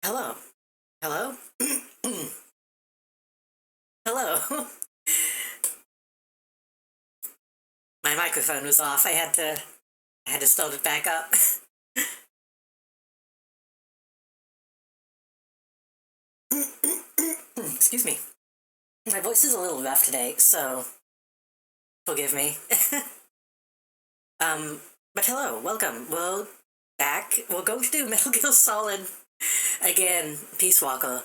Hello. Hello? Hello. My microphone was off. I had to start it back up. Excuse me. My voice is a little rough today, so forgive me. But hello, welcome. We're back. We're going to do Metal Gear Solid again, Peace Walker.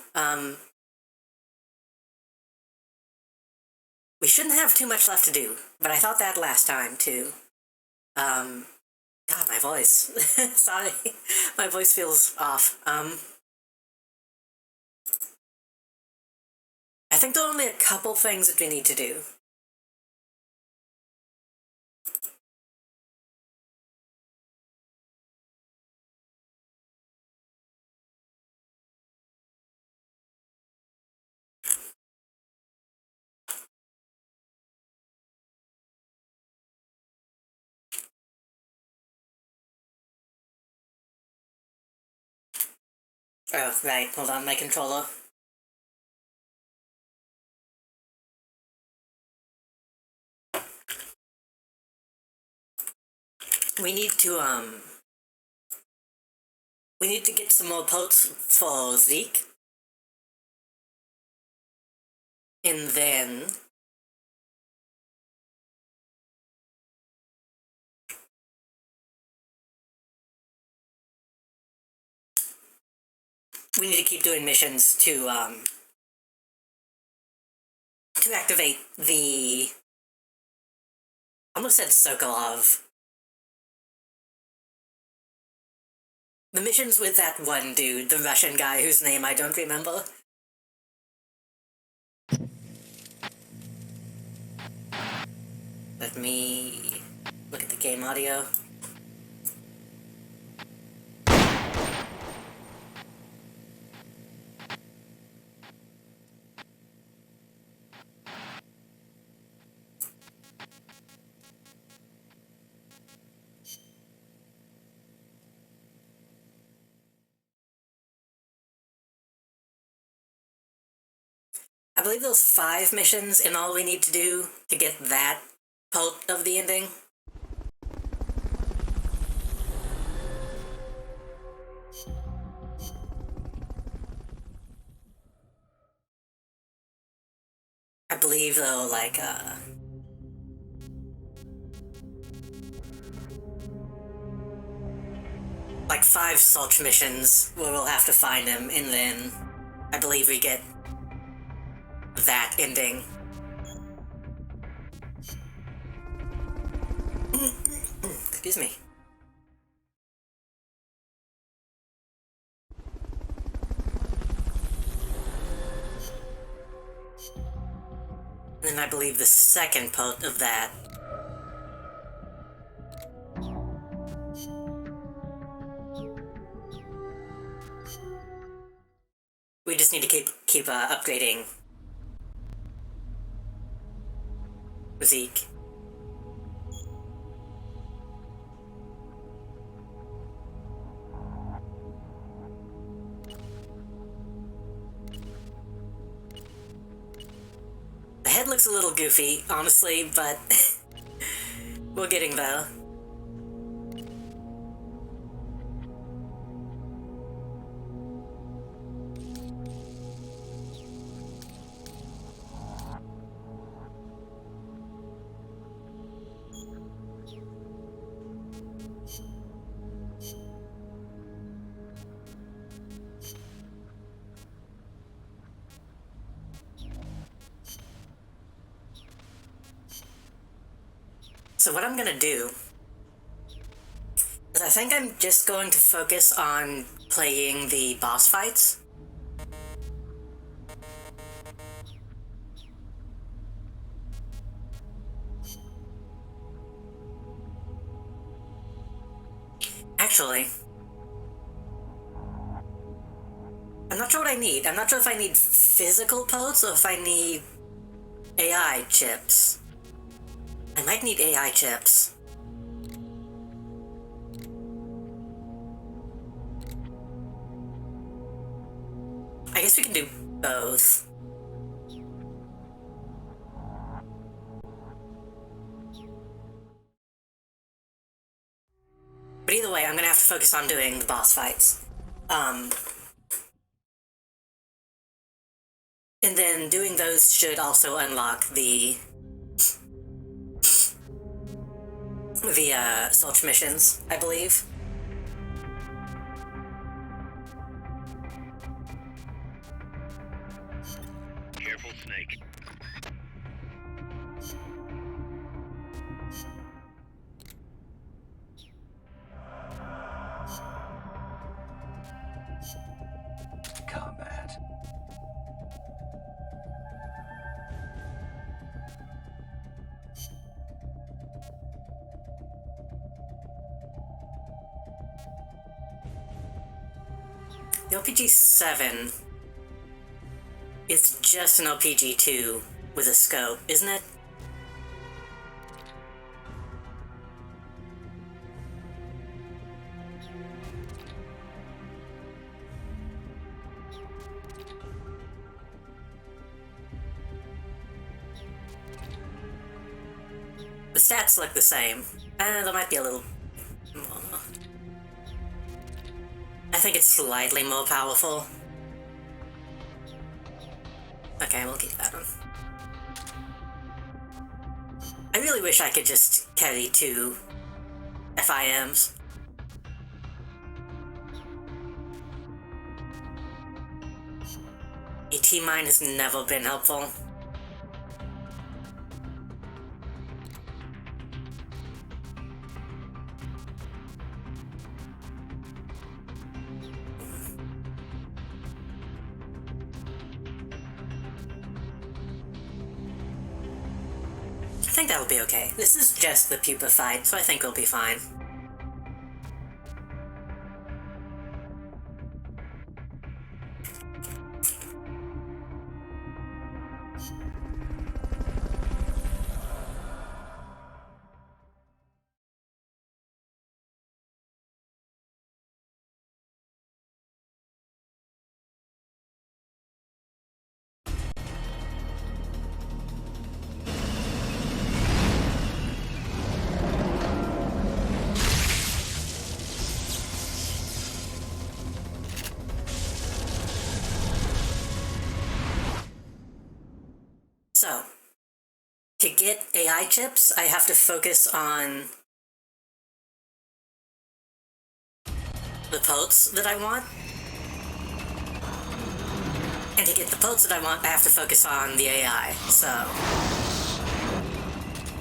We shouldn't have too much left to do, but I thought that last time too. God, my voice. Sorry, my voice feels off. I think there are only a couple things that we need to do. Oh, right, hold on, my controller. We need to, we need to get some more potes for Zeke. And then... we need to keep doing missions to activate the... I almost said circle of... the missions with that one dude, the Russian guy whose name I don't remember. Let me look at the game audio. I believe there's 5 missions in all we need to do to get that part of the ending. I believe though, like 5 such missions where we'll have to find him, and then I believe we get that ending. Excuse me. And then I believe the second part of that. We just need to keep upgrading Zeke. The head looks a little goofy, honestly, but we're getting there. So what I'm gonna do is I think I'm just going to focus on playing the boss fights. Actually, I'm not sure what I need. I'm not sure if I need physical parts or if I need AI chips. I might need AI chips. I guess we can do both. But either way, I'm gonna have to focus on doing the boss fights. And then doing those should also unlock the Sulch missions, I believe. Careful, Snake. Combat. The LPG-7 is just an LPG-2 with a scope, isn't it? The stats look the same. There might be a little more. I think it's slightly more powerful. Okay, we'll keep that one. I really wish I could just carry 2 FIMs. A T-mine has never been helpful. I think that'll be okay. This is just the pupa fight, so I think we'll be fine. So, to get AI chips, I have to focus on the potes that I want. And to get the potes that I want, I have to focus on the AI, so...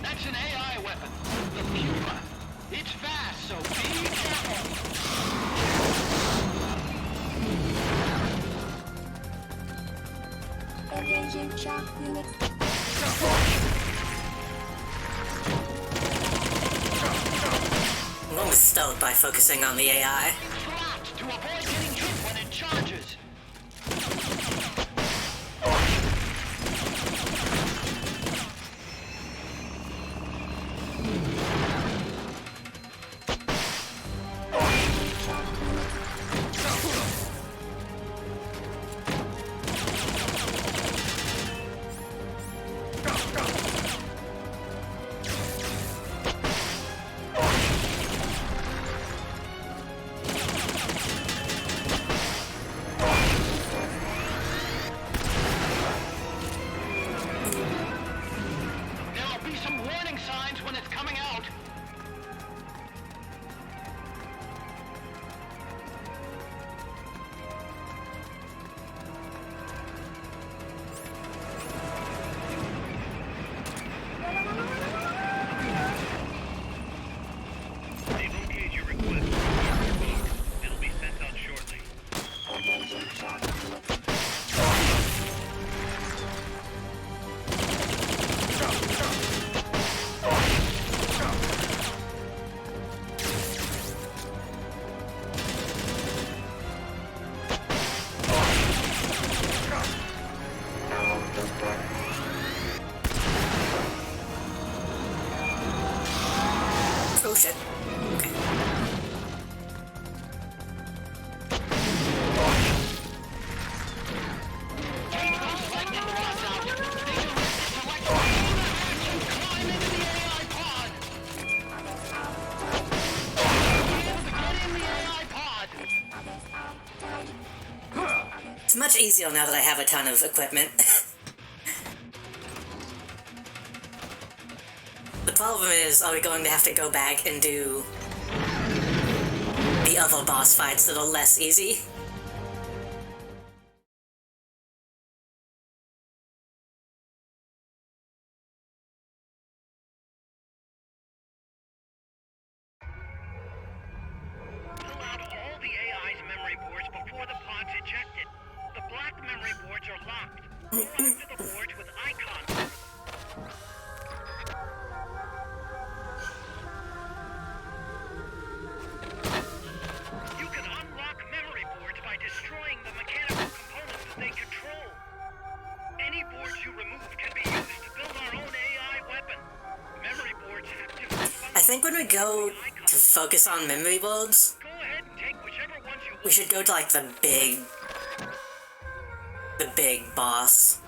That's an AI weapon. The Pupa. It's fast, so be careful. Engaging shock units. I'm almost stoked by focusing on the AI. Flat to avoid getting hit when it charges. It's much easier now that I have a ton of equipment. The problem is, are we going to have to go back and do the other boss fights that are less easy? Pull out all the AI's memory boards before the pod's ejected. The black memory boards are locked. Go right to the boards with icons over them. You can unlock memory boards by destroying the mechanical components that they control. Any boards you remove can be used to build our own AI weapon. Memory boards have different functions. I think when we go to focus on memory boards, Go ahead and take whichever ones you want. we should go to like the big boss.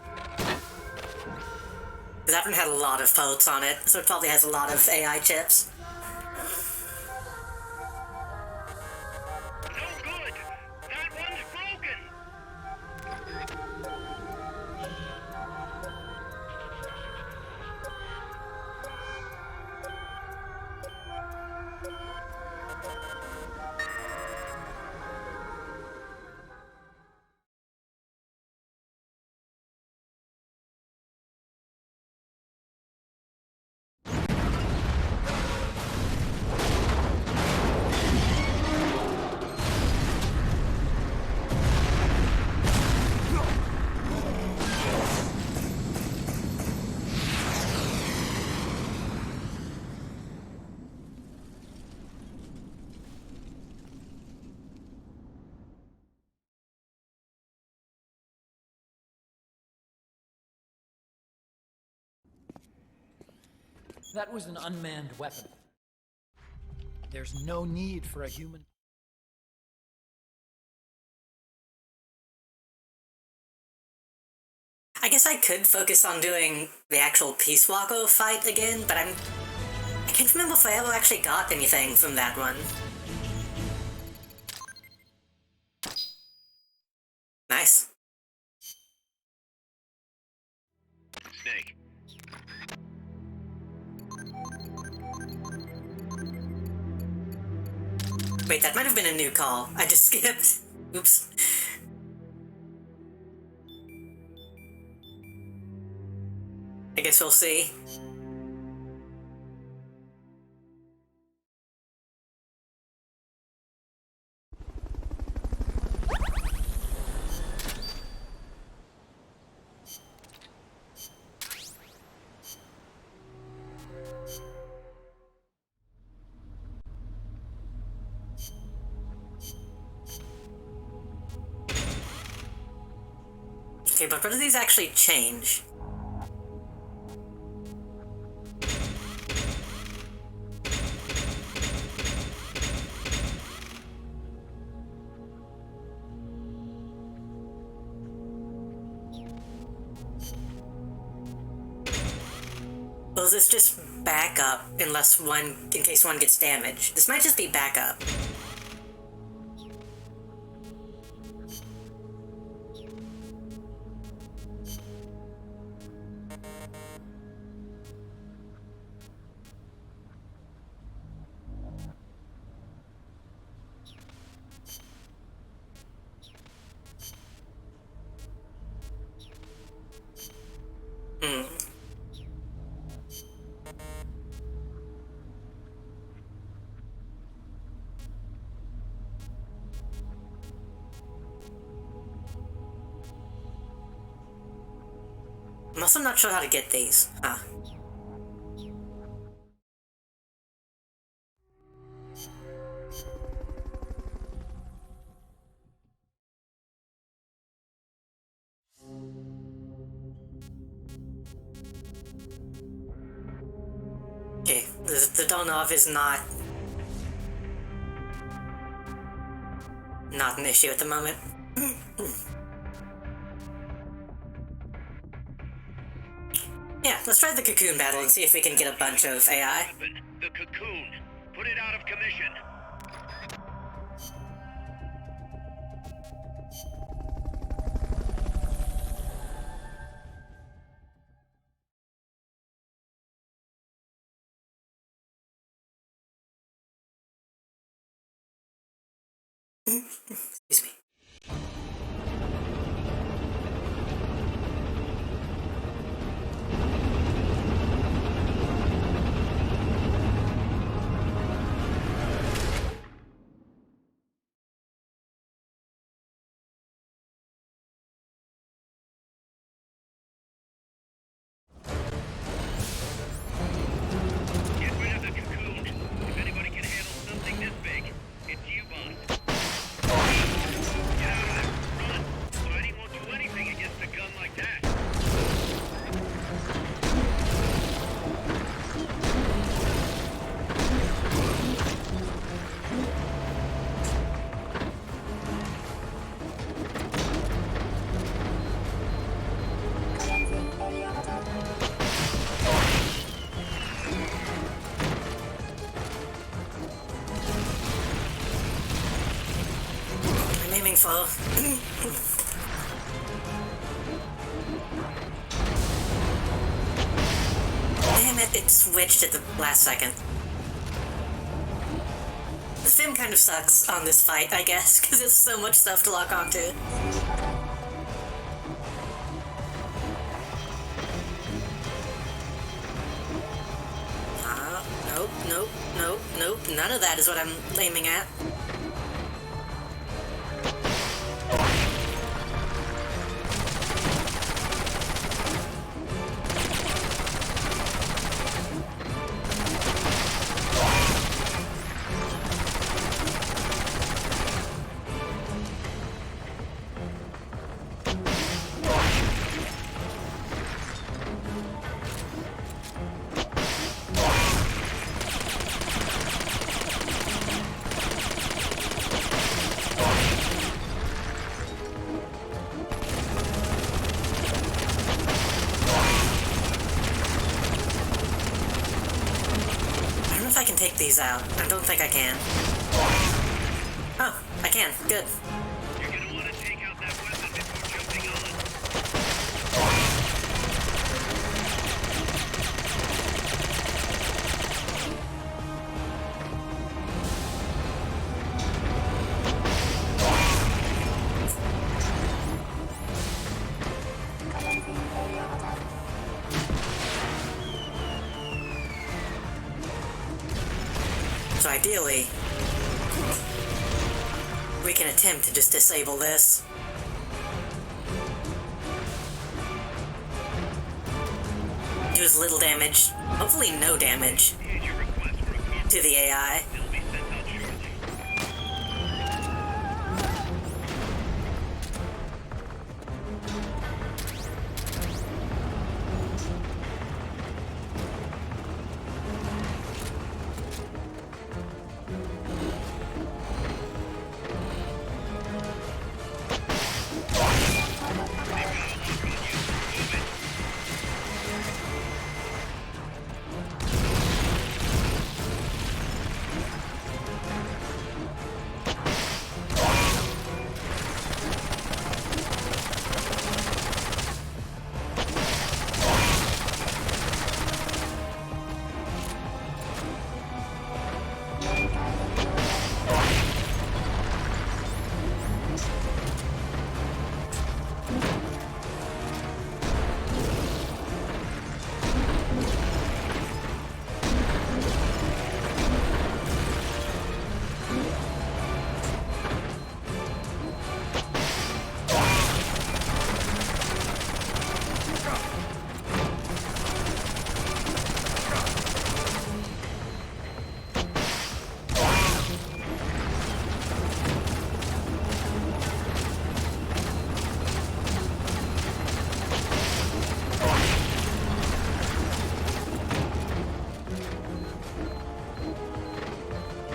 That one had a lot of posts on it, so it probably has a lot of AI chips. No good. That one's broken. That was an unmanned weapon. There's no need for a human. I guess I could focus on doing the actual Peace Walker fight again, but I can't remember if I ever actually got anything from that one. Nice. Snake. Wait, that might have been a new call. I just skipped. Oops. I guess we'll see. Okay, but what do these actually change? Or is this just backup in case one gets damaged? This might just be backup. I'm also not sure how to get these. Huh. Okay, the Donov is not an issue at the moment. Yeah, let's try the cocoon battle and see if we can get a bunch of AI. The cocoon. Put it out of commission. Excuse me. Get rid of the cocoon. If anybody can handle something this big, it's you, boss. Get out of there. Run. Spidey won't do anything against a gun like that. I'm aiming for. Damn it, it switched at the last second. The sim kind of sucks on this fight, I guess, because there's so much stuff to lock onto. Nope, nope, nope, nope. None of that is what I'm aiming at. I don't know if I can take these out. I don't think I can. Oh, I can. Good. You're gonna want to take out that weapon before jumping on. So ideally, we can attempt to just disable this. Do as little damage, hopefully no damage, Here's your request for a copy. to the AI. They'll be sent out shortly.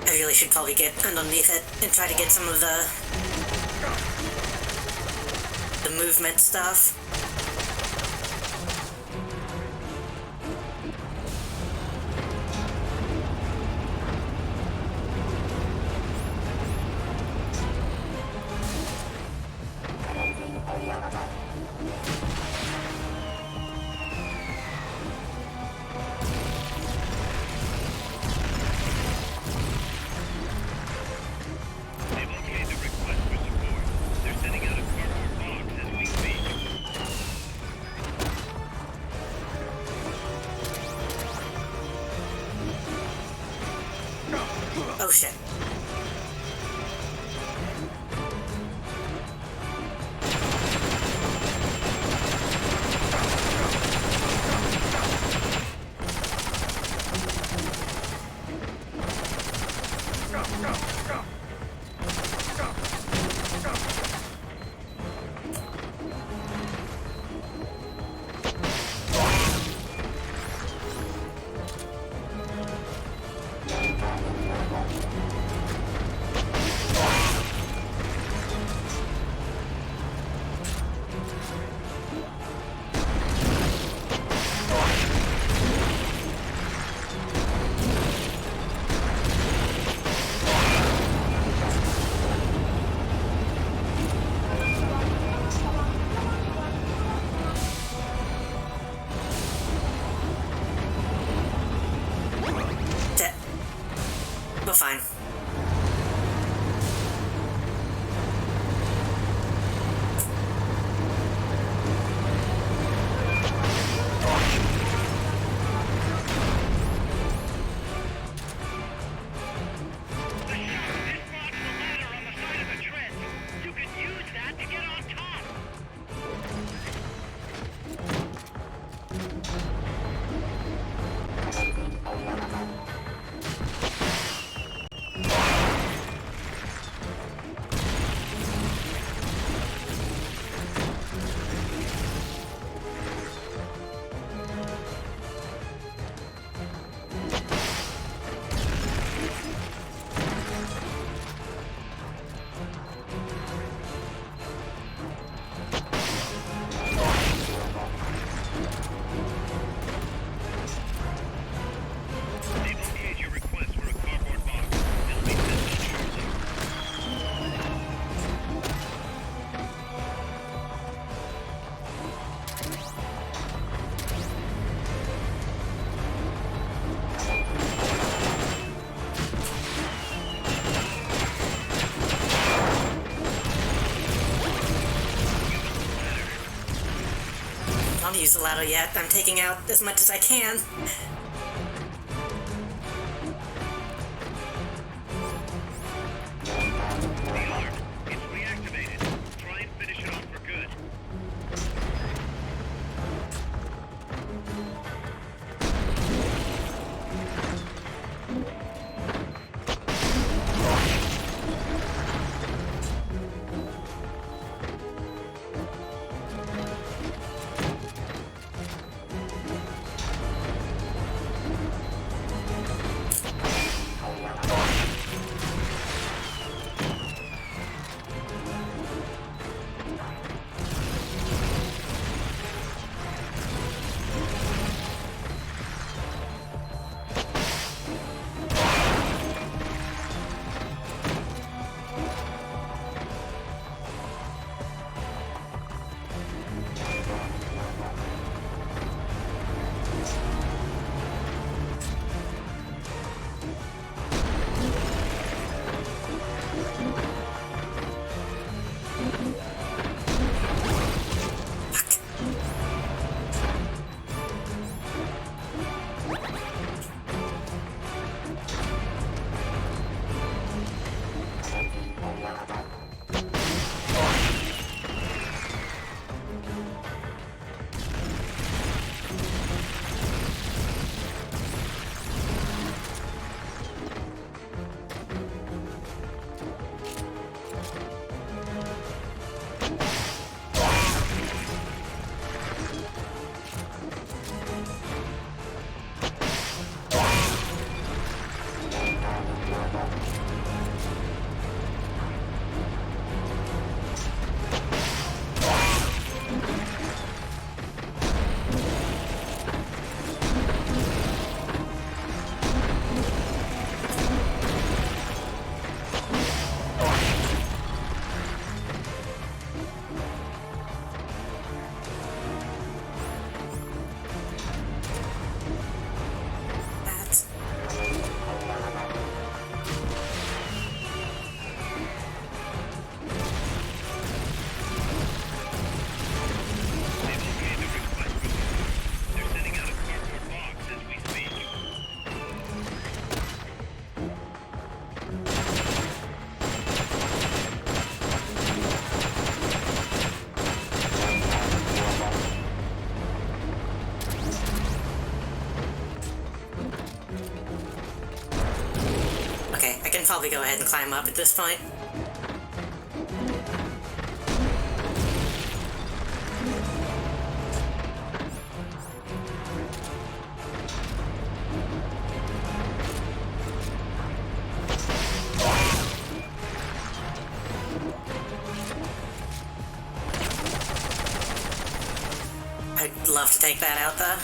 I really should probably get underneath it and try to get some of the movement stuff. They've okayed the Oh shit. We're fine. I don't use the ladder yet. I'm taking out as much as I can. The arm. It's reactivated. Try and finish it off for good. probably go ahead and climb up at this point. I'd love to take that out, though.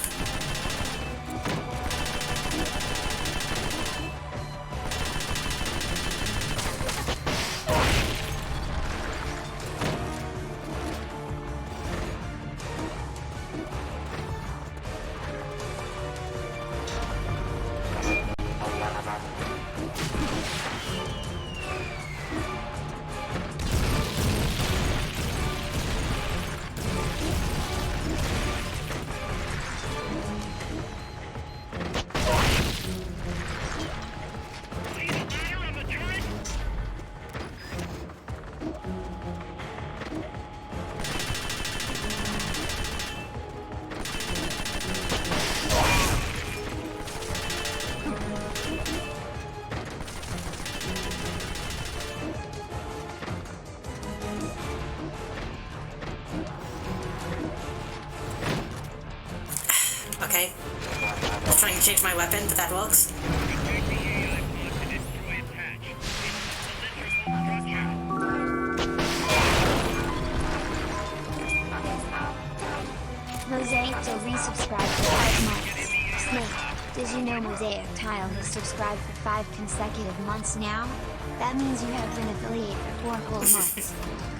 See the ladder on the turret? Okay. I was trying to change my weapon, but that works. Take the AI pod to destroy its hatch. It's a cylindrical structure. Mosaic to resubscribe for 5 months. Snake, did you know Mosaic Tile has subscribed for 5 consecutive months now? That means you have been affiliated for 4 whole months.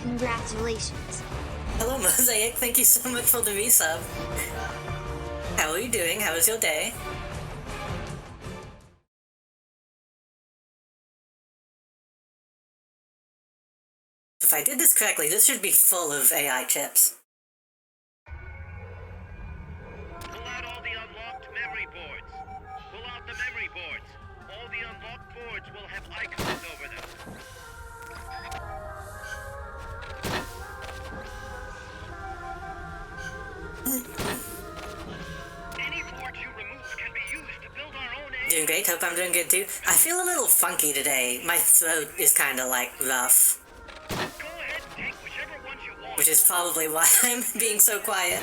Congratulations. Hello, Mosaic. Thank you so much for the resub. How are you doing? How was your day? If I did this correctly, this should be full of AI chips. Pull out all the unlocked memory boards. Pull out the memory boards. All the unlocked boards will have icons over them. Any boards you remove can be used to build our own AI. Doing great. Hope I'm doing good too. I feel a little funky today. My throat is kind of like rough, Go ahead and take whichever ones you want. which is probably why I'm being so quiet.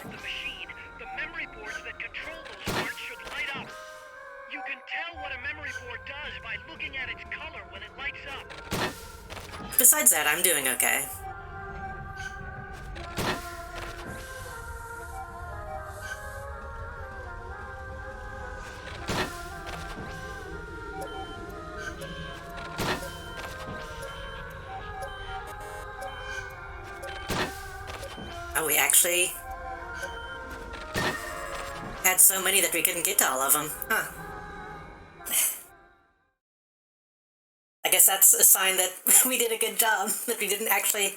The machine, the memory boards that control those parts should light up. You can tell what a memory board does by looking at its color when it lights up. Besides that, I'm doing okay. Oh, we actually had so many that we couldn't get to all of them. Huh. I guess that's a sign that we did a good job, that we didn't actually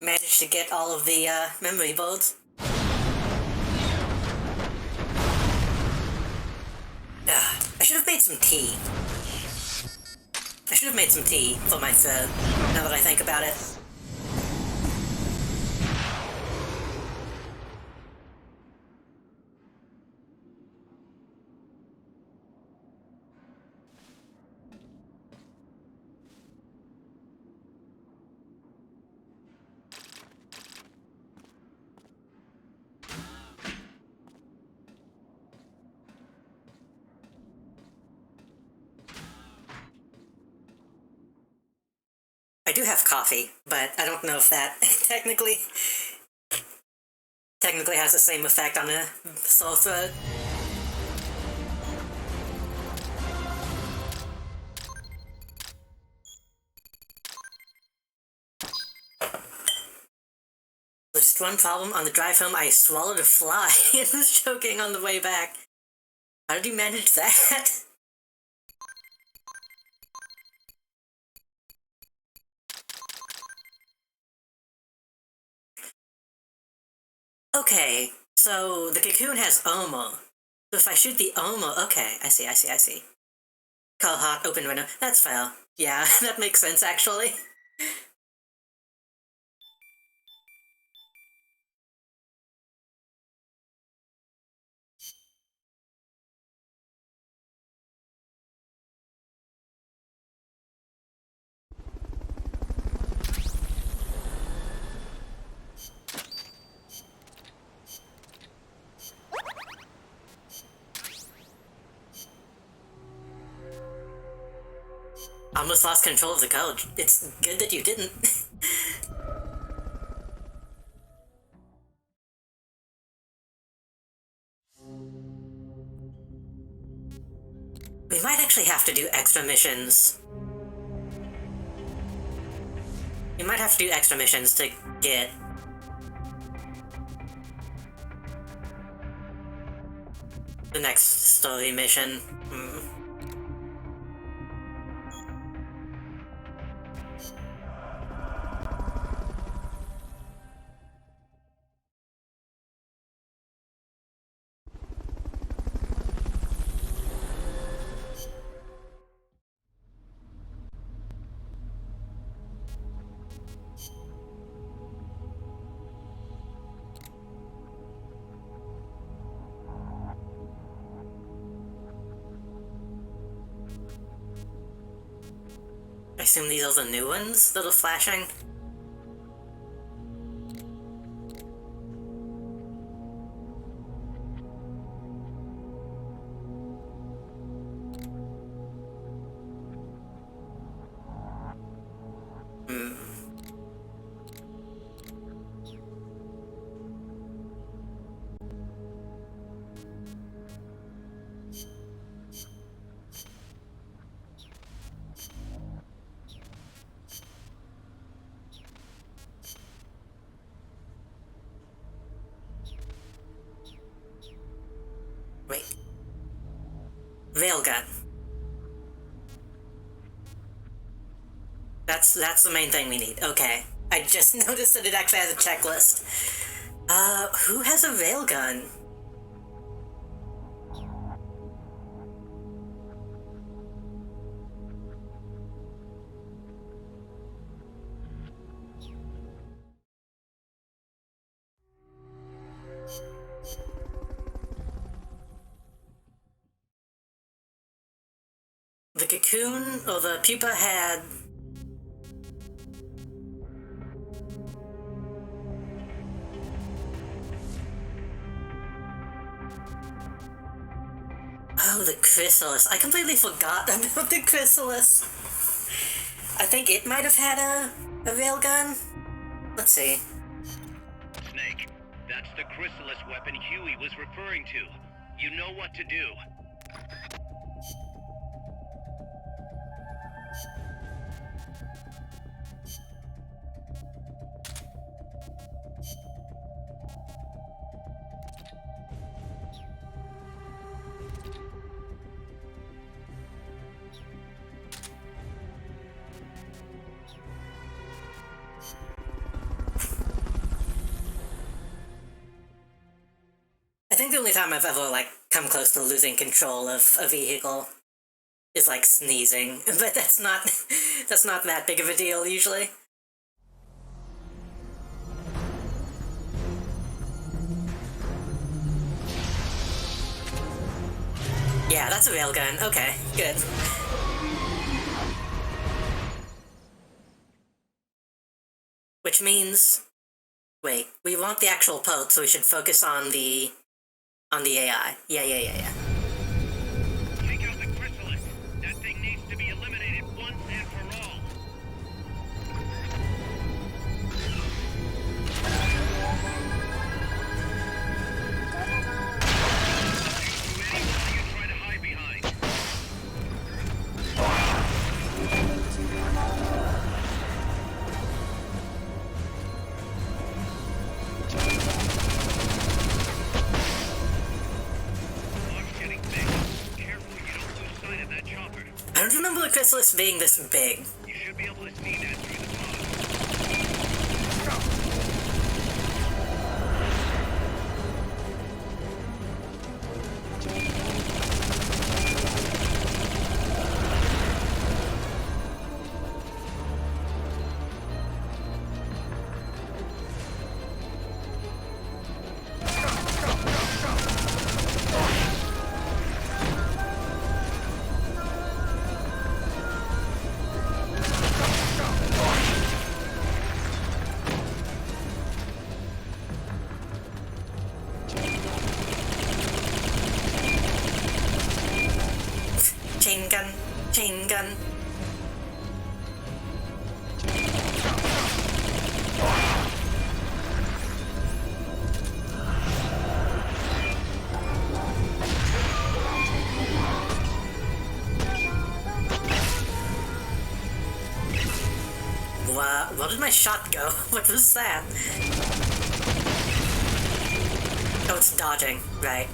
manage to get all of the memory boards. I should have made some tea. I should have made some tea for my throat, now that I think about it. I do have coffee, but I don't know if that technically has the same effect on a sore throat. There's just one problem. On the drive home, I swallowed a fly and was choking on the way back. How did you manage that? Okay, so the cocoon has Omo. So if I shoot the Omo, okay, I see. Call hot, open window. That's fair. Yeah, that makes sense, actually. almost lost control of the code. It's good that you didn't. We might actually have to do extra missions. We might have to do extra missions to get the next story mission. I assume these are the new ones that are flashing? Wait. Railgun. That's the main thing we need. Okay. I just noticed that it actually has a checklist. Who has a railgun? The cocoon or the pupa had... Oh, the chrysalis. I completely forgot about the chrysalis. I think it might have had a railgun. Let's see. Snake, that's the chrysalis weapon Huey was referring to. You know what to do. I think the only time I've ever, come close to losing control of a vehicle is, sneezing. But that's not that big of a deal, usually. Yeah, that's a railgun. Okay, good. Which means... Wait, we want the actual pulse, so we should focus on the AI. Yeah. Take out the chrysalis. That thing needs to be eliminated once and for all. Who you try to hide behind? I don't remember the chrysalis being this big. You should be able to see that through the fog. Chain gun. Where did my shot go? What was that? Oh, it's dodging, right.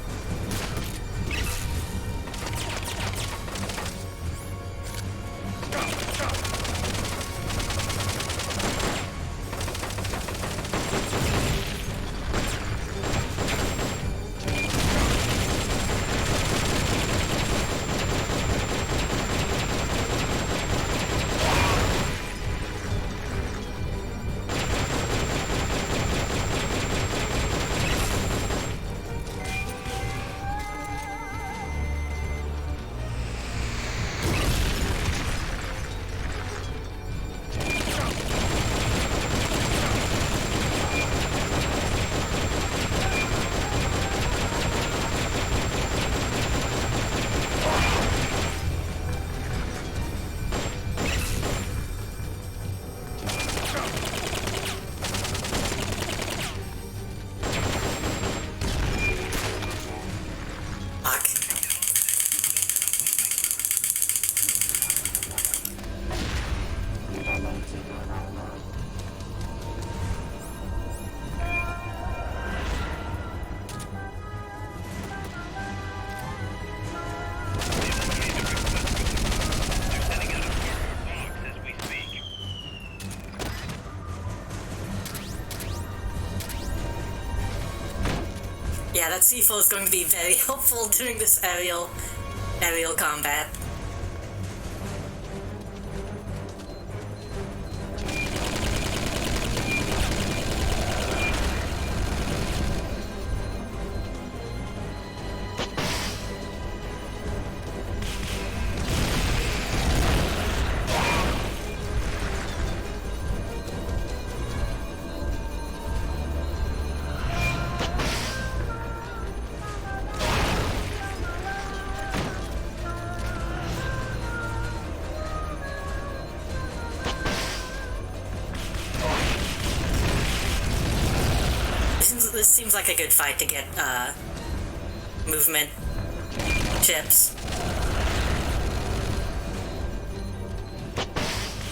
Yeah, that C4 is going to be very helpful during this aerial combat. This seems like a good fight to get, movement chips.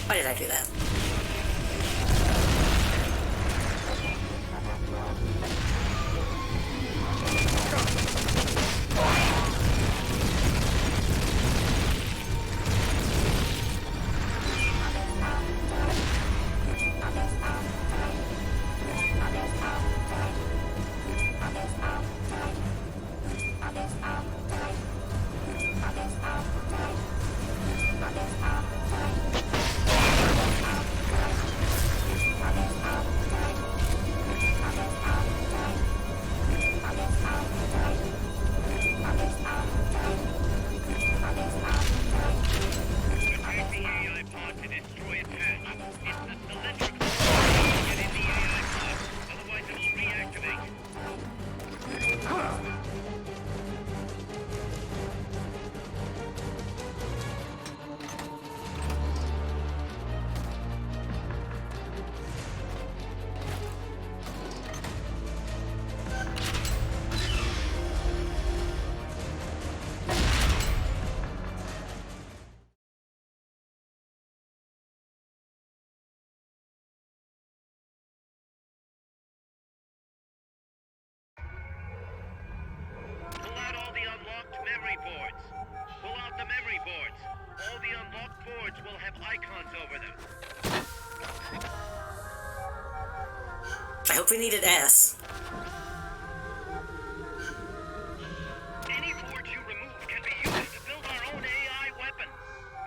Why did I do that? Memory boards. Pull out the memory boards. All the unlocked boards will have icons over them. I hope we needed S. Any boards you remove can be used to build our own AI weapon.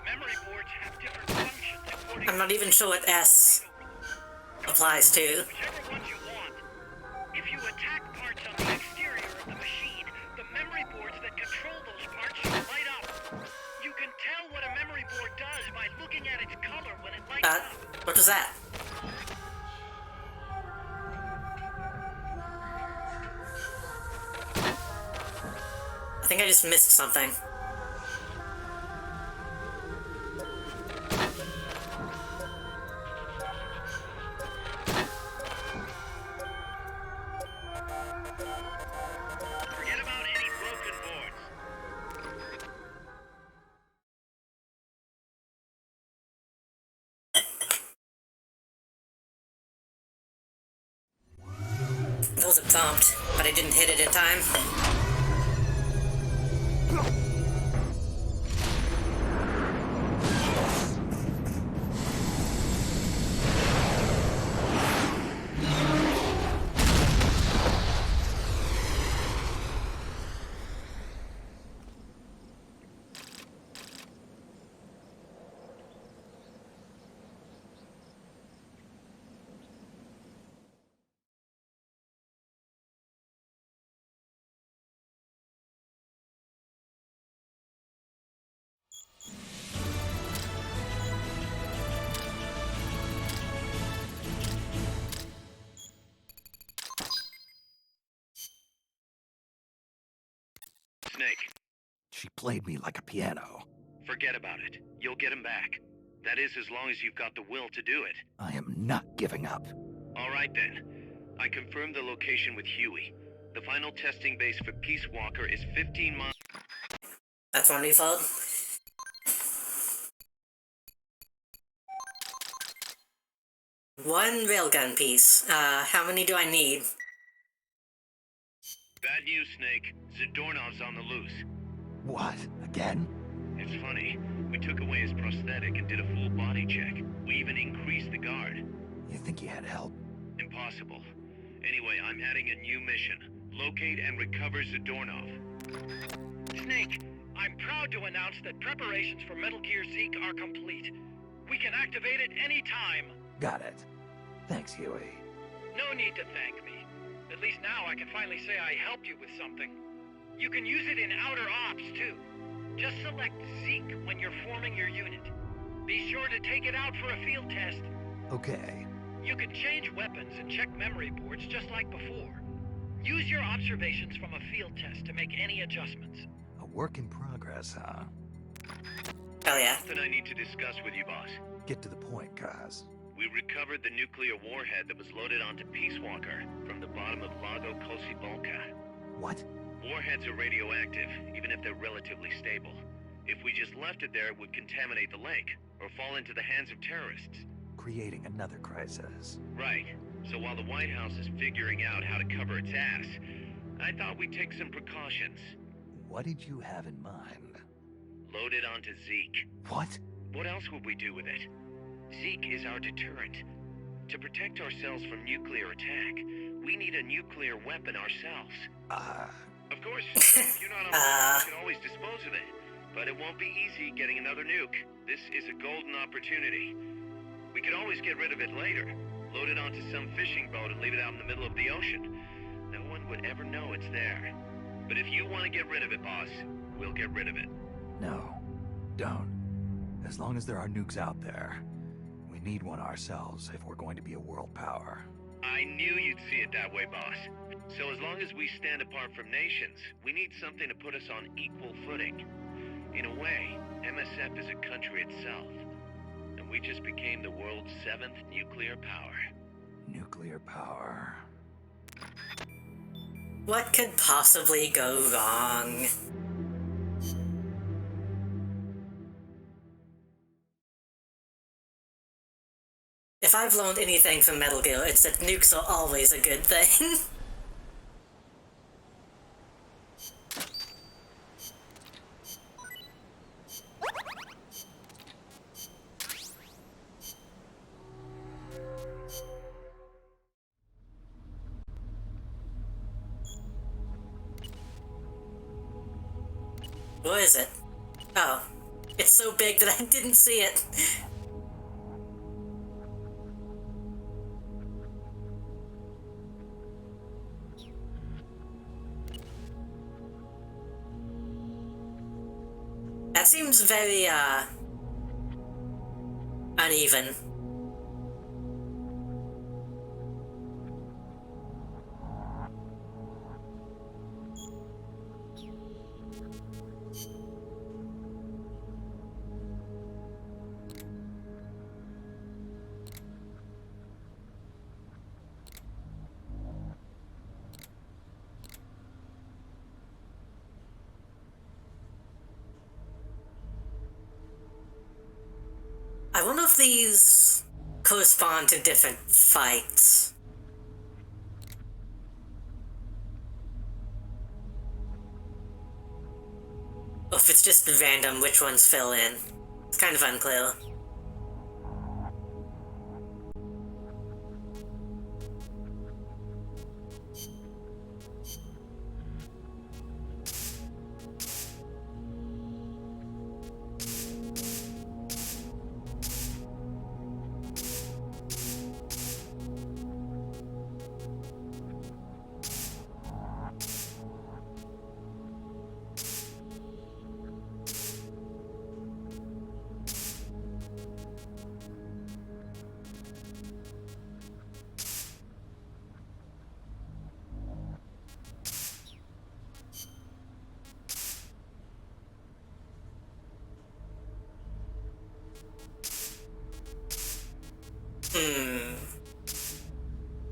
Memory boards have different functions according I'm not even sure what S applies to. whichever ones you want. If you attack parts on the exterior of the machine, the memory boards that control those parts should light up. You can tell what a memory board does by looking at its color when it lights up. What was that? I think I just missed something. Thumped, but I didn't hit it in time. Snake, She played me like a piano. forget about it. You'll get him back. That is, as long as you've got the will to do it. I am not giving up. All right then. I confirmed the location with Huey. The final testing base for Peace Walker is 15 miles. That's one default. One railgun piece. How many do I need? Bad news, Snake. Zadornov's on the loose. What? Again? It's funny. We took away his prosthetic and did a full body check. We even increased the guard. You think you had help? Impossible. Anyway, I'm adding a new mission. Locate and recover Zadornov. Snake, I'm proud to announce that preparations for Metal Gear Zeke are complete. We can activate it any time. Got it. Thanks, Huey. No need to thank me. At least now I can finally say I helped you with something. You can use it in outer ops, too. Just select Zeke when you're forming your unit. Be sure to take it out for a field test. Okay. You can change weapons and check memory boards just like before. Use your observations from a field test to make any adjustments. A work in progress, huh? Hell yeah. Something I need to discuss with you, boss. Get to the point, Kaz. We recovered the nuclear warhead that was loaded onto Peace Walker from the bottom of Lago Kosibolka. What? Warheads are radioactive, even if they're relatively stable. If we just left it there, it would contaminate the lake, or fall into the hands of terrorists. Creating another crisis. Right. So while the White House is figuring out how to cover its ass, I thought we'd take some precautions. What did you have in mind? Load it onto Zeke. What? What else would we do with it? Zeke is our deterrent. To protect ourselves from nuclear attack, we need a nuclear weapon ourselves. Of course, if you're not on board, we can always dispose of it. But it won't be easy getting another nuke. This is a golden opportunity. We could always get rid of it later. Load it onto some fishing boat and leave it out in the middle of the ocean. No one would ever know it's there. But if you want to get rid of it, boss, we'll get rid of it. No. Don't. As long as there are nukes out there, we need one ourselves if we're going to be a world power. I knew you'd see it that way, boss. So as long as we stand apart from nations, we need something to put us on equal footing. In a way, MSF is a country itself. And we just became the world's 7th nuclear power. Nuclear power. What could possibly go wrong? If I've learned anything from Metal Gear, it's that nukes are always a good thing. Where is it? Oh. It's so big that I didn't see it. That seems very, uneven. I wonder if these correspond to different fights. Or if it's just random which ones fill in. It's kind of unclear.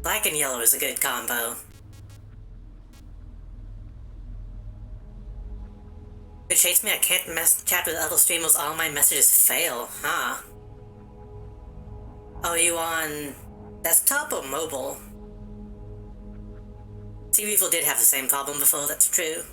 Black and yellow is a good combo. It shades me I can't chat with other streamers, all my messages fail, huh? Oh, you on desktop or mobile? Sea Weevil did have the same problem before, that's true.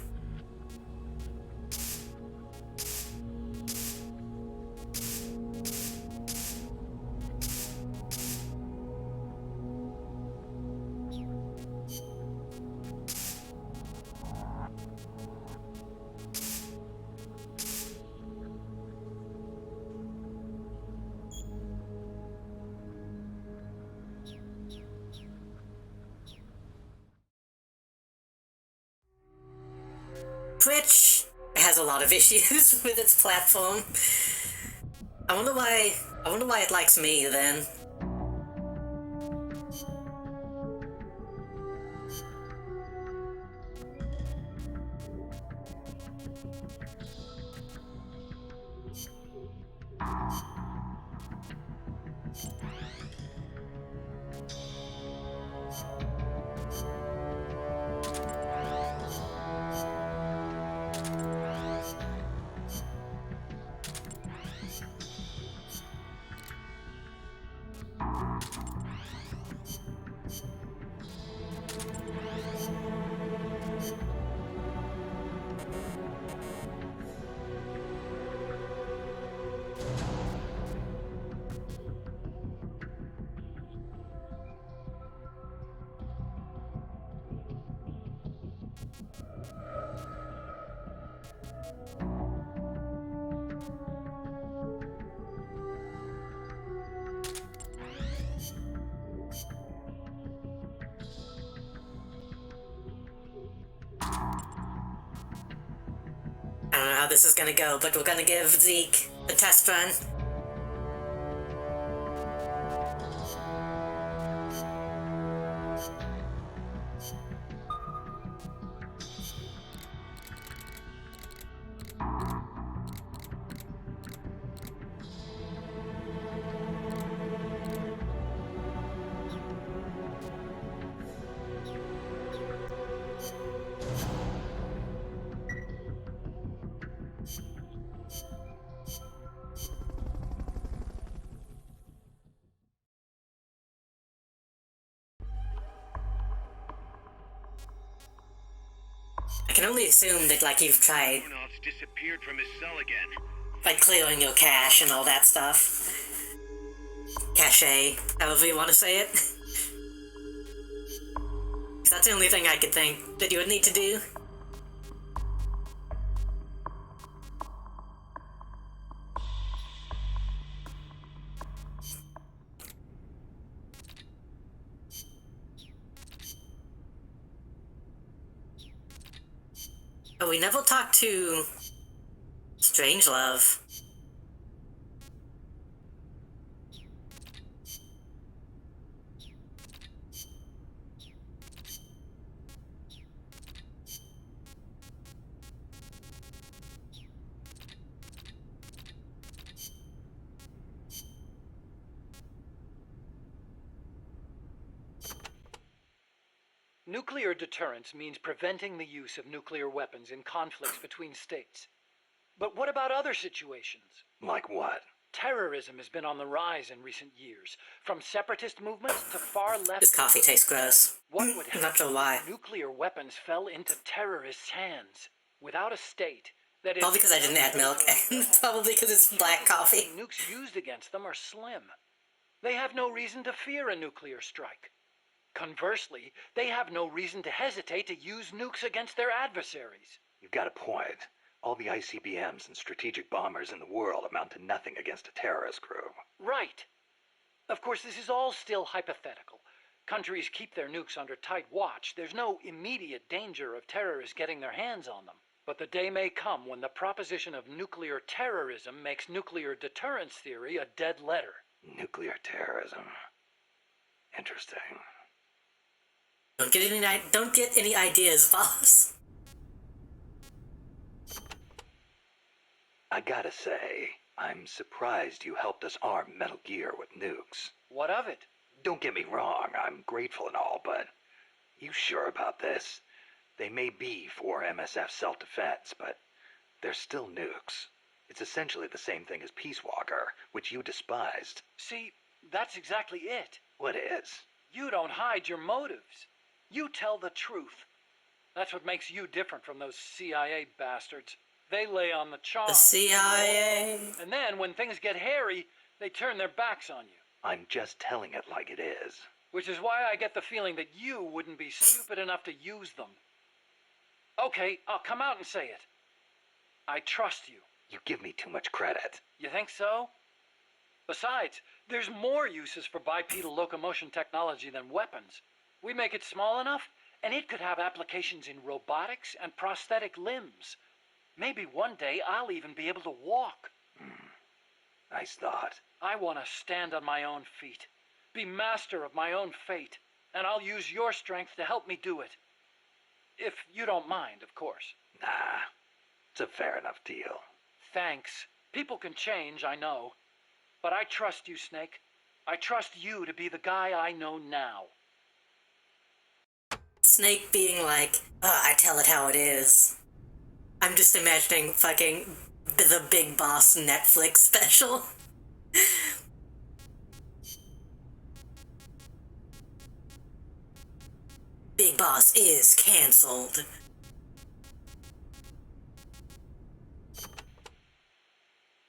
Twitch has a lot of issues with its platform. I wonder why it likes me then. I don't know how this is gonna go, but we're gonna give Zeke a test run. I can only assume that, like, you've tried, Astronaut's disappeared from his cell again. like, clearing your cache and all that stuff. Cache, however you want to say it. 'Cause that's the only thing I could think that you would need to do. Oh, we never talked to Strangelove. Nuclear deterrence means preventing the use of nuclear weapons in conflicts between states. But what about other situations? Like what? Terrorism has been on the rise in recent years, from separatist movements to far-left... This coffee tastes gross. What would I'm happen not sure why. if nuclear weapons fell into terrorists' hands? Without a state, That Probably because I didn't add milk, and probably because it's black coffee. Nukes used against them are slim. They have no reason to fear a nuclear strike. Conversely, they have no reason to hesitate to use nukes against their adversaries. You've got a point. All the ICBMs and strategic bombers in the world amount to nothing against a terrorist group. Right. Of course, this is all still hypothetical. Countries keep their nukes under tight watch. There's no immediate danger of terrorists getting their hands on them. But the day may come when the proposition of nuclear terrorism makes nuclear deterrence theory a dead letter. Nuclear terrorism. Interesting. Don't get any ideas, boss. I gotta say, I'm surprised you helped us arm Metal Gear with nukes. What of it? Don't get me wrong, I'm grateful and all, but you sure about this? They may be for MSF self-defense, but they're still nukes. It's essentially the same thing as Peace Walker, which you despised. See, that's exactly it. What is? You don't hide your motives. You tell the truth. That's what makes you different from those CIA bastards. They lay on the charm. The CIA. And then, when things get hairy, they turn their backs on you. I'm just telling it like it is. Which is why I get the feeling that you wouldn't be stupid enough to use them. Okay, I'll come out and say it. I trust you. You give me too much credit. You think so? Besides, there's more uses for bipedal locomotion technology than weapons. We make it small enough, and it could have applications in robotics and prosthetic limbs. Maybe one day I'll even be able to walk. Nice thought. I want to stand on my own feet, be master of my own fate, and I'll use your strength to help me do it. If you don't mind, of course. Nah, it's a fair enough deal. Thanks. People can change, I know. But I trust you, Snake. I trust you to be the guy I know now. Snake being like, I tell it how it is. I'm just imagining fucking the Big Boss Netflix special. Big Boss is cancelled.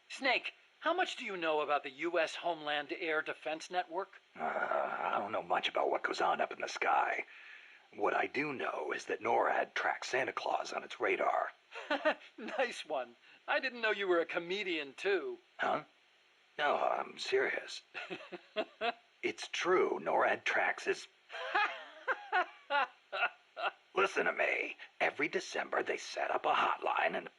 Snake, how much do you know about the U.S. Homeland Air Defense Network? I don't know much about what goes on up in the sky. What I do know is that NORAD tracks Santa Claus on its radar. Nice one. I didn't know you were a comedian, too. Huh? No, I'm serious. It's true, NORAD tracks his... Listen to me. Every December they set up a hotline and...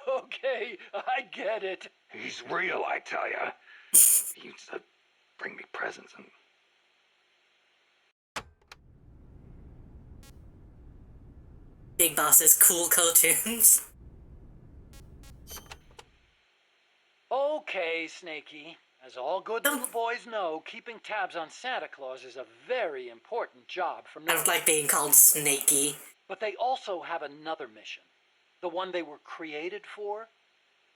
Okay, I get it. He's real, I tell ya. He used to bring me presents and... Big Boss's cool cartoons. Okay, Snakey. As all good little boys know, keeping tabs on Santa Claus is a very important job for I don't like being called Snakey. But they also have another mission. The one they were created for.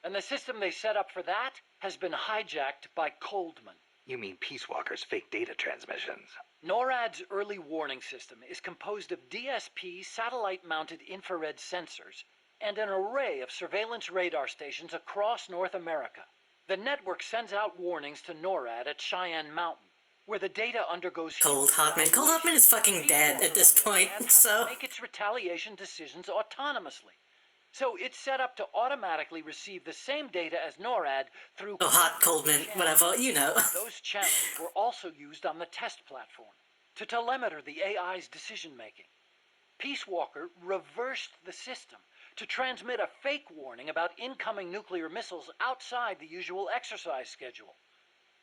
And the system they set up for that has been hijacked by Coldman. You mean Peace Walker's fake data transmissions? NORAD's early warning system is composed of DSP satellite-mounted infrared sensors and an array of surveillance radar stations across North America. The network sends out warnings to NORAD at Cheyenne Mountain, where the data undergoes... Cold Hartman. Cold Hartman is fucking dead at this point, so... make its retaliation decisions autonomously. So it's set up to automatically receive the same data as NORAD through... Oh, Hot Coldman, whatever, you know. Those channels were also used on the test platform to telemeter the AI's decision-making. Peace Walker reversed the system to transmit a fake warning about incoming nuclear missiles outside the usual exercise schedule.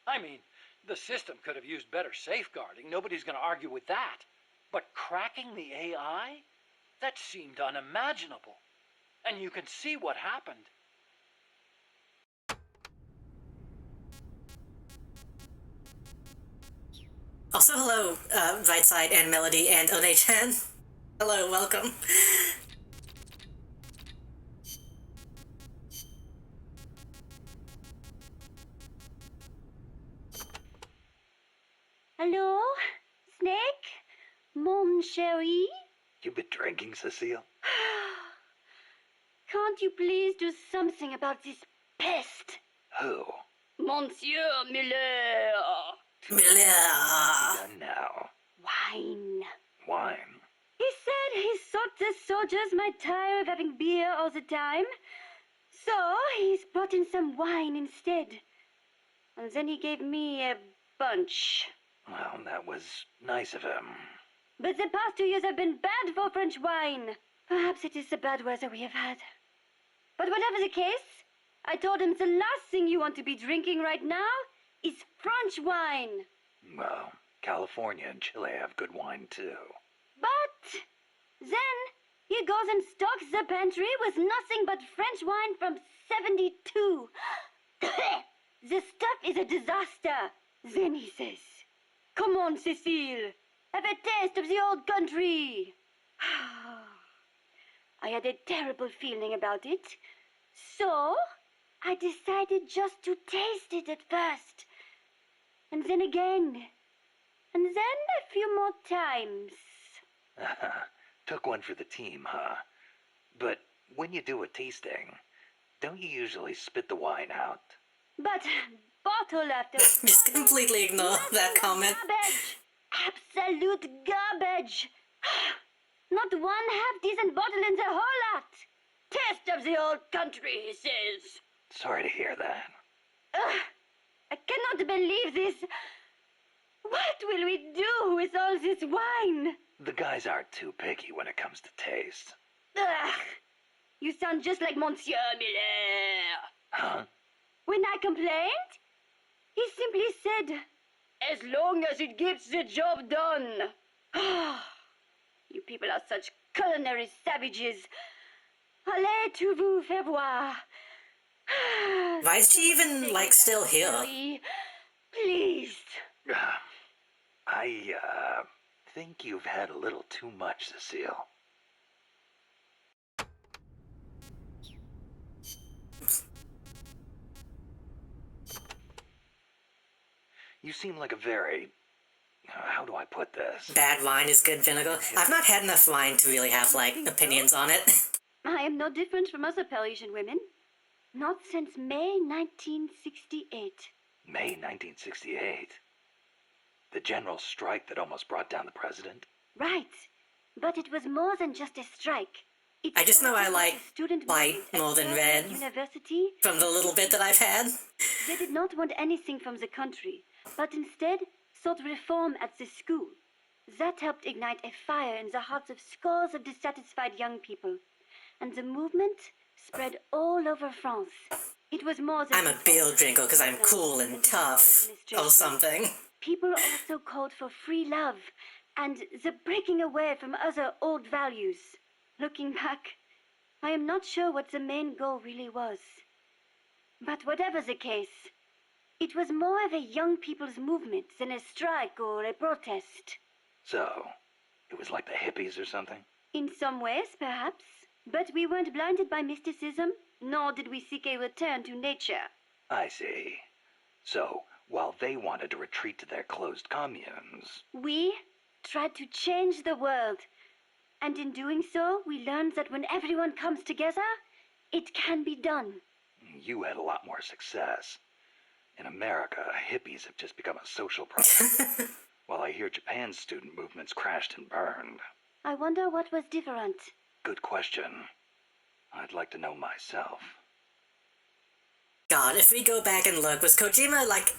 I mean, the system could have used better safeguarding. Nobody's going to argue with that. But cracking the AI? That seemed unimaginable. And you can see what happened. Also, hello, Rightside and Melody and One-chan. Hello, welcome. Hello, Snake, mon chéri. You been drinking, Cecile? Can't you please do something about this pest? Who? Monsieur Muller! Blah. Done now. Wine. Wine. He said he thought the soldiers might tire of having beer all the time. So he's brought in some wine instead. And then he gave me a bunch. Well, that was nice of him. But the past 2 years have been bad for French wine. Perhaps it is the bad weather we have had. But whatever the case, I told him the last thing you want to be drinking right now is French wine. Well, California and Chile have good wine, too. But then he goes and stocks the pantry with nothing but French wine from 72. The stuff is a disaster. Then he says, "Come on, Cecile, have a taste of the old country." I had a terrible feeling about it. So I decided just to taste it at first. And then again. And then a few more times. Took one for the team, huh? But when you do a tasting, don't you usually spit the wine out? But bottle after Just completely ignore that comment. garbage. Absolute garbage. Not one half-decent bottle in the whole lot. Taste of the old country, he says. Sorry to hear that. Ugh, I cannot believe this. What will we do with all this wine? The guys aren't too picky when it comes to taste. Ugh, you sound just like Monsieur Miller. Huh? When I complained, he simply said, "As long as it gets the job done." You people are such culinary savages. Allez to vous faire voir. Why is she even, like, still here? Please. I think you've had a little too much, Cecile. You seem like a very... How do I put this? Bad wine is good vinegar. I've not had enough wine to really have, like, opinions on it. I am no different from other Parisian women. Not since May 1968. May 1968. The general strike that almost brought down the president? Right. But it was more than just a strike. It I just know I started like with a student white movement at more than Stanford red. University. From the little bit that I've had. They did not want anything from the country, but instead sought reform at the school. That helped ignite a fire in the hearts of scores of dissatisfied young people. And the movement spread all over France. It was more than... I'm a beer drinker because I'm cool and tough. Or something. People also called for free love and the breaking away from other old values. Looking back, I am not sure what the main goal really was. But whatever the case, it was more of a young people's movement than a strike or a protest. So, it was like the hippies or something? In some ways, perhaps. But we weren't blinded by mysticism, nor did we seek a return to nature. I see. So, while they wanted to retreat to their closed communes... We tried to change the world. And in doing so, we learned that when everyone comes together, it can be done. You had a lot more success. In America, hippies have just become a social problem. While I hear Japan's student movements crashed and burned. I wonder what was different. Good question. I'd like to know myself. God, if we go back and look, was Kojima, like,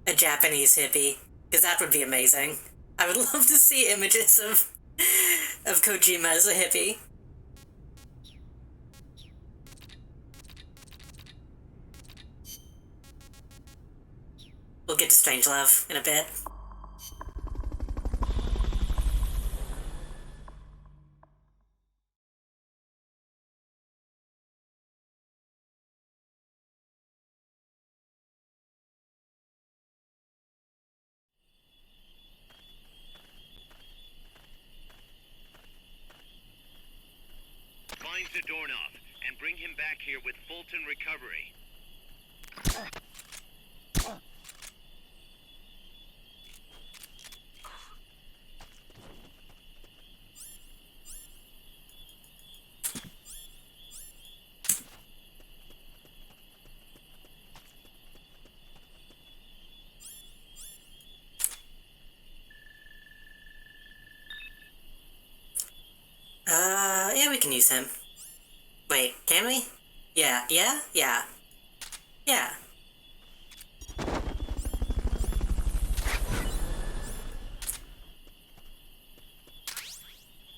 a Japanese hippie? Because that would be amazing. I would love to see images of Kojima as a hippie. We'll get to Strangelove in a bit. Find Zadornov and bring him back here with Fulton Recovery. Yeah, we can use him. Wait, can we? Yeah, yeah, yeah. Yeah.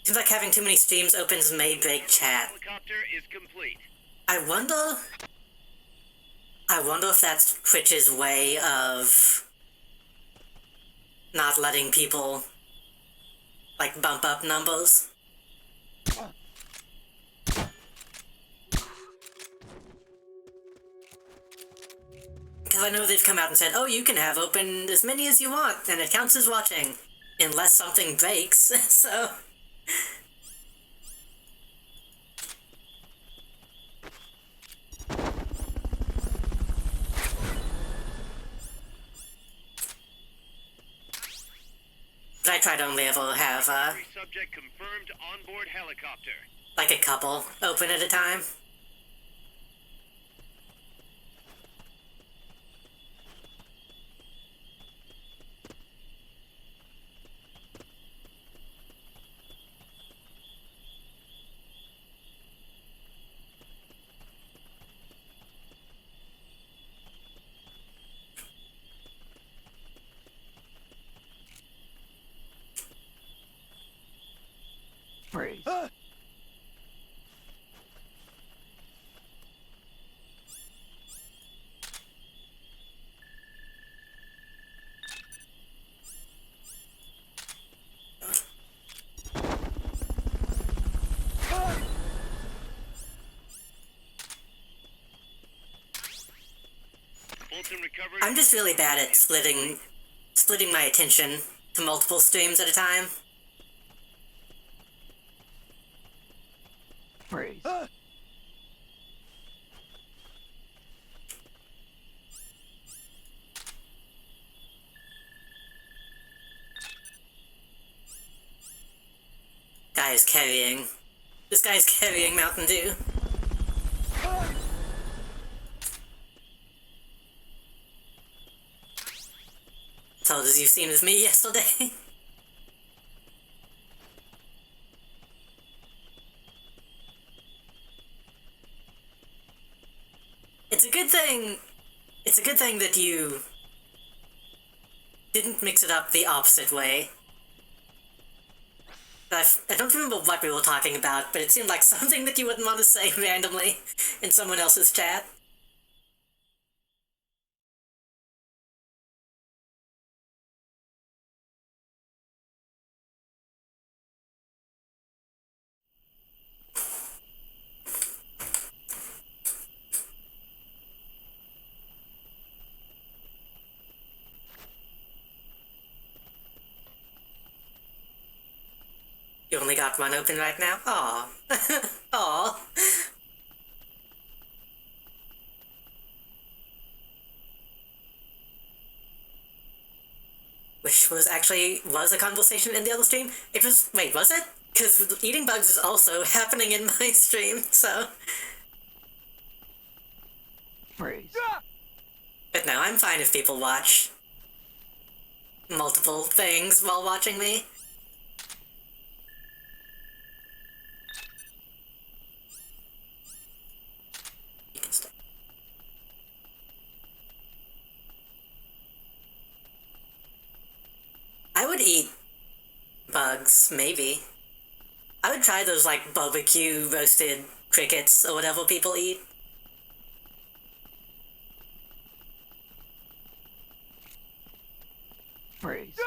Seems like having too many streams opens may break chat. Helicopter is complete. I wonder... I wonder if that's Twitch's way of not letting people, like, bump up numbers. Because I know they've come out and said, oh, you can have open as many as you want, and it counts as watching, unless something breaks, so... But I try to only ever have, Every subject confirmed onboard helicopter. like a couple open at a time. Freeze. Fulton recovered. I'm just really bad at splitting my attention to multiple streams at a time. Freeze. This guy's carrying Mountain Dew. Told us you've seen with me yesterday. It's a good thing that you didn't mix it up the opposite way. I don't remember what we were talking about, but it seemed like something that you wouldn't want to say randomly in someone else's chat. You only got one open right now? Aw. Aw. Which was a conversation in the other stream. Wait, was it? Because eating bugs is also happening in my stream, so... Freeze. But no, I'm fine if people watch multiple things while watching me. You can stay. I would eat bugs, maybe. I would try those, like, barbecue roasted crickets or whatever people eat. Freeze.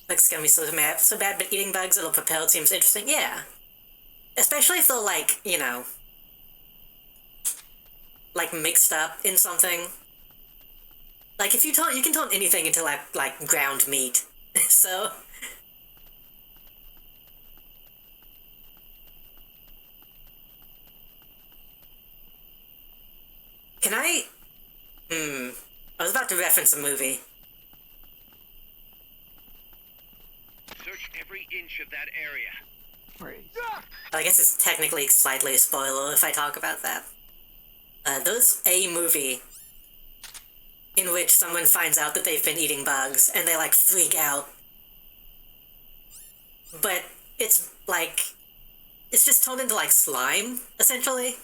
Bugs gonna be so bad, but eating bugs that'll propel seems interesting. Yeah. Especially if they're, like, you know, like, mixed up in something. Like, if you can turn anything into, like ground meat. So... Can I... I was about to reference a movie. every inch of that area. I guess it's technically slightly a spoiler if I talk about that. There's a movie in which someone finds out that they've been eating bugs and they like freak out. But it's like, it's just turned into like slime, essentially.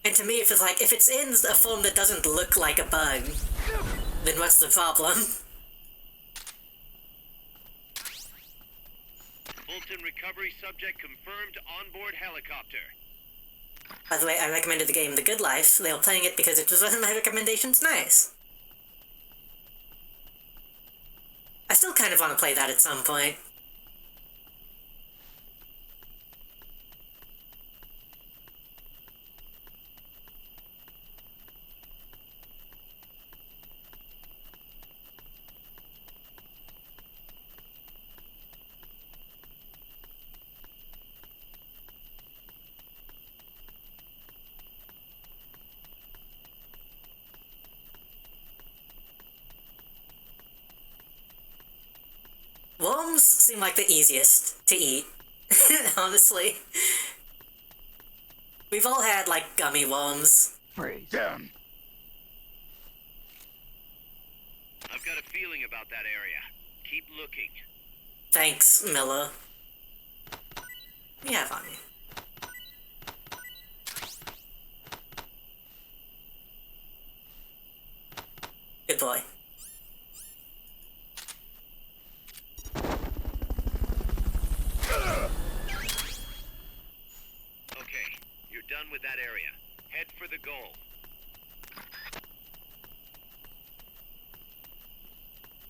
And to me it feels like, if it's in a form that doesn't look like a bug, then what's the problem? Fulton recovery subject confirmed onboard helicopter. By the way, I recommended the game The Good Life. They were playing it because it was one of my recommendations. Nice. I still kind of want to play that at some point. Worms seem like the easiest to eat, honestly. We've all had, like, gummy worms. Down. I've got a feeling about that area. Keep looking. Thanks, Miller. Yeah, funny. Good boy. Okay, you're done with that area. Head for the goal.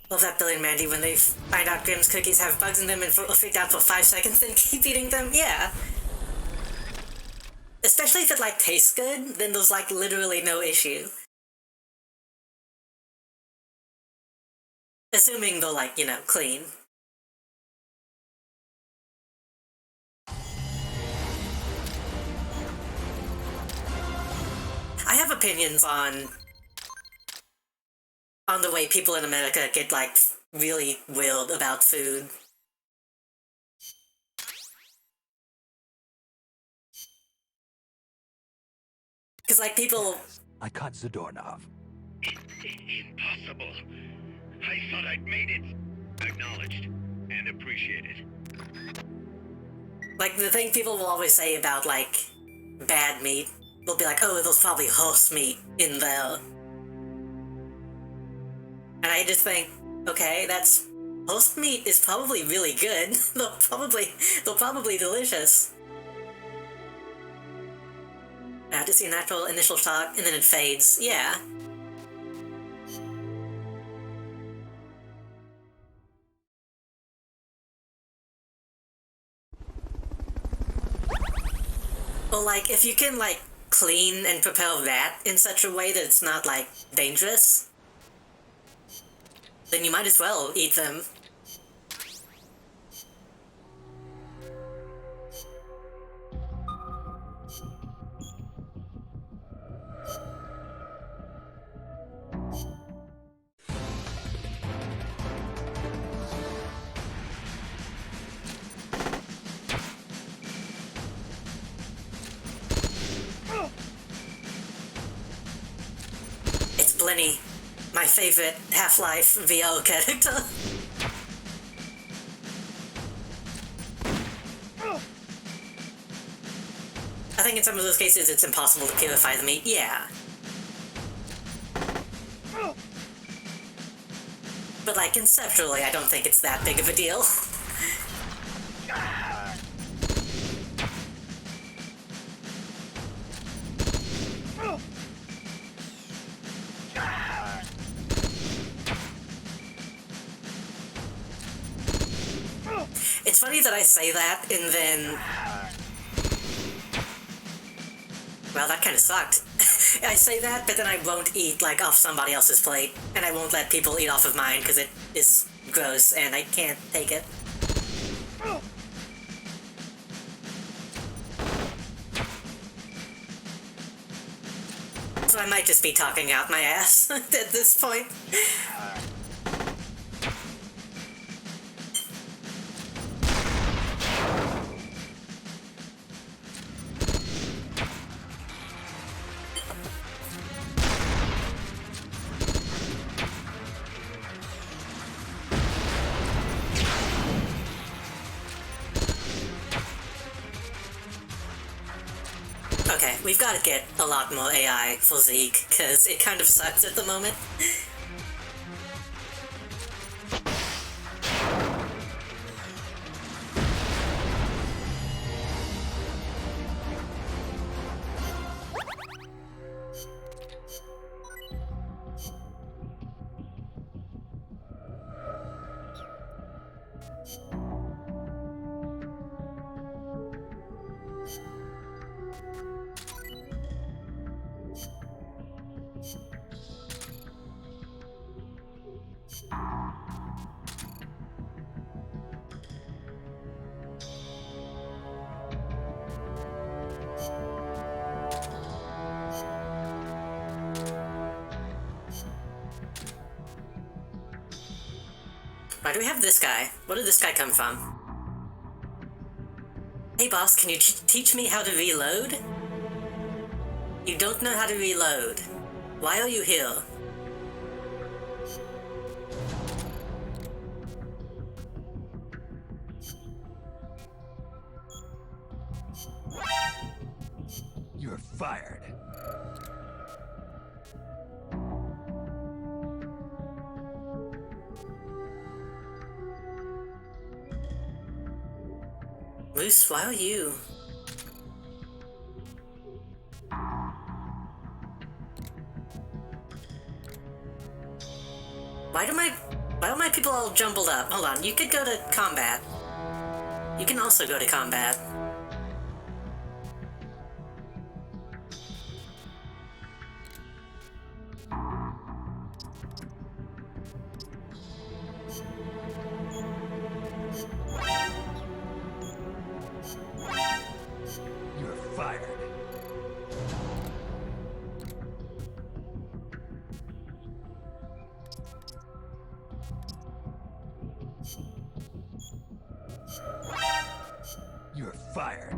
Love that Billy and Mandy when they find out Grimm's cookies have bugs in them and freak out for 5 seconds and keep eating them. Yeah. Especially if it, like, tastes good, then there's, like, literally no issue. Assuming they're, like, you know, clean. I have opinions on the way people in America get, like, really weird about food. Because, like, people... I caught the doorknob. Impossible. I thought I'd made it. Acknowledged and appreciated. Like, the thing people will always say about, like, bad meat, they'll be like, oh, there's probably horse meat in there. And I just think, okay, that's... horse meat is probably really good. they're probably delicious. I have to see a natural initial shock, and then it fades. Yeah. Well, like, if you can, like, clean and prepare that in such a way that it's not, like, dangerous, then you might as well eat them. It's Blenny, my favorite Half-Life VR character. I think in some of those cases it's impossible to purify the meat, yeah. But, like, conceptually, I don't think it's that big of a deal. It's funny that I say that, and then... well, that kind of sucked. I say that, but then I won't eat, like, off somebody else's plate, and I won't let people eat off of mine, because it is gross, and I can't take it. So I might just be talking out my ass at this point. we've got to get a lot more AI for Zeke, because it kind of sucks at the moment. Why do we have this guy? Where did this guy come from? Hey boss, can you teach me how to reload? You don't know how to reload. Why are you here? You're fired. Moose, why are you? Why are my people all jumbled up? Hold on, you could go to combat. You can also go to combat. You're fired. You're fired.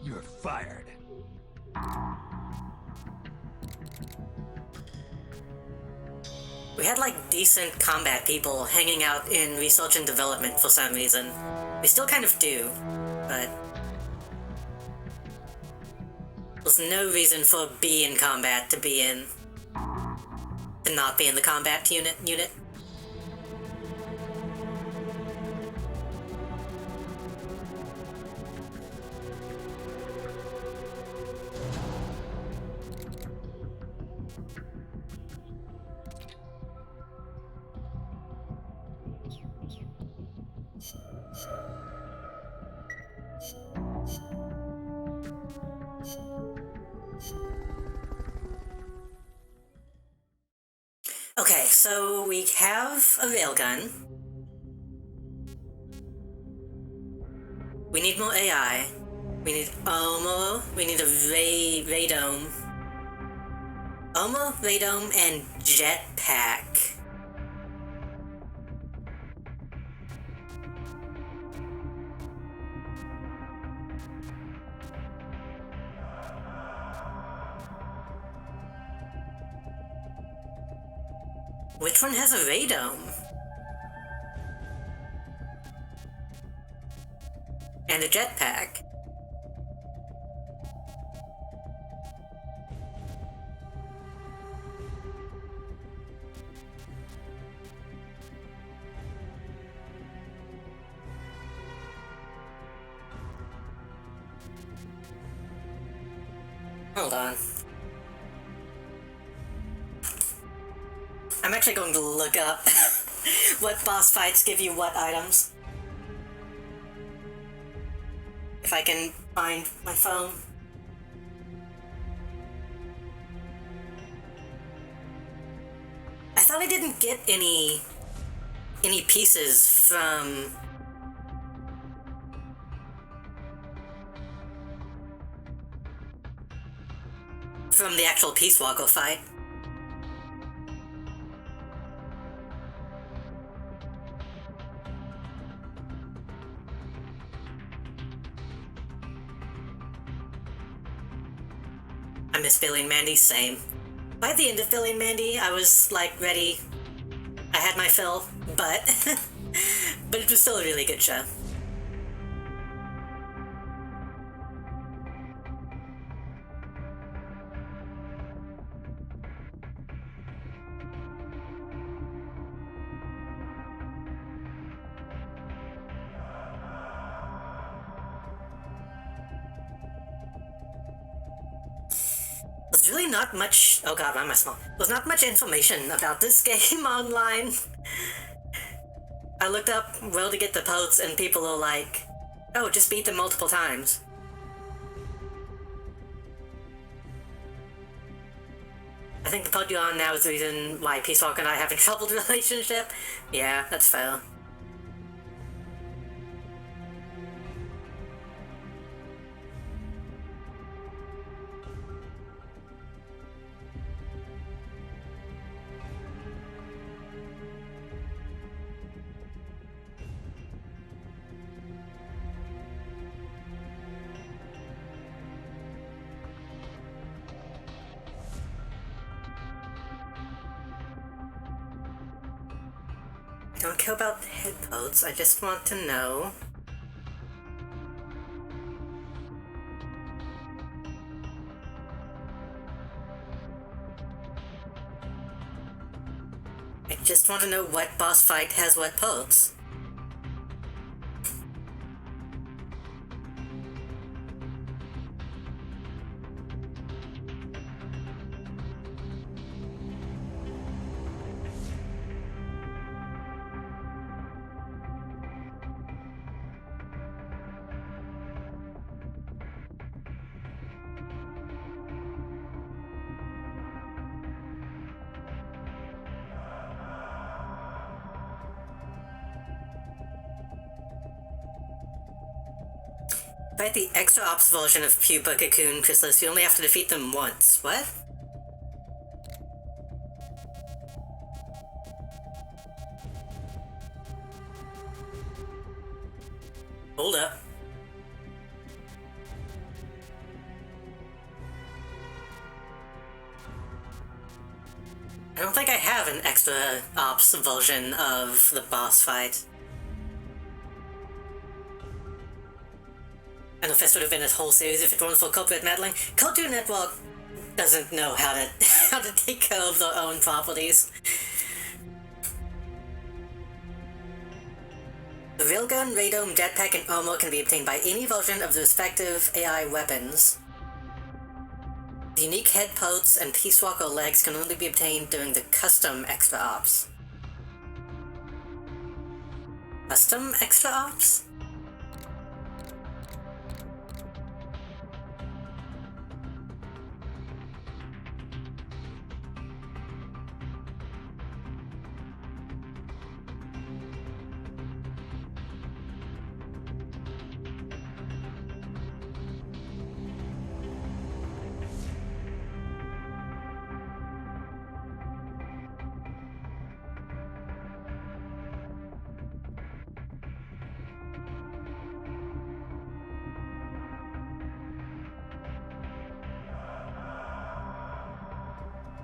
You're fired. We had like decent combat people hanging out in research and development for some reason. We still kind of do, but there's no reason for B in combat to be in, to not be in the combat unit. Okay, so we have a railgun. We need more AI. We need armor. We need a radome. Armor, radome, and jetpack. Which one has a radome? And a jetpack? Hold on. I'm actually going to look up what boss fights give you what items. If I can find my phone. I thought I didn't get any pieces from the actual Peace Walker fight. I miss Billy and Mandy, same. By the end of Billy and Mandy, I was like ready had my fill, but but it was still a really good show. There's really not much. Oh god, why am I small? There's not much information about this game online. I looked up where to get the posts, and people are like, oh, just beat them multiple times. I think the pod you're on now is the reason why Peace Walker and I have a troubled relationship. Yeah, that's fair. I don't care about the head posts, I just want to know. I just want to know what boss fight has what posts. Fight the extra ops version of Pupa, Cocoon, Chrysalis, you only have to defeat them once. What? Hold up. I don't think I have an extra ops version of the boss fight. I know this would have been a whole series if it weren't for corporate meddling. Cartoon Network doesn't know how to how to take care of their own properties. The railgun, radome, jetpack, and armor can be obtained by any version of the respective AI weapons. The unique head posts and Peace Walker legs can only be obtained during the custom extra ops. Custom extra ops?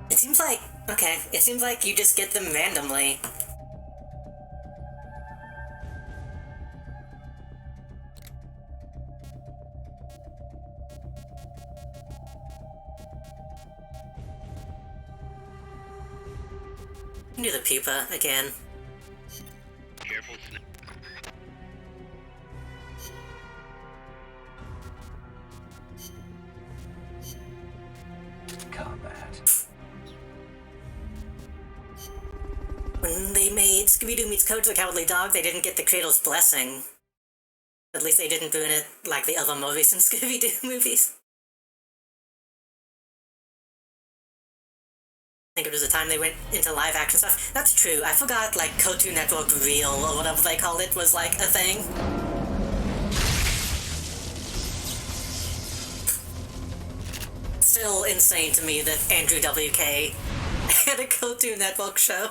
It seems like, okay, it seems like you just get them randomly. Do the pupa again. Careful, Snap. Combat. When they made Scooby-Doo meets Coach the Cowardly Dog, they didn't get the Cradle's blessing. At least they didn't ruin it like the other more recent Scooby-Doo movies. I think it was the time they went into live action stuff. That's true, I forgot like Cartoon Network Real or whatever they called it was like a thing. Still insane to me that Andrew WK had a Cartoon Network show.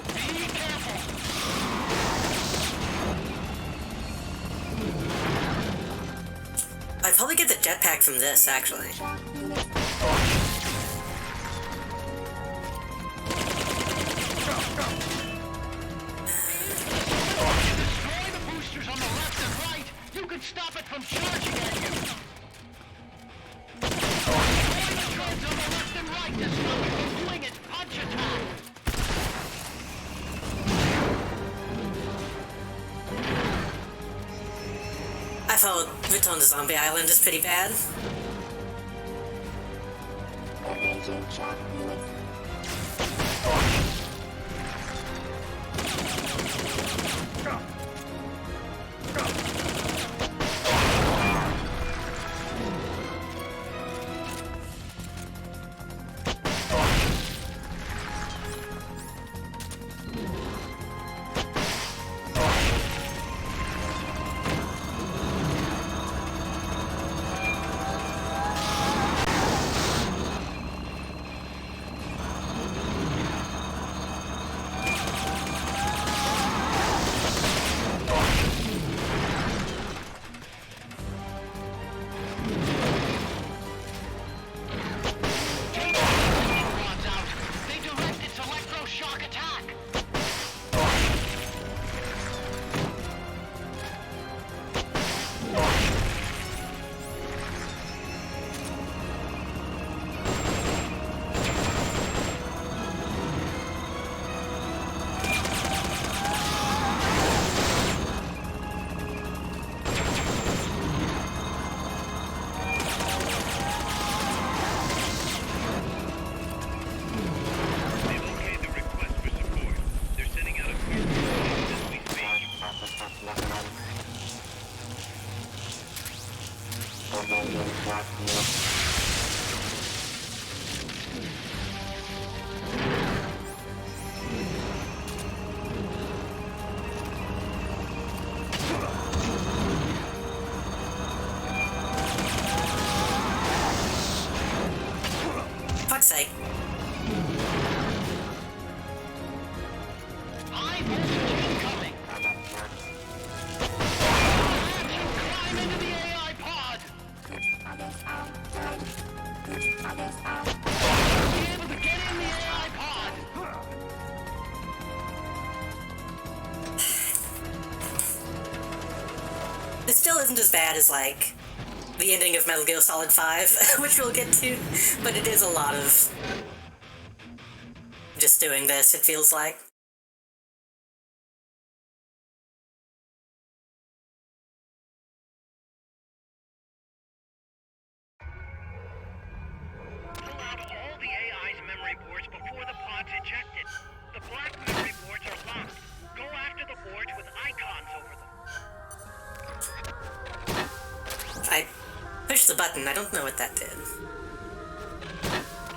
Be careful! I'd probably get the jetpack from this, actually. Destroy the boosters on the left and right! You can stop it from charging at you! Destroy the drones on the left and right to stop it from doing its punch attack! I thought Return to Zombie Island is pretty bad. Rods out! They direct its electroshock attack! They've okayed the request for support. They're sending out a group as we speak. Fuck's sake. High voltage incoming! Climb into the AI pod! Be able to get in the AI pod! This still isn't as bad as, like, the ending of Metal Gear Solid 5, which we'll get to, but it is a lot of just doing this, it feels like. Pull out all the AI's memory boards before the pod's ejected. The black memory boards are locked. Go after the boards with icons over them. I pushed the button, I don't know what that did.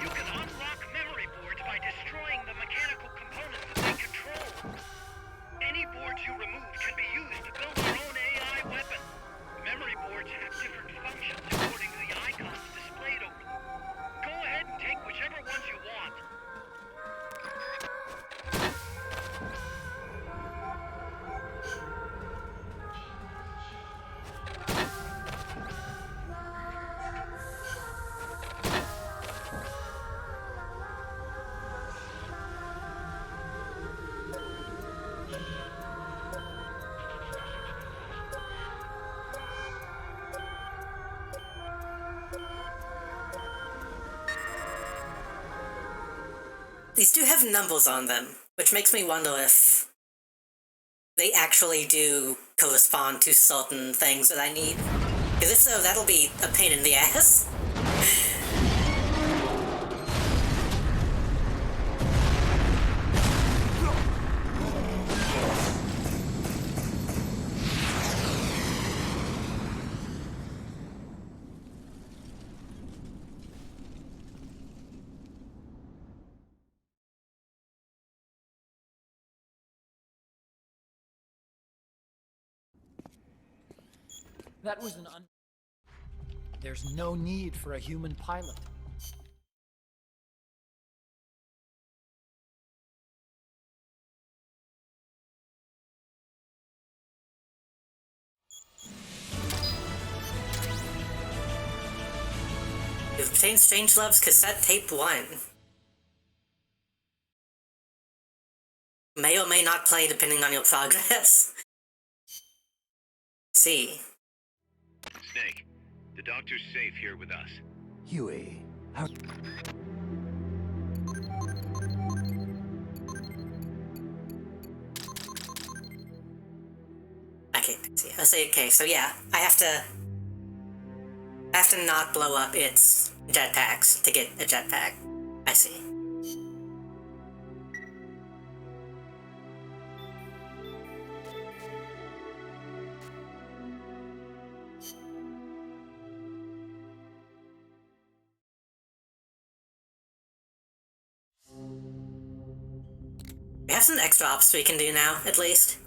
You can unlock memory boards by destroying the mechanical components that they control. Any boards you remove can be used to build our own AI weapon. Memory boards have different functions according to the icons displayed over them. Go ahead and take whichever ones you want. These do have numbers on them, which makes me wonder if they actually do correspond to certain things that I need. Because if so, that'll be a pain in the ass. That was an There's no need for a human pilot. Contains Strangelove's cassette tape 1. May or may not play depending on your progress. See. Snake, the doctor's safe here with us. Huey, how... Okay, see. I'll say okay, so yeah, I have to not blow up its jetpacks to get a jetpack. I see. We have some extra ops we can do now, at least.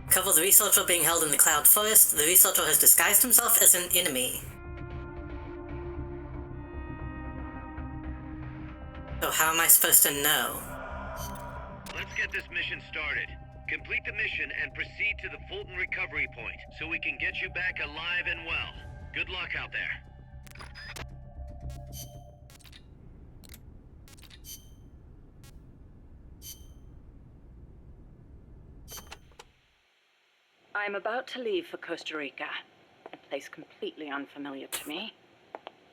Cover the researcher being held in the Cloud Forest. The researcher has disguised himself as an enemy. So how am I supposed to know? Let's get this mission started. Complete the mission and proceed to the Fulton recovery point so we can get you back alive and well. Good luck out there. I'm about to leave for Costa Rica, a place completely unfamiliar to me,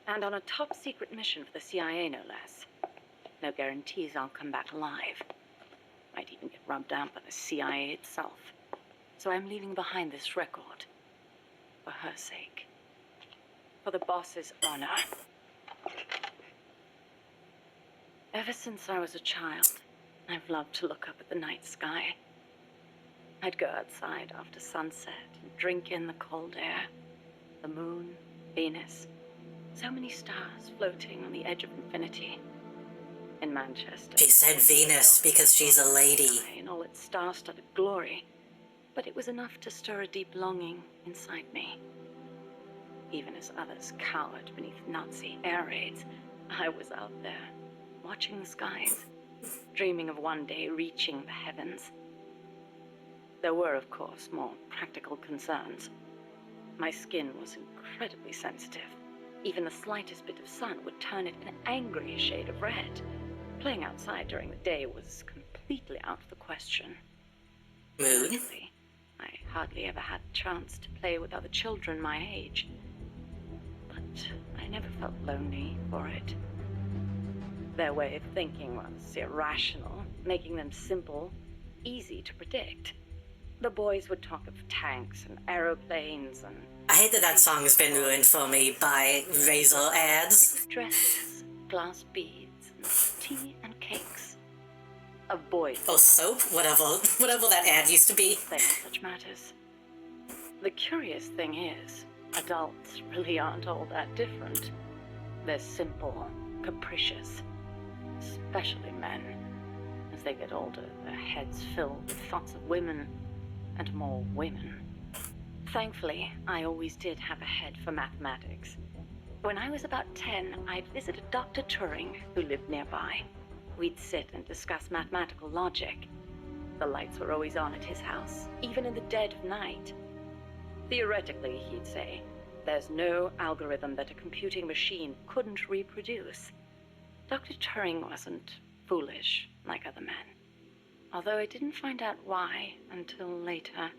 and on a top-secret mission for the CIA, no less. No guarantees I'll come back alive. Might even get rubbed out by the CIA itself. So I'm leaving behind this record. For her sake. For the boss's honor. Ever since I was a child, I've loved to look up at the night sky. I'd go outside after sunset and drink in the cold air. The moon, Venus, so many stars floating on the edge of infinity. In Manchester. She said Venus because she's a lady. In all its star-studded glory, but it was enough to stir a deep longing inside me. Even as others cowered beneath Nazi air raids, I was out there, watching the skies, dreaming of one day reaching the heavens. There were, of course, more practical concerns. My skin was incredibly sensitive. Even the slightest bit of sun would turn it an angry shade of red. Playing outside during the day was completely out of the question. Mood? Actually, I hardly ever had a chance to play with other children my age. But I never felt lonely for it. Their way of thinking was irrational, making them simple, easy to predict. The boys would talk of tanks and aeroplanes and... I hate that song has been ruined for me by Razor ads. dresses, glass beads, and tea and cakes. Of boys. Or soap? Whatever that ad used to be. They are such matters. The curious thing is, adults really aren't all that different. They're simple, capricious, especially men. As they get older, their heads fill with thoughts of women, and more women. Thankfully, I always did have a head for mathematics. When I was about 10, I'd visited Dr. Turing, who lived nearby. We'd sit and discuss mathematical logic. The lights were always on at his house, even in the dead of night. Theoretically, he'd say, there's no algorithm that a computing machine couldn't reproduce. Dr. Turing wasn't foolish like other men. Although I didn't find out why until later.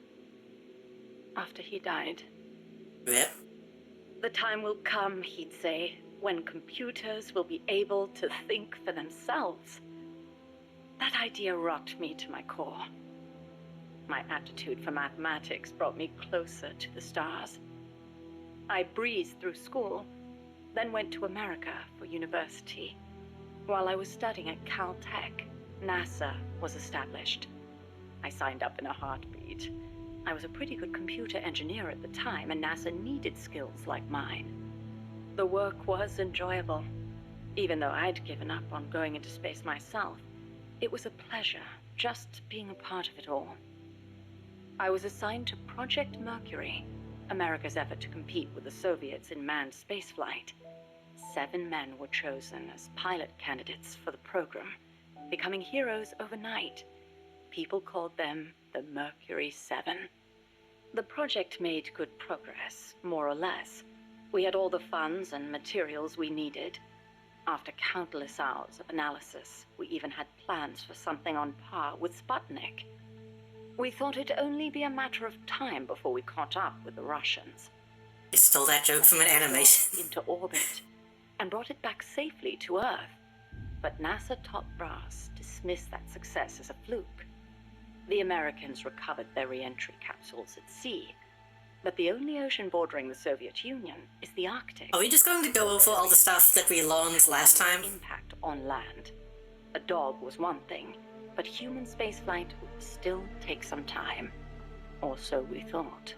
After he died. Rip. The time will come, he'd say, when computers will be able to think for themselves. That idea rocked me to my core. My aptitude for mathematics brought me closer to the stars. I breezed through school, then went to America for university. While I was studying at Caltech, NASA was established. I signed up in a heartbeat. I was a pretty good computer engineer at the time, and NASA needed skills like mine. The work was enjoyable. Even though I'd given up on going into space myself, it was a pleasure just being a part of it all. I was assigned to Project Mercury, America's effort to compete with the Soviets in manned spaceflight. 7 men were chosen as pilot candidates for the program, becoming heroes overnight. People called them the Mercury 7. The project made good progress, more or less. We had all the funds and materials we needed. After countless hours of analysis, we even had plans for something on par with Sputnik. We thought it'd only be a matter of time before we caught up with the Russians. You stole that joke from an animation. Into orbit and brought it back safely to Earth. But NASA top brass dismissed that success as a fluke. The Americans recovered their re-entry capsules at sea, but the only ocean bordering the Soviet Union is the Arctic. Are we just going to go over all the stuff that we learned last time? Impact on land. A dog was one thing, but human spaceflight would still take some time. Or so we thought.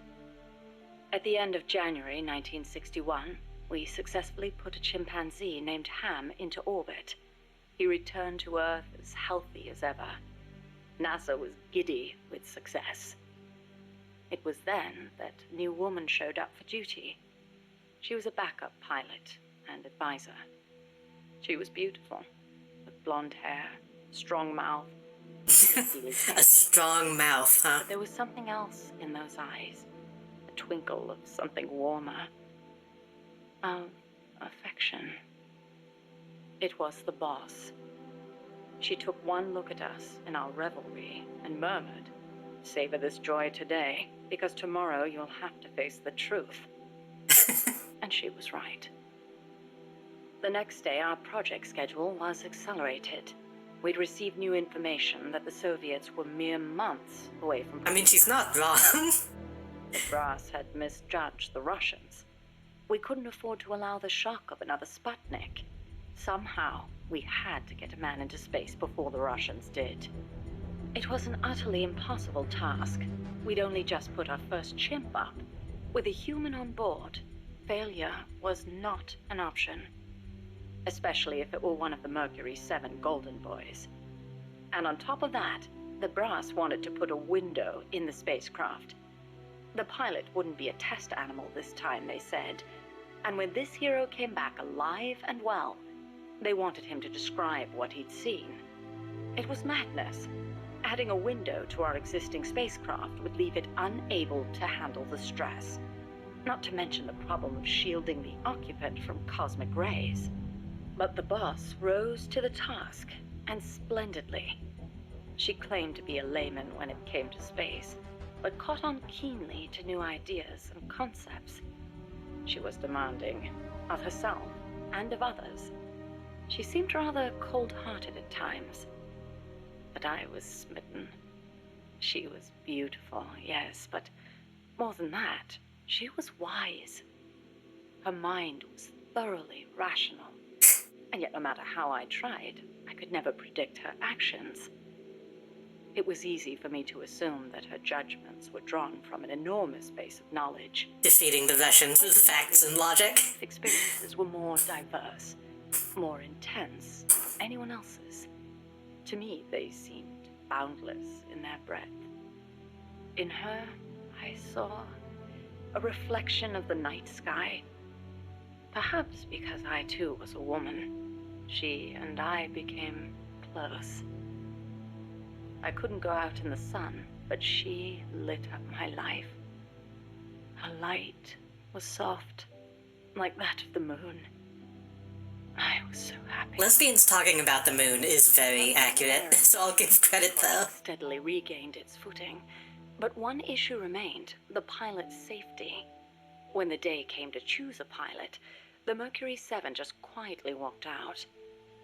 At the end of January 1961, we successfully put a chimpanzee named Ham into orbit. He returned to Earth as healthy as ever. NASA was giddy with success. It was then that a new woman showed up for duty. She was a backup pilot and advisor. She was beautiful, with blonde hair, strong mouth. A strong mouth, huh? But there was something else in those eyes, a twinkle of something warmer, of affection. It was the boss. She took one look at us in our revelry and murmured, "Savor this joy today, because tomorrow you'll have to face the truth." And she was right. The next day, our project schedule was accelerated. We'd received new information that the Soviets were mere months away from... I mean, she's not wrong. The brass had misjudged the Russians. We couldn't afford to allow the shock of another Sputnik. Somehow, we had to get a man into space before the Russians did. It was an utterly impossible task. We'd only just put our first chimp up. With a human on board, failure was not an option. Especially if it were one of the Mercury 7 Golden Boys. And on top of that, the brass wanted to put a window in the spacecraft. The pilot wouldn't be a test animal this time, they said. And when this hero came back alive and well, they wanted him to describe what he'd seen. It was madness. Adding a window to our existing spacecraft would leave it unable to handle the stress. Not to mention the problem of shielding the occupant from cosmic rays. But the boss rose to the task, and splendidly. She claimed to be a layman when it came to space, but caught on keenly to new ideas and concepts. She was demanding of herself and of others. She seemed rather cold-hearted at times. But I was smitten. She was beautiful, yes, but more than that, she was wise. Her mind was thoroughly rational. And yet, no matter how I tried, I could never predict her actions. It was easy for me to assume that her judgments were drawn from an enormous base of knowledge. Defeating the Russians with facts and logic. Experiences were more diverse, more intense than anyone else's. To me, they seemed boundless in their breadth. In her, I saw a reflection of the night sky. Perhaps because I too was a woman, she and I became close. I couldn't go out in the sun, but she lit up my life. Her light was soft, like that of the moon. I was so happy. Lesbians talking about the moon is very accurate, so I'll give credit though. Steadily regained its footing, but one issue remained: the pilot's safety. When the day came to choose a pilot, the Mercury 7 just quietly walked out.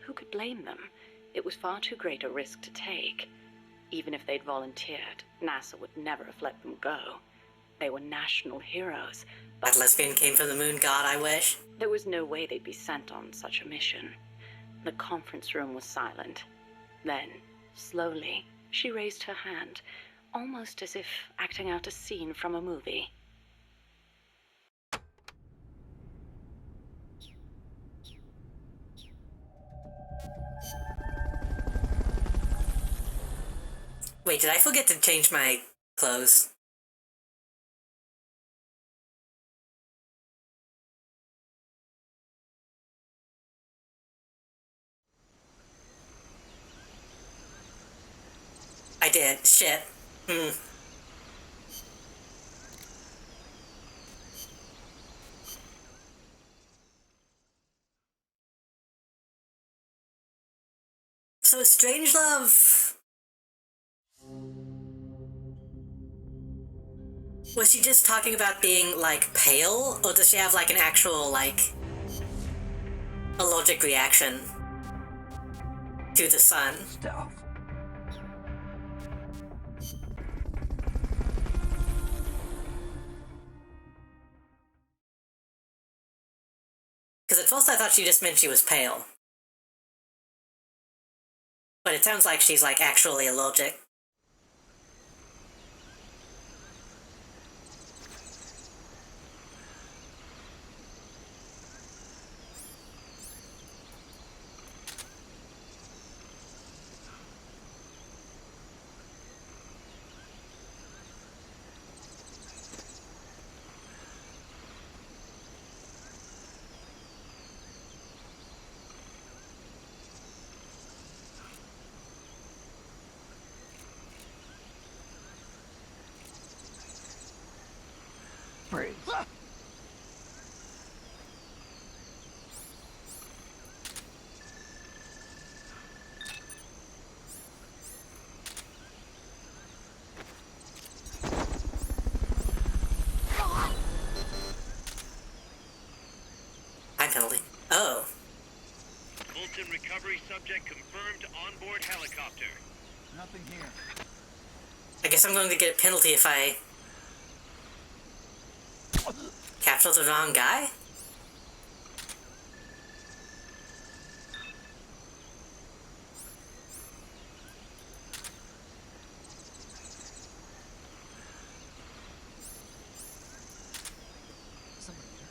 Who could blame them? It was far too great a risk to take. Even if they'd volunteered, NASA would never have let them go. They were national heroes. That lesbian came from the moon god, I wish. There was no way they'd be sent on such a mission. The conference room was silent. Then, slowly, she raised her hand, almost as if acting out a scene from a movie. Wait, did I forget to change my clothes? I did. Shit. Hmm. So Strangelove, was she just talking about being, like, pale? Or does she have, like, an actual, like, allergic reaction to the sun? Stuff. Because at first I thought she just meant she was pale. But it sounds like she's, like, actually allergic. Freeze. High penalty. Oh. Fulton recovery subject confirmed onboard helicopter. Nothing here. I guess I'm going to get a penalty if I capture the wrong guy? Somebody here.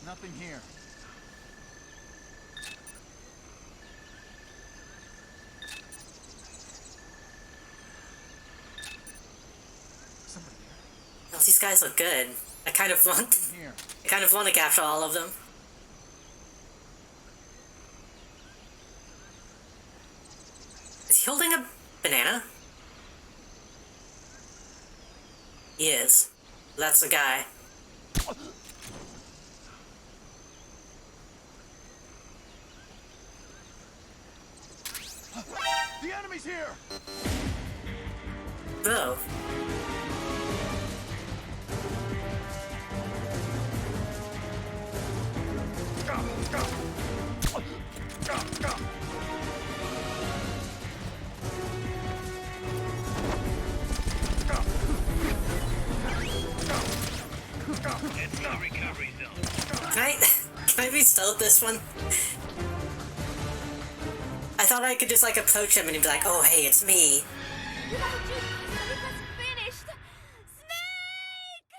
Nothing here. Somebody here. Oh, these guys look good. I kind of want Here. to capture all of them. Is he holding a banana? He is. That's the guy. The enemy's here! Bro. It's the recovery zone. Can I restart this one? I thought I could just, like, approach him and he'd be like, oh, hey, it's me. Finished! Snake!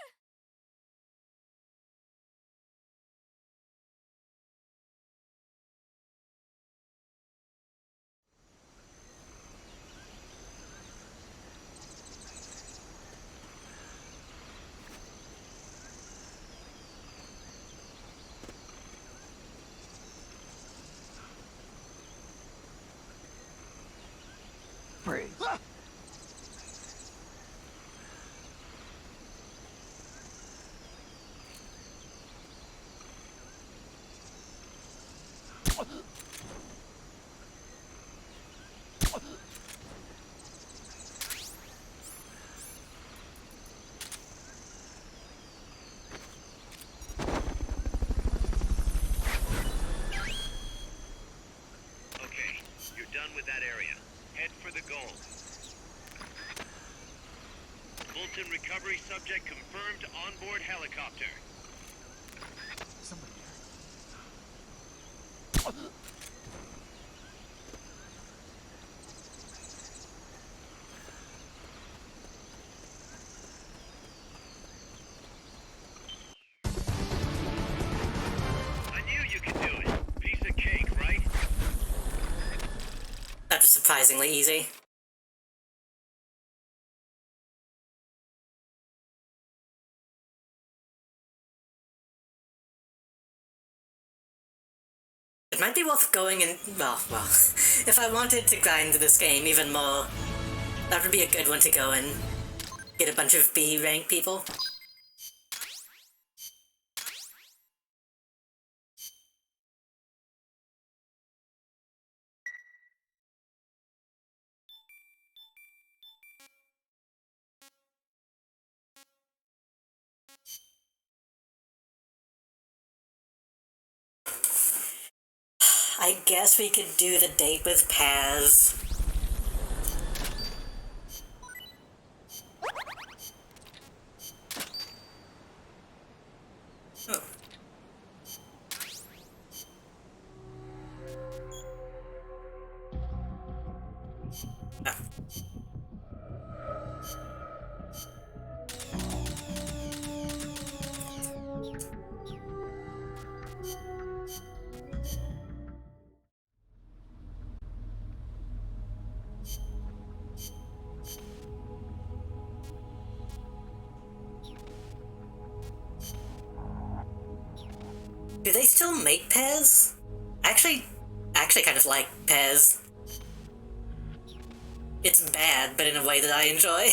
Freeze. Okay, you're done with that area. Head for the goal. Fulton recovery subject confirmed onboard helicopter. Somebody here. I knew you could do it. Piece of cake, right? That was surprisingly easy. It might be worth going and, well, if I wanted to grind this game even more, That would be a good one to go and get a bunch of B rank people. I guess we could do the date with Paz. Oh. Ah. Do they still make Pez? Actually kind of like Pez. It's bad, but in a way that I enjoy.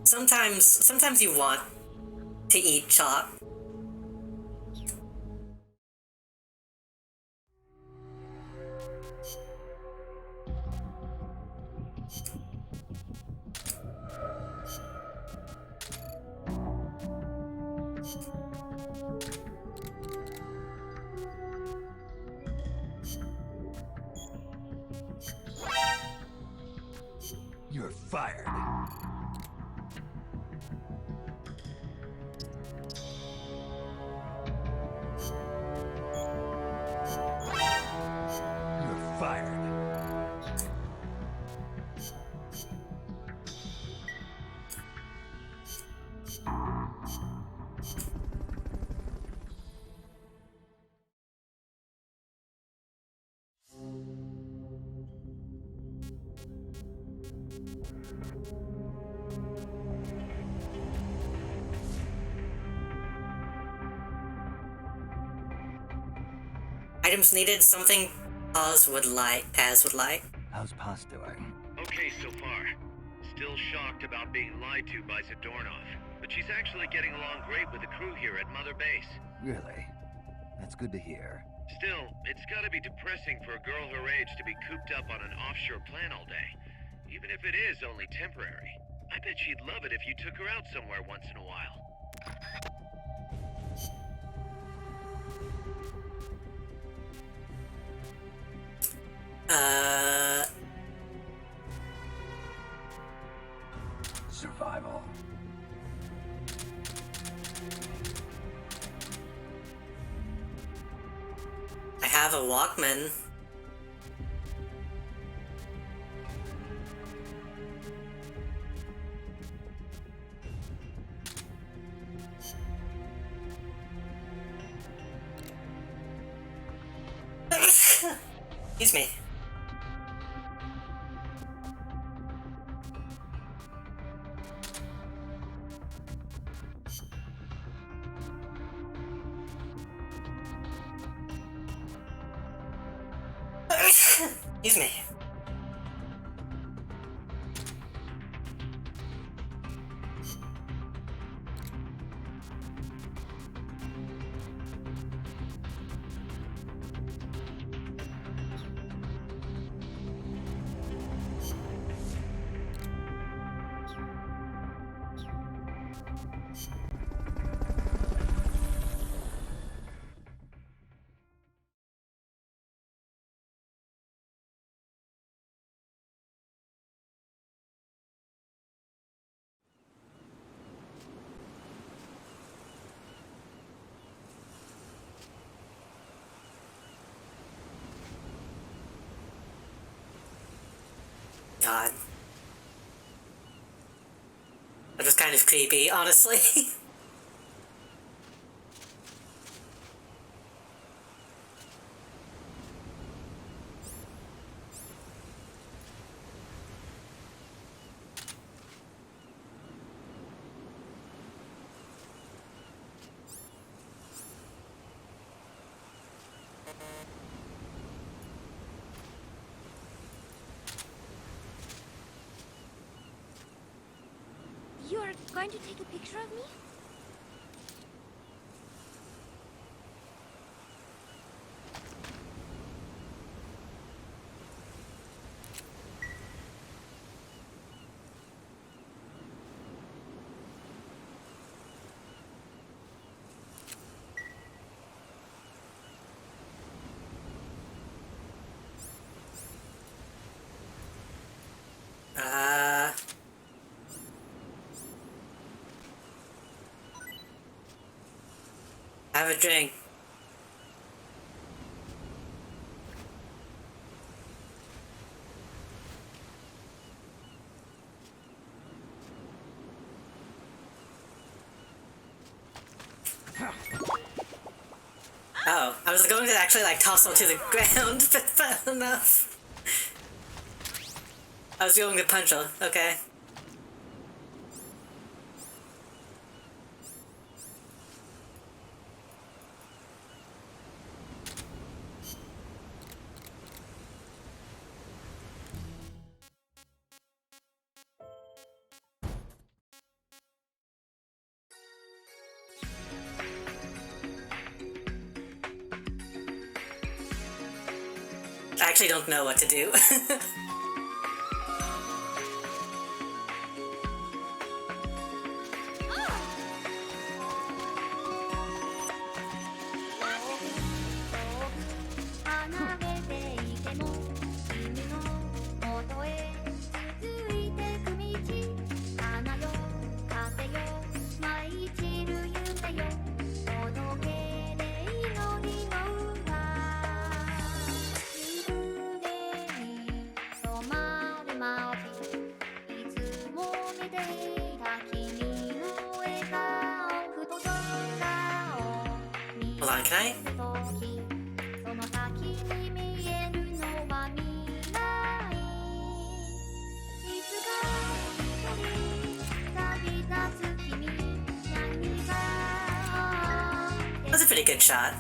Sometimes you want to eat chalk. You're fired. You're fired. Items needed, something Paz would like. How's Paz doing? Okay so far. Still shocked about being lied to by Zadornov, but she's actually getting along great with the crew here at Mother Base. Really? That's good to hear. Still, it's gotta be depressing for a girl her age to be cooped up on an offshore plant all day. Even if it is only temporary. I bet she'd love it if you took her out somewhere once in a while. Survival. I have a Walkman. Excuse me. Excuse me. God. That was kind of creepy, honestly. You're going to take a picture of me? Have a drink. Oh, I was going to actually like toss her to the ground, but fair enough. I was going to punch her, okay. I actually don't know what to do. Hold on, can I? That's a pretty good shot.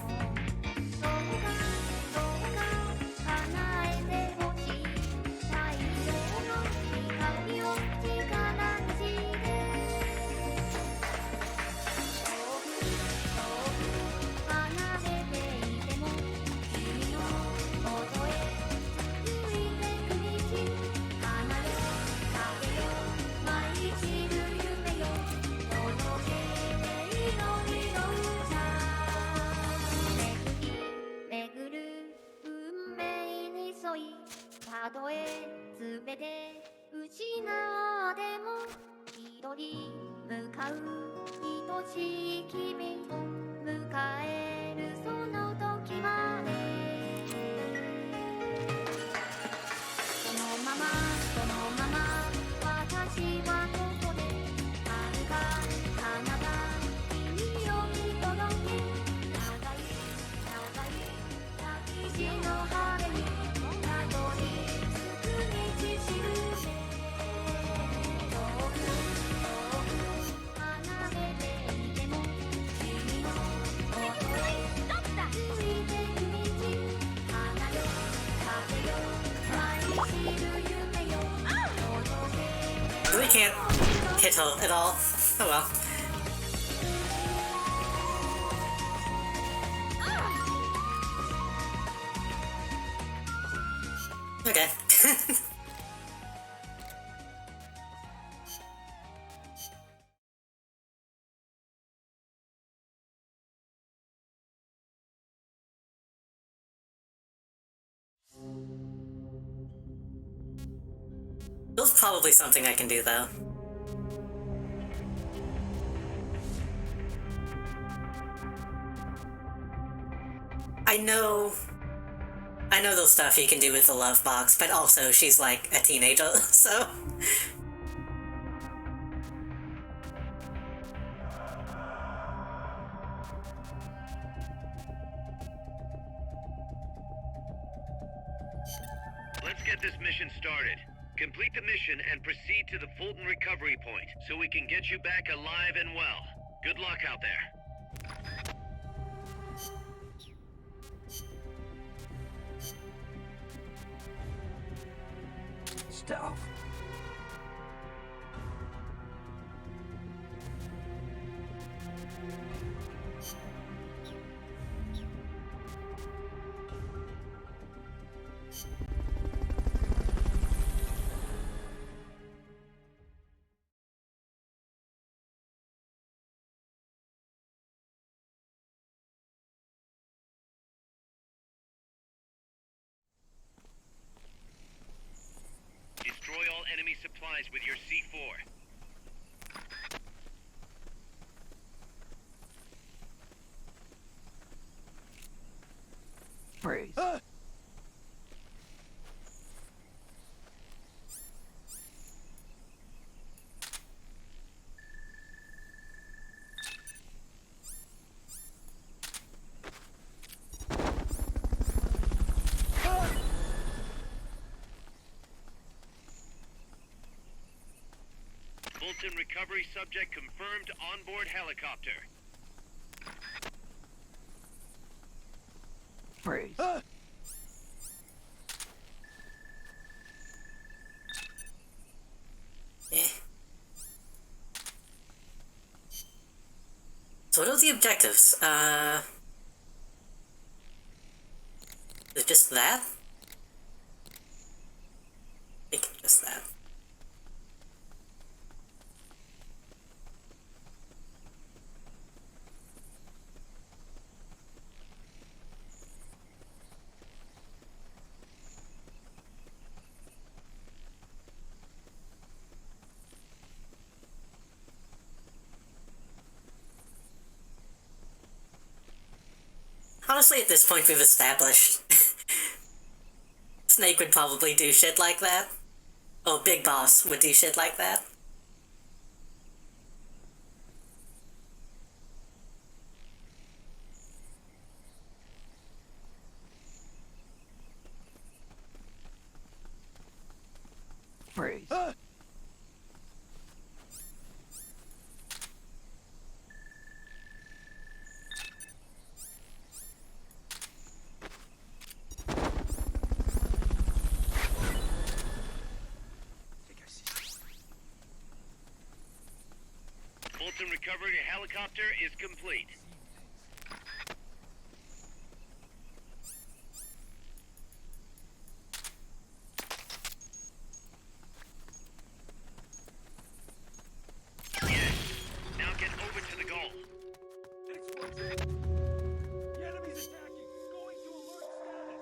Really can't hit her at all. Oh well. Okay. There's probably something I can do though. I know those stuff you can do with the love box, but also she's like a teenager, so... Let's get this mission started. Complete the mission and proceed to the Fulton recovery point so we can get you back alive and well. Good luck out there. Stealth. Destroy all enemy supplies with your C4. Freeze. Fulton recovery subject confirmed onboard helicopter. Freeze. Eh. So what are the objectives? Is it just that? I think it's just that. Honestly, at this point, we've established Snake would probably do shit like that. Oh, Big Boss would do shit like that. Freeze. Fulton recovery helicopter is complete. Yes. Now get over to the goal. The enemy's attacking! Going to alert status!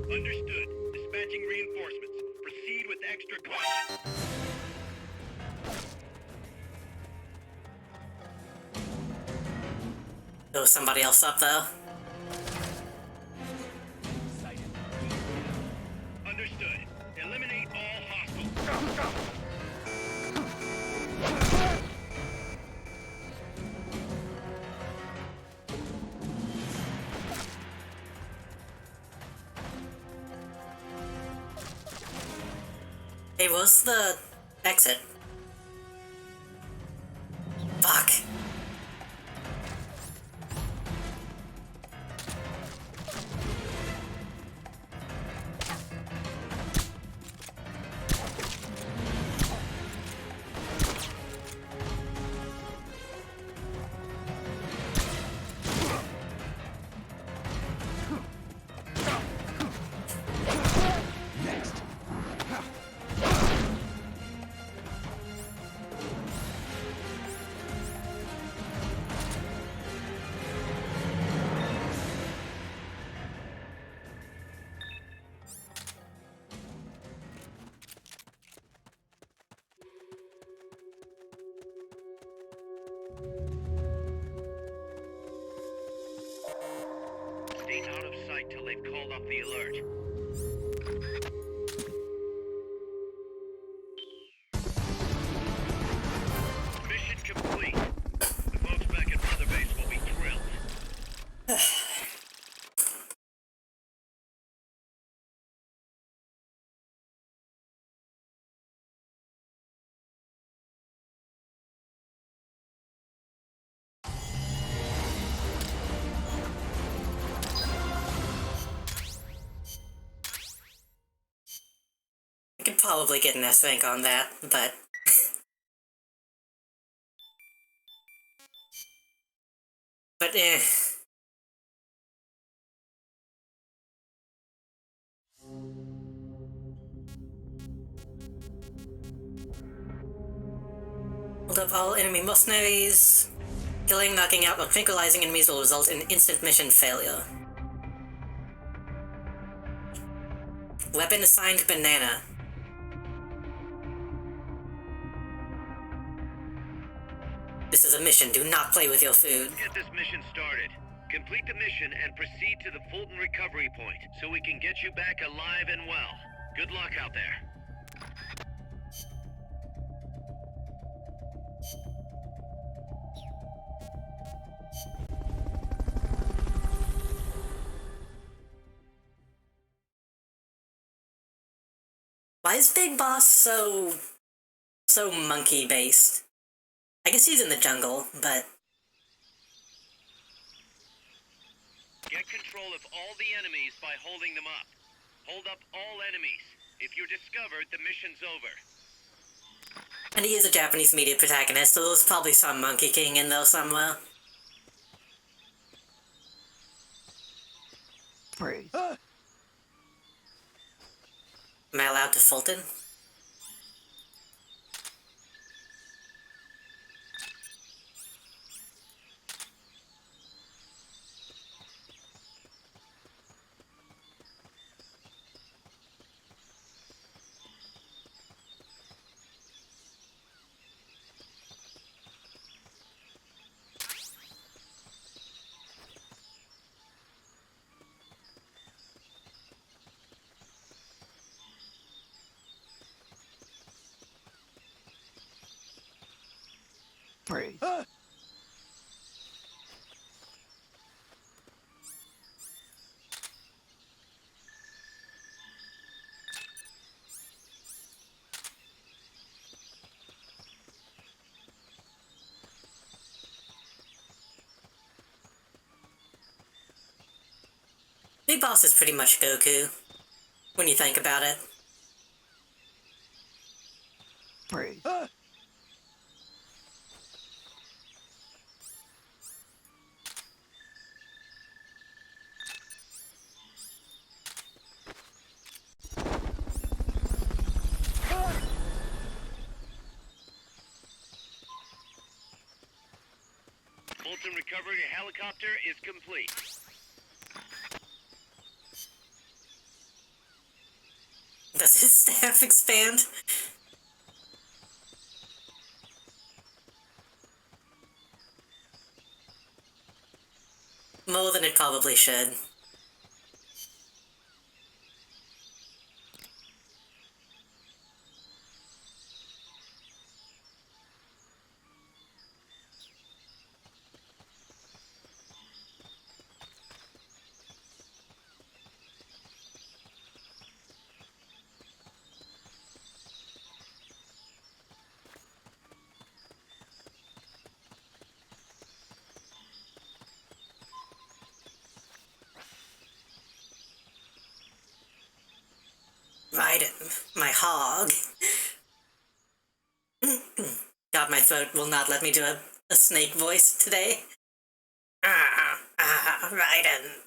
Understood. Dispatching reinforcements. Proceed with extra caution. There was somebody else up, though. Understood. Eliminate all hostiles. Hey, what's the exit? Fuck. Stay out of sight till they've called off the alert. Mission complete. The folks back at Mother Base will be thrilled. I could probably get an S rank on that, but... but eh. Hold up all enemy mercenaries. Killing, knocking out, or tranquilizing enemies will result in instant mission failure. Weapon assigned banana. This is a mission, do not play with your food. Get this mission started. Complete the mission and proceed to the Fulton recovery point so we can get you back alive and well. Good luck out there. Why is Big Boss so monkey-based? I guess he's in the jungle, but... Get control of all the enemies by holding them up. Hold up all enemies. If you're discovered, the mission's over. And he is a Japanese media protagonist, so there's probably some Monkey King in there somewhere. Freeze. Am I allowed to Fulton? Freeze. Big Boss is pretty much Goku, when you think about it. Freeze. Fulton recovery helicopter is complete. Does his staff expand? More than it probably should. Raiden, my hog. God, my throat will not let me do a snake voice today. Raiden,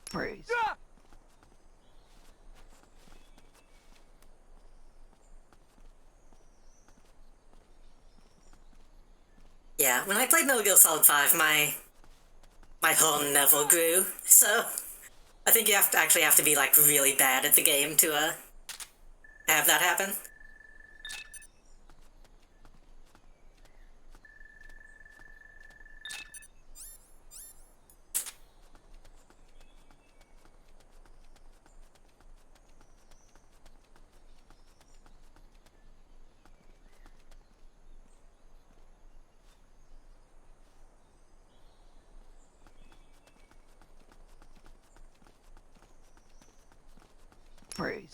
Freeze. Yeah, when I played Metal Gear Solid 5, my horn never grew, so I think you actually have to be like really bad at the game to have that happen. Freeze.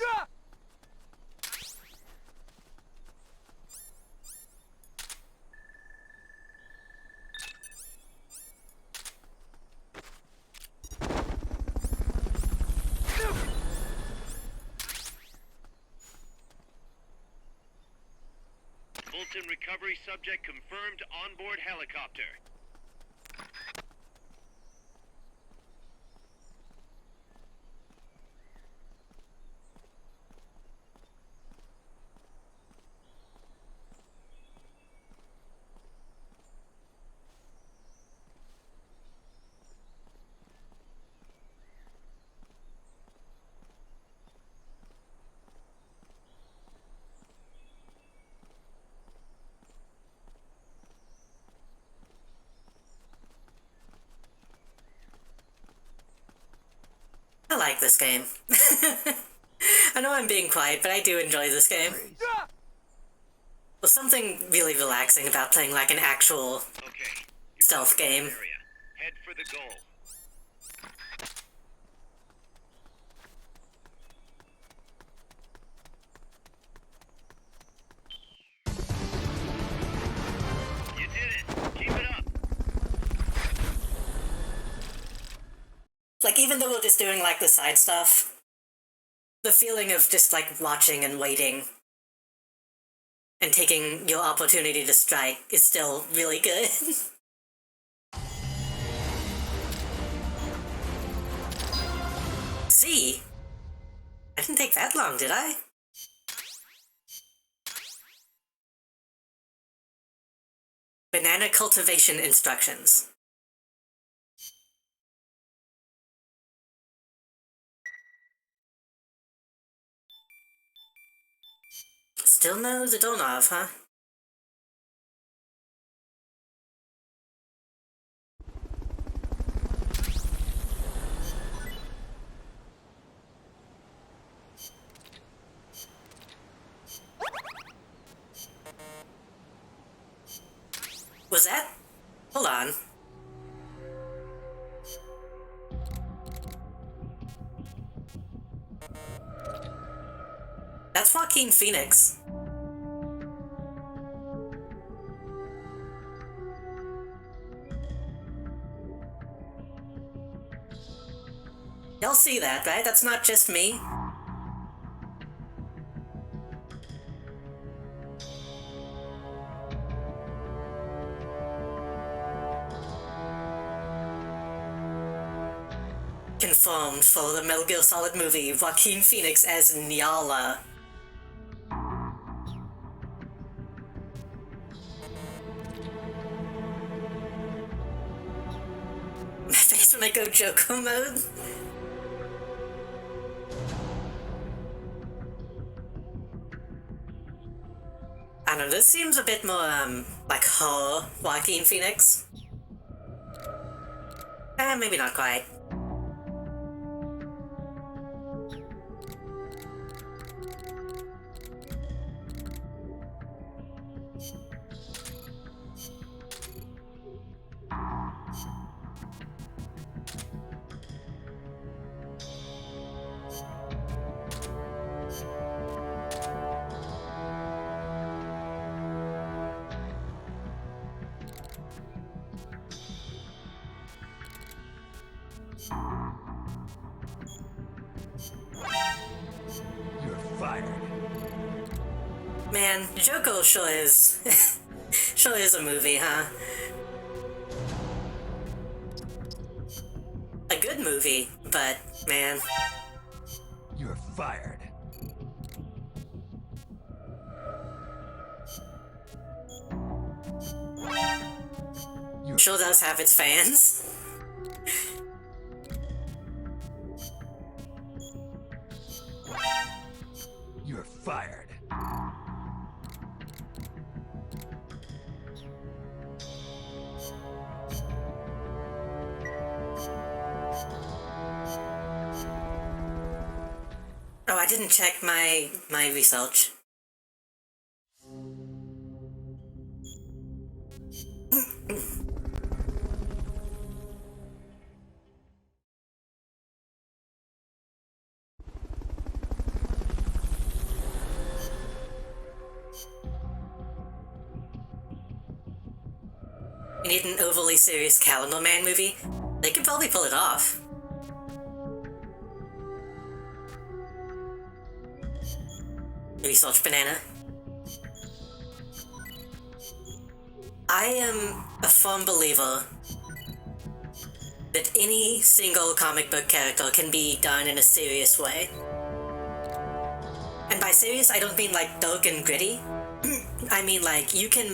Fulton recovery subject confirmed onboard helicopter. I like this game. I know I'm being quiet, but I do enjoy this game. Freeze. There's something really relaxing about playing like an actual Okay. stealth game. Area. Head for the goal. You did it. Keep it up. Like, even though we're just doing like the side stuff, the feeling of just like watching and waiting and taking your opportunity to strike is still really good. See? I didn't take that long, did I? Banana cultivation instructions. Still no Zadonov, huh? Was that? Hold on. That's Joaquin Phoenix. Y'all see that, right? That's not just me. Confirmed for the Metal Gear Solid movie, Joaquin Phoenix as Nyala. My face when I go Joker mode. I don't know, this seems a bit more, like her Joaquin Phoenix. Maybe not quite. You're fired. Man, Joker sure is... sure is a movie, huh? A good movie, but, man... You're fired. Sure does have its fans. You're fired. Oh, I didn't check my research. You need an overly serious Calendar Man movie? They could probably pull it off. Research banana. I am a firm believer that any single comic book character can be done in a serious way. And by serious, I don't mean like dark and gritty. I mean like you can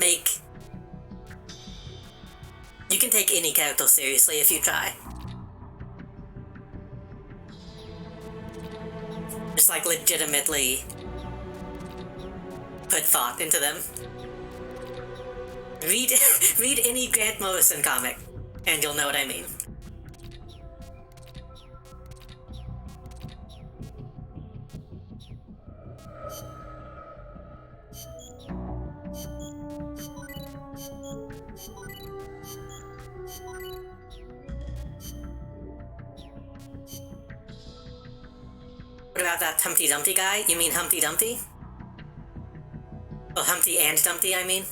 take any character seriously if you try. Just like legitimately put thought into them. Read read any Grant Morrison comic, and you'll know what I mean. What about that Humpty Dumpty guy? You mean Humpty Dumpty? Or Humpty and Dumpty, I mean?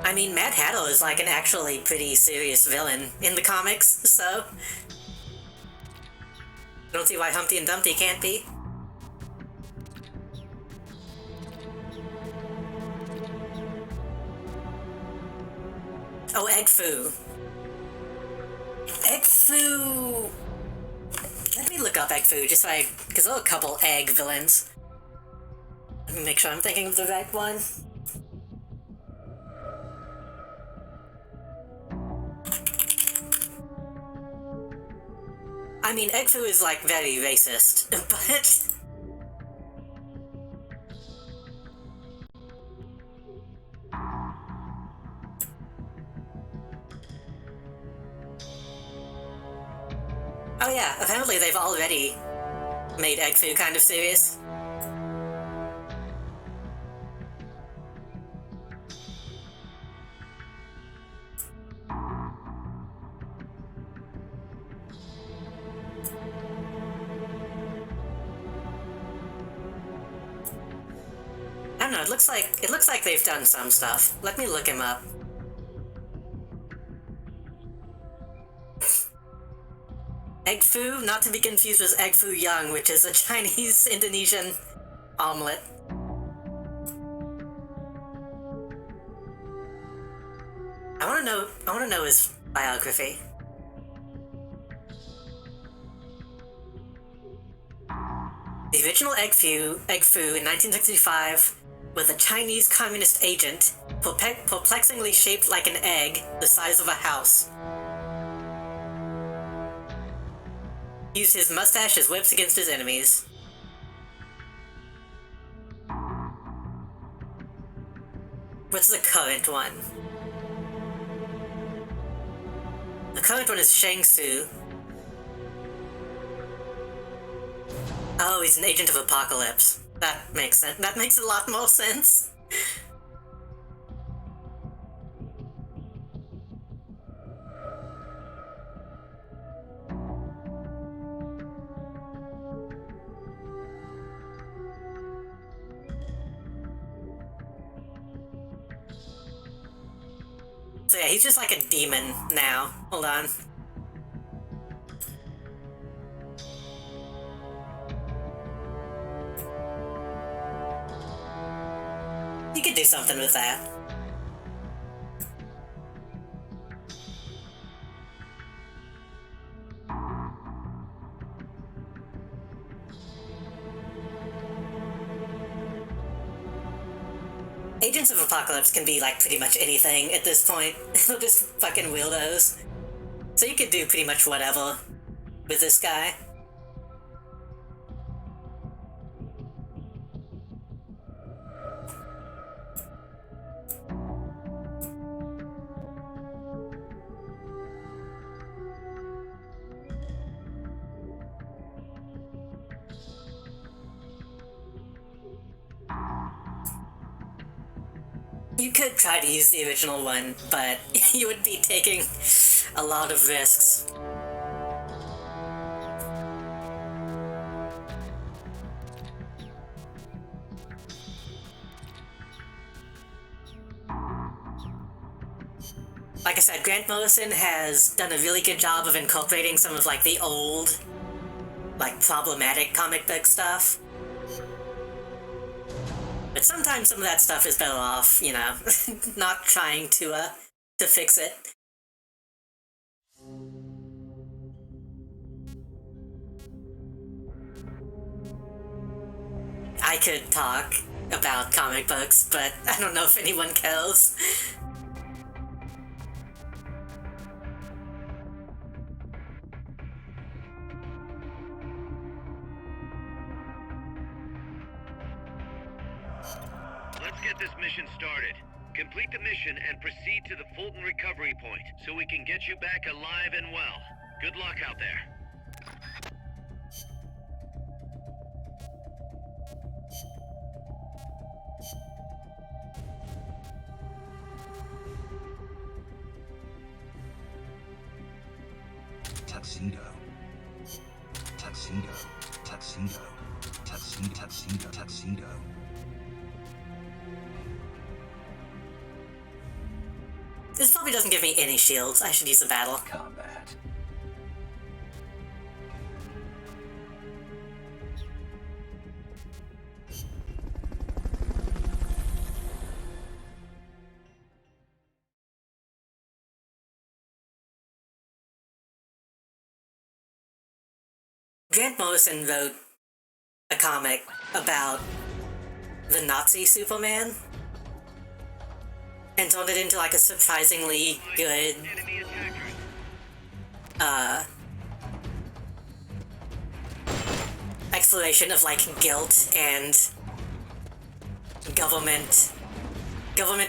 I mean, Mad Hatter is like an actually pretty serious villain in the comics, so... I don't see why Humpty and Dumpty can't be. Oh, Egg Foo. Egg Foo... Let me look up Egg Foo, just so because there are a couple egg villains. Let me make sure I'm thinking of the right one. I mean, Egg Foo is like very racist, but... Oh yeah, apparently they've already made Egg Foo kind of serious. I don't know, it looks like they've done some stuff. Let me look him up. Egg Foo, not to be confused with Egg Foo Young, which is a Chinese Indonesian omelet. I wanna know his biography. The original Egg Foo in 1965 was a Chinese communist agent, perplexingly shaped like an egg, the size of a house. Used his mustache as whips against his enemies. What's the current one? The current one is Shang Tzu. Oh, he's an agent of Apocalypse. That makes sense. That makes a lot more sense. So yeah, he's just like a demon now. Hold on. You could do something with that. Agents of Apocalypse can be like pretty much anything at this point. They're just fucking weirdos. So you could do pretty much whatever. with this guy. You could try to use the original one, but you would be taking a lot of risks. Like I said, Grant Morrison has done a really good job of incorporating some of like the old, like problematic comic book stuff. But sometimes some of that stuff is better off, you know, not trying to fix it. I could talk about comic books, but I don't know if anyone cares. Let's get this mission started. Complete the mission and proceed to the Fulton recovery point so we can get you back alive and well. Good luck out there. Tuxedo. Tuxedo. Tuxedo. Tuxedo. Tuxedo. Tuxedo. This probably doesn't give me any shields. I should use the battle. Combat. Grant Morrison wrote a comic about the Nazi Superman and turned it into like a surprisingly good Enemy attackers. exploration of like guilt and government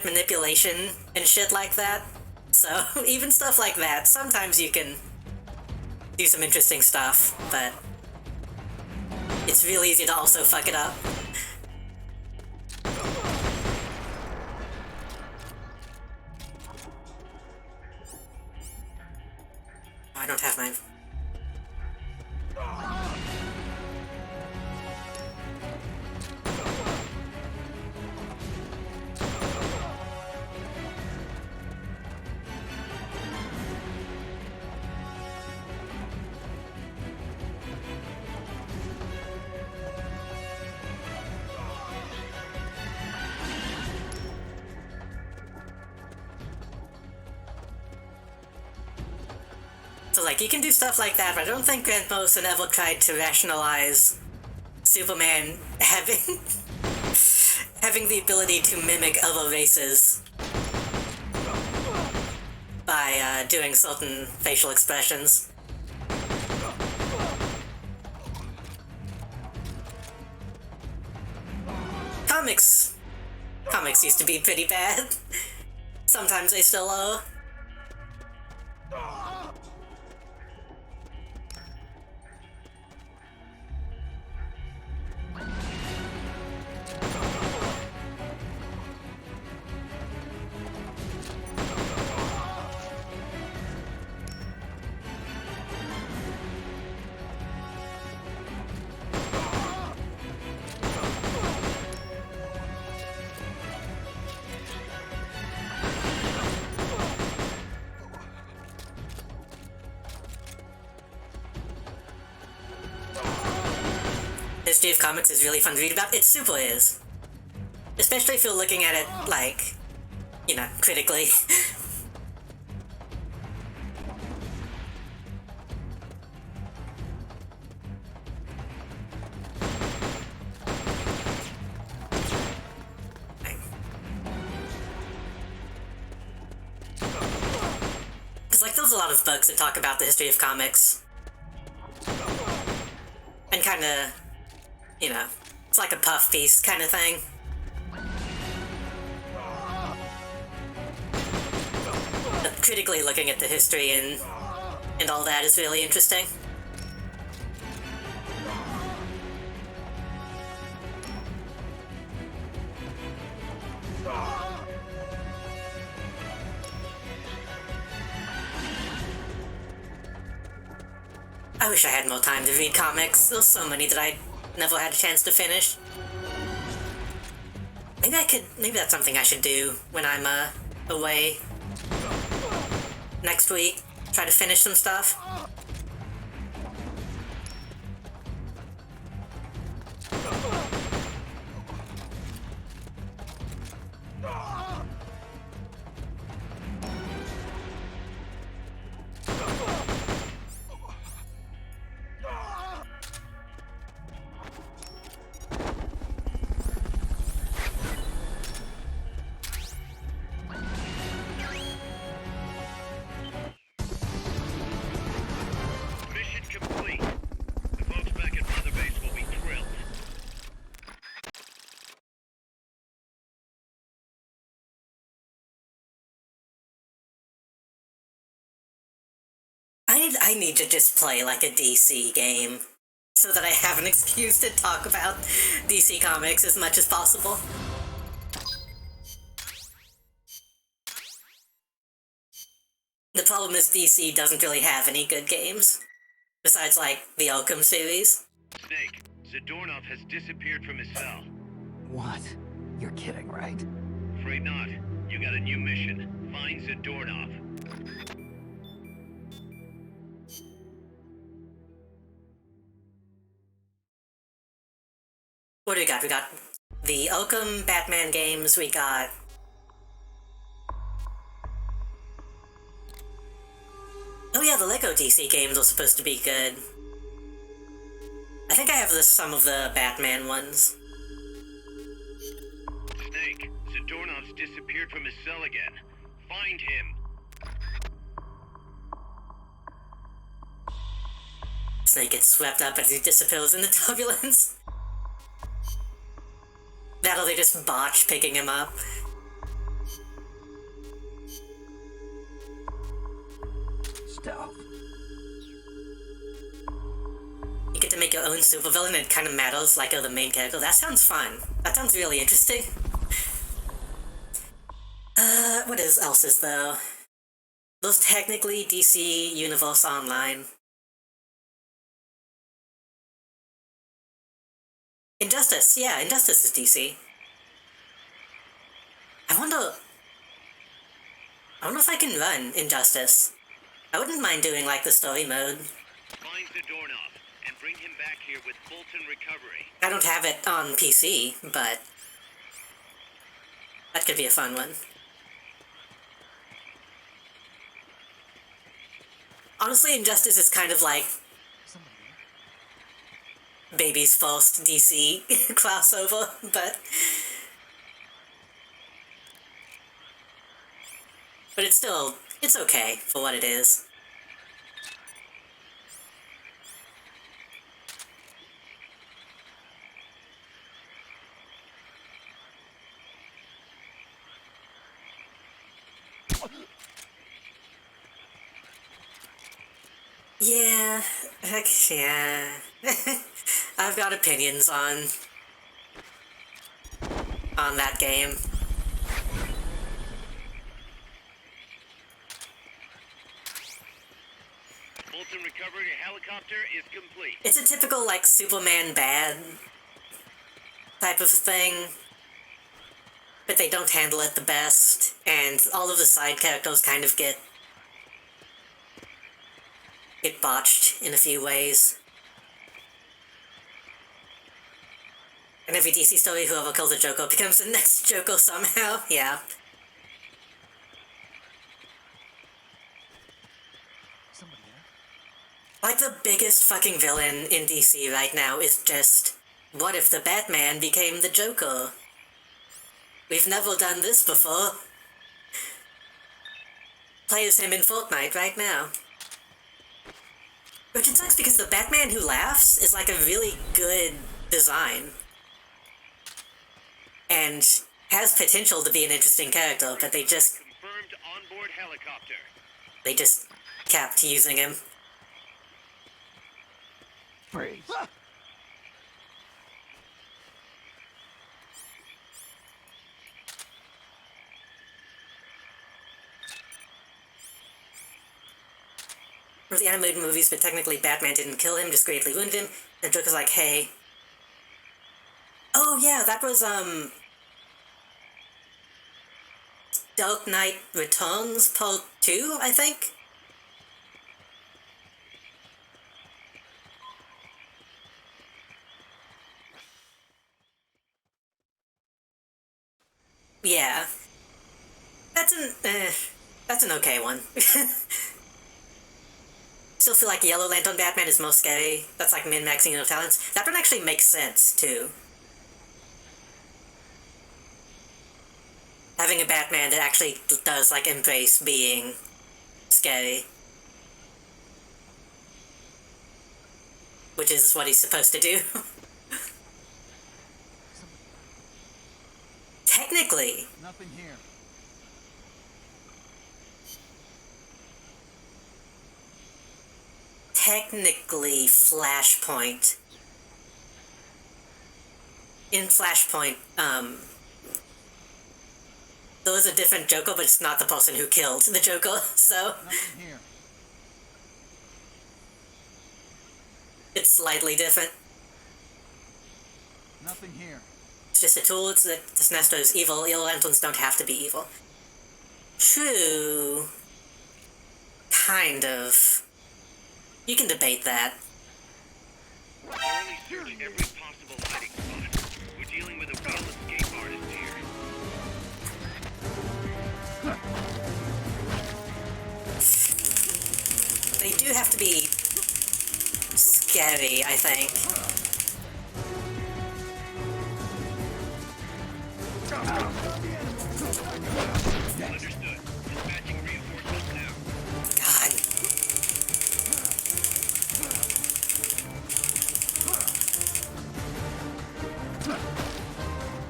manipulation and shit like that. So even stuff like that, sometimes you can do some interesting stuff, but it's real easy to also fuck it up. I don't have my... So, like, you can do stuff like that, but I don't think Grant Morrison ever tried to rationalize Superman having having the ability to mimic other races by doing certain facial expressions. Comics used to be pretty bad. Sometimes they still are. History of comics is really fun to read about. It super is. Especially if you're looking at it, like, you know, critically. Because, like, there's a lot of books that talk about the history of comics. And kind of, you know, it's like a puff piece kind of thing. But critically looking at the history and all that is really interesting. I wish I had more time to read comics. There's so many that I never had a chance to finish. Maybe that's something I should do when I'm, away next week. Try to finish some stuff. Mission complete. The folks back at Mother Base will be thrilled. I need to just play like a DC game so that I have an excuse to talk about DC Comics as much as possible. The problem is DC doesn't really have any good games, besides like the Arkham series. Snake, Zadornov has disappeared from his cell. What? You're kidding, right? Afraid not. You got a new mission. Find Zadornov. What do we got? We got the Arkham Batman games, we got... Oh yeah, the Lego DC games are supposed to be good. I think I have some of the Batman ones. Snake, Zadornov's disappeared from his cell again. Find him. Snake gets swept up as he disappears in the turbulence. That'll they just botch picking him up. Stealth. You get to make your own supervillain and it kind of matters like you're the main character. That sounds fun. That sounds really interesting. What else is though? There's technically DC Universe Online. Injustice, yeah, Injustice is DC. I wonder if I can run Injustice. I wouldn't mind doing like the story mode. Find Zadornov and bring him back here with Fulton Recovery. I don't have it on PC, but that could be a fun one. Honestly, Injustice is kind of like baby's first DC crossover, but it's okay for what it is. Yeah, heck yeah. I've got opinions on that game. Fulton Recovery helicopter is complete. It's a typical, like, Superman bad type of thing, but they don't handle it the best, and all of the side characters kind of get botched in a few ways. And every DC story, whoever kills a Joker becomes the next Joker somehow, yeah. Somebody Like, the biggest fucking villain in DC right now is just, what if the Batman became the Joker? We've never done this before. Play as him in Fortnite right now. Which it sucks because the Batman who laughs is like a really good design. And has potential to be an interesting character, but they just Confirmed onboard helicopter. kept using him. Freeze. For the animated movies, but technically Batman didn't kill him, just greatly wounded him. And Joker's like, hey. Oh yeah, that was, Dark Knight Returns Part 2, I think? Yeah. That's an okay one. Still feel like Yellow Lantern Batman is most scary. That's like min-maxing your talents. That one actually makes sense, too. Having a Batman that actually does, like, embrace being scary. Which is what he's supposed to do. Technically. Nothing here. Technically, Flashpoint. In Flashpoint, there was a different Joker, but it's not the person who killed the Joker, so Nothing here. it's slightly different. Nothing here. It's just a tool. It's that Sinestro is evil. Yellow Lanterns don't have to be evil. True. Kind of. You can debate that. Thoroughly search every possible hiding spot. We're dealing with a real escape artist here. They do have to be scary, I think. Understood. Dispatching reinforcements now. God.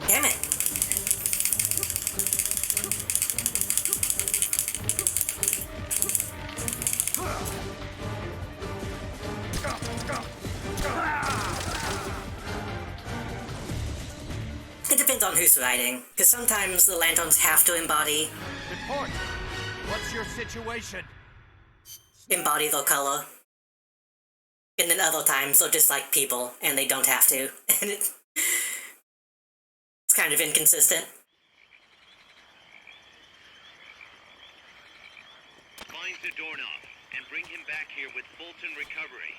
Damn it. It depends on who's writing, because sometimes the lanterns have to embody Report. What's your situation? their color. And then other times they're just like people, and they don't have to. And it's kind of inconsistent. Find Zadornov and bring him back here with Fulton recovery.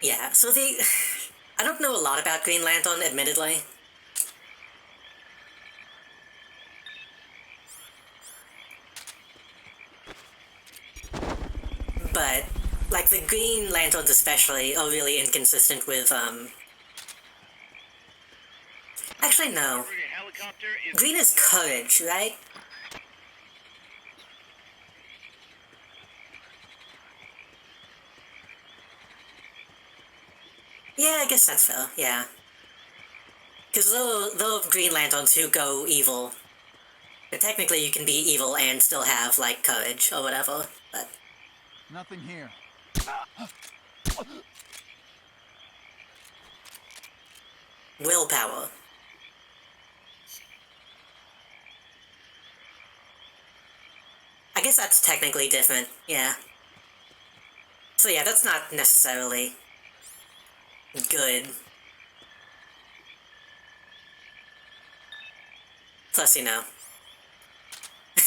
Yeah, so I don't know a lot about Green Lantern, admittedly. But, like, the Green Lanterns especially are really inconsistent with, Actually, no. Target helicopter is Green is courage, right? Yeah, I guess that's fair, yeah. Because though Green Lanterns who go evil, but technically you can be evil and still have, like, courage or whatever, but... Nothing here. Willpower. I guess that's technically different, yeah. So yeah, that's not necessarily good. Plus, you know,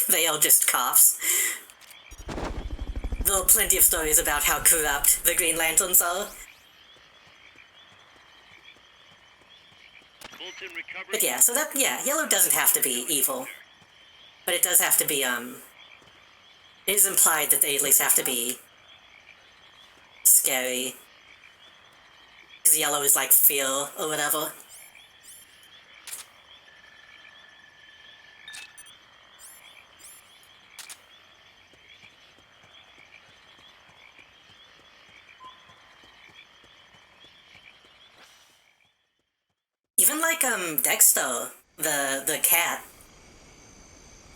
they all just coughs. There are plenty of stories about how corrupt the Green Lanterns are. Fulton recovered. But yeah, so that, yeah, Yellow doesn't have to be evil. But it does have to be, it is implied that they at least have to be scary. Because Yellow is like fear or whatever. Even like, Dexter, the cat,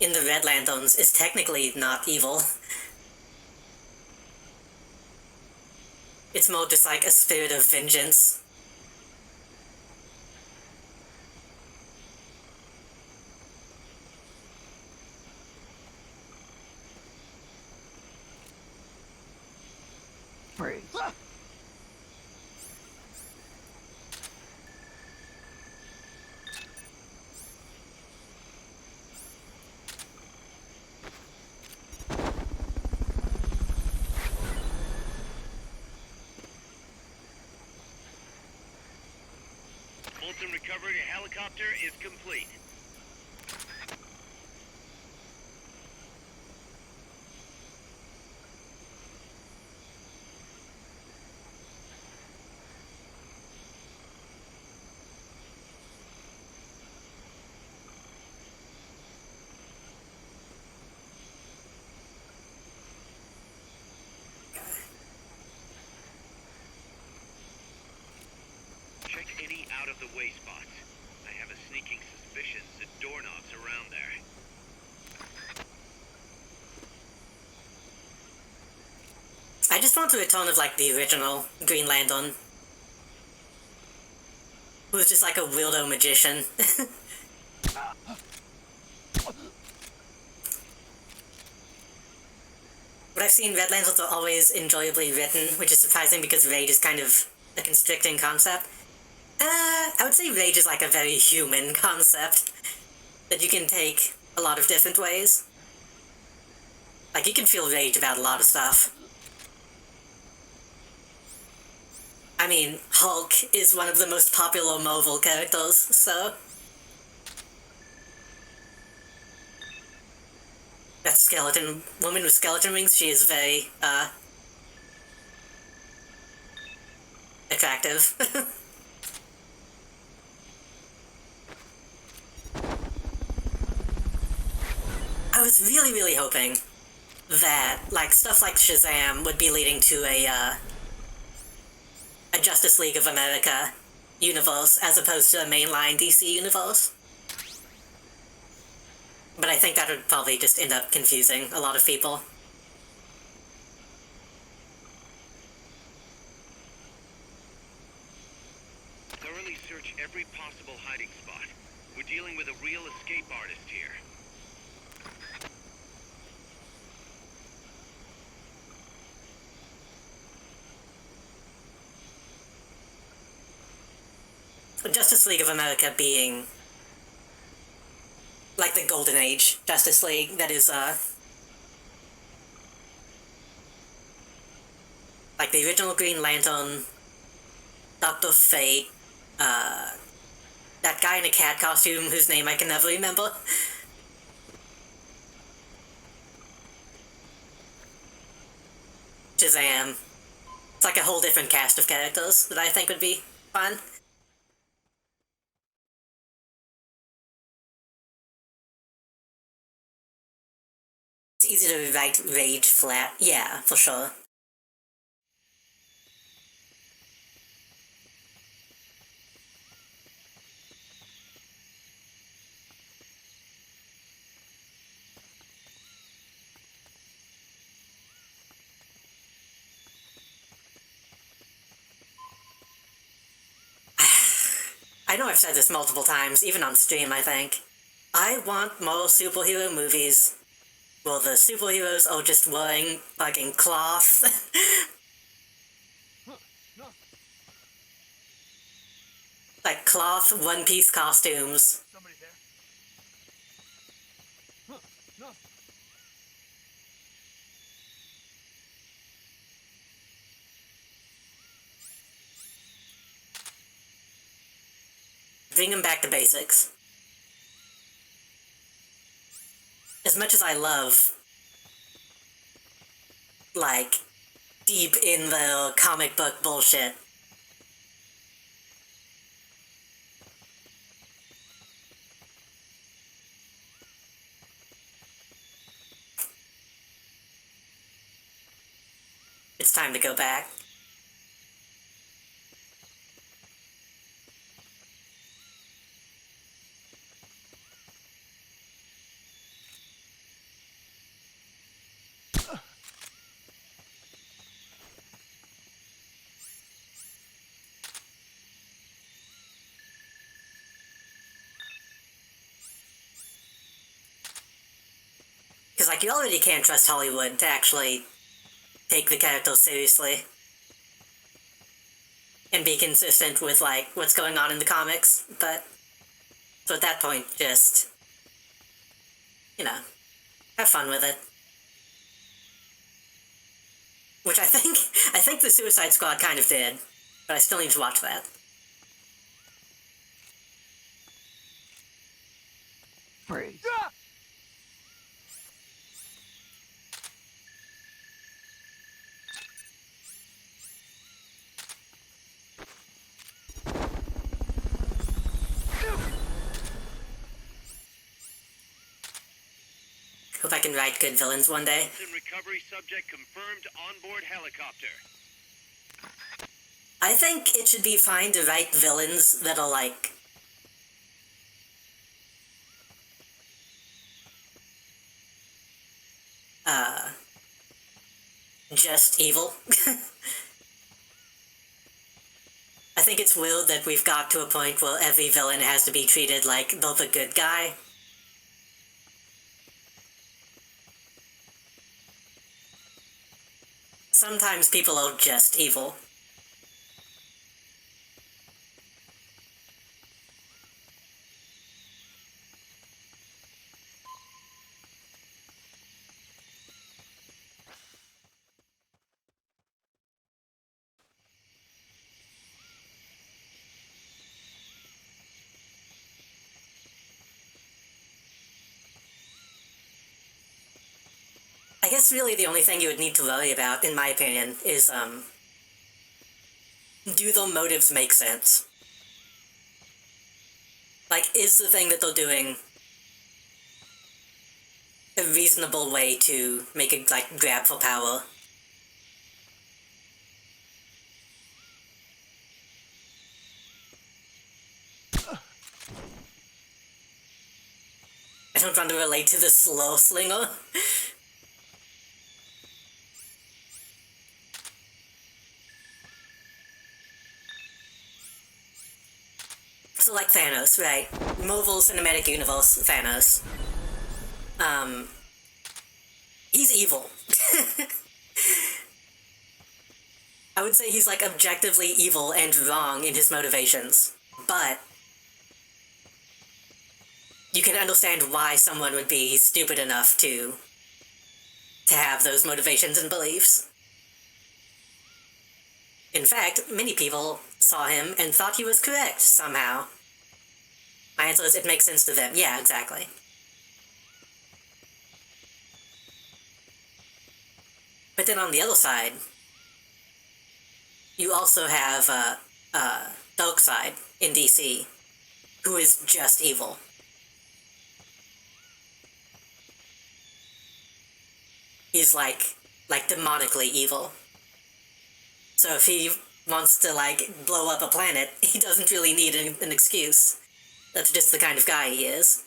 in the Red Lanterns is technically not evil. It's more just like a spirit of vengeance. Freeze. Fulton recovery helicopter is complete. Check any out-of-the-way spots. I have a sneaking suspicion the doorknob's around there. I just want to return of like the original Green Lantern. Who was just like a weirdo magician. But I've seen Red Lanterns are always enjoyably written, which is surprising because rage is kind of a constricting concept. I would say rage is like a very human concept that you can take a lot of different ways. Like, you can feel rage about a lot of stuff. I mean, Hulk is one of the most popular Marvel characters, so... That skeleton woman with skeleton wings, she is very, attractive. I was really, really hoping that, like, stuff like Shazam would be leading to a Justice League of America universe as opposed to a mainline DC universe. But I think that would probably just end up confusing a lot of people. Thoroughly search every possible hiding spot. We're dealing with a real escape artist here. Justice League of America being like the Golden Age Justice League that is, like the original Green Lantern, Dr. Fate, that guy in a cat costume whose name I can never remember. Shazam. It's like a whole different cast of characters that I think would be fun. It's easy to write rage flat. Yeah, for sure. I know I've said this multiple times, even on stream, I think. I want more superhero movies where the superheroes are just wearing fucking cloth. Like cloth one-piece costumes. Somebody there? Huh, no. Bring him back to basics. As much as I love, like, deep in the comic book bullshit, it's time to go back. Because, like, you already can't trust Hollywood to actually take the characters seriously and be consistent with, like, what's going on in the comics, but so at that point, just, you know, have fun with it. Which I think the Suicide Squad kind of did, but I still need to watch that. Freeze. Hope I can write good villains one day. Wilson recovery subject confirmed onboard helicopter. I think it should be fine to write villains that are, like, just evil. I think it's weird that we've got to a point where every villain has to be treated like they're the good guy. Sometimes people are just evil. I guess really the only thing you would need to worry about, in my opinion, is, do the motives make sense? Like, is the thing that they're doing a reasonable way to make a, like, grab for power? I don't want to relate to the slow slinger. So, like Thanos, right? Marvel Cinematic Universe Thanos. He's evil. I would say he's, like, objectively evil and wrong in his motivations. But you can understand why someone would be stupid enough to have those motivations and beliefs. In fact, many people saw him and thought he was correct, somehow. My answer is it makes sense to them. Yeah, exactly. But then on the other side, you also have, Darkseid in DC, who is just evil. He's, like demonically evil. So if he wants to, like, blow up a planet, he doesn't really need an excuse. That's just the kind of guy he is.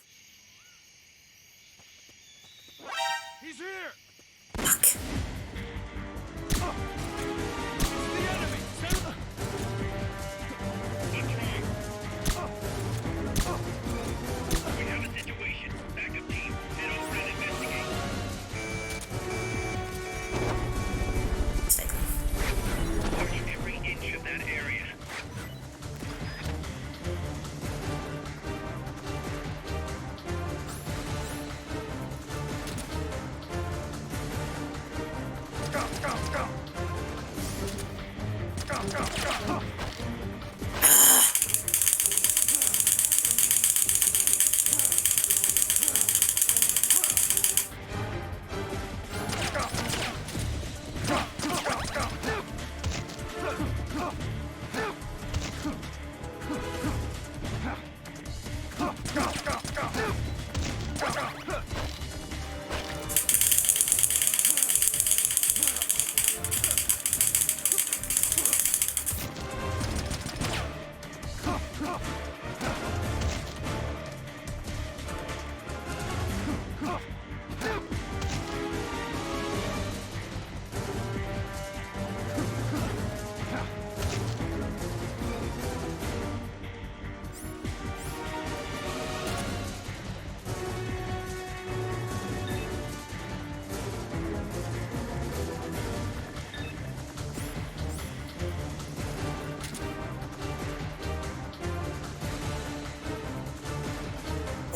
He's here! Fuck. The enemy! Send... What's wrong? We have a situation. Backup team, head over and investigate. Stay clear. Search every inch of that area.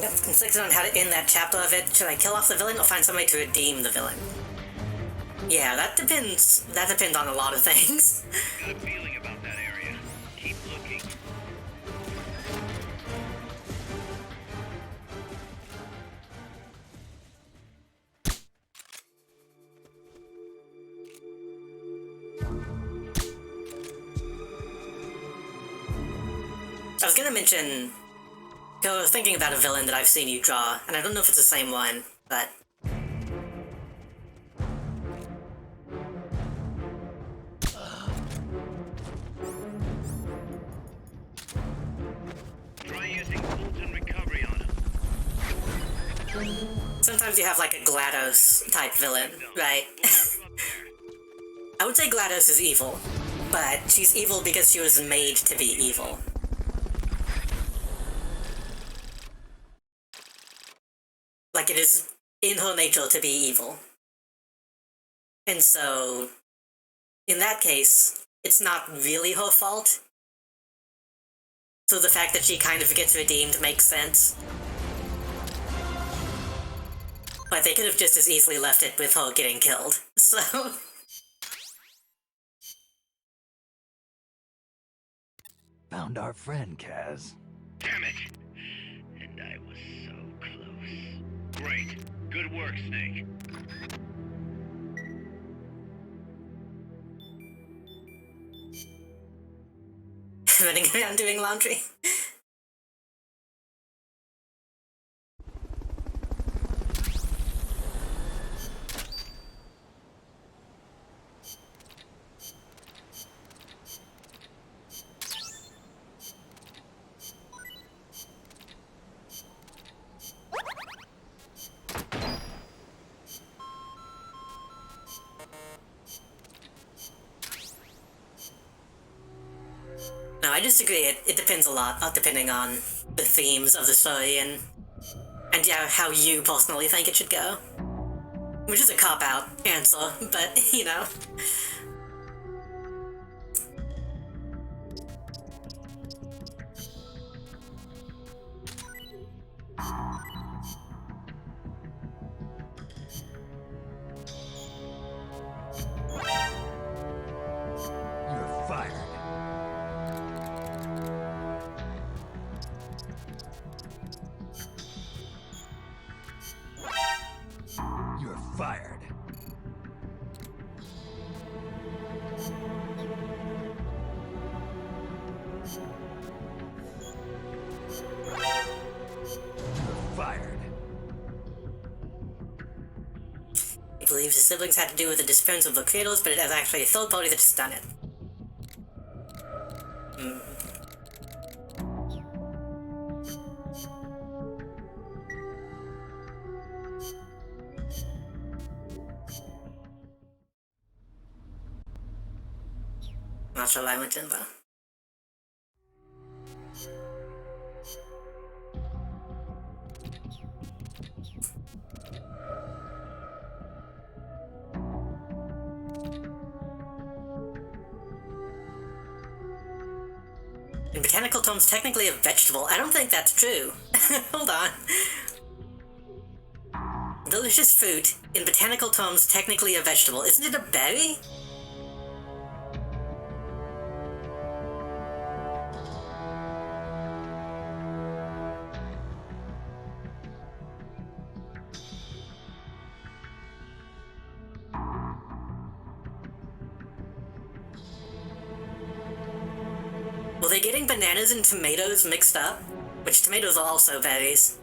conflicted on how to end that chapter of it. Should I kill off the villain or find some way to redeem the villain? Yeah, that depends. That depends on a lot of things. Got a feeling about that area. Keep looking. I was gonna mention, I was thinking about a villain that I've seen you draw, and I don't know if it's the same one, but... Try using Fulton recovery on him. Sometimes you have like a GLaDOS type villain, right? I would say GLaDOS is evil, but she's evil because she was made to be evil. Like, it is in her nature to be evil. And so, in that case, it's not really her fault. So the fact that she kind of gets redeemed makes sense. But they could have just as easily left it with her getting killed, so... Found our friend, Kaz. Damn it! And I was so close. Great. Good work, Snake. Running around doing laundry. No, I disagree. It depends a lot, depending on the themes of the story and yeah, how you personally think it should go. Which is a cop-out answer, but, you know. You're fired. You're fired. You're fired. He believes his siblings had to do with the disappearance of the creators, but it was actually a third party that's done it. Not sure why I went in though. In botanical terms, technically a vegetable. I don't think that's true. Hold on. Delicious fruit, in botanical terms, technically a vegetable. Isn't it a berry? Were they getting bananas and tomatoes mixed up? Which tomatoes are also berries.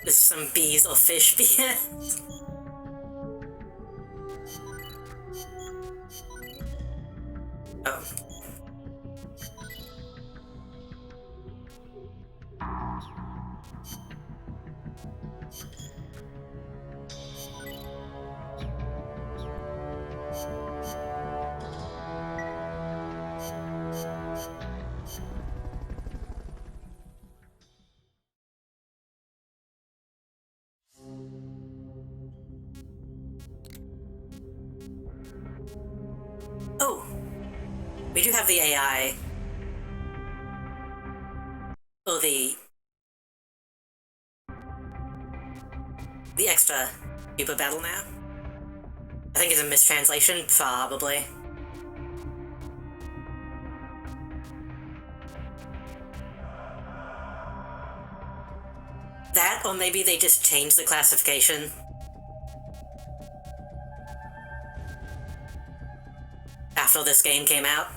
This is some bees or fish beer. Oh. Oh, we do have the AI. Oh, the extra Cuba battle now. I think it's a mistranslation, probably. That, or maybe they just changed the classification. After this game came out.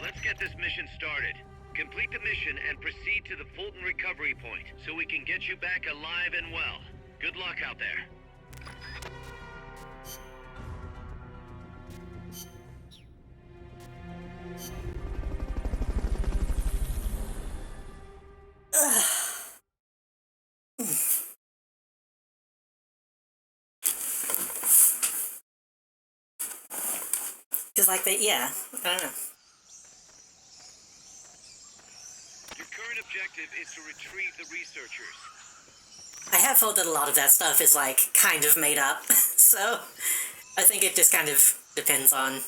Let's get this mission started. Complete the mission and proceed to the Fulton recovery point so we can get you back alive and well. Good luck out there. Cause like yeah, I don't know. Your current objective is to retrieve the researchers. I have heard that a lot of that stuff is like kind of made up, so I think it just kind of depends on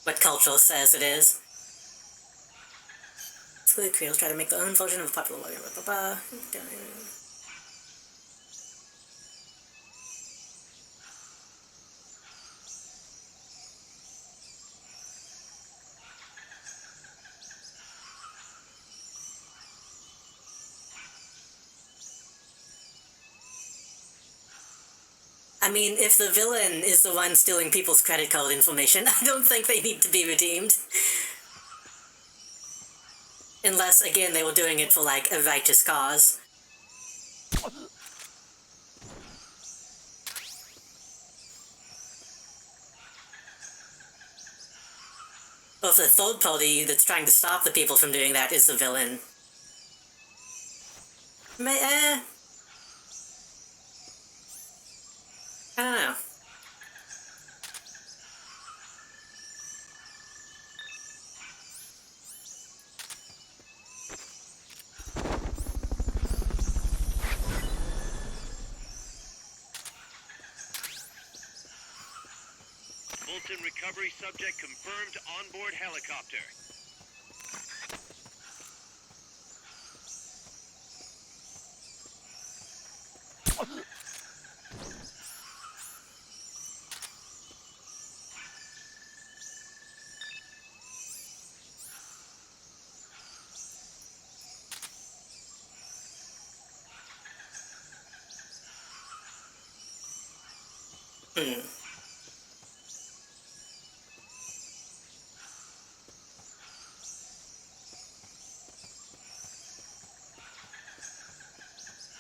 what culture says it is. Exclude creators try to make their own version of a popular blah, blah, blah, blah. I mean, if the villain is the one stealing people's credit card information, I don't think they need to be redeemed. Unless, again, they were doing it for, like, a righteous cause. Or if the third party that's trying to stop the people from doing that is the villain. I don't know. Fulton recovery subject confirmed onboard helicopter.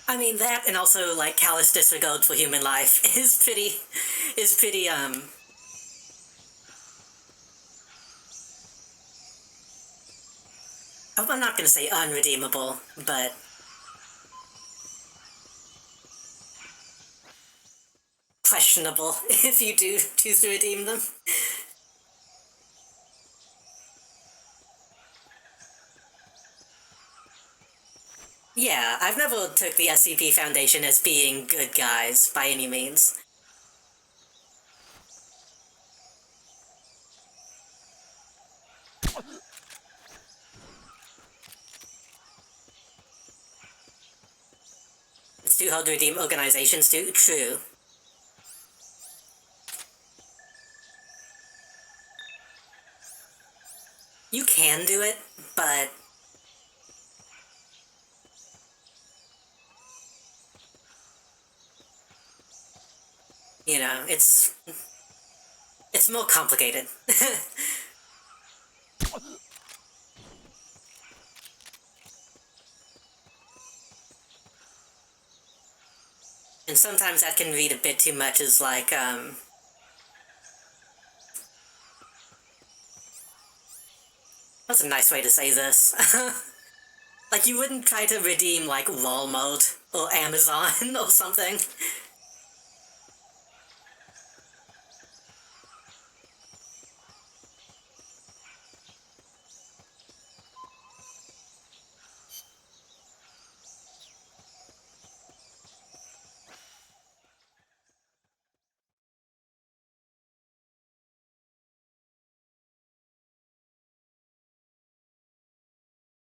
I mean, that and also, like, callous disregard for human life is pretty, I'm not gonna say unredeemable, but questionable if you do choose to redeem them. Yeah, I've never took the SCP Foundation as being good guys, by any means. It's too hard to redeem organizations too, true. You can do it, but you know, it's more complicated. And sometimes that can read a bit too much as like, that's a nice way to say this. Like, you wouldn't try to redeem, like, Walmart or Amazon or something.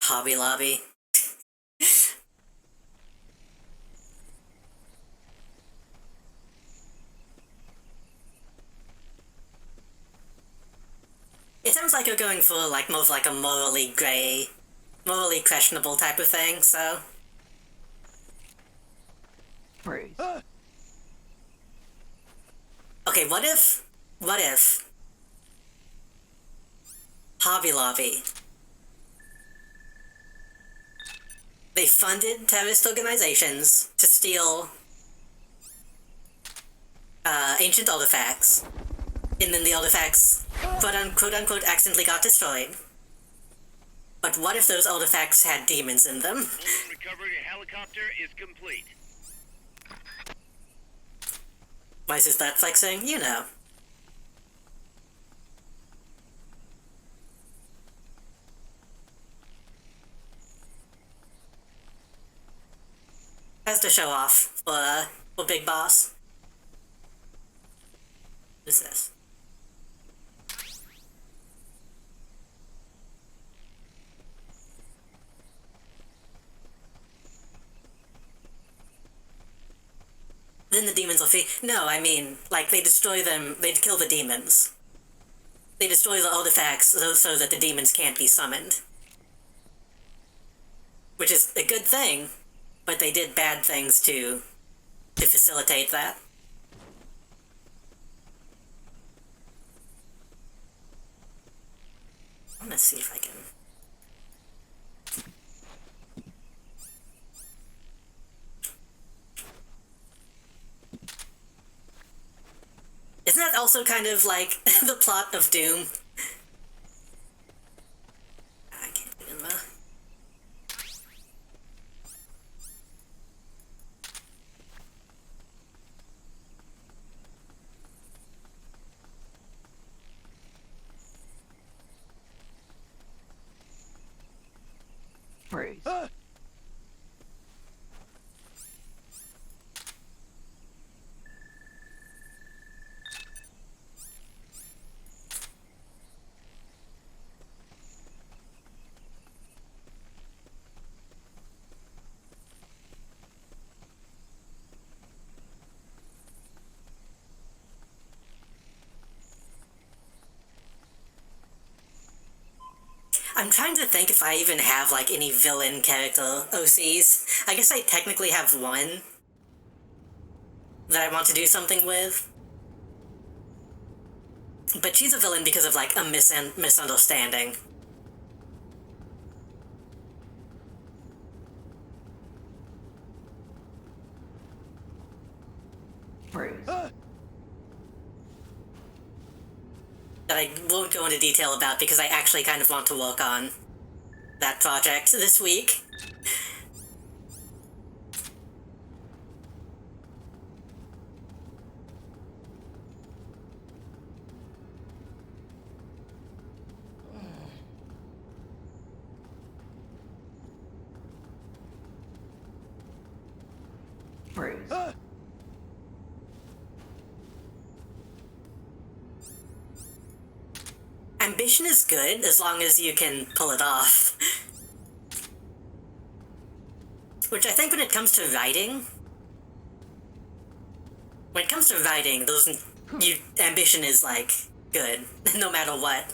Hobby Lobby. It sounds like you're going for like more of like a morally gray, morally questionable type of thing, so... Freeze. Okay, what if Hobby Lobby, they funded terrorist organizations to steal ancient artifacts, and then the artifacts quote unquote accidentally got destroyed. But what if those artifacts had demons in them? Fulton recovery helicopter is complete. Why is that flexing? You know. Has to show off for Big Boss. What is this? Then the demons will flee. No, I mean, like, they destroy them, they'd kill the demons. They destroy the artifacts so that the demons can't be summoned. Which is a good thing, but they did bad things to facilitate that. I'm gonna see if I can... Isn't that also kind of like the plot of Doom? I can't get in there. Freeze. I'm trying to think if I even have, like, any villain character OCs. I guess I technically have one that I want to do something with. But she's a villain because of, like, a misunderstanding. Freeze. That I won't go into detail about because I actually kind of want to work on that project this week. Freeze. Ambition is good as long as you can pull it off. Which I think when it comes to writing, ambition is like good, no matter what.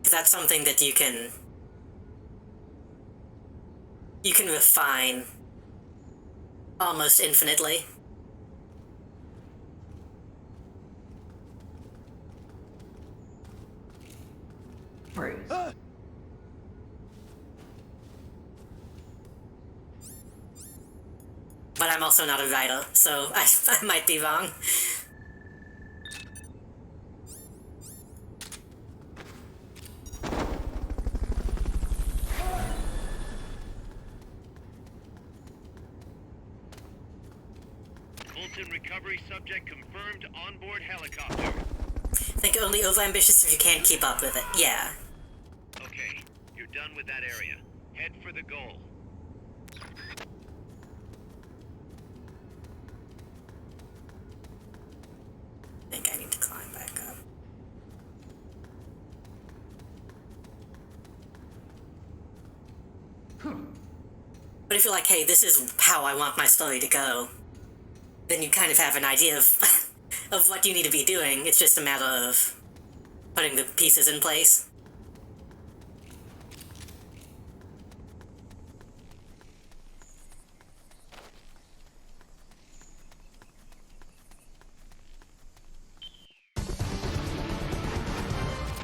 That's something that you can refine almost infinitely. Freeze. But I'm also not a writer, so I might be wrong. Fulton recovery subject confirmed onboard helicopter. Think only overambitious if you can't keep up with it. Yeah. Okay, you're done with that area. Head for the goal. But if you're like, hey, this is how I want my story to go, then you kind of have an idea of of what you need to be doing. It's just a matter of putting the pieces in place.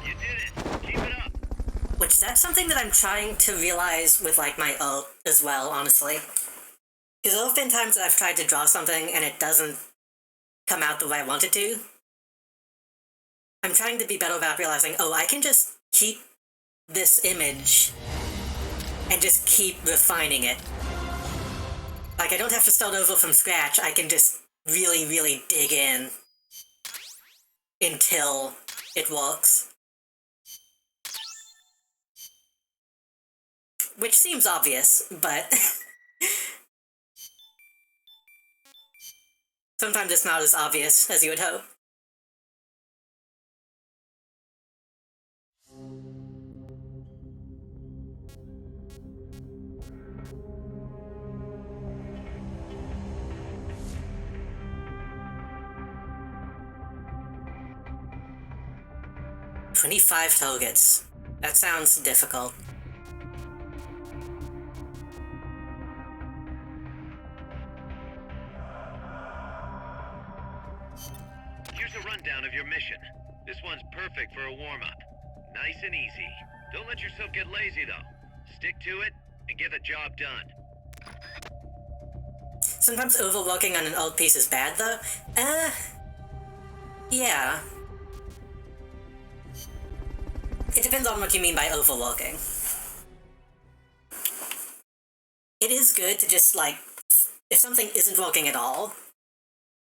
You did it. Keep it up. Which, that's something that I'm trying to realize with, like, my art as well, honestly. Because there have been times that I've tried to draw something and it doesn't come out the way I want it to. I'm trying to be better about realizing, oh, I can just keep this image and just keep refining it. Like, I don't have to start over from scratch, I can just really, really dig in until it works. Which seems obvious, but sometimes it's not as obvious as you would hope. "25 targets. That sounds difficult. Here's a rundown of your mission. This one's perfect for a warm-up. Nice and easy. Don't let yourself get lazy, though. Stick to it and get the job done. Sometimes overworking on an old piece is bad, though. Yeah. It depends on what you mean by overworking. It is good to just, like, if something isn't working at all,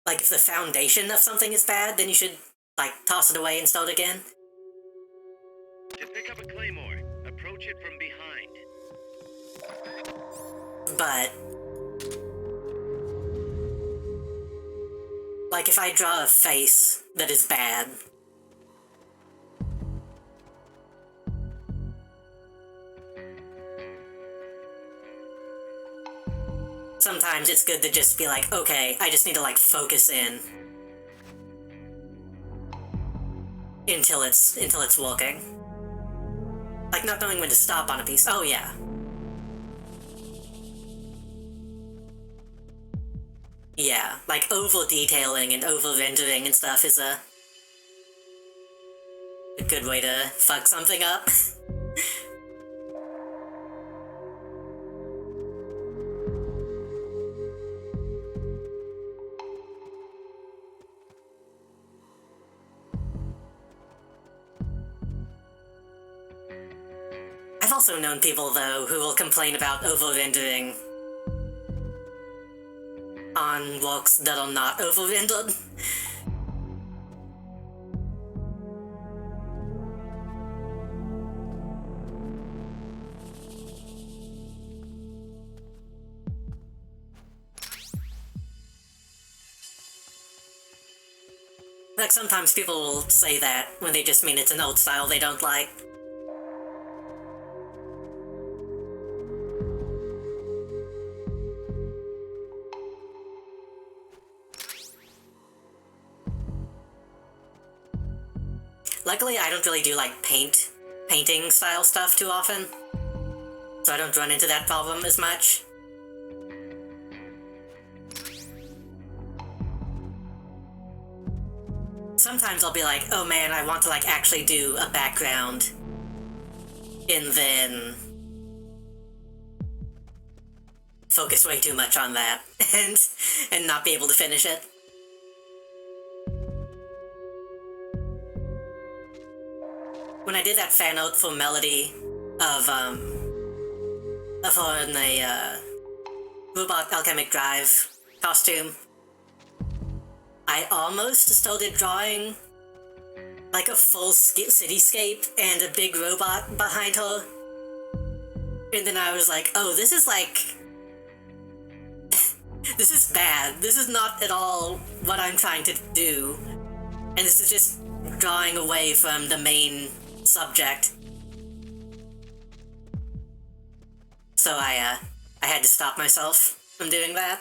like, if the foundation of something is bad, then you should, like, toss it away and start again. To pick up a claymore, approach it from behind. But, like, if I draw a face that is bad, sometimes it's good to just be like, okay, I just need to, like, focus in until it's working. Like, not knowing when to stop on a piece. Oh, yeah. Yeah, like, over-detailing and over-rendering and stuff is a good way to fuck something up. I've also known people, though, who will complain about over-rendering on works that are not over-rendered. Like, sometimes people will say that when they just mean it's an old style they don't like. Luckily, I don't really do, like, painting style stuff too often, so I don't run into that problem as much. Sometimes I'll be like, oh man, I want to, like, actually do a background, and then focus way too much on that, and not be able to finish it. When I did that fan art for Melody of her in a, Robot Alchemic Drive costume, I almost started drawing, like, a full cityscape and a big robot behind her. And then I was like, oh, this is, like, this is bad. This is not at all what I'm trying to do. And this is just drawing away from the main subject. So I I had to stop myself from doing that.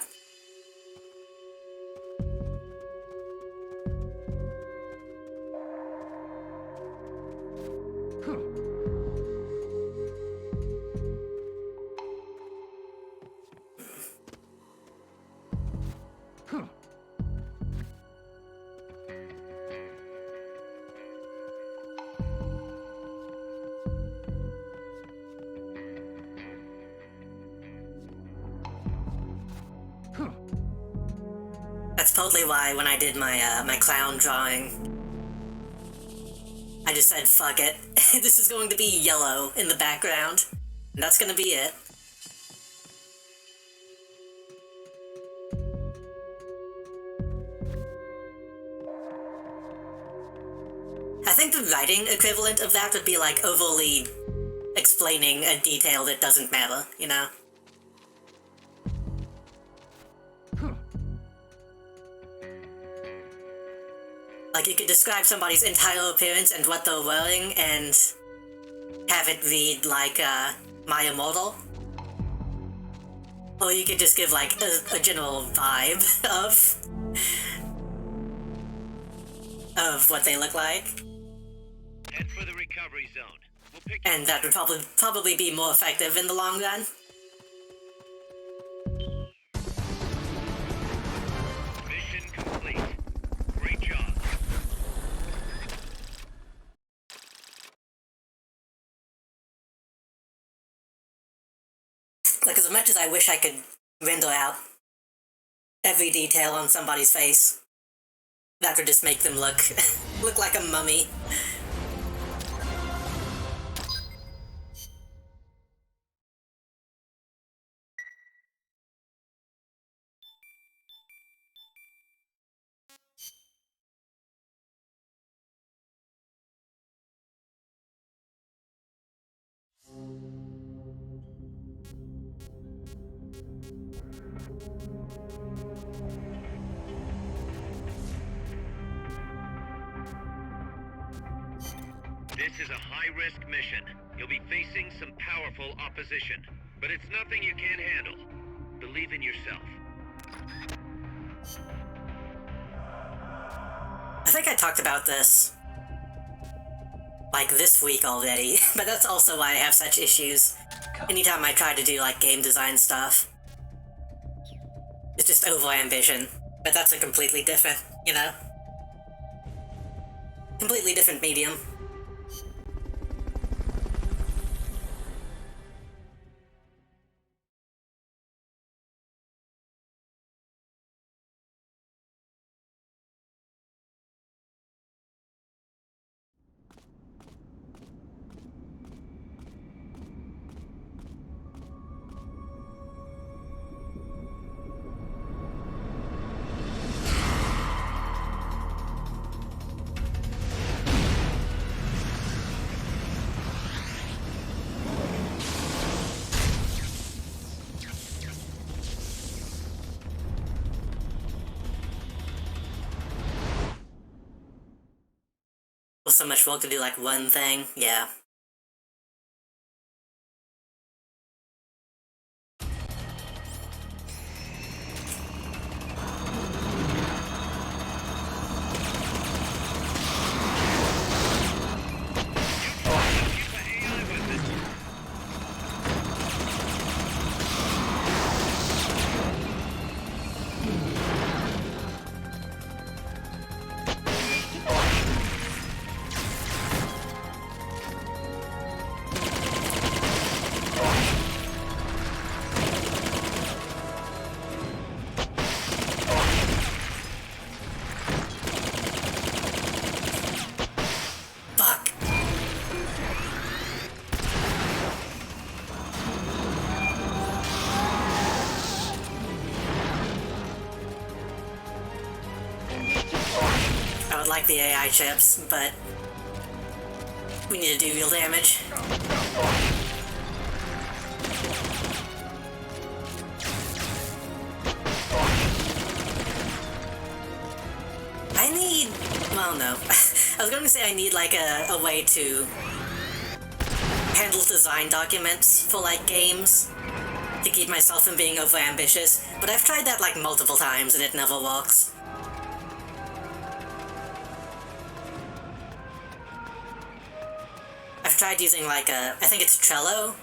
That's totally why when I did my my clown drawing, I just said, fuck it. This is going to be yellow in the background. And that's gonna be it. I think the writing equivalent of that would be like overly explaining a detail that doesn't matter, you know? Like, you could describe somebody's entire appearance and what they're wearing and have it read like, My Immortal. Or you could just give, like, a general vibe of what they look like. Head for the recovery zone. We'll pick And that would probably be more effective in the long run. mission complete. Great job. Like, as much as I wish I could render out every detail on somebody's face, that would just make them look look like a mummy. This is a high-risk mission. You'll be facing some powerful opposition, but it's nothing you can't handle. Believe in yourself. I think I talked about this, like, this week already, but that's also why I have such issues anytime I try to do, like, game design stuff. It's just over-ambition, but that's a completely different, you know? Completely different medium. With so much work to do, like, one thing, yeah. Fuck. I would like the AI chips, but we need to do real damage. I need... well, no. I was going to say I need, like, a way to handle design documents for, like, games. to keep myself from being overambitious, but I've tried that like multiple times and it never works. I've tried using like I think it's Trello,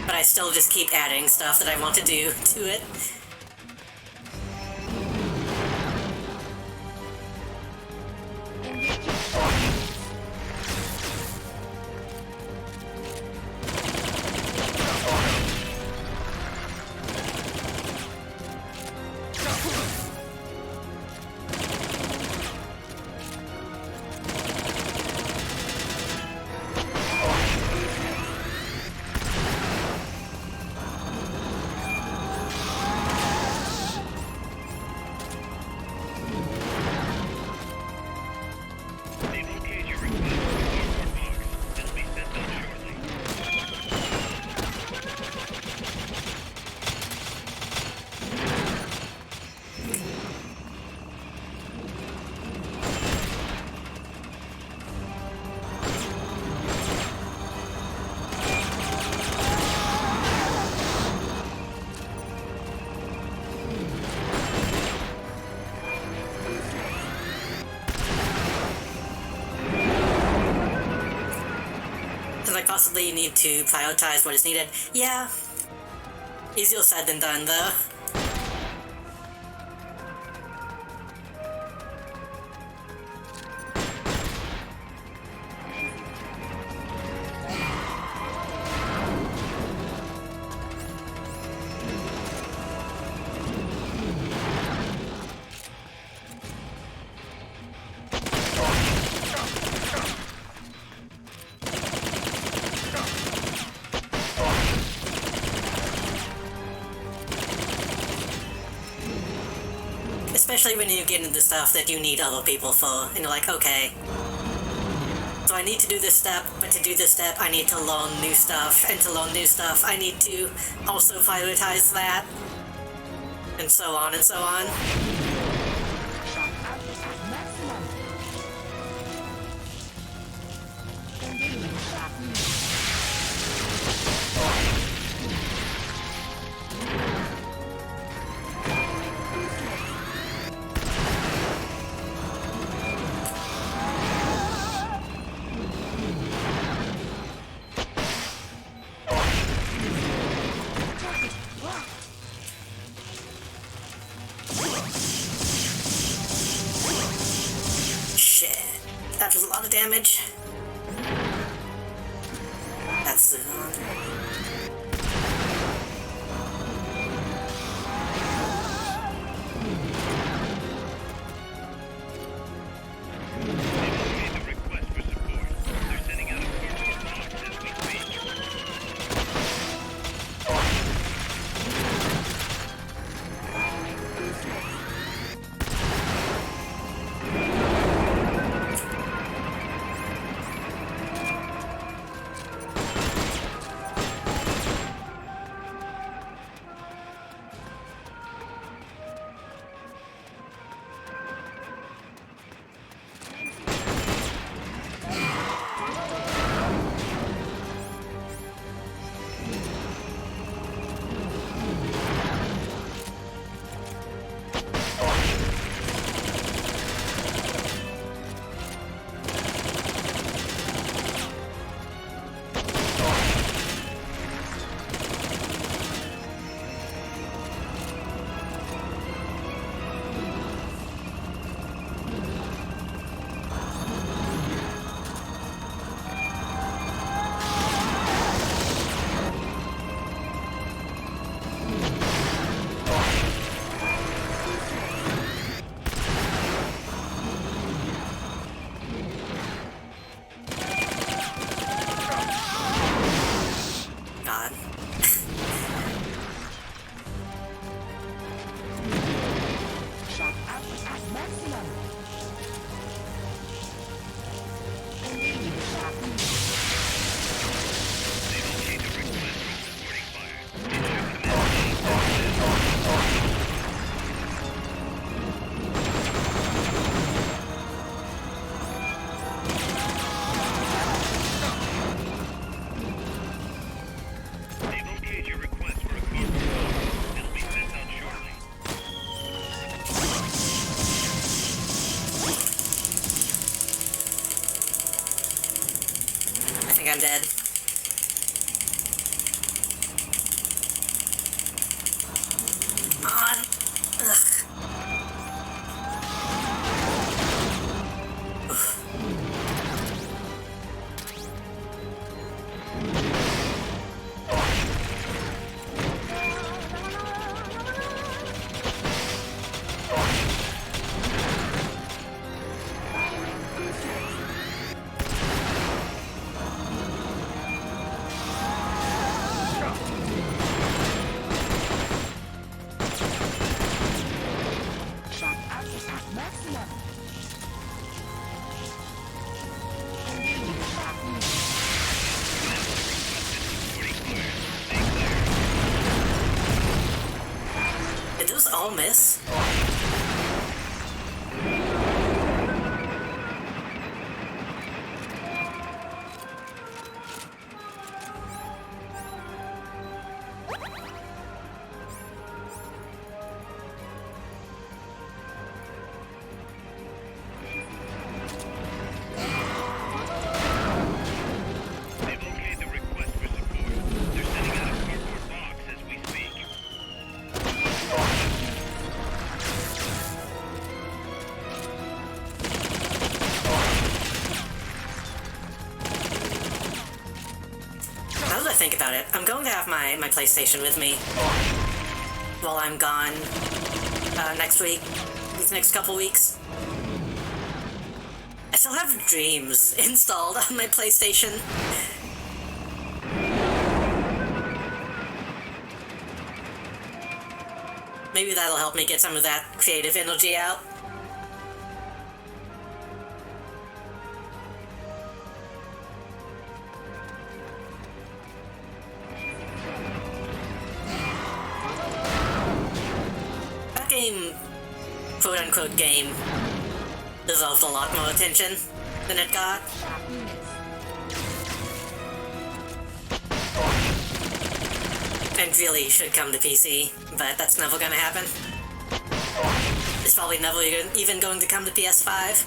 but I still just keep adding stuff that I want to do to it. They've okayed your request for more box. It'll be sent out shortly. Does I possibly need to prioritize what is needed? Yeah. Easier said than done, though. Especially when you get into stuff that you need other people for, and you're like, okay, so I need to do this step, but to do this step, I need to learn new stuff, and to learn new stuff, I need to also prioritize that, and so on and so on. Shit, that was a lot of damage. That's They've okayed the request for support. They're sending out a cardboard box as we speak. I'm dead. Come on. Ugh. Did those all miss? They've okayed the request for support. They're sending out a cardboard box as we speak. Now that I think about it, I'm going to have my PlayStation with me while I'm gone next week, these next couple weeks. I still have Dreams installed on my PlayStation. Maybe that'll help me get some of that creative energy out. That game, quote-unquote game, deserved a lot more attention than it got. And really should come to PC, but that's never gonna happen. It's probably never even going to come to PS5.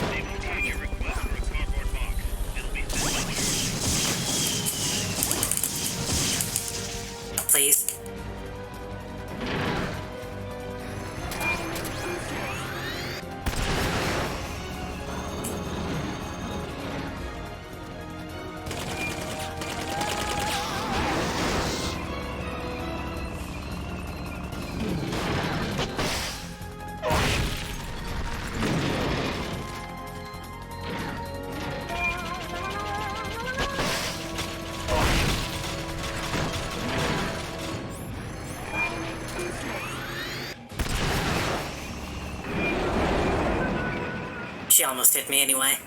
They've okayed your request for a cardboard box. It'll be sent by the Please. She almost hit me anyway.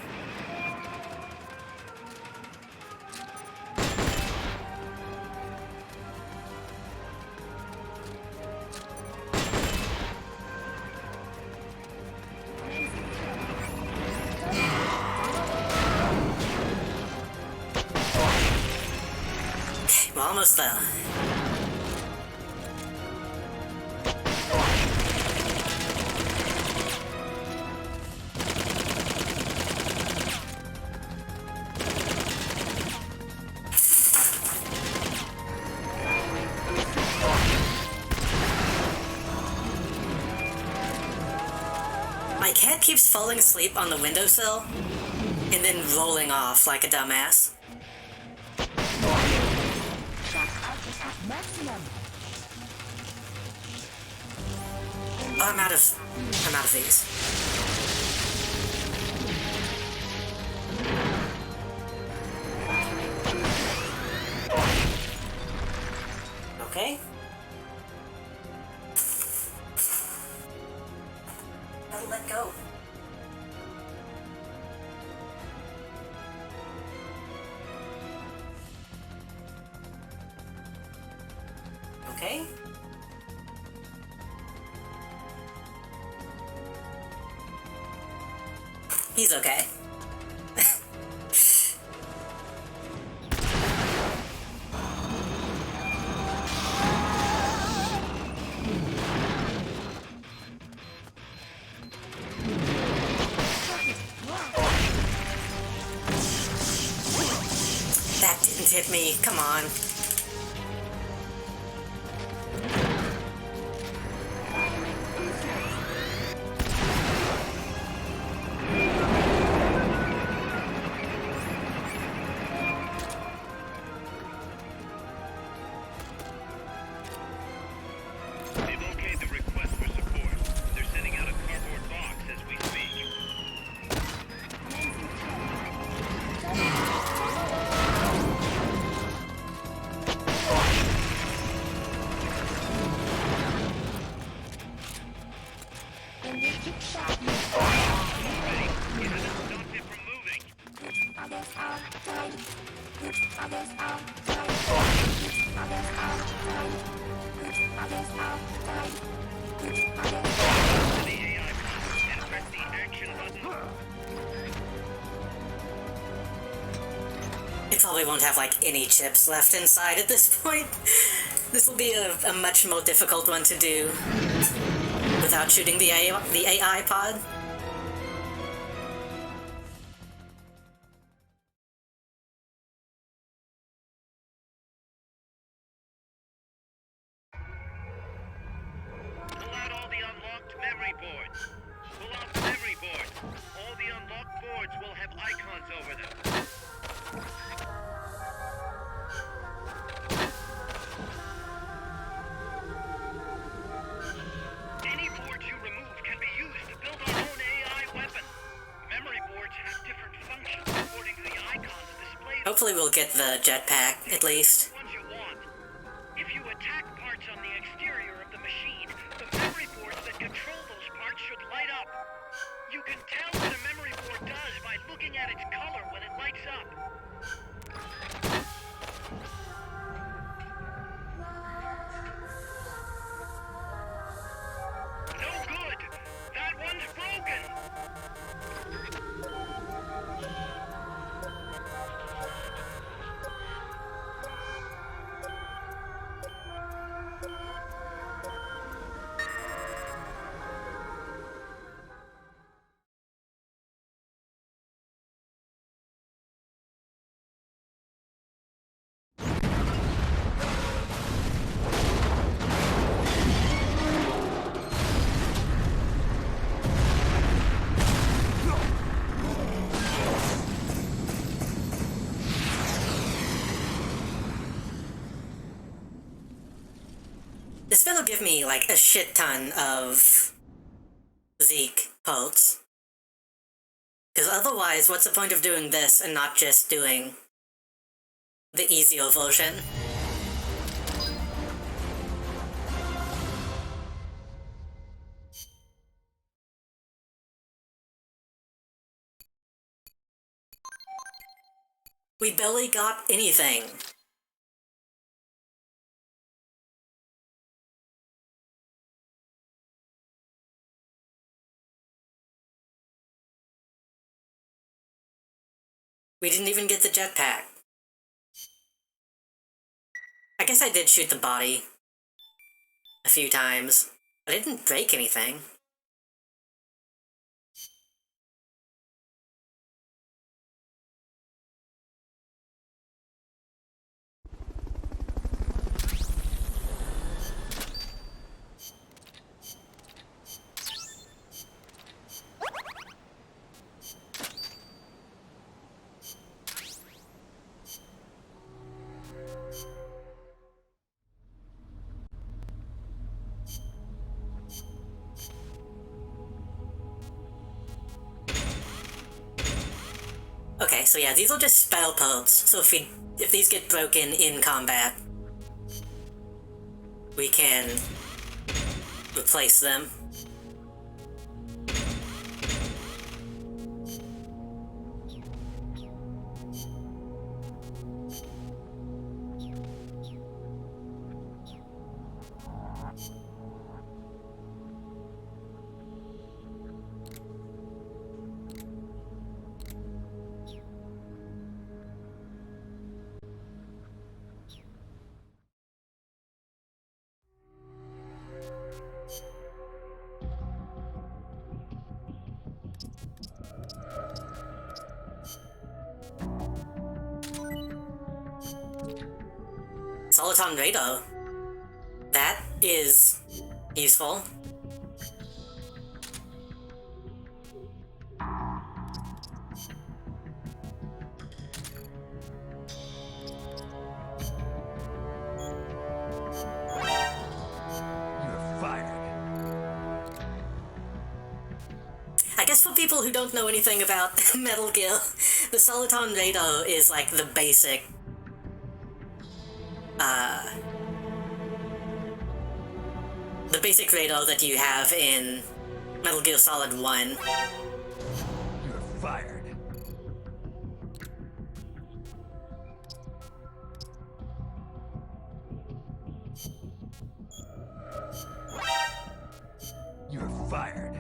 Okay, we're almost there. My cat keeps falling asleep on the windowsill and then rolling off like a dumbass. Oh, I'm out of these. Okay. Gotta let go. Okay. He's okay. That didn't hit me. Come on. They've okayed the request for support. They're sending out a cardboard box as we speak. Stopped it from moving. To the AI pod and press the action button. It probably won't have like any chips left inside at this point. This will be a much more difficult one to do without shooting the AI pod. Pull out all the unlocked memory boards. Pull out the memory boards. All the unlocked boards will have icons over them. Any boards you remove can be used to build our own AI weapon. Memory boards have different functions according to the icons displayed. Hopefully we'll get the jetpack, at least. Ones you want. If you attack parts on the exterior of the machine, the memory boards that control those parts should light up. You can tell what a memory board does by looking at its color when it lights up. No good! That one's broken! This will give me like a shit ton of Zeke pulse. Because otherwise, what's the point of doing this and not just doing the easier version? We barely got anything. We didn't even get the jetpack. I guess I did shoot the body a few times, but I didn't break anything. Okay, so yeah, these are just spell pulps. So if these get broken in combat, we can replace them. Soliton Rado. That is useful. You're fired. I guess for people who don't know anything about Metal Gear, the Soliton Rado is like the basic Rado that you have in Metal Gear Solid 1. You're fired. You're fired.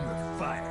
You're fired.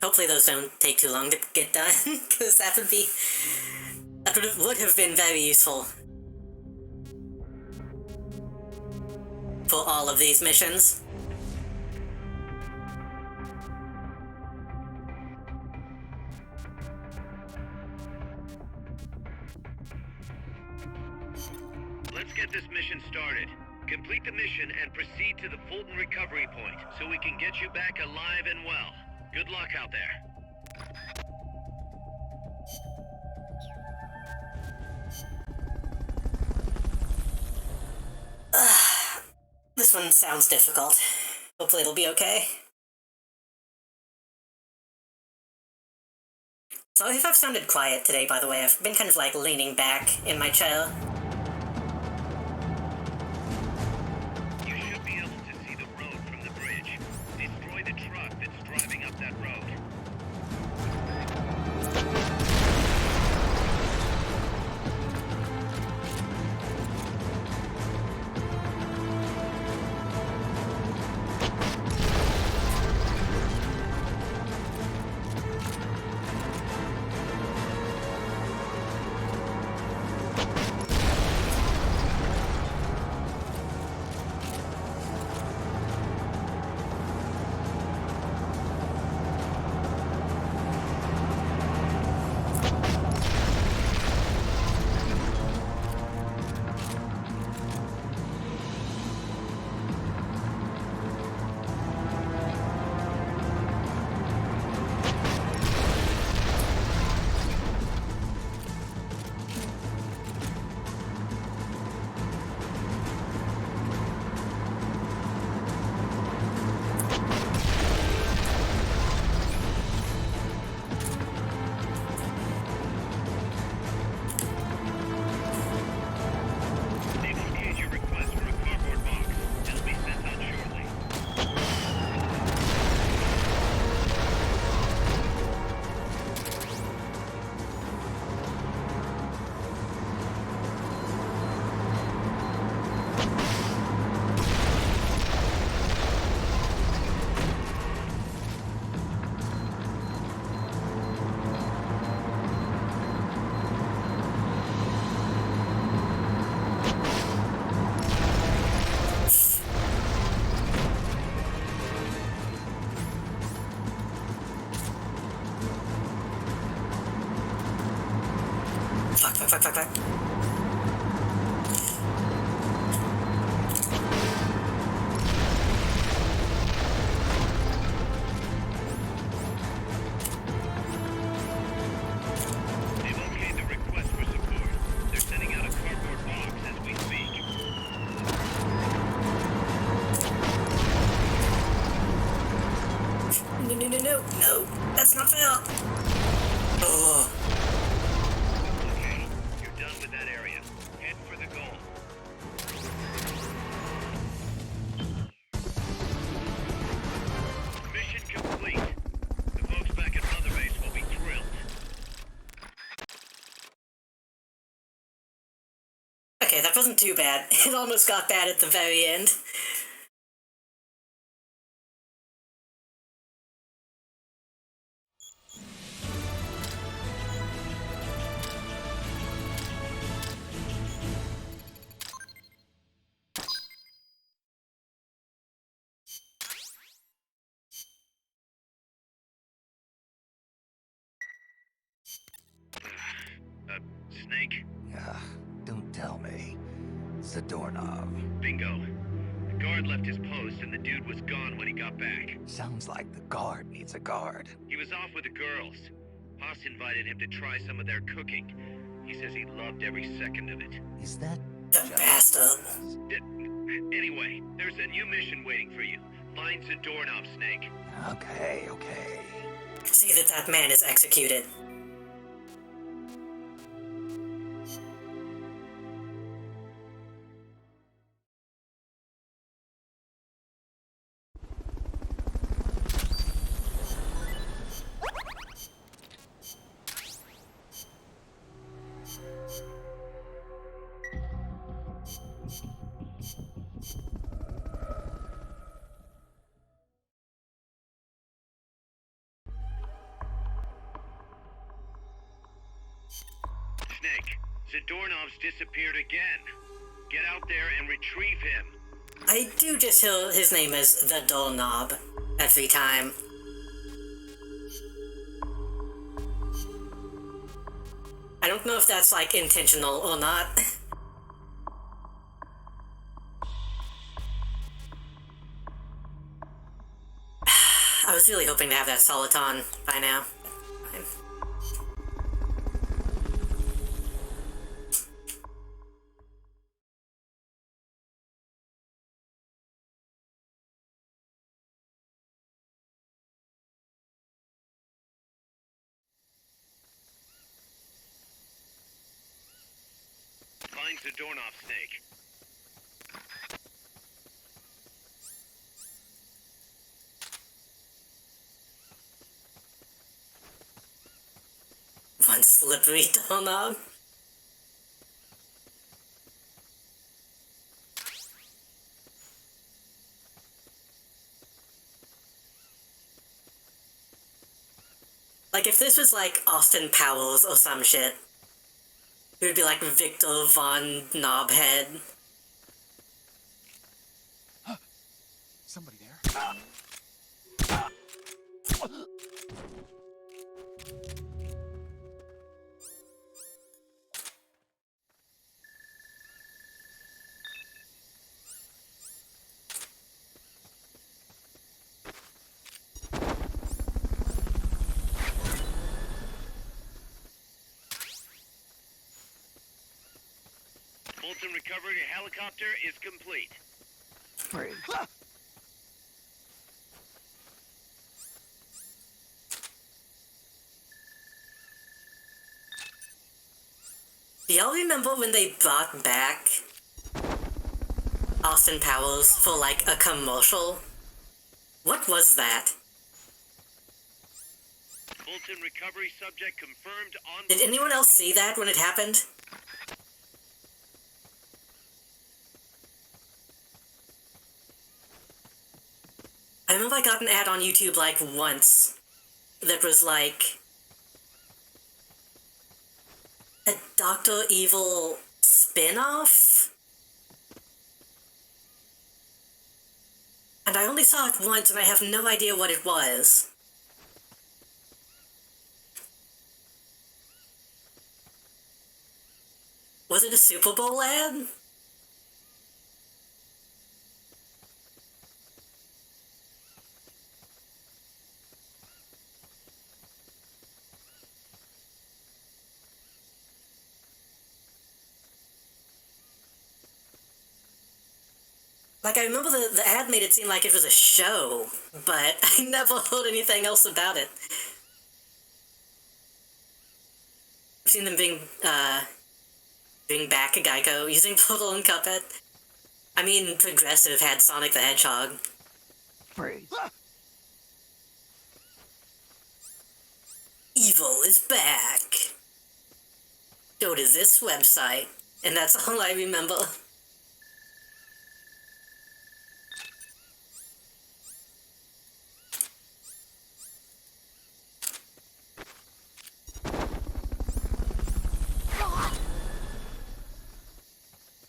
Hopefully those don't take too long to get done, because that would have been very useful for all of these missions. Let's get this mission started. Complete the mission and proceed to the Fulton recovery point so we can get you back alive and well. Good luck out there. This one sounds difficult. Hopefully it'll be okay. So if I've sounded quiet today, by the way, I've been kind of like leaning back in my chair. You should be able to see the road from the bridge. Destroy the truck that's driving up that road. fuck. They've okayed the request for support. They're sending out a cardboard box as we speak. No, that's not fair. Oh, Okay, you're done with that area. Head for the goal. Mission complete. The folks back at Mother Base will be thrilled. okay, that wasn't too bad. It almost got bad at the very end. Snake? Don't tell me. It's the doorknob. Bingo. The guard left his post and the dude was gone when he got back. Sounds like the guard needs a guard. He was off with the girls. Haas invited him to try some of their cooking. He says he loved every second of it. Is that The bastard. Anyway, there's a new mission waiting for you. Find the doorknob, Snake. Okay. See that that man is executed. Snake, the doorknob's disappeared again. Get out there and retrieve him. I do just hear his name is the Doorknob every time. I don't know if that's like intentional or not. I was really hoping to have that Soliton by now. Fine. Find the doorknob, Snake. One slippery doorknob. Like, if this was like Austin Powers or some shit, it would be like Victor Von Knobhead. Somebody there? Fulton recovery helicopter is complete. Praise. Do y'all remember when they brought back Austin Powers for like a commercial? What was that? Fulton recovery subject confirmed on... Did anyone else see that when it happened? I remember I got an ad on YouTube like once that was like a Dr. Evil spin-off? And I only saw it once and I have no idea what it was. it a Super Bowl ad? Like, I remember the ad made it seem like it was a show, but I never heard anything else about it. I've seen them bring back a Geico using Portal and Cuphead. I mean, Progressive had Sonic the Hedgehog. Freeze. Evil is back. Go to this website, and that's all I remember.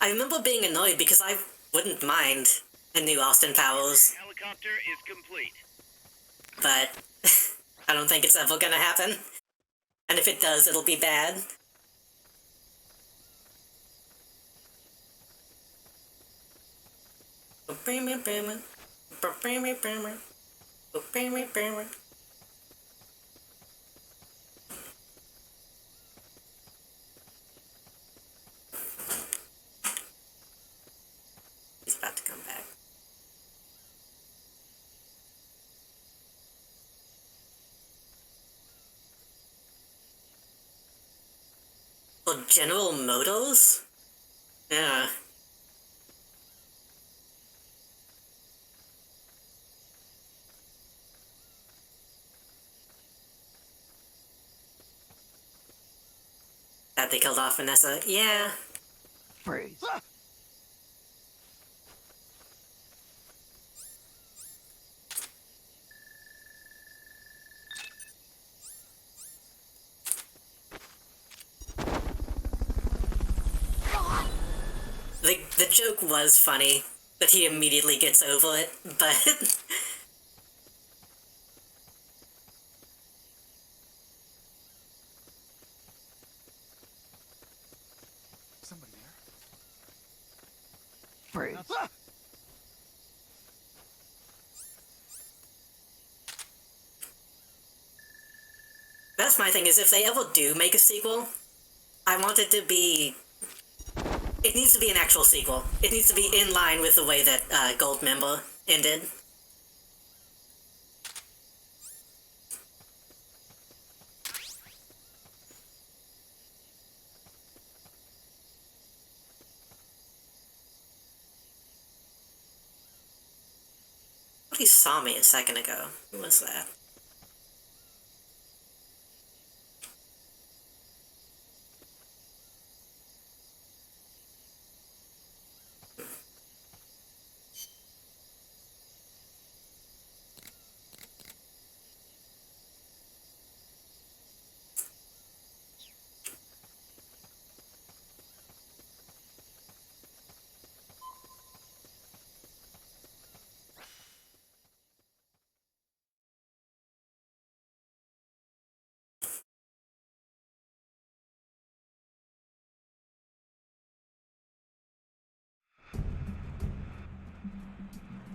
I remember being annoyed because I wouldn't mind a new Austin Powers, Helicopter is complete. but I don't think it's ever gonna happen. And if it does, it'll be bad. He's about to come back. Oh, General Motors? Yeah. That they killed off Vanessa. Yeah. Freeze. The joke was funny, but he immediately gets over it, but... Somebody there? Freeze. That's my thing, is if they ever do make a sequel, I want it to be... It needs to be an actual sequel. It needs to be in line with the way that Goldmember ended. He saw me a second ago. Who was that?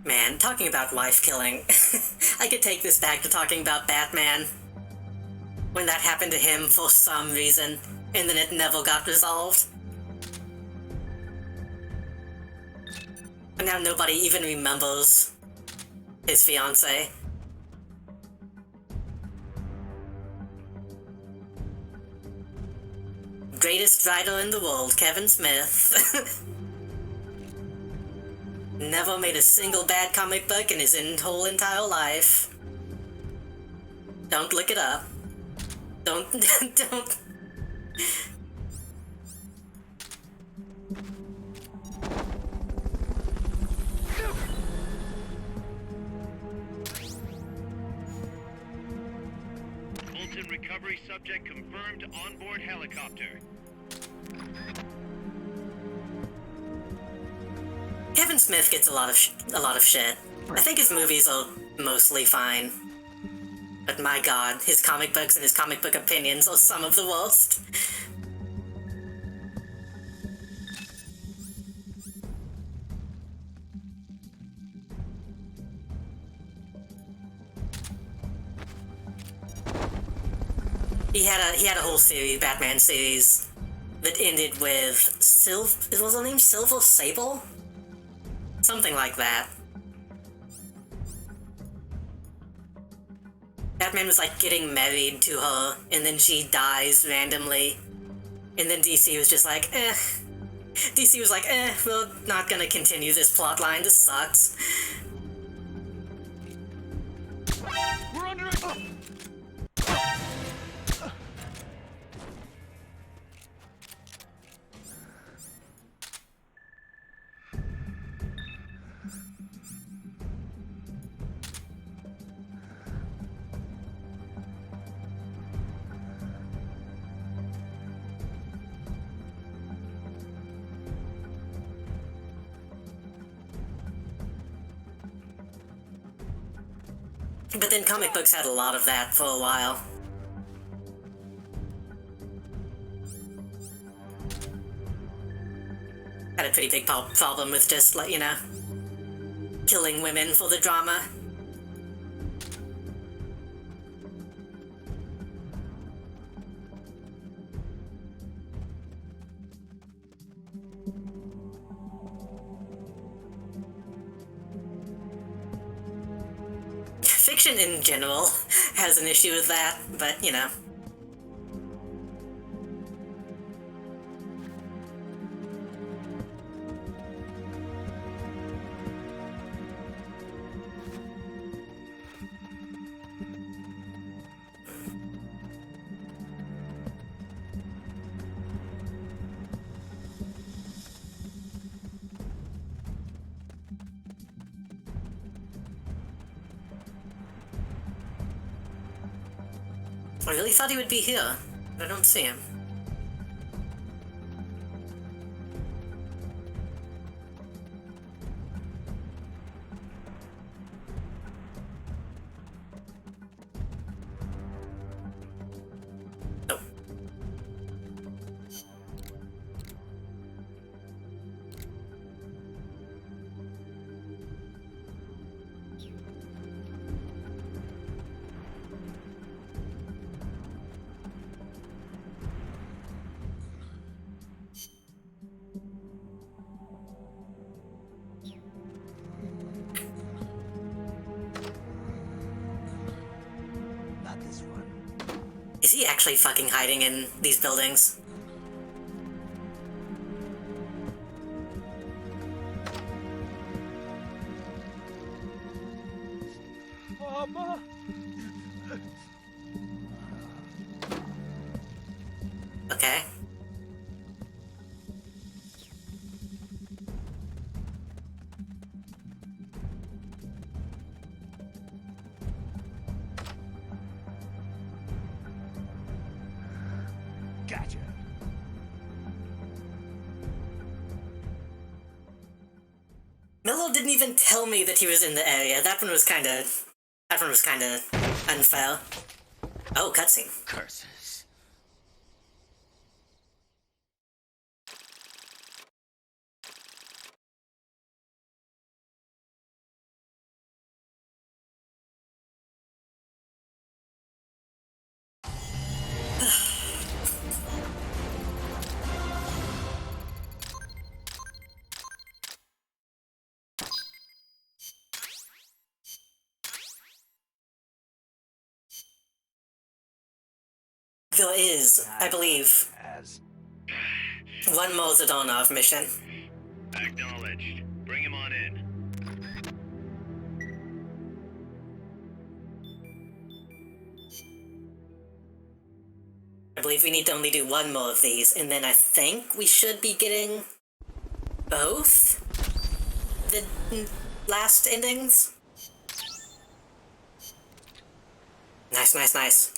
Man, talking about wife killing. I could take this back to talking about Batman. When that happened to him for some reason, and then it never got resolved. And now nobody even remembers his fiancée. Greatest writer in the world, Kevin Smith. Never made a single bad comic book in his whole entire life. Don't look it up. Don't. Fulton recovery subject confirmed onboard helicopter. Kevin Smith gets a lot of shit. I think his movies are mostly fine. But my god, his comic books and his comic book opinions are some of the worst. he had a whole series, Batman series, that ended with was her name Silver Sable? Something like that. Batman was like getting married to her, and then she dies randomly. And then DC was just like, eh. DC was like, we're not gonna continue this plotline, this sucks. We're under But then comic books had a lot of that for a while. Had a pretty big problem with just, like, you know, killing women for the drama. Fiction in general has an issue with that, but, you know. I really thought he would be here, but I don't see him. Oh. Not this one. Is he actually fucking hiding in these buildings? Mama! Okay. Gotcha. Mello didn't even tell me that he was in the area. That one was kinda unfair. Oh, cutscene. Curses. There is, I believe, As one more Zadornov mission. Acknowledged. Bring him on in. I believe we need to only do one more of these, and then I think we should be getting both the last endings. Nice, nice, nice.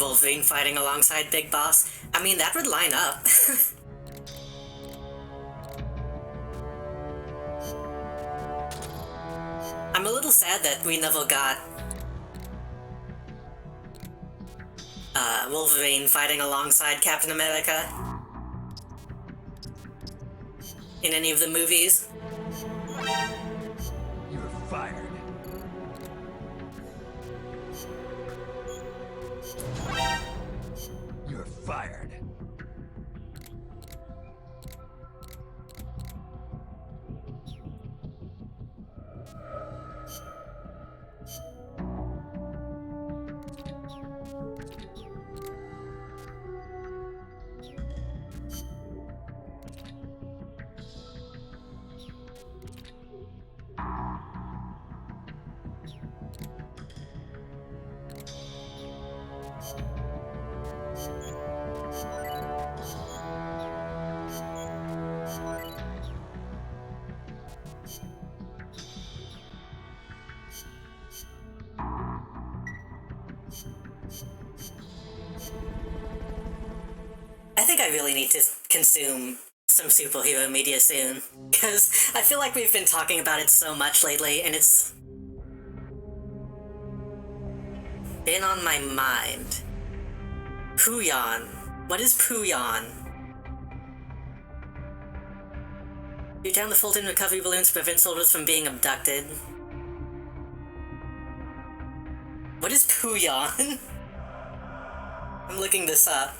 Wolverine fighting alongside Big Boss. I mean, that would line up. I'm a little sad that we never got Wolverine fighting alongside Captain America in any of the movies. You're fired. You're fired. I think I really need to consume some superhero media soon, because I feel like we've been talking about it so much lately, and it's been on my mind. Puyon. What is Puyon? Shoot down the Fulton recovery balloons to prevent soldiers from being abducted. What is Puyon? I'm looking this up.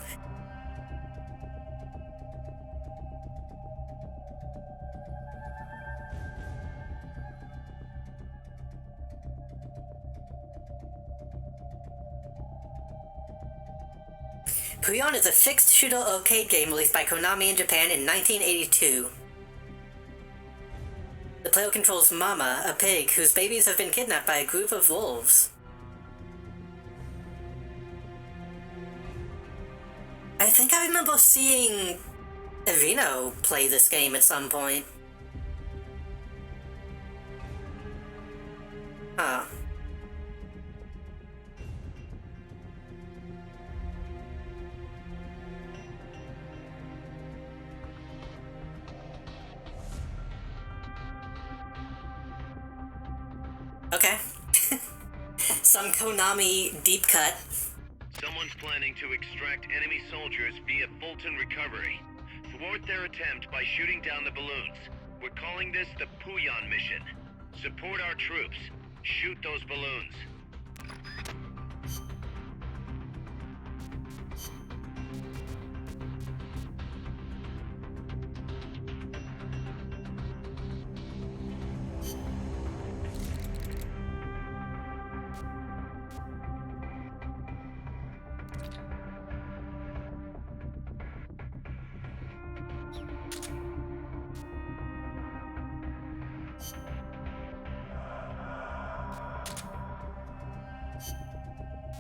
Puyon is a fixed shooter arcade game released by Konami in Japan in 1982. The player controls Mama, a pig whose babies have been kidnapped by a group of wolves. I think I remember seeing Evino play this game at some point. Huh. Okay. Some Konami deep cut. Someone's planning to extract enemy soldiers via Fulton recovery. Thwart their attempt by shooting down the balloons. We're calling this the Puyon mission. Support our troops. Shoot those balloons.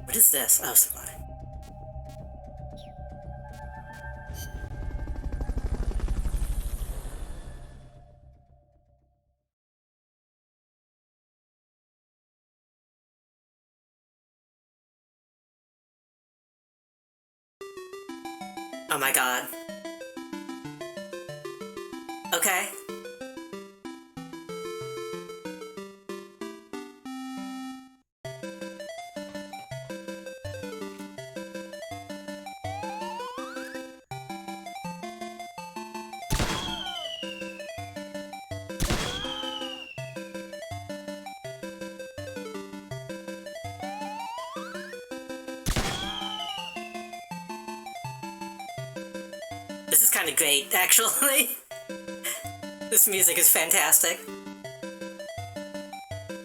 What is this? Oh, supply. Oh my god. Okay. This is kind of great, actually. This music is fantastic.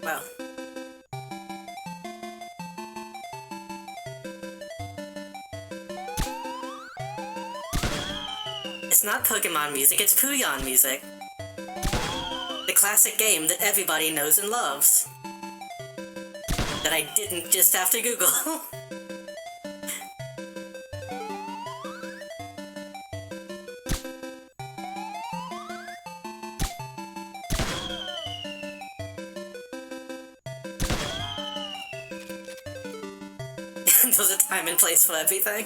Wow. It's not Pokemon music, it's Puyon music. The classic game that everybody knows and loves. That I didn't just have to Google. There's a time and place for everything.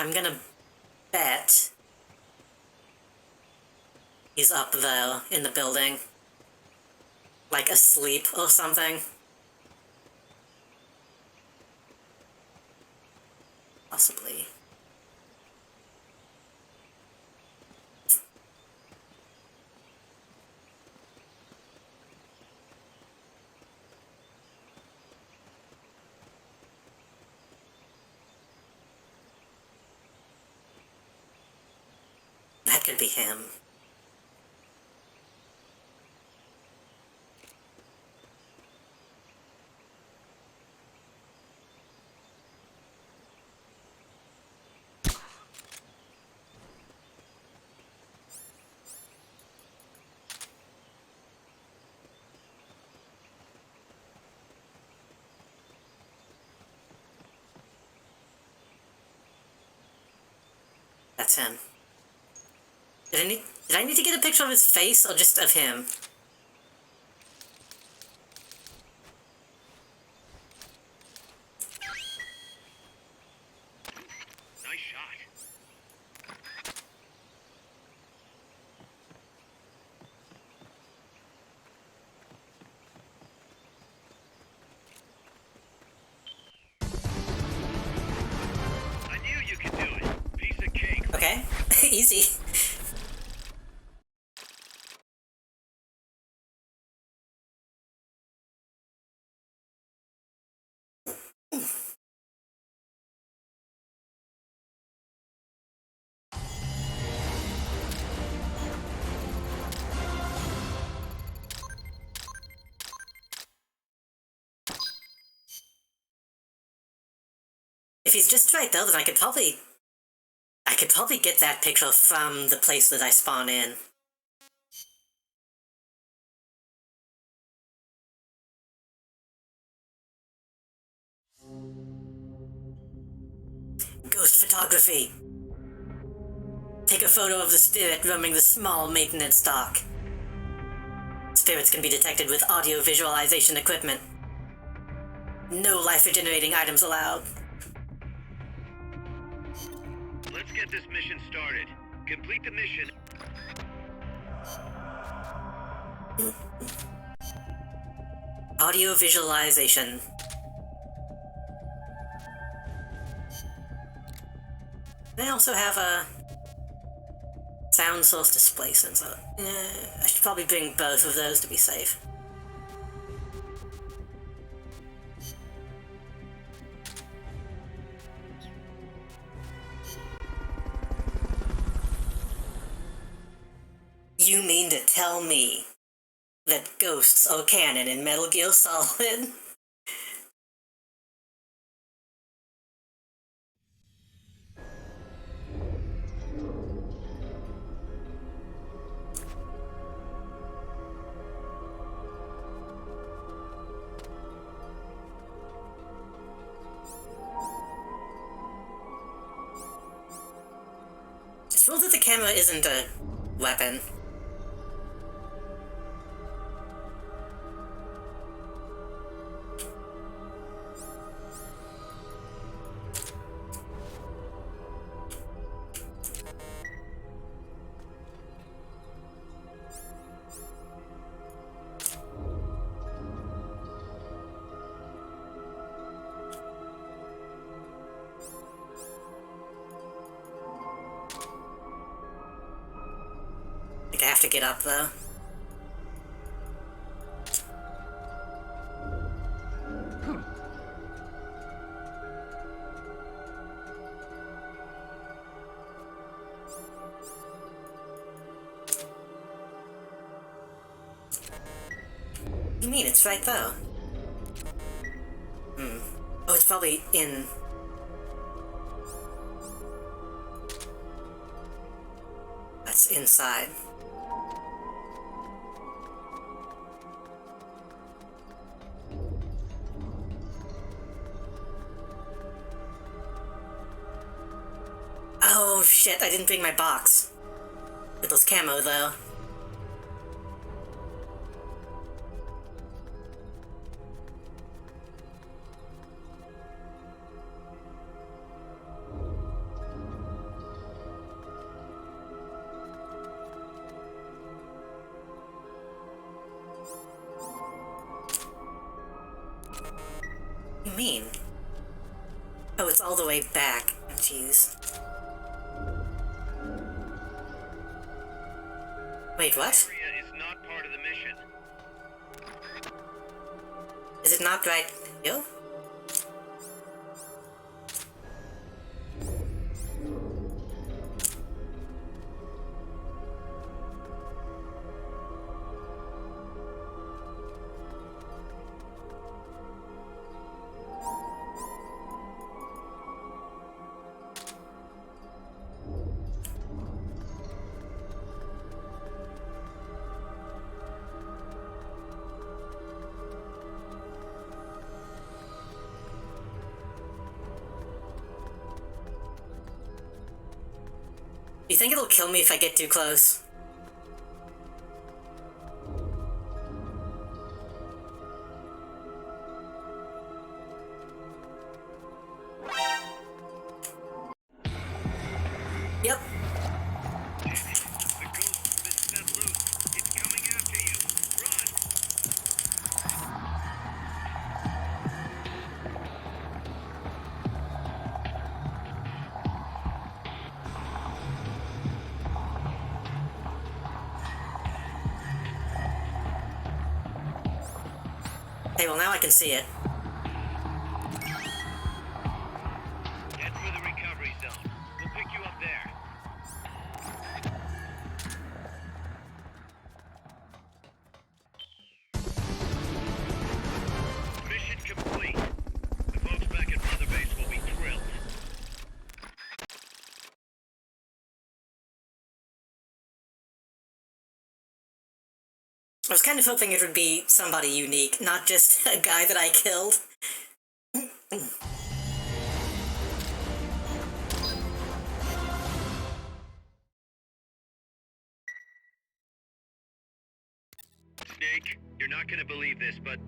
I'm gonna bet he's up, though, in the building. Like, asleep or something. Possibly. That could be him. That's him. Did I need to get a picture of his face or just of him? Nice shot. I knew you could do it. Piece of cake. Okay, easy. If he's just right there, then I could probably get that picture from the place that I spawn in. Ghost photography. Take a photo of the spirit roaming the small maintenance dock. Spirits can be detected with audio visualization equipment. No life-regenerating items allowed. Let's get this mission started. Complete the mission. Audio visualization. They also have a sound source display sensor. I should probably bring both of those to be safe. You mean to tell me that ghosts are canon in Metal Gear Solid? It's ruled that the camera isn't a weapon. I have to get up, though. You mean it's right there? Oh, it's probably in... That's inside. Oh shit, I didn't bring my box. With those camo, though. You mean? Oh, it's all the way back. Jeez. Wait, what? Area is not part of the mission. Is it not right here? You think it'll kill me if I get too close? Yep. The ghost has been set loose. It's coming after you. Run! Hey, well now I can see it. Head for the recovery zone. We'll pick you up there. Mission complete. The folks back at Mother Base will be thrilled. I was kind of hoping it would be somebody unique, not just a guy that I killed. Snake, you're not gonna believe this, but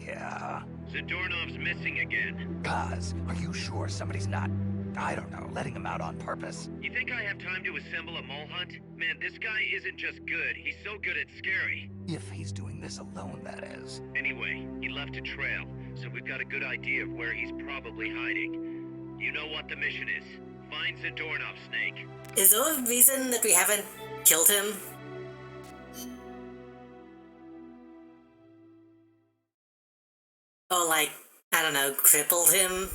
Yeah. Zadornov's missing again. Cuz, are you sure somebody's not, I don't know, letting him out on purpose? You think I have time to assemble a mole hunt? Man, this guy isn't just good, he's so good it's scary. If he's doing this alone, that is. Anyway, he left a trail, so we've got a good idea of where he's probably hiding. You know what the mission is. Find Zadornov, Snake. Is there a reason that we haven't killed him? Or like, I don't know, crippled him?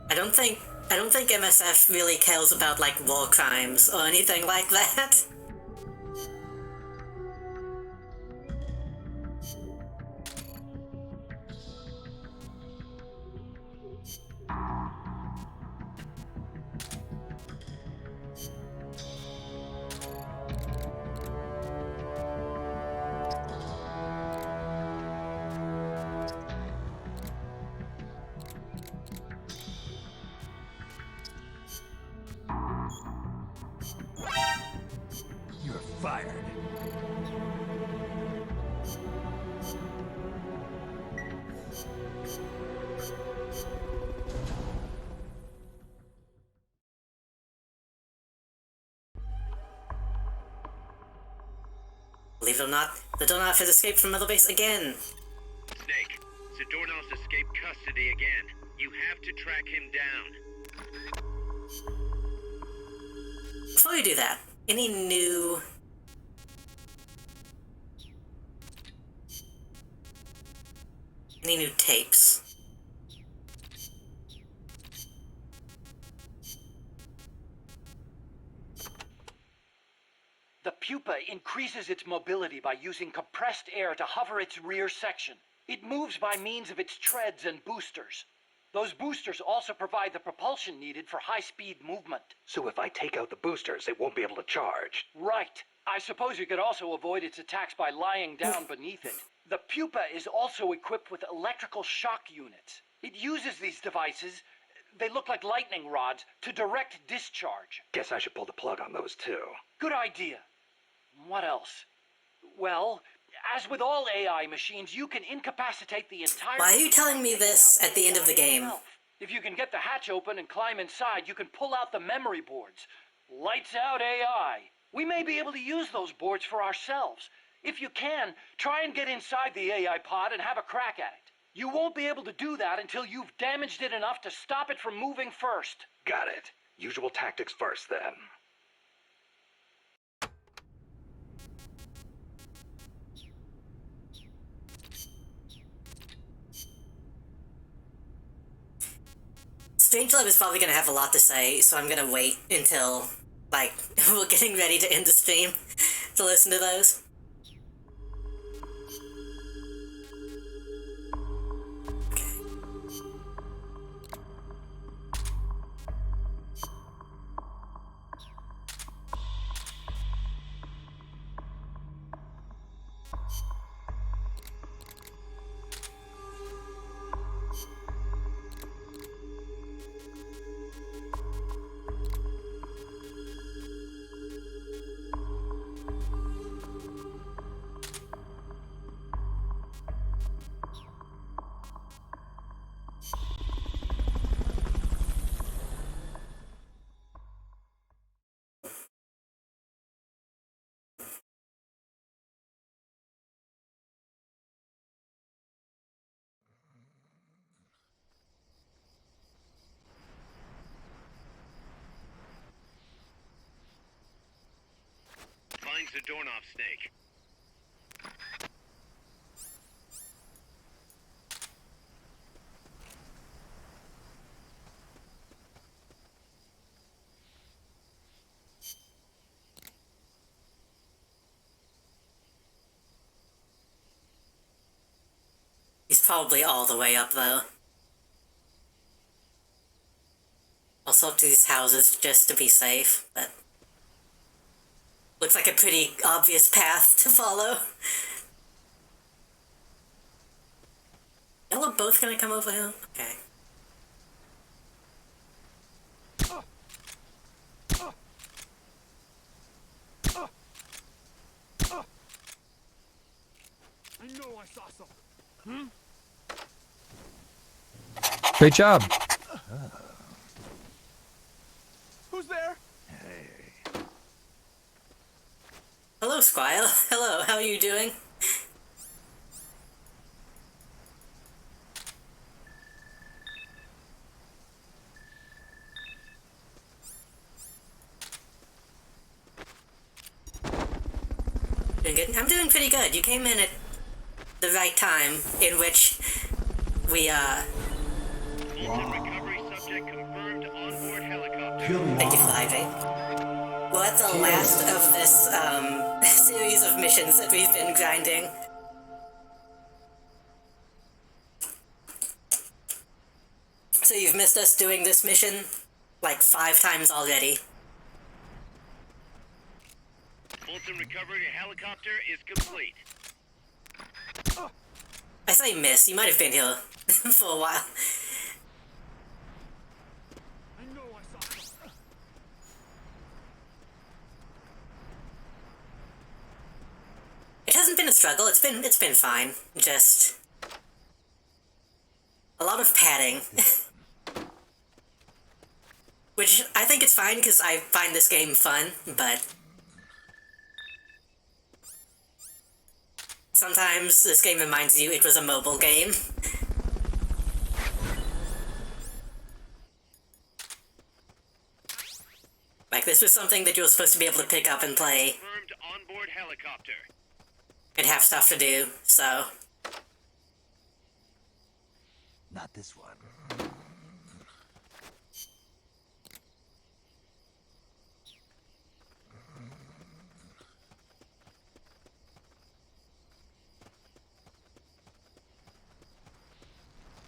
I don't think MSF really cares about like war crimes or anything like that. You're fired. Believe it or not, the Donut has escaped from Mother Base again. Snake, Zadornov's escaped custody again. You have to track him down. Before you do that, any new... tapes? The pupa increases its mobility by using compressed air to hover its rear section. It moves by means of its treads and boosters. Those boosters also provide the propulsion needed for high-speed movement. So if I take out the boosters, it won't be able to charge. Right. I suppose you could also avoid its attacks by lying down beneath it. The pupa is also equipped with electrical shock units. It uses these devices, they look like lightning rods, to direct discharge. Guess I should pull the plug on those too. Good idea. What else? Well, as with all AI machines, you can incapacitate the entire... Why are you telling me this at the end of the game? itself. If you can get the hatch open and climb inside, you can pull out the memory boards. Lights out AI. We may be able to use those boards for ourselves. If you can, try and get inside the AI pod and have a crack at it. You won't be able to do that until you've damaged it enough to stop it from moving first. Got it. Usual tactics first, then. Strangelove is probably gonna have a lot to say, so I'm gonna wait until, like, we're getting ready to end the stream to listen to those. Finds the doorknob snake. He's probably all the way up, though. I'll sort through these houses just to be safe, but... looks like a pretty obvious path to follow. Y'all are both gonna come over here? Okay. I know I saw something. Great job. Who's there? Hello, Squire. Hello, how are you doing? Doing good? I'm doing pretty good. You came in at the right time, in which we, Fulton recovery subject confirmed onboard helicopter. thank you for the hydrate. We're at the last of this, series of missions that we've been grinding. So you've missed us doing this mission, like 5 times already. Fulton recovery helicopter is complete. I say miss, you might have been here for a while. I know I saw something. It hasn't been a struggle, it's been fine. Just a lot of padding. Which I think it's fine because I find this game fun, but sometimes this game reminds you it was a mobile game. Like, this was something that you were supposed to be able to pick up and play Confirmed onboard helicopter. and have stuff to do, so... Not this one.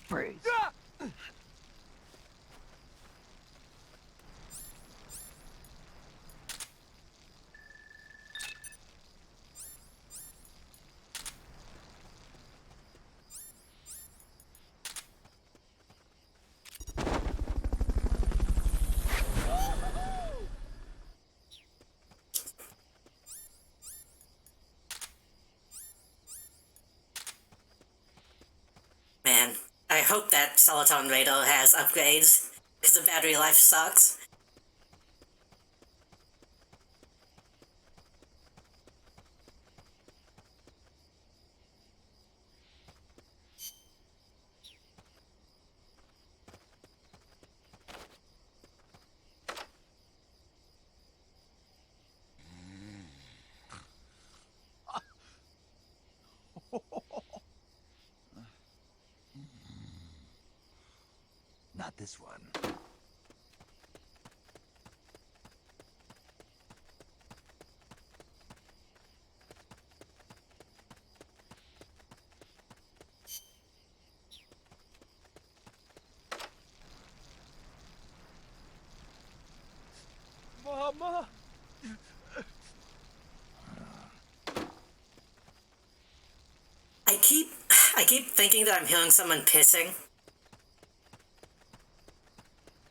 Freeze. I hope that Soliton Radar has upgrades, because the battery life sucks. Not this one. Mama! I keep thinking that I'm hearing someone pissing.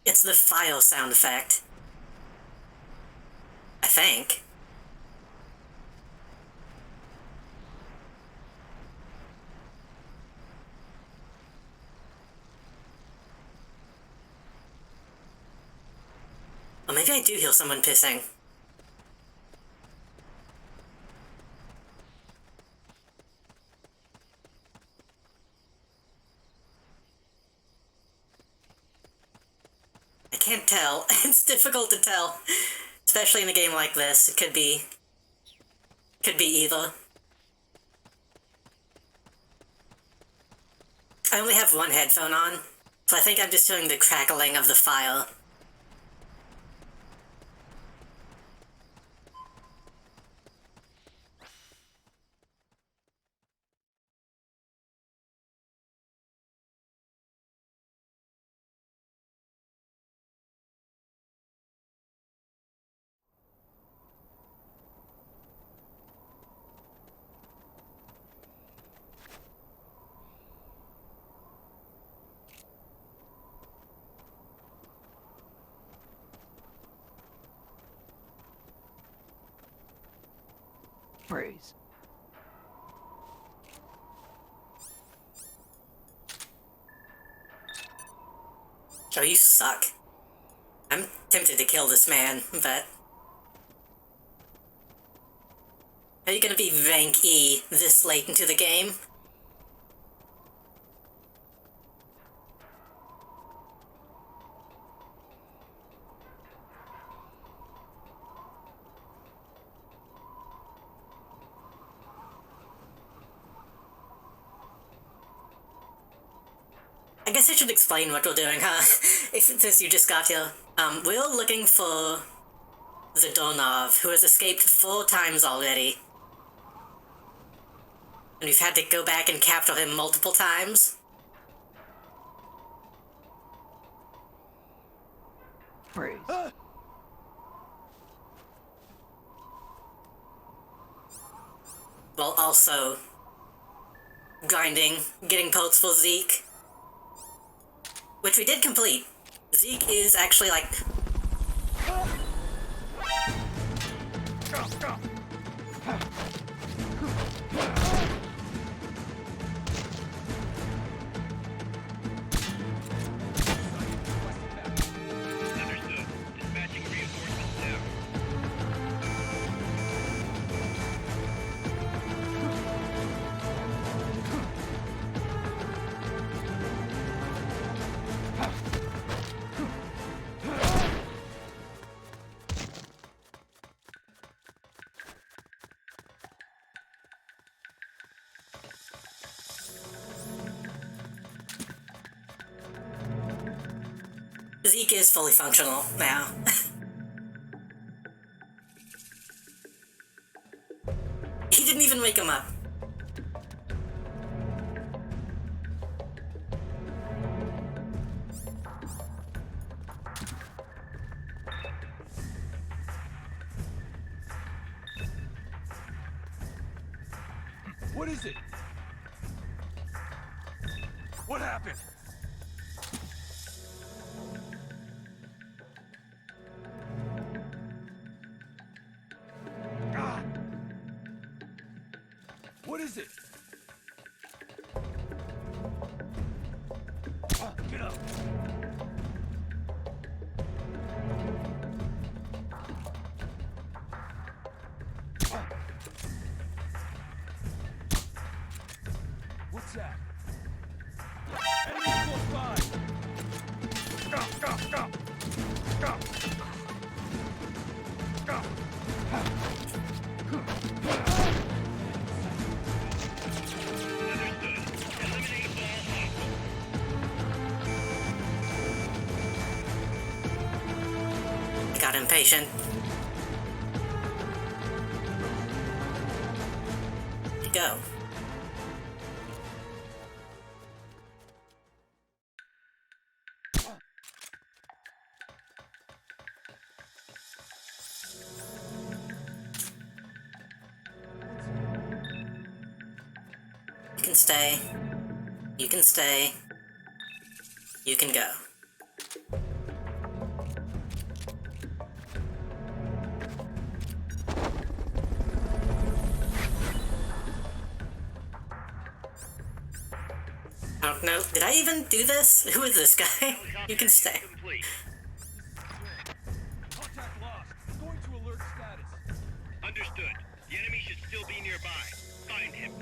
It's the file sound effect. I think. Or maybe I do hear someone pissing. I can't tell. It's difficult to tell. Especially in a game like this. It could be either. I only have one headphone on, so I think I'm just hearing the crackling of the file. Praise. Joe, you suck. I'm tempted to kill this man, but... Are you gonna be rank E this late into the game? I guess I should explain what we're doing, huh? Since you just got here. We're looking for the Donov, who has escaped 4 times already. And we've had to go back and capture him multiple times. Praise. While also grinding, getting posts for Zeke. Which we did complete. Zeke is actually like... Understood. Dispatching reinforcements now. Zeke is fully functional now. He didn't even wake him up. What is it? What happened? Ah! What is it? What's that? Enemy close by! Go, go, go! Go! Go! I got impatient. Go. You can stay. You can stay. You can go. I don't know. Did I even do this? Who is this guy? You can stay. Complete. Contact lost. Going to alert status. Understood. The enemy should still be nearby. Find him.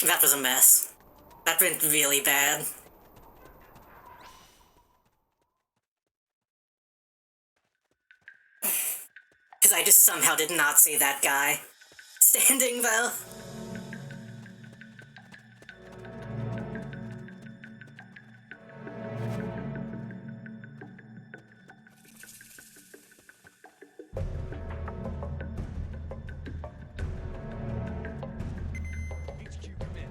That was a mess. That went really bad. Because I just somehow did not see that guy. Standing, though. HQ, come in.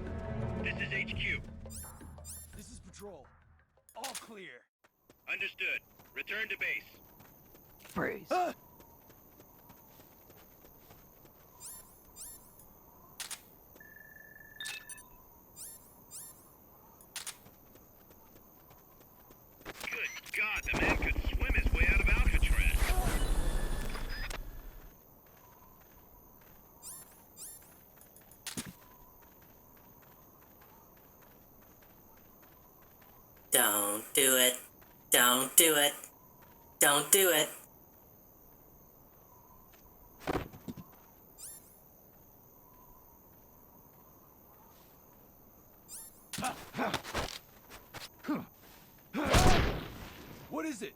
This is HQ. This is patrol. All clear. Understood. Return to base. Freeze. Good God, the man could swim his way out of Alcatraz. Don't do it. Don't do it. Don't do it. What is it?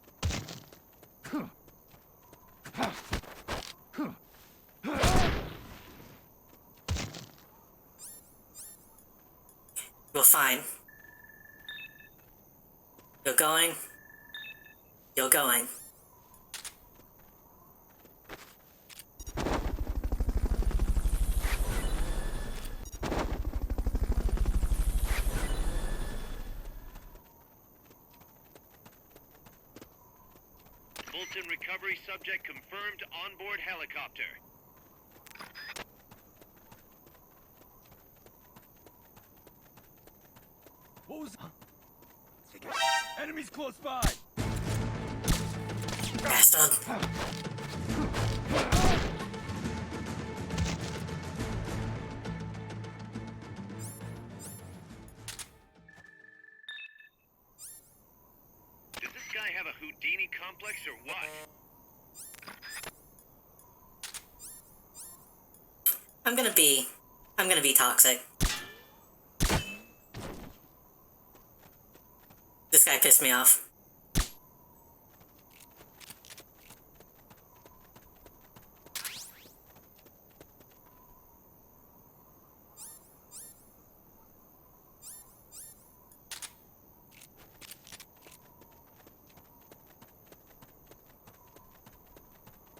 You're fine. You're going. You're going. Fulton recovery subject confirmed onboard helicopter. What was... Enemies close by! Bastard. Does this guy have a Houdini complex or what? I'm gonna be toxic. This guy pissed me off.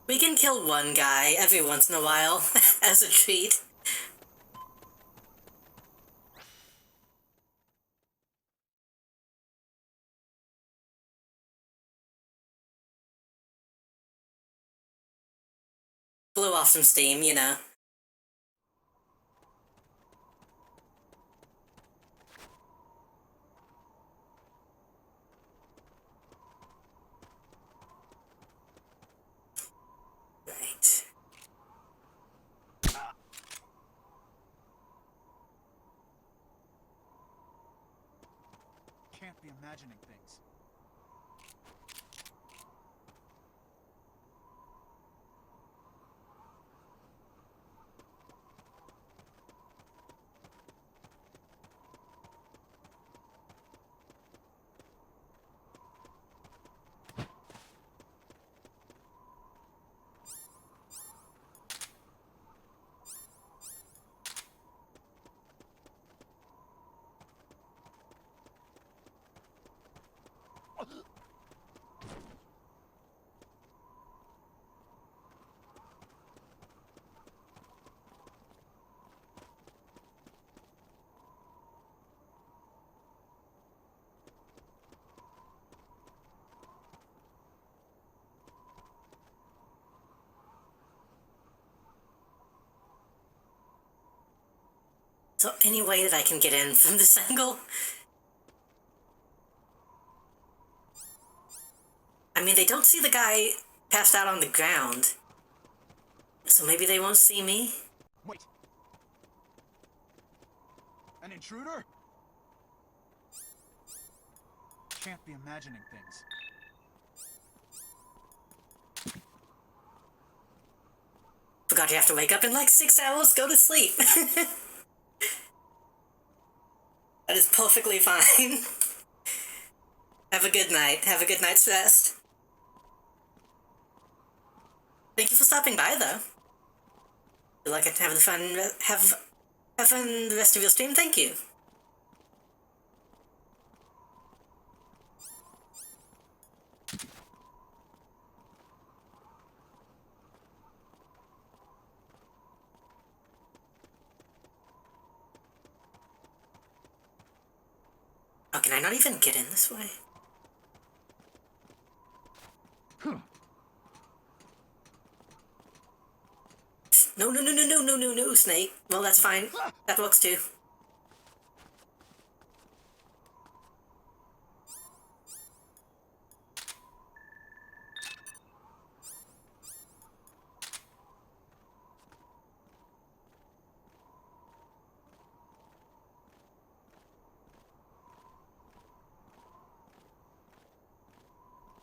We can kill one guy every once in a while, as a treat. Blew off some steam, you know. Right. Can't be imagining things. So any way that I can get in from this angle? I mean, they don't see the guy passed out on the ground. So maybe they won't see me? Wait. An intruder? Can't be imagining things. Forgot you have to wake up in like 6 hours, go to sleep. That is perfectly fine. Have a good night. Have a good night's rest. Thank you for stopping by, though. Feel like I have the fun. Have fun the rest of your stream. Thank you. Oh, can I not even get in this way? No, no, no, no, no, no, no, no, Snake. Well, that's fine. That works too.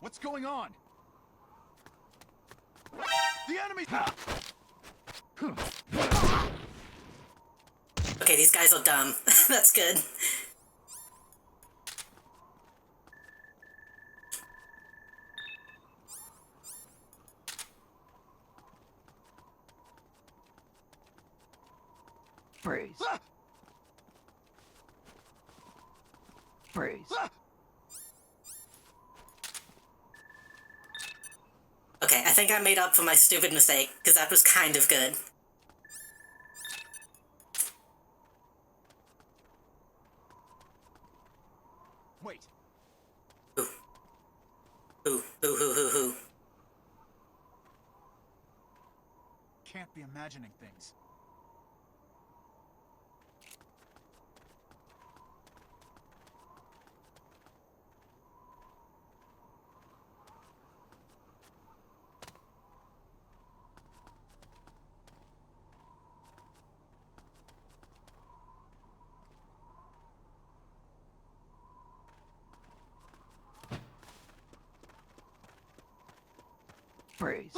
What's going on? The enemy's... Okay, these guys are dumb. That's good. Freeze. Freeze. Okay, I think I made up for my stupid mistake, because that was kind of good. Wait. Ooh. Ooh, ooh, ooh, ooh, ooh. Can't be imagining things. Freeze.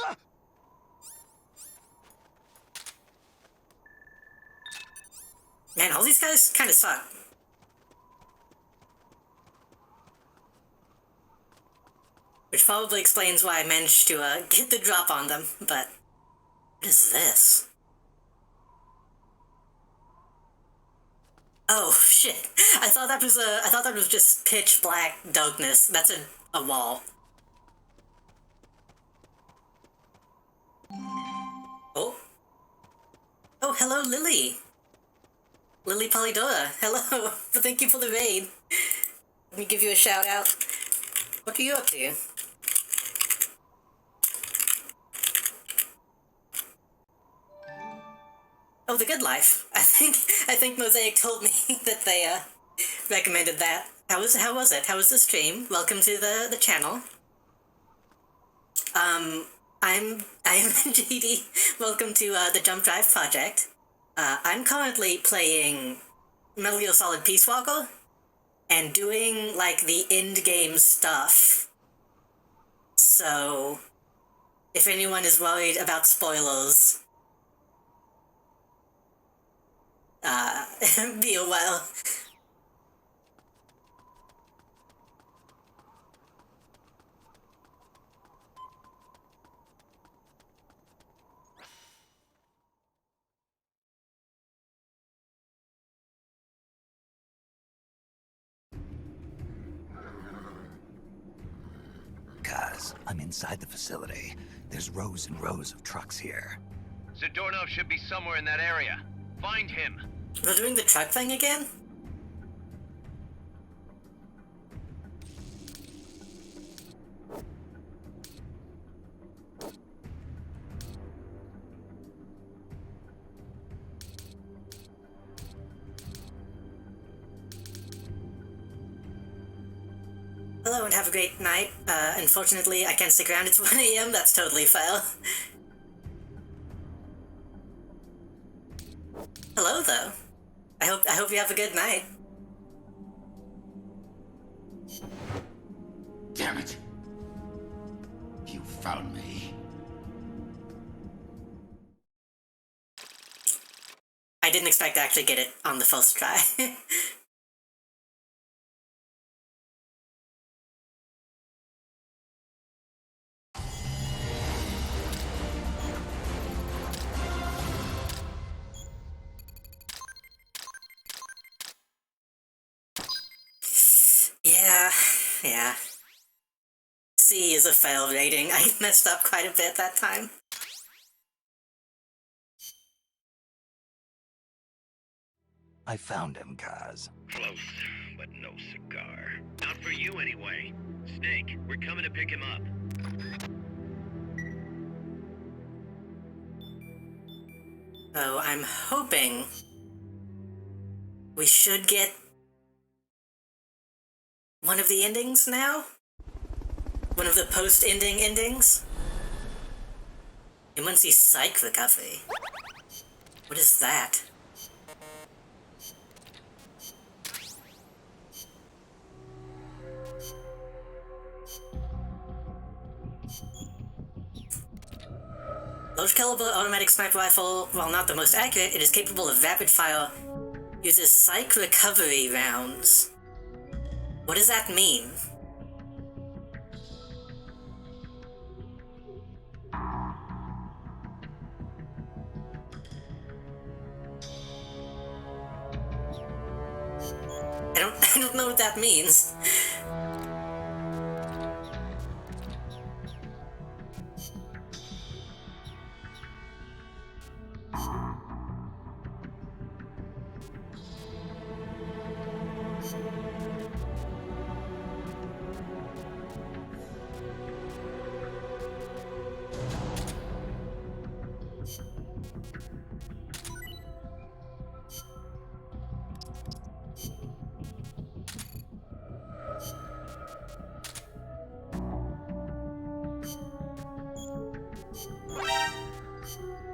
Man, all these guys kind of suck. Which probably explains why I managed to get the drop on them, but... What is this? Oh, shit. I thought that was just pitch black darkness. That's a wall. Oh. Oh, hello, Lily. Lily Polydora. Hello. Thank you for the raid. Let me give you a shout out. What are you up to? Oh, The Good Life. I think Mosaic told me that they recommended that. How was it? How was the stream? Welcome to the channel. I'm GD. Welcome to the Jump Drive project. I'm currently playing Metal Gear Solid Peace Walker. and doing, like, the end-game stuff. So, if anyone is worried about spoilers, be aware. Guys, I'm inside the facility. There's rows and rows of trucks here. Zadornov should be somewhere in that area. Find him. We're doing the truck thing again? Hello and have a great night. Unfortunately, I can't stick around. It's 1 a.m. That's totally fair. Hello, though. I hope you have a good night. Damn it. You found me. I didn't expect to actually get it on the first try. Yeah. C is a fail rating. I messed up quite a bit that time. I found him, Kaz. Close, but no cigar. Not for you anyway. Snake, we're coming to pick him up. So I'm hoping we should get one of the endings now? One of the post-ending endings? Emergency psych recovery. What is that? Large caliber automatic sniper rifle, while not the most accurate, it is capable of rapid fire. Uses psych recovery rounds. What does that mean? I don't know what that means.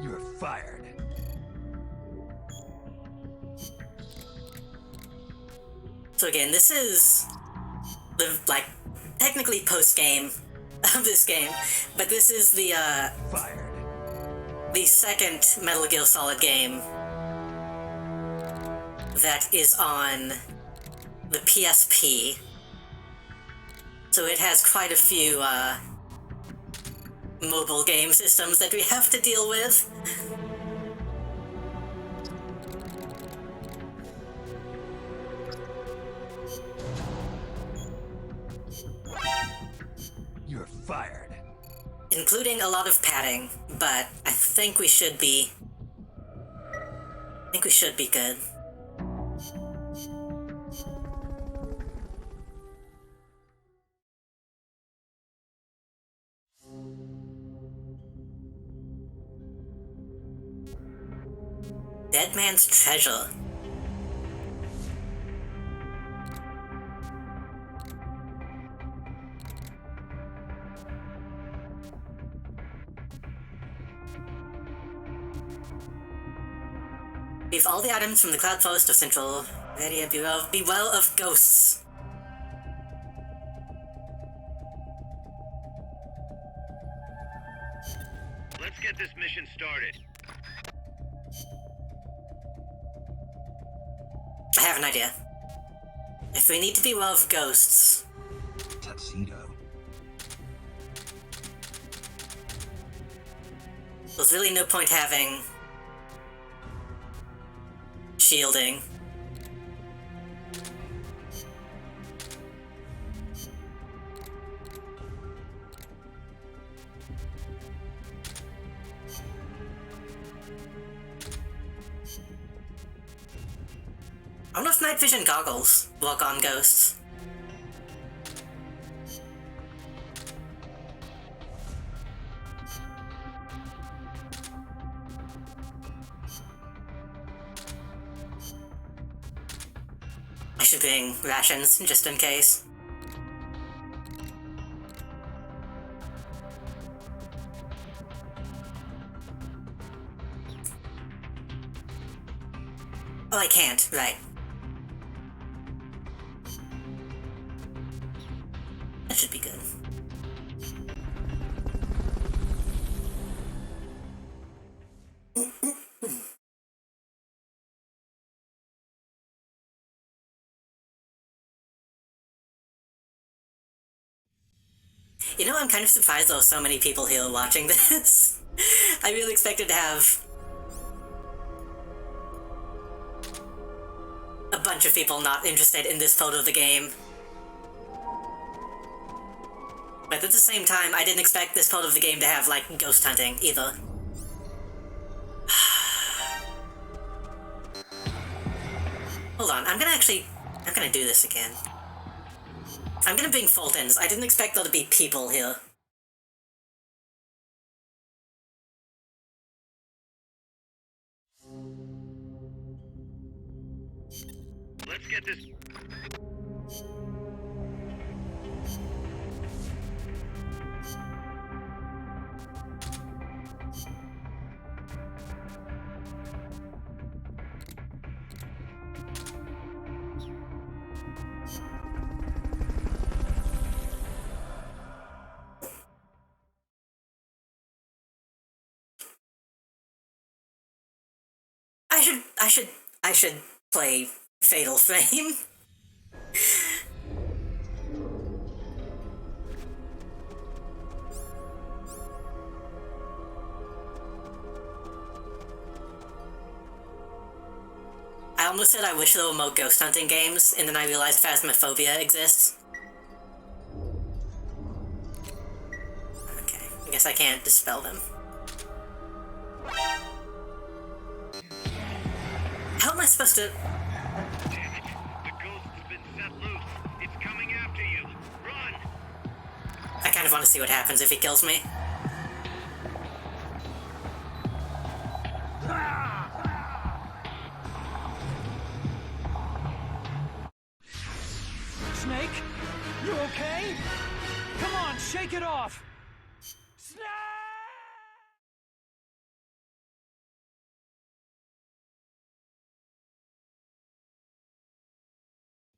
You're fired. So again, this is the, like, technically post-game of this game, but this is the, Fired. the second Metal Gear Solid game that is on the PSP. So it has quite a few, mobile game systems that we have to deal with. You're fired. Including a lot of padding, but I think we should be good. Dead Man's Treasure. Leave all the items from the Cloud Forest of Central. Ready, beware of ghosts. have an idea. If we need to be well with ghosts... Tuxedo. There's really no point having... shielding. I wonder if night vision goggles work on ghosts. I should bring rations, just in case. Oh, I can't, right. That should be good. You know, I'm kind of surprised there were so many people here watching this. I really expected to have a bunch of people not interested in this part of the game. But at the same time, I didn't expect this part of the game to have, like, ghost hunting, either. Hold on, I'm gonna do this again. I'm gonna bring Fultons. I didn't expect there to be people here. Let's get this. I should play Fatal Frame. I almost said I wish there were more ghost hunting games, and then I realized Phasmophobia exists. Okay, I guess I can't dispel them. How am I supposed to... Damn it. The ghost has been set loose. It's coming after you. Run! I kind of want to see what happens if he kills me. Snake? You okay? Come on, shake it off! Snake!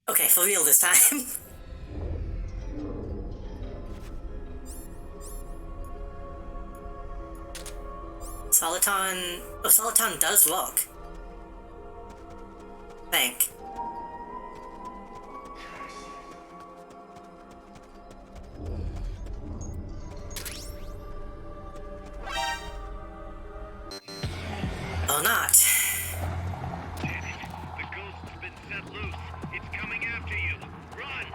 Okay, for real this time. Soliton... Oh, Soliton does work. Think. Or not. Damn it. The ghost has been set loose. It's coming after you. Run!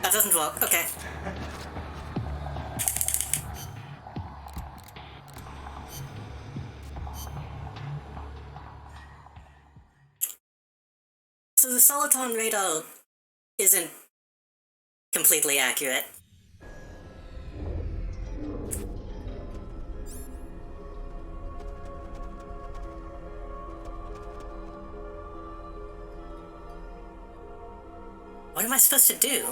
That doesn't work. Okay. So the Soliton radar isn't completely accurate. What am I supposed to do?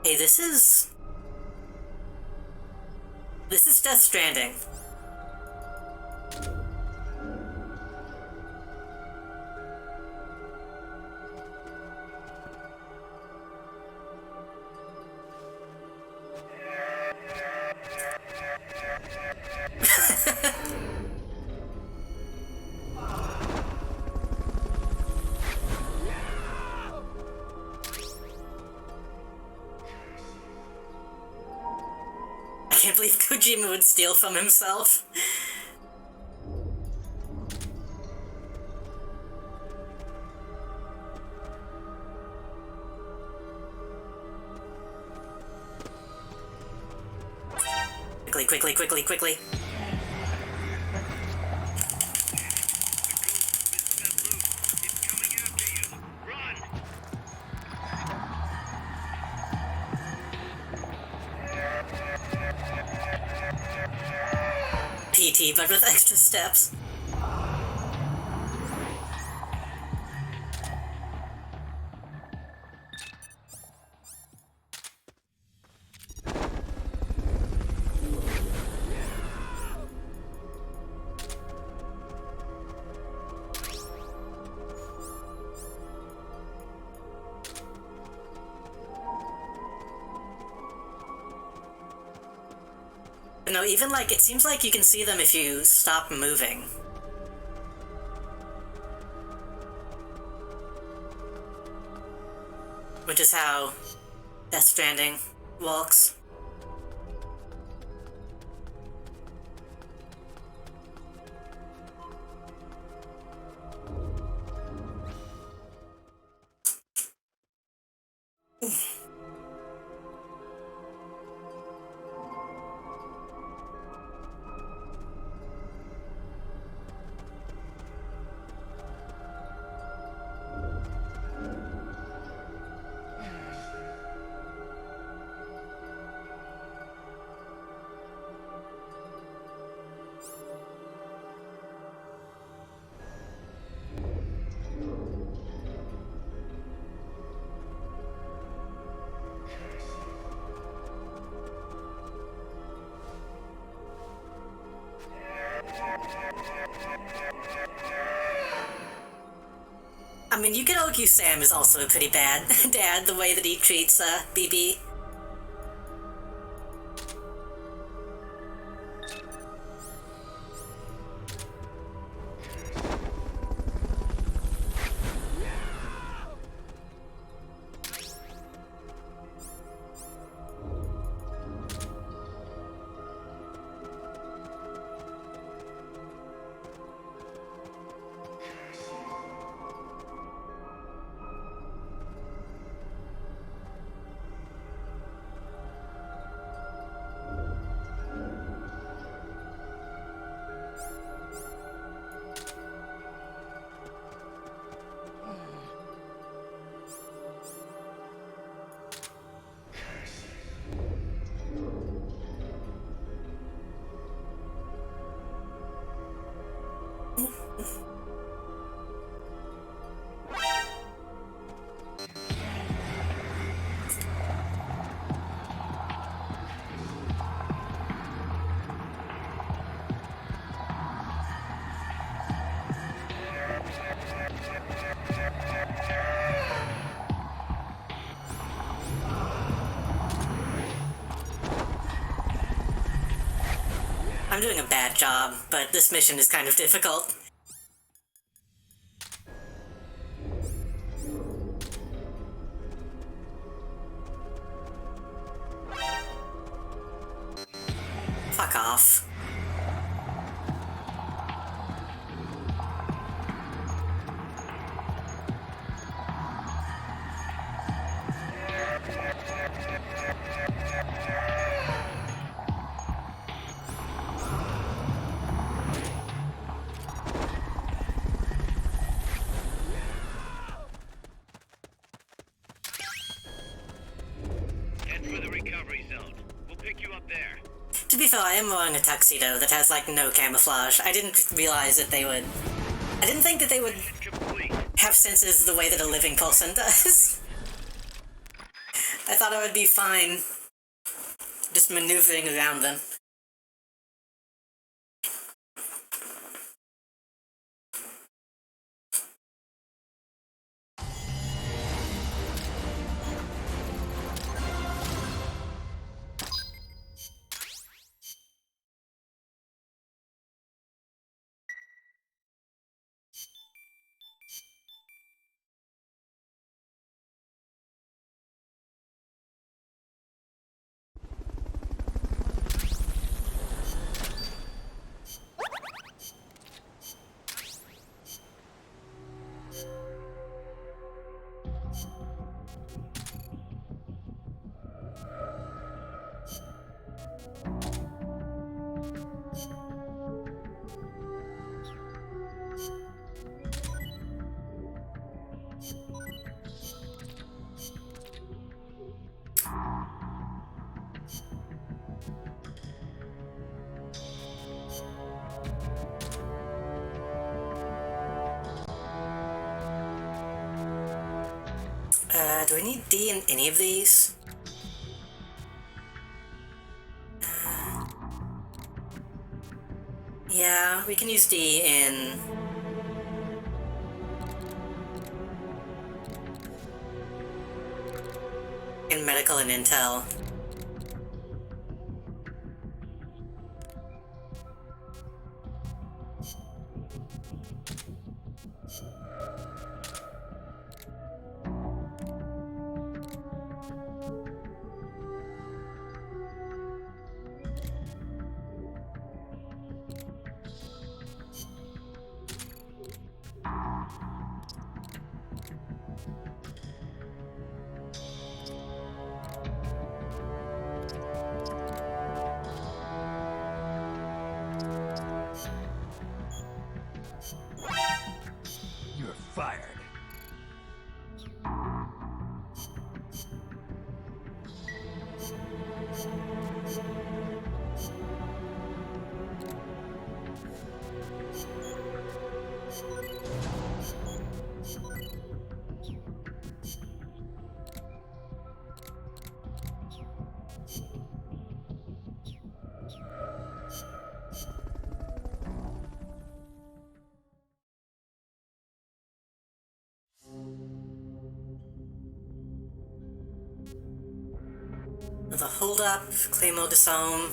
Hey, this is Death Stranding. I can't believe Kojima would steal from himself. Quickly. PT, but with extra steps. No, even like, it seems like you can see them if you stop moving. Which is how Death Stranding walks. I mean, you could argue Sam is also a pretty bad dad, the way that he treats BB. I'm doing a bad job, but this mission is kind of difficult. pick you up there. To be fair, I am wearing a tuxedo that has, like, no camouflage. I didn't realize that they would... I didn't think that they would Mission complete. have senses the way that a living person does. I thought I would be fine just maneuvering around them. Do we need D in any of these? Yeah, we can use D in medical and intel. You're fired. Another hold up, Claymore disarm.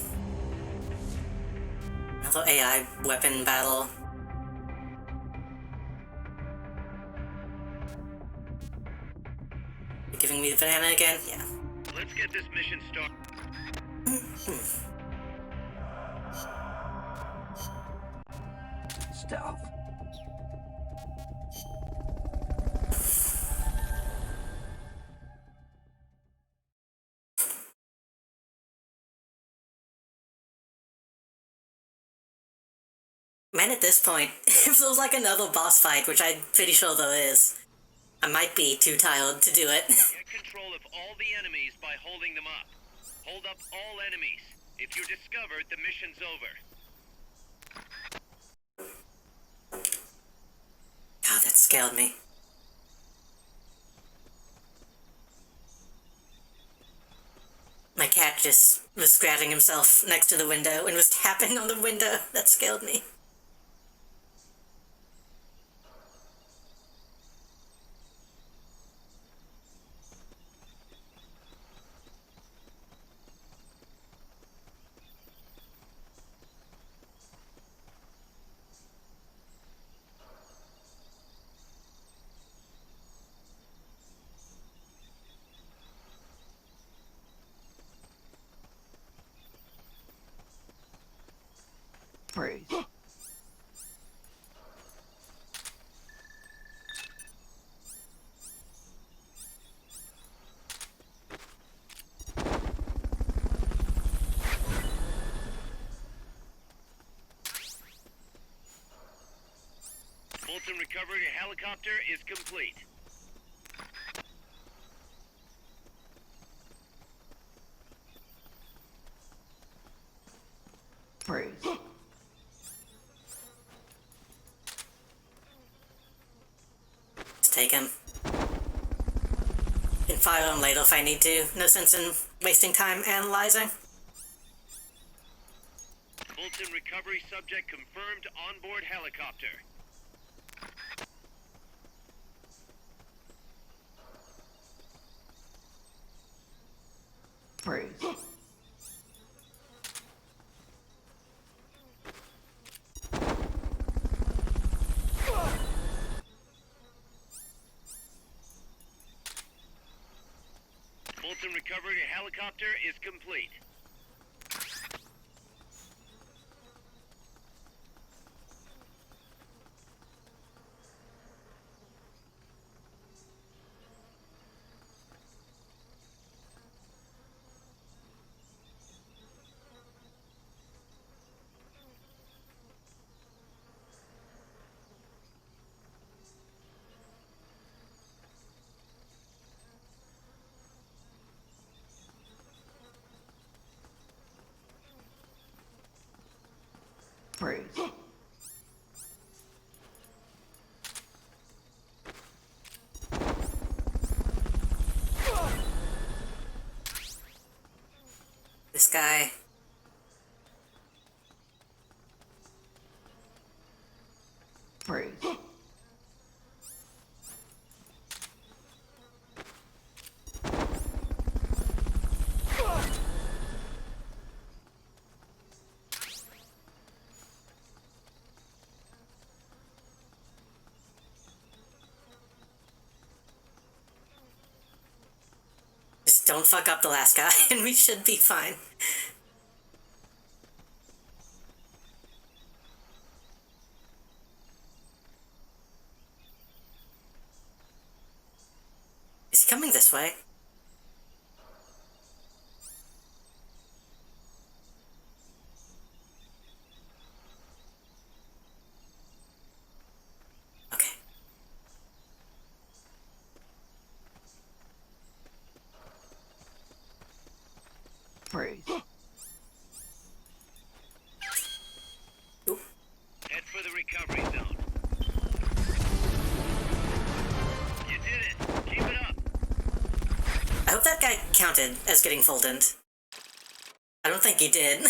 Another AI weapon battle. You giving me the banana again? Yeah. Let's get this mission started. Stealth. Man, at this point, if there's like another boss fight, which I'm pretty sure there is, I might be too tired to do it. Get control of all the enemies by holding them up. Hold up all enemies. If you're discovered, the mission's over. God, that scared me. My cat just was scratching himself next to the window and was tapping on the window. That scared me. Praise. Fulton recovery helicopter is complete. just take him. Can fire him later if I need to. No sense in wasting time analyzing. Fulton recovery subject confirmed onboard helicopter. Praise. Fulton recovery helicopter is complete. Praise. This guy. Praise. Just don't fuck up the last guy and we should be fine. Is he coming this way? Okay. Praise. Oop. Head for the recovery zone. You did it. Keep it up. I hope that guy counted as getting Fultoned. I don't think he did.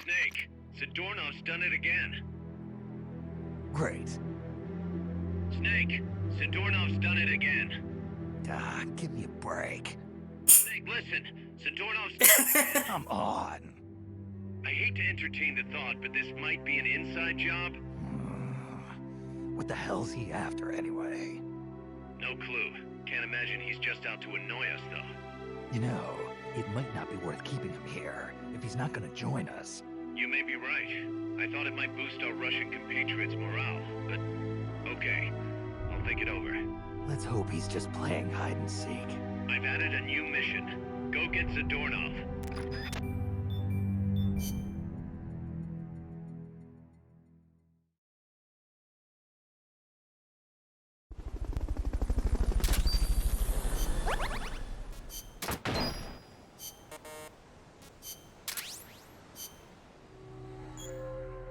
Snake, Zadornov's done it again. Great. Snake, Zadornov's done it again. Ah, give me a break. Snake, listen. Zadornov's done it again. Come on. I hate to entertain the thought, but this might be an inside job. What the hell's he after, anyway? No clue. Can't imagine he's just out to annoy us, though. You know, it might not be worth keeping him here if he's not gonna join us. You may be right. I thought it might boost our Russian compatriots' morale, but okay. I'll think it over. Let's hope he's just playing hide and seek. I've added a new mission. Go get Zadornov.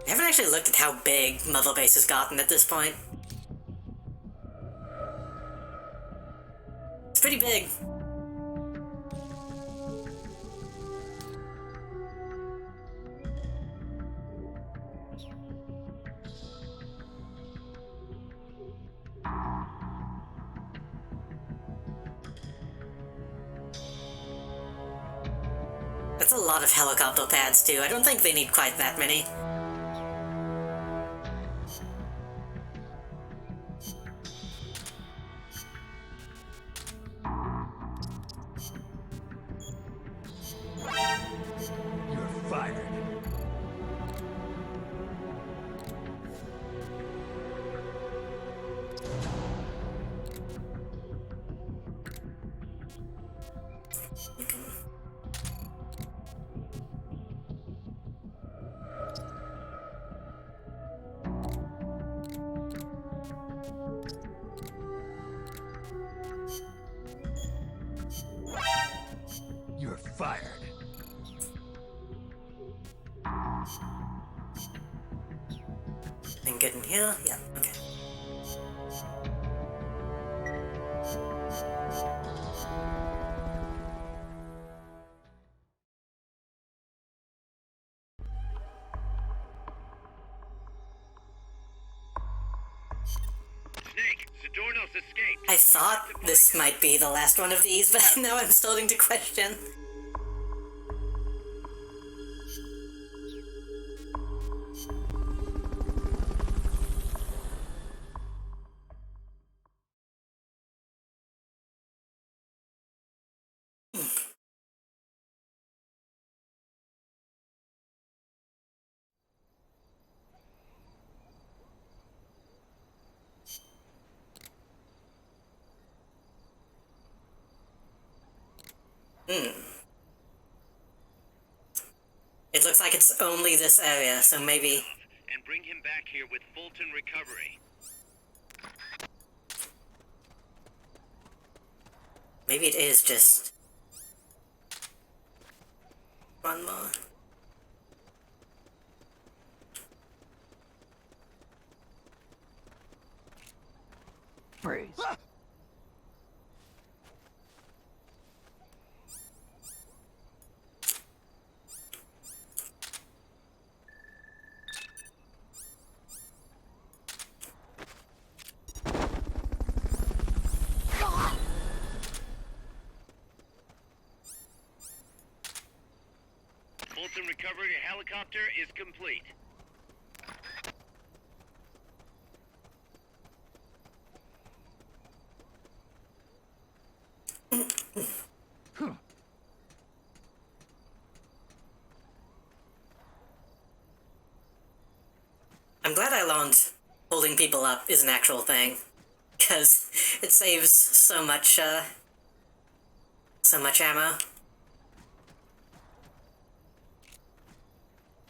I haven't actually looked at how big Mother Base has gotten at this point. It's pretty big. That's a lot of helicopter pads too. I don't think they need quite that many. You're fired. fired. Anything good in here? Yeah, okay. Snake, Zadornos escaped. I thought this might be the last one of these, but now I'm starting to question. It looks like it's only this area, so maybe... And bring him back here with Fulton recovery. Maybe it is just... one more. Freeze. Fulton recovery helicopter is complete. I'm glad I learned holding people up is an actual thing, because it saves so much ammo.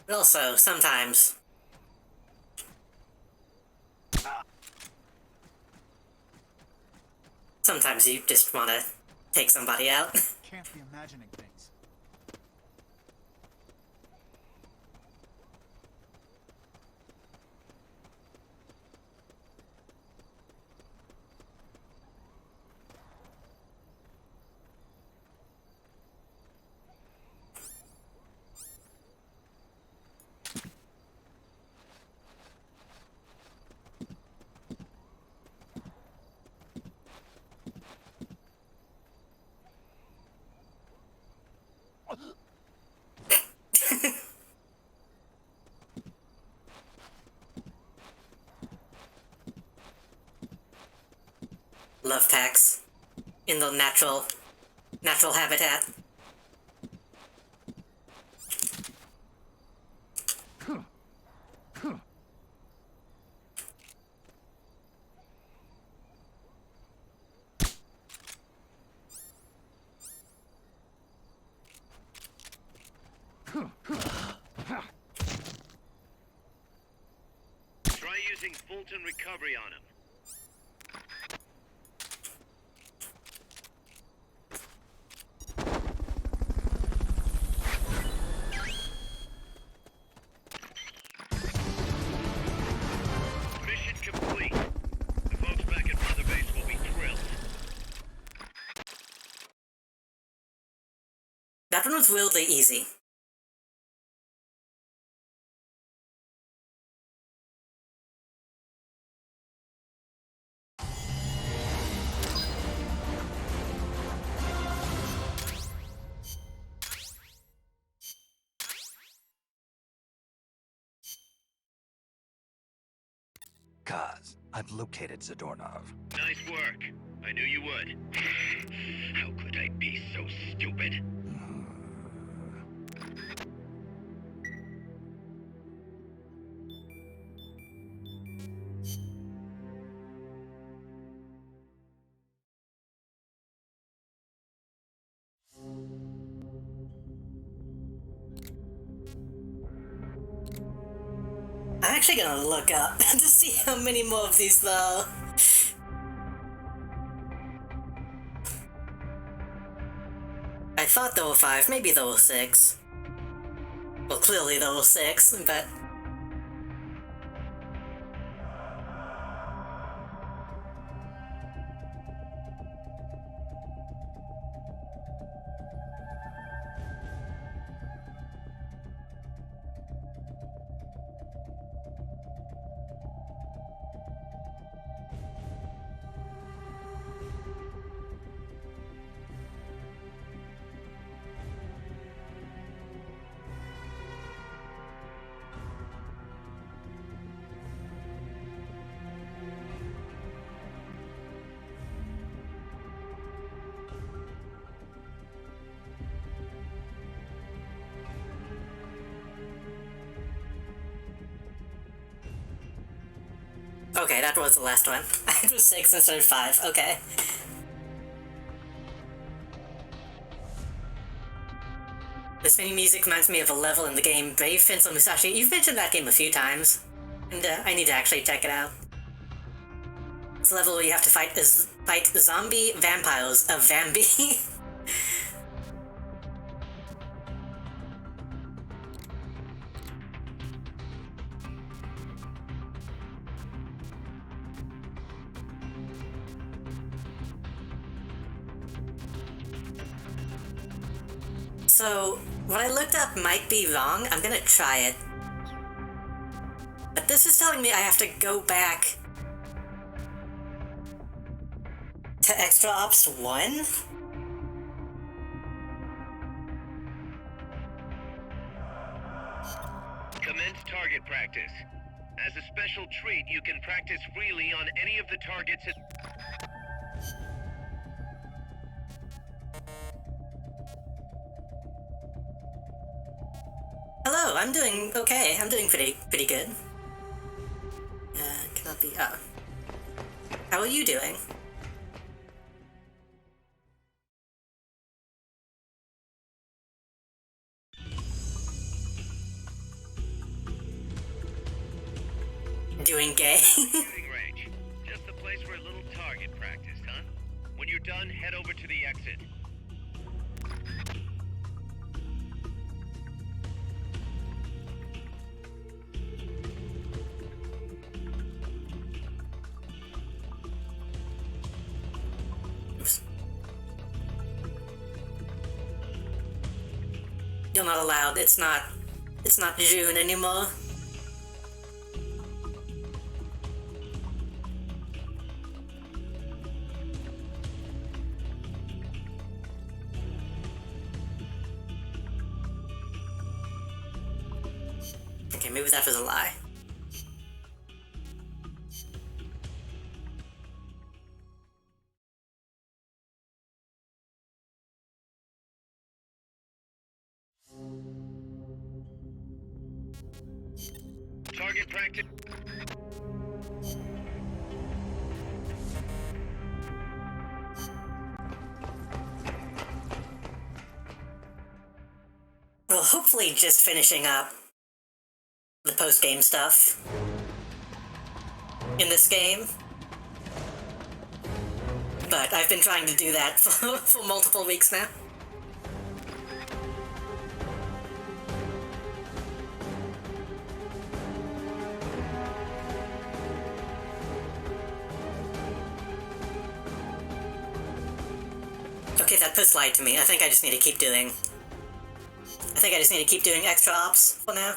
But also, sometimes... sometimes you just want to take somebody out. Can't be imagining things. Love packs in the natural habitat. Try using Fulton recovery on him. Mission complete. The folks back at Mother Base will be thrilled. That one was weirdly easy. Kaz, I've located Zadornov. Nice work. I knew you would. How could I be so stupid? I'm actually gonna look up to see how many more of these though. I thought there were 5, maybe there were 6. Well, clearly there were 6, but... Okay, that was the last one. It was 6 instead of 5, okay. This mini music reminds me of a level in the game Brave Fence of Musashi. You've mentioned that game a few times, and I need to actually check it out. It's a level where you have to fight zombie vampires of Vambi. So, what I looked up might be wrong. I'm gonna try it. But this is telling me I have to go back to Extra Ops 1? Commence target practice. As a special treat, you can practice freely on any of the targets. Hello, I'm doing okay. I'm doing pretty good. Cannot be. Oh. How are you doing? Doing gay? Shooting range. Just the place for a little target practice, huh? When you're done, head over to the exit. You're not allowed. It's not June anymore. Okay, maybe that was a lie. Target practice. Well, hopefully just finishing up the post-game stuff in this game. But I've been trying to do that for multiple weeks now. Okay, that puts lied to me. I think I just need to keep doing extra ops for now.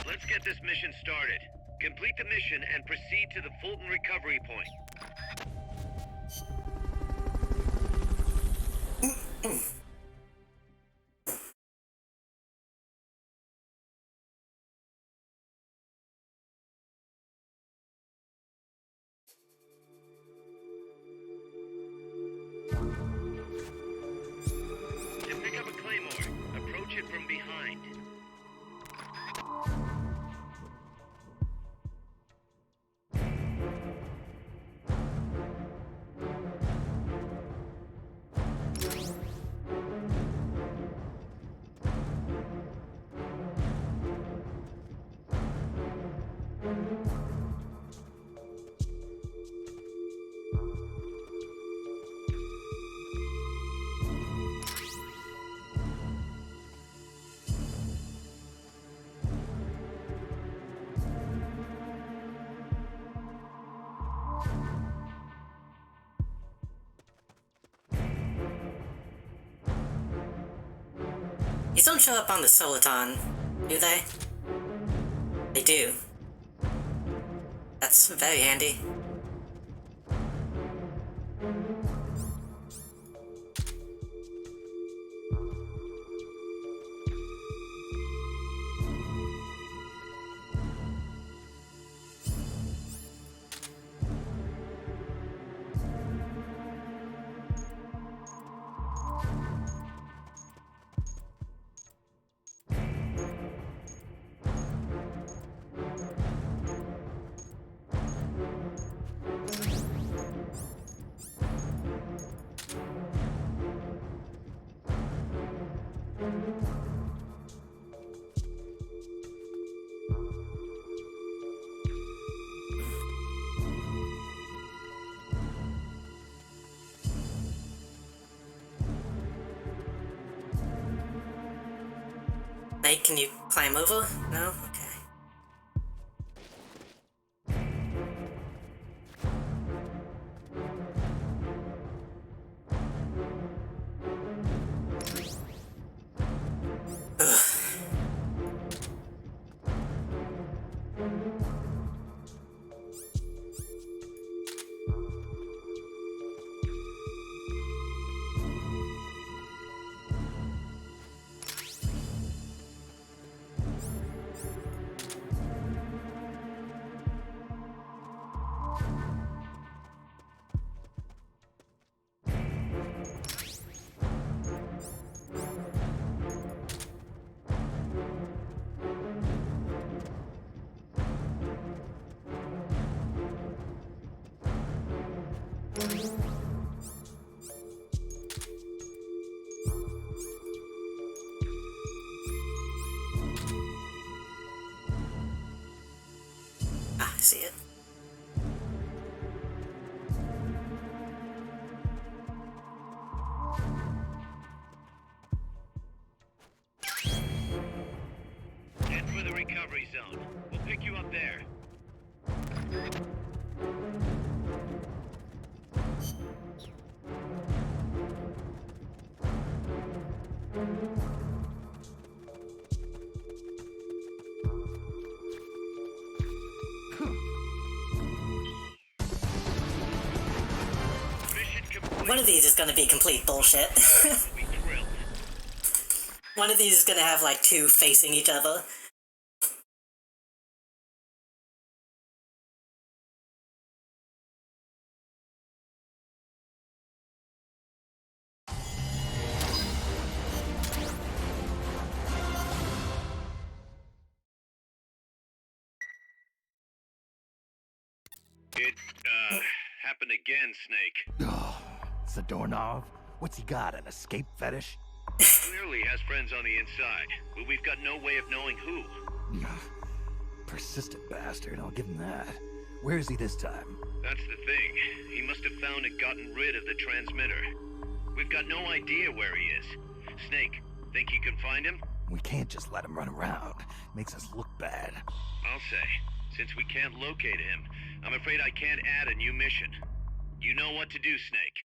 Let's get this mission started. Complete the mission and proceed to the Fulton recovery point. These don't show up on the Soliton, do they? They do. That's very handy. Hey, can you climb over? No? Okay. Ah, I see it. Head for the recovery zone. We'll pick you up there. Mission complete. One of these is gonna be complete bullshit. We'll be thrilled. One of these is gonna have like two facing each other. It, happened again, Snake. Oh, it's the doorknob. What's he got, an escape fetish? Clearly has friends on the inside, but we've got no way of knowing who. Persistent bastard, I'll give him that. Where is he this time? That's the thing. He must have found and gotten rid of the transmitter. We've got no idea where he is. Snake, think you can find him? We can't just let him run around. Makes us look bad. I'll say. Since we can't locate him, I'm afraid I can't add a new mission. You know what to do, Snake.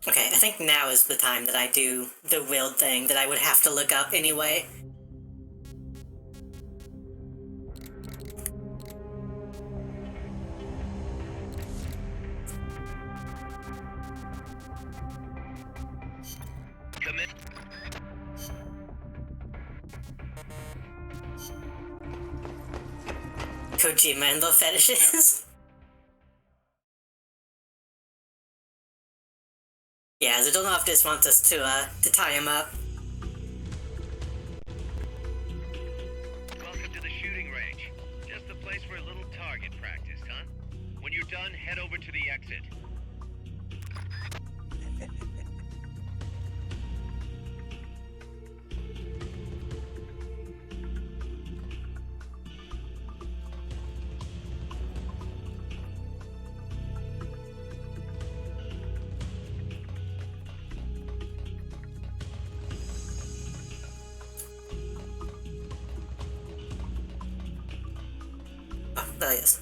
Okay, I think now is the time that I do the weird thing that I would have to look up anyway. Come in. Kojima and the fetishes. Yeah, I don't know if this wants us to tie him up. Welcome to the shooting range. Just a place for a little target practice, huh? When you're done, head over to the exit. Oh, there he is.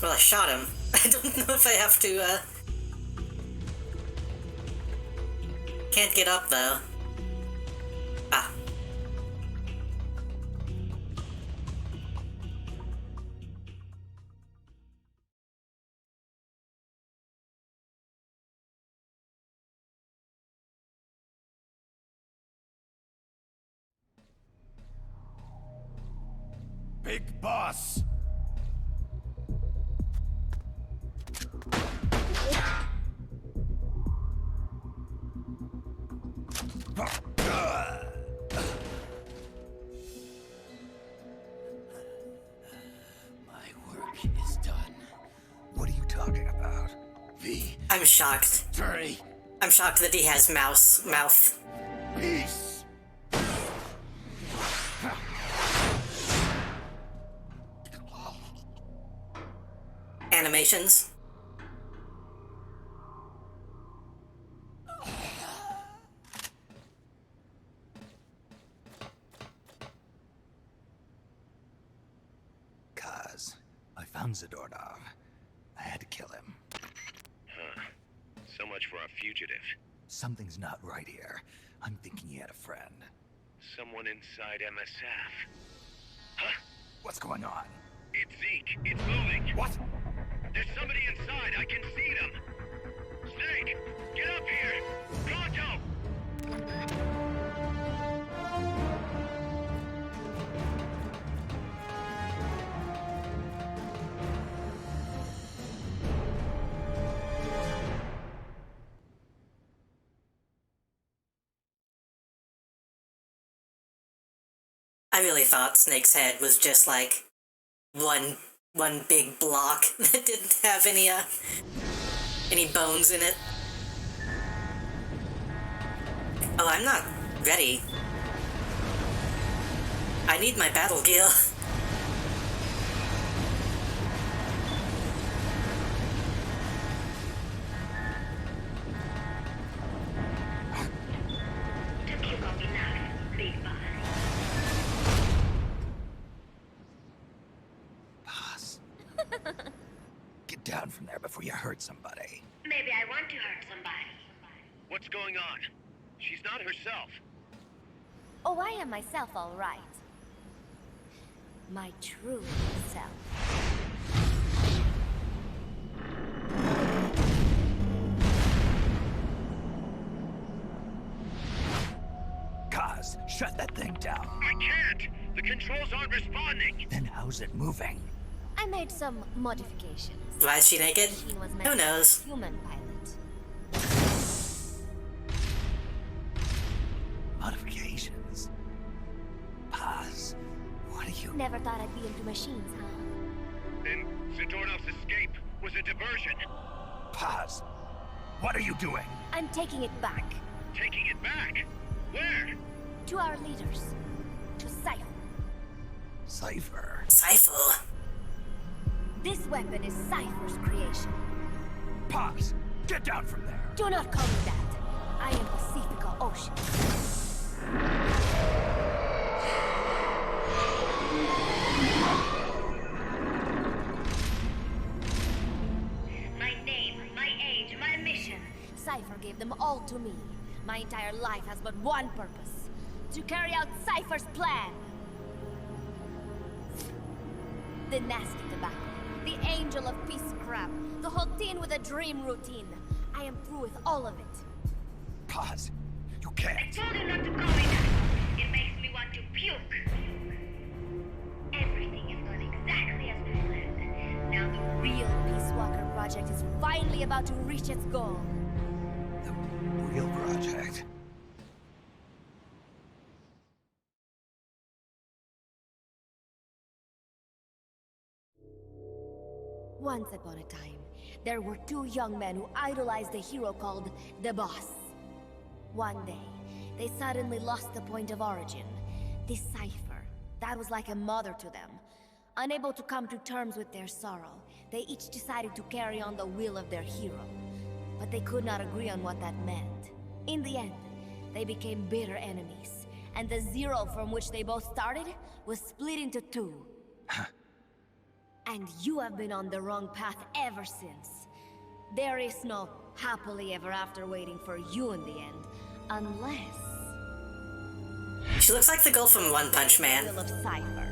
Well, I shot him. I don't know if I have to, Can't get up, though. Ah. Big boss! My work is done. What are you talking about? V. I'm shocked. Attorney. I'm shocked that he has mouse mouth Peace. animations. Kaz, I found Zadornov. I had to kill him. Huh. So much for a fugitive. Something's not right here. I'm thinking he had a friend. Someone inside MSF. Huh? What's going on? It's Zeke. It's moving. What? There's somebody inside. I can see them. Snake, get up here. Pronto. I really thought Snake's head was just like one big block that didn't have any bones in it. Oh, I'm not ready. I need my battle gear. Boss. Get down from there before you hurt somebody. Maybe I want to hurt somebody. What's going on? She's not herself. Oh, I am myself, all right. My true self. Kaz, shut that thing down. I can't. The controls aren't responding. Then how's it moving? I made some modifications. Why is she naked? Machine was meant Who to be knows? a human pilot. Modifications. Paz, what are you... Never thought I'd be into machines, huh? Then Zadornov's escape was a diversion. Paz, what are you doing? I'm taking it back. Taking it back? Where? To our leaders. To Cypher. Cypher. Cypher. This weapon is Cypher's creation. Paz, get down from there. Do not call me that. I am Pacifica Ocean. My name, my age, my mission. Cypher gave them all to me. My entire life has but one purpose. To carry out Cypher's plan. The nasty tobacco. The angel of peace crap. The whole teen with a dream routine. I am through with all of it. Paz, you I can't. told you not to call me that. It makes me want to puke. Everything is going exactly as we planned. Now the Real Peace Walker project is finally about to reach its goal. The real project. Once upon a time, there were two young men who idolized a hero called the Boss. One day, they suddenly lost the point of origin. This cipher, that was like a mother to them. Unable to come to terms with their sorrow, they each decided to carry on the will of their hero. But they could not agree on what that meant. In the end, they became bitter enemies, and the zero from which they both started was split into two. And you have been on the wrong path ever since. There is no happily ever after waiting for you in the end, unless... She looks like the girl from One Punch Man. Will of Cipher.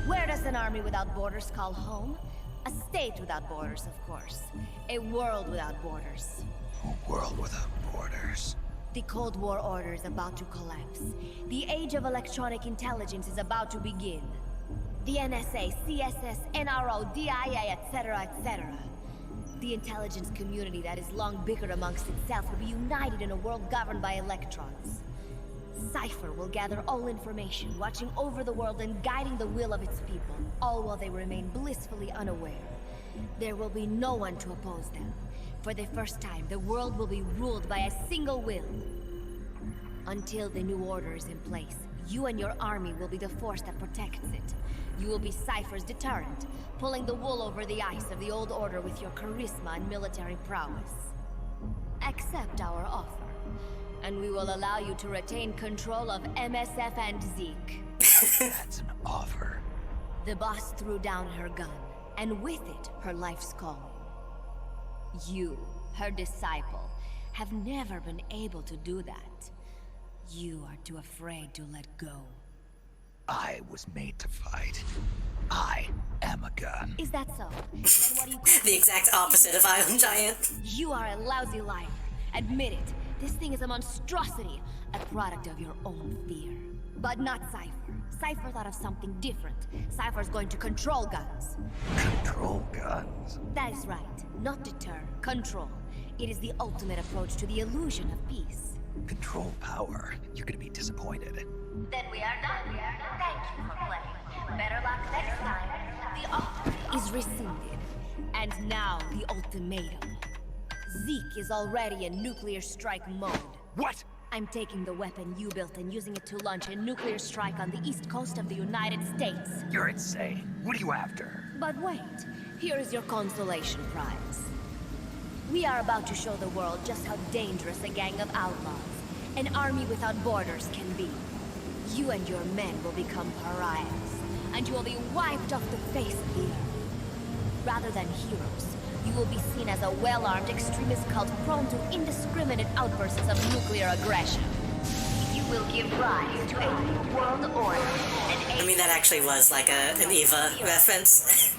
Where does an army without borders call home? A state without borders, of course. A world without borders. A world without borders. The Cold War order is about to collapse. The age of electronic intelligence is about to begin. The NSA, CSS, NRO, DIA, etc., etc. The intelligence community that has long bickered amongst itself will be united in a world governed by electrons. Cipher will gather all information, watching over the world and guiding the will of its people, all while they remain blissfully unaware. There will be no one to oppose them. For the first time, the world will be ruled by a single will. Until the new order is in place, you and your army will be the force that protects it. You will be Cipher's deterrent, pulling the wool over the eyes of the old order with your charisma and military prowess. Accept our offer, and we will allow you to retain control of MSF and Zeke. That's an offer. The boss threw down her gun, and with it, her life's calling. You, her disciple, have never been able to do that. You are too afraid to let go. I was made to fight. I am a gun. Is that so? Then what do you call The exact opposite of Iron Giant. You are a lousy liar. Admit it. This thing is a monstrosity, a product of your own fear. But not Cipher. Cipher thought of something different. Cipher's going to control guns. Control guns? That is right. Not deter, control. It is the ultimate approach to the illusion of peace. Control power. You're gonna be disappointed. Then we are done. Thank you for playing. Better luck next time. The offer is rescinded. And now the ultimatum. Zeke is already in nuclear strike mode. What? I'm taking the weapon you built and using it to launch a nuclear strike on the east coast of the United States. You're insane. What are you after? But wait, here is your consolation prize. We are about to show the world just how dangerous a gang of outlaws, an army without borders can be. You and your men will become pariahs, and you will be wiped off the face of the earth. Rather than heroes, you will be seen as a well-armed extremist cult prone to indiscriminate outbursts of nuclear aggression. You will give rise to a new world order. I mean, that actually was like an Eva reference.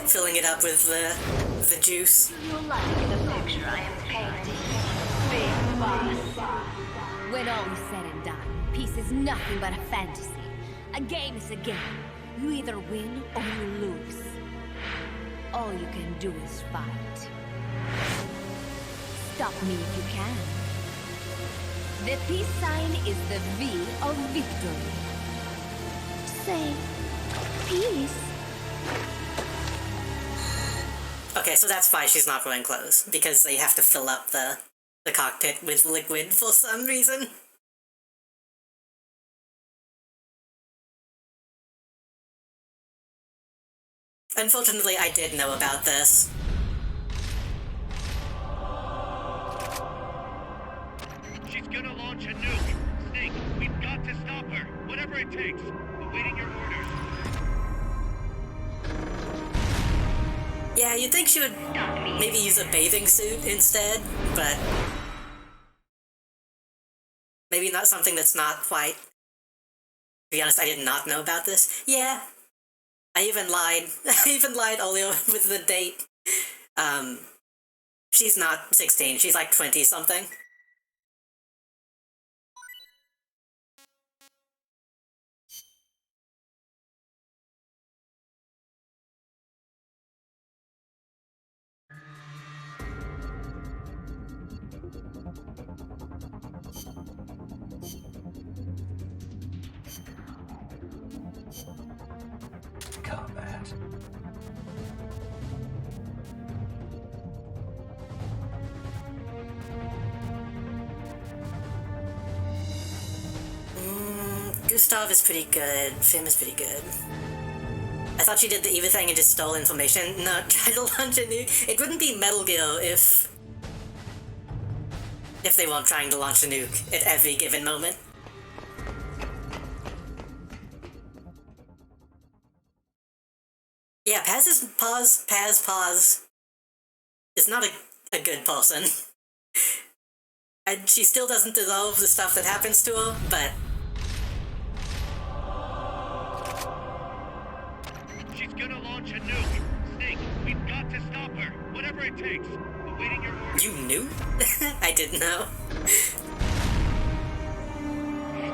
Filling it up with the juice. You like the picture I am painting? Big boss. When all is said and done, peace is nothing but a fantasy. A game is a game. You either win or you lose. All you can do is fight. Stop me if you can. The peace sign is the V of victory. Say, peace. Okay, so that's why she's not wearing clothes, because they have to fill up the cockpit with liquid for some reason. Unfortunately, I did know about this. She's gonna launch a nuke. Snake, we've got to stop her. Whatever it takes. Awaiting your orders. Yeah, you'd think she would maybe use a bathing suit instead, but maybe not something that's not quite... To be honest, I did not know about this. Yeah, I even lied. I even lied Olio with the date. She's not 16, she's like 20-something. Combat. Gustav is pretty good. Fim is pretty good. I thought she did the Eva thing and just stole information. No, try to launch a nuke. It wouldn't be Metal Gear if they weren't trying to launch a nuke at every given moment. Yeah, Paz is not a good person. And she still doesn't deserve the stuff that happens to her, but... She's gonna launch a nuke. Snake, we've got to stop her. Whatever it takes. Awaiting your orders. You knew? I didn't know.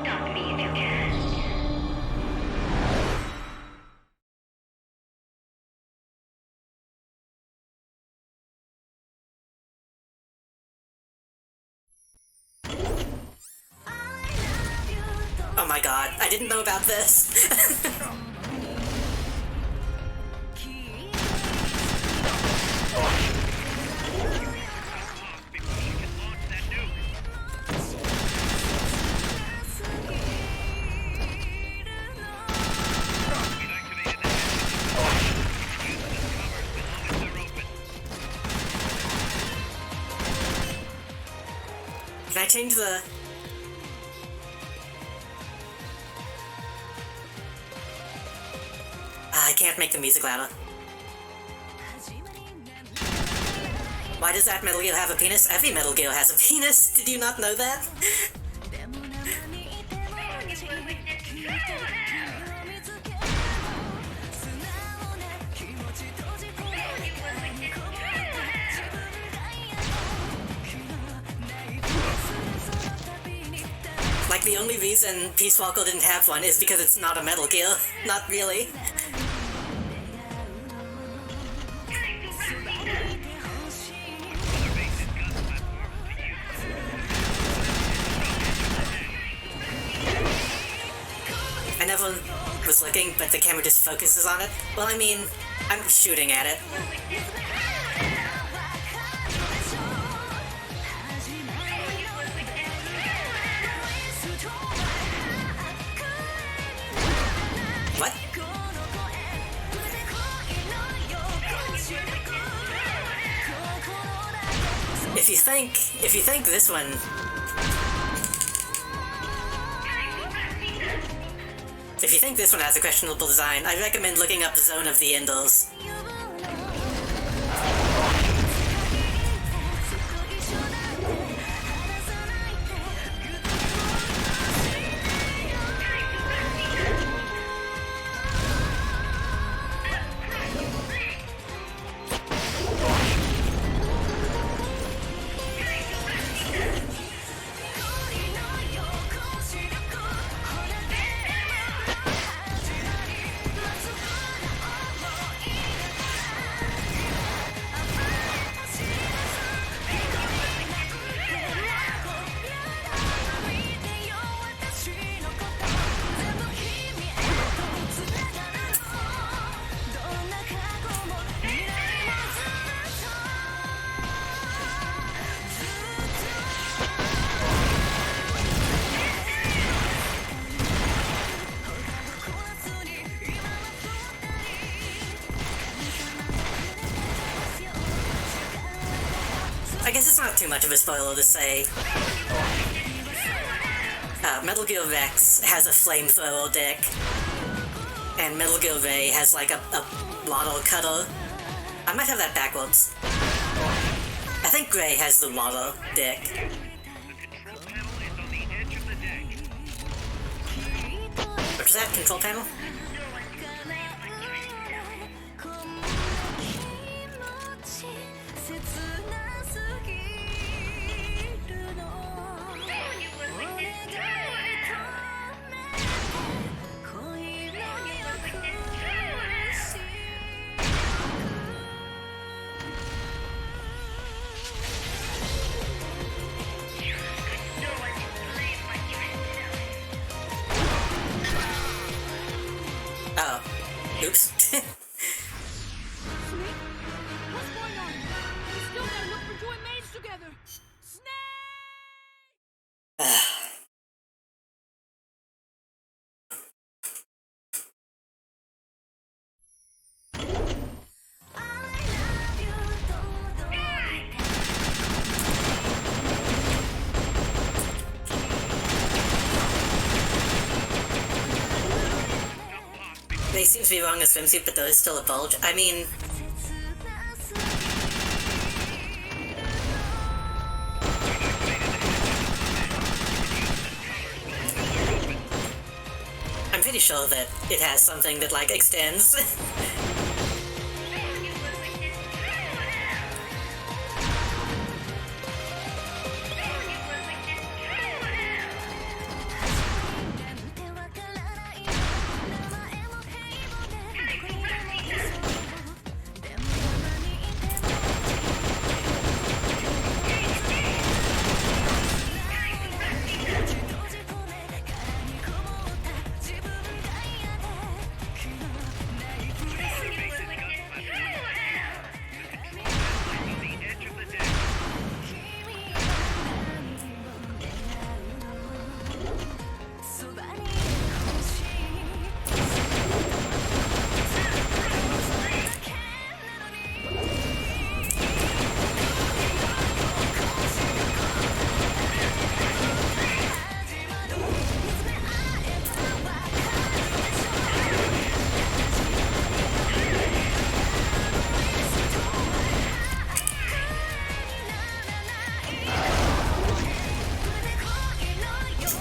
Stop me if you can. Oh my god, I didn't know about this. Can I change the... I can't make the music louder. Why does that Metal Gear have a penis? Every Metal Gear has a penis. Did you not know that? Like, the only reason Peace Walker didn't have one is because it's not a Metal Gear. Not really. I never was looking, but the camera just focuses on it. Well, I mean, I'm shooting at it. What? If you think this one... If you think this one has a questionable design, I recommend looking up Zone of the Enders. I guess it's not too much of a spoiler to say. Metal Gear Rex has a flamethrower dick, and Metal Gear Ray has like a bottle cutter. I might have that backwards. I think Gray has the water dick. The control panel is on the edge of the deck. What is that, control panel? They seem to be wearing a swimsuit, but there is still a bulge. I mean... I'm pretty sure that it has something that, like, extends.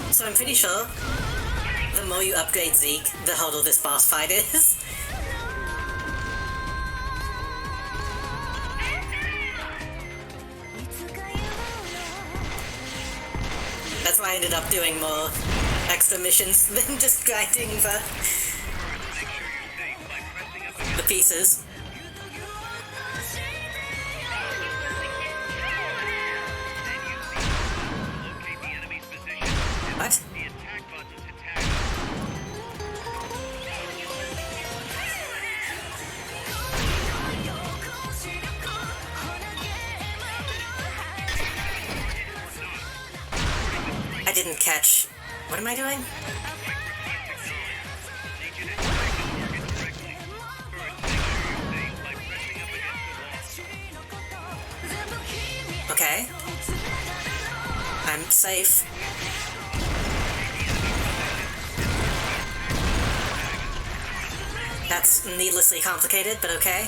So I'm pretty sure the more you upgrade Zeke, the harder this boss fight is. That's why I ended up doing more extra missions than just grinding the pieces. What? I didn't catch... What am I doing? Okay. I'm safe. That's needlessly complicated, but okay.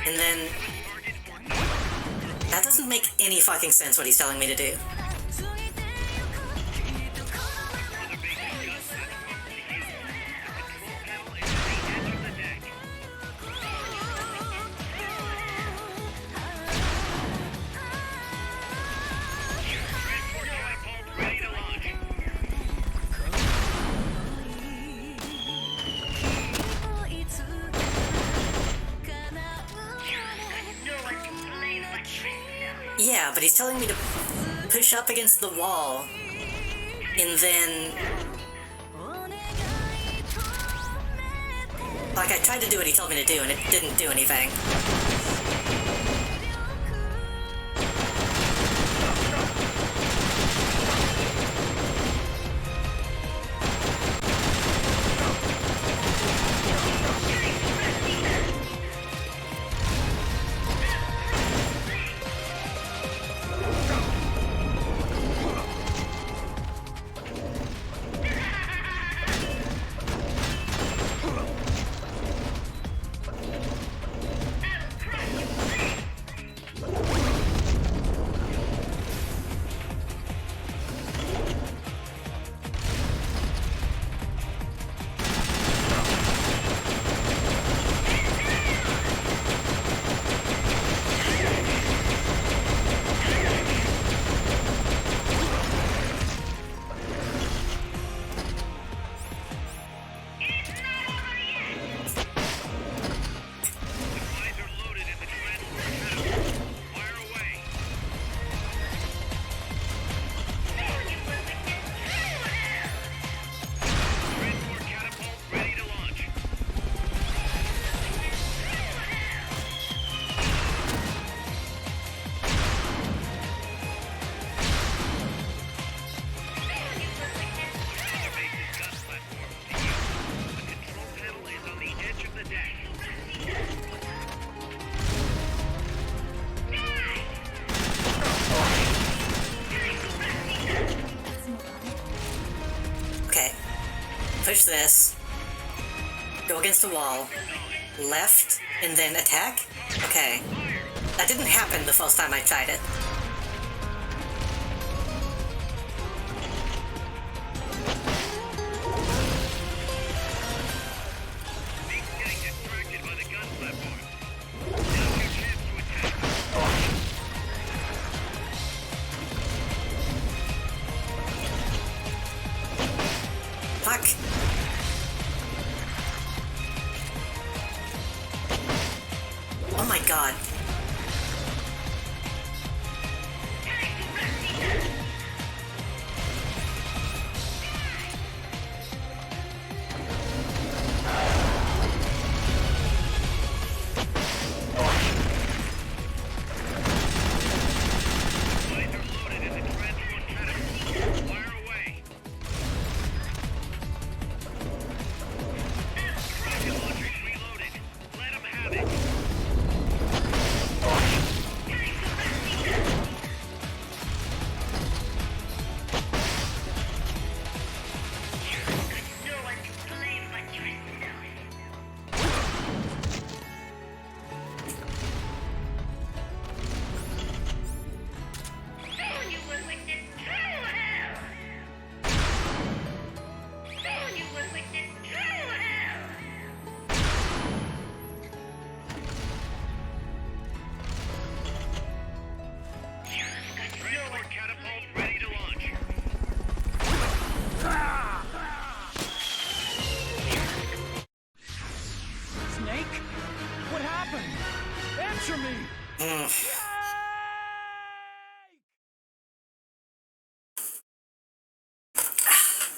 And then... That doesn't make any fucking sense what he's telling me to do. Yeah, but he's telling me to push up against the wall, and then... Like, I tried to do what he told me to do, and it didn't do anything. finish this, go against the wall, left, and then attack? Okay. That didn't happen the first time I tried it. Fuck. Oh my god.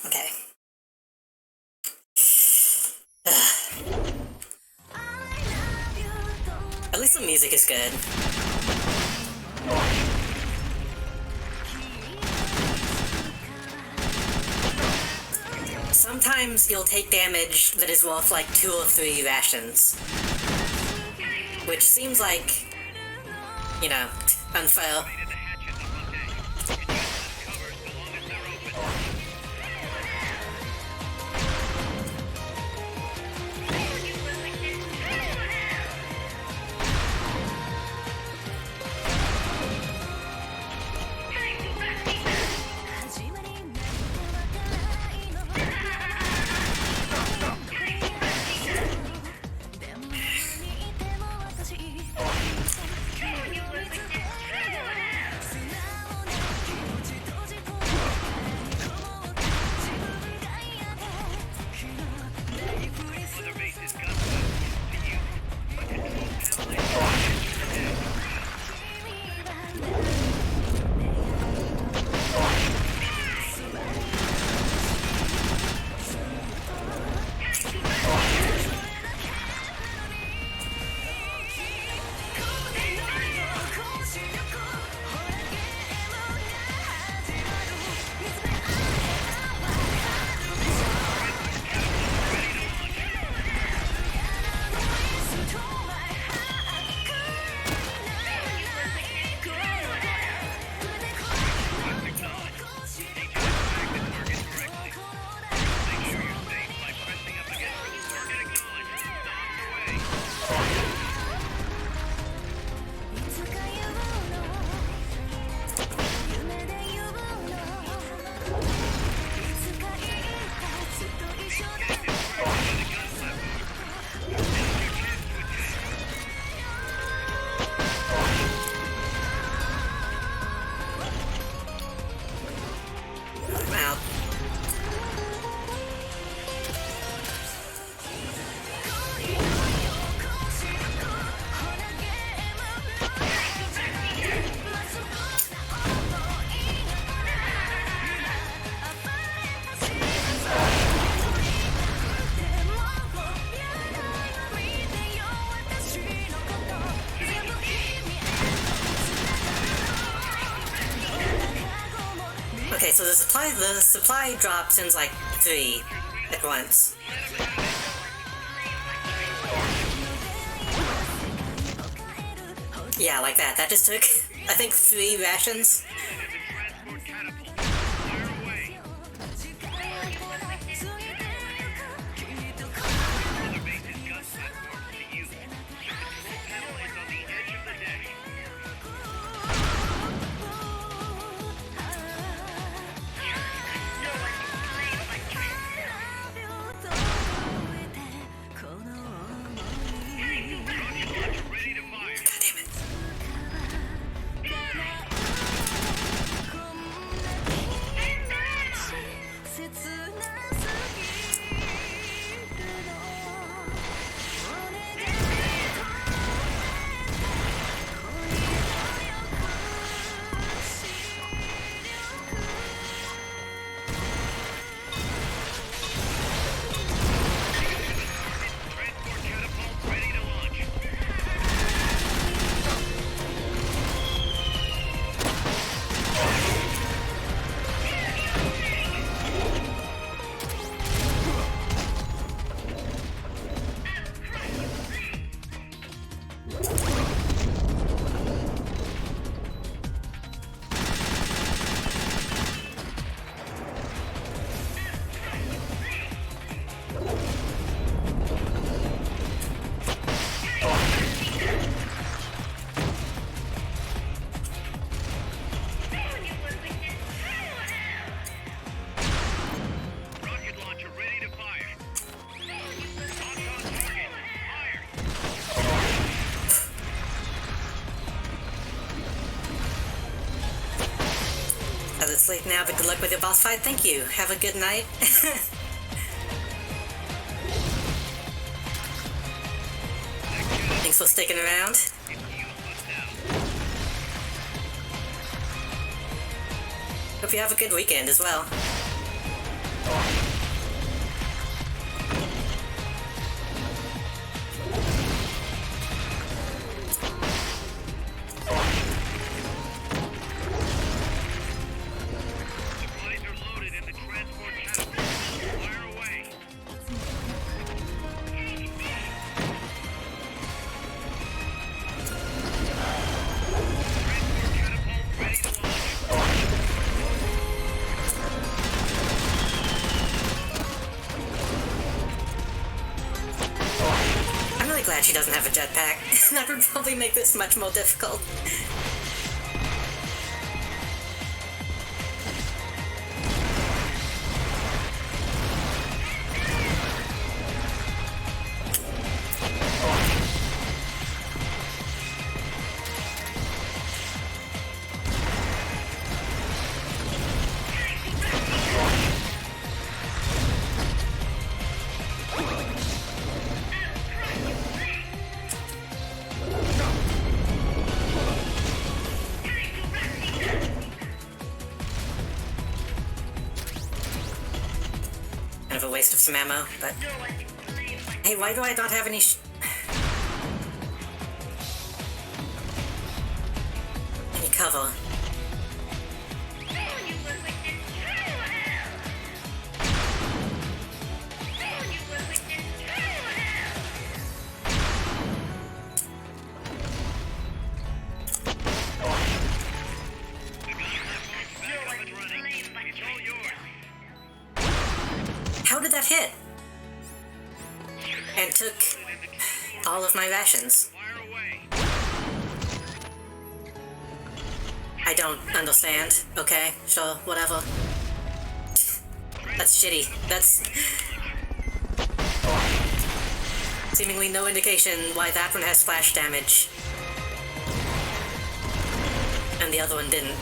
Okay. At least the music is good. Sometimes you'll take damage that is worth like 2 or 3 rations. Which seems like, you know, unfair. Okay, so the supply drop sends like 3 at once. Yeah, like that. That just took, I think, 3 rations. Have to sleep now, but good luck with your boss fight. Thank you. Have a good night. Thanks for sticking around. Hope you have a good weekend as well. Glad she doesn't have a jetpack. That would probably make this much more difficult. Kind of a waste of some ammo, but... Hey, why do I not have any any cover? How did that hit? And took all of my rations. I don't understand. Okay, sure, whatever. That's shitty. That's... seemingly no indication why that one has splash damage. And the other one didn't.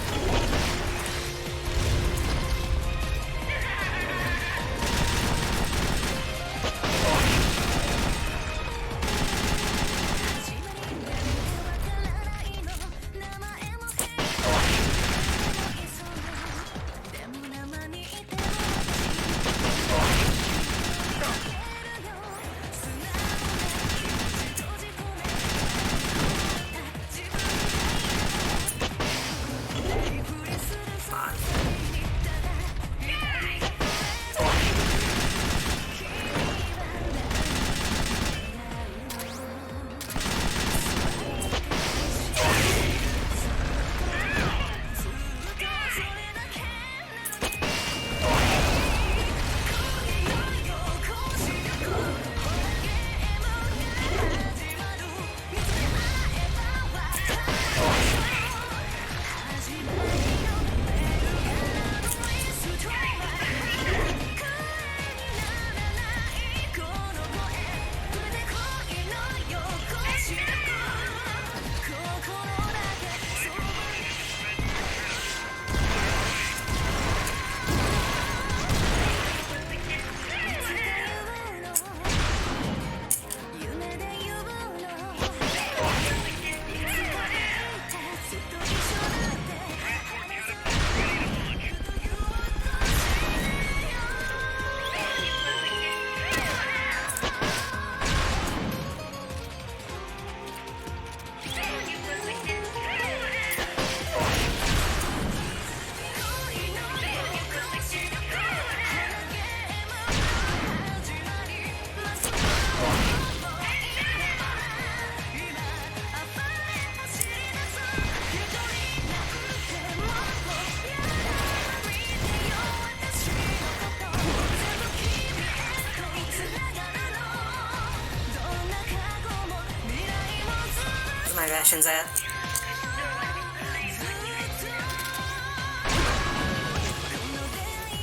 My rations at?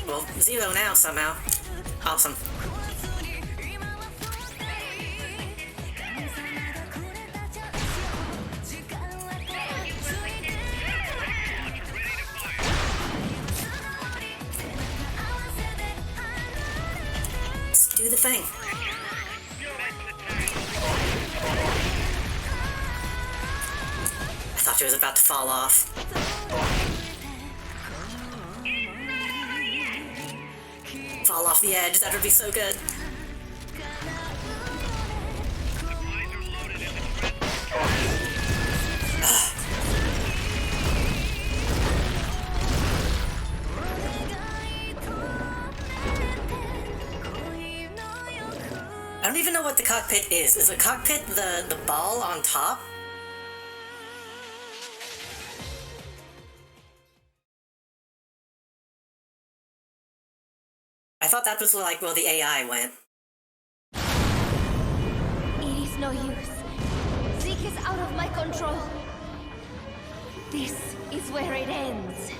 Well, 0 now somehow. Awesome. thing. I thought she was about to fall off. Fall off the edge, that would be so good. I don't even know what the cockpit is. Is the cockpit the ball on top? I thought that was like where the AI went. It is no use. Zeke is out of my control. This is where it ends.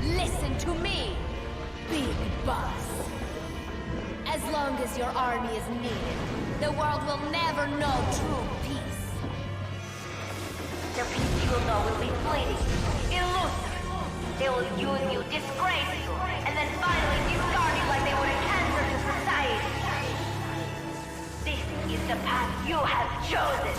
Listen to me, Big Boss. As long as your army is needed, the world will never know true peace. The peace you will know will be fleeting, illusory. They will use you, disgrace you, and then finally discard you like they would a cancer to society. This is the path you have chosen.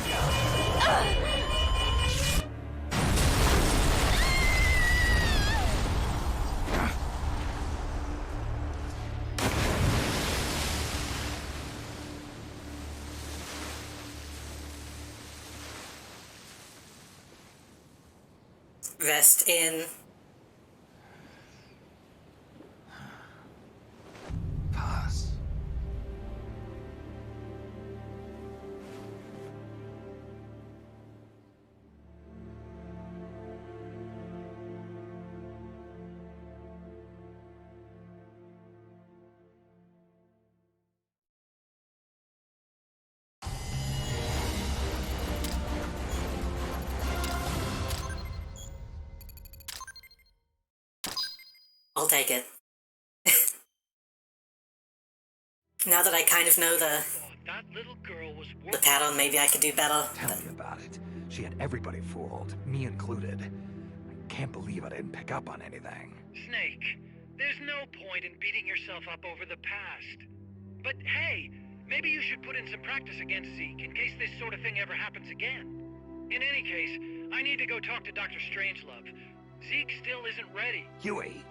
Rest in. Pass. I'll take it. Now that I kind of know the pattern, maybe I could do better. Tell me about it. She had everybody fooled, me included. I can't believe I didn't pick up on anything. Snake, there's no point in beating yourself up over the past. But hey, maybe you should put in some practice against Zeke in case this sort of thing ever happens again. In any case, I need to go talk to Dr. Strangelove. Zeke still isn't ready. Huey!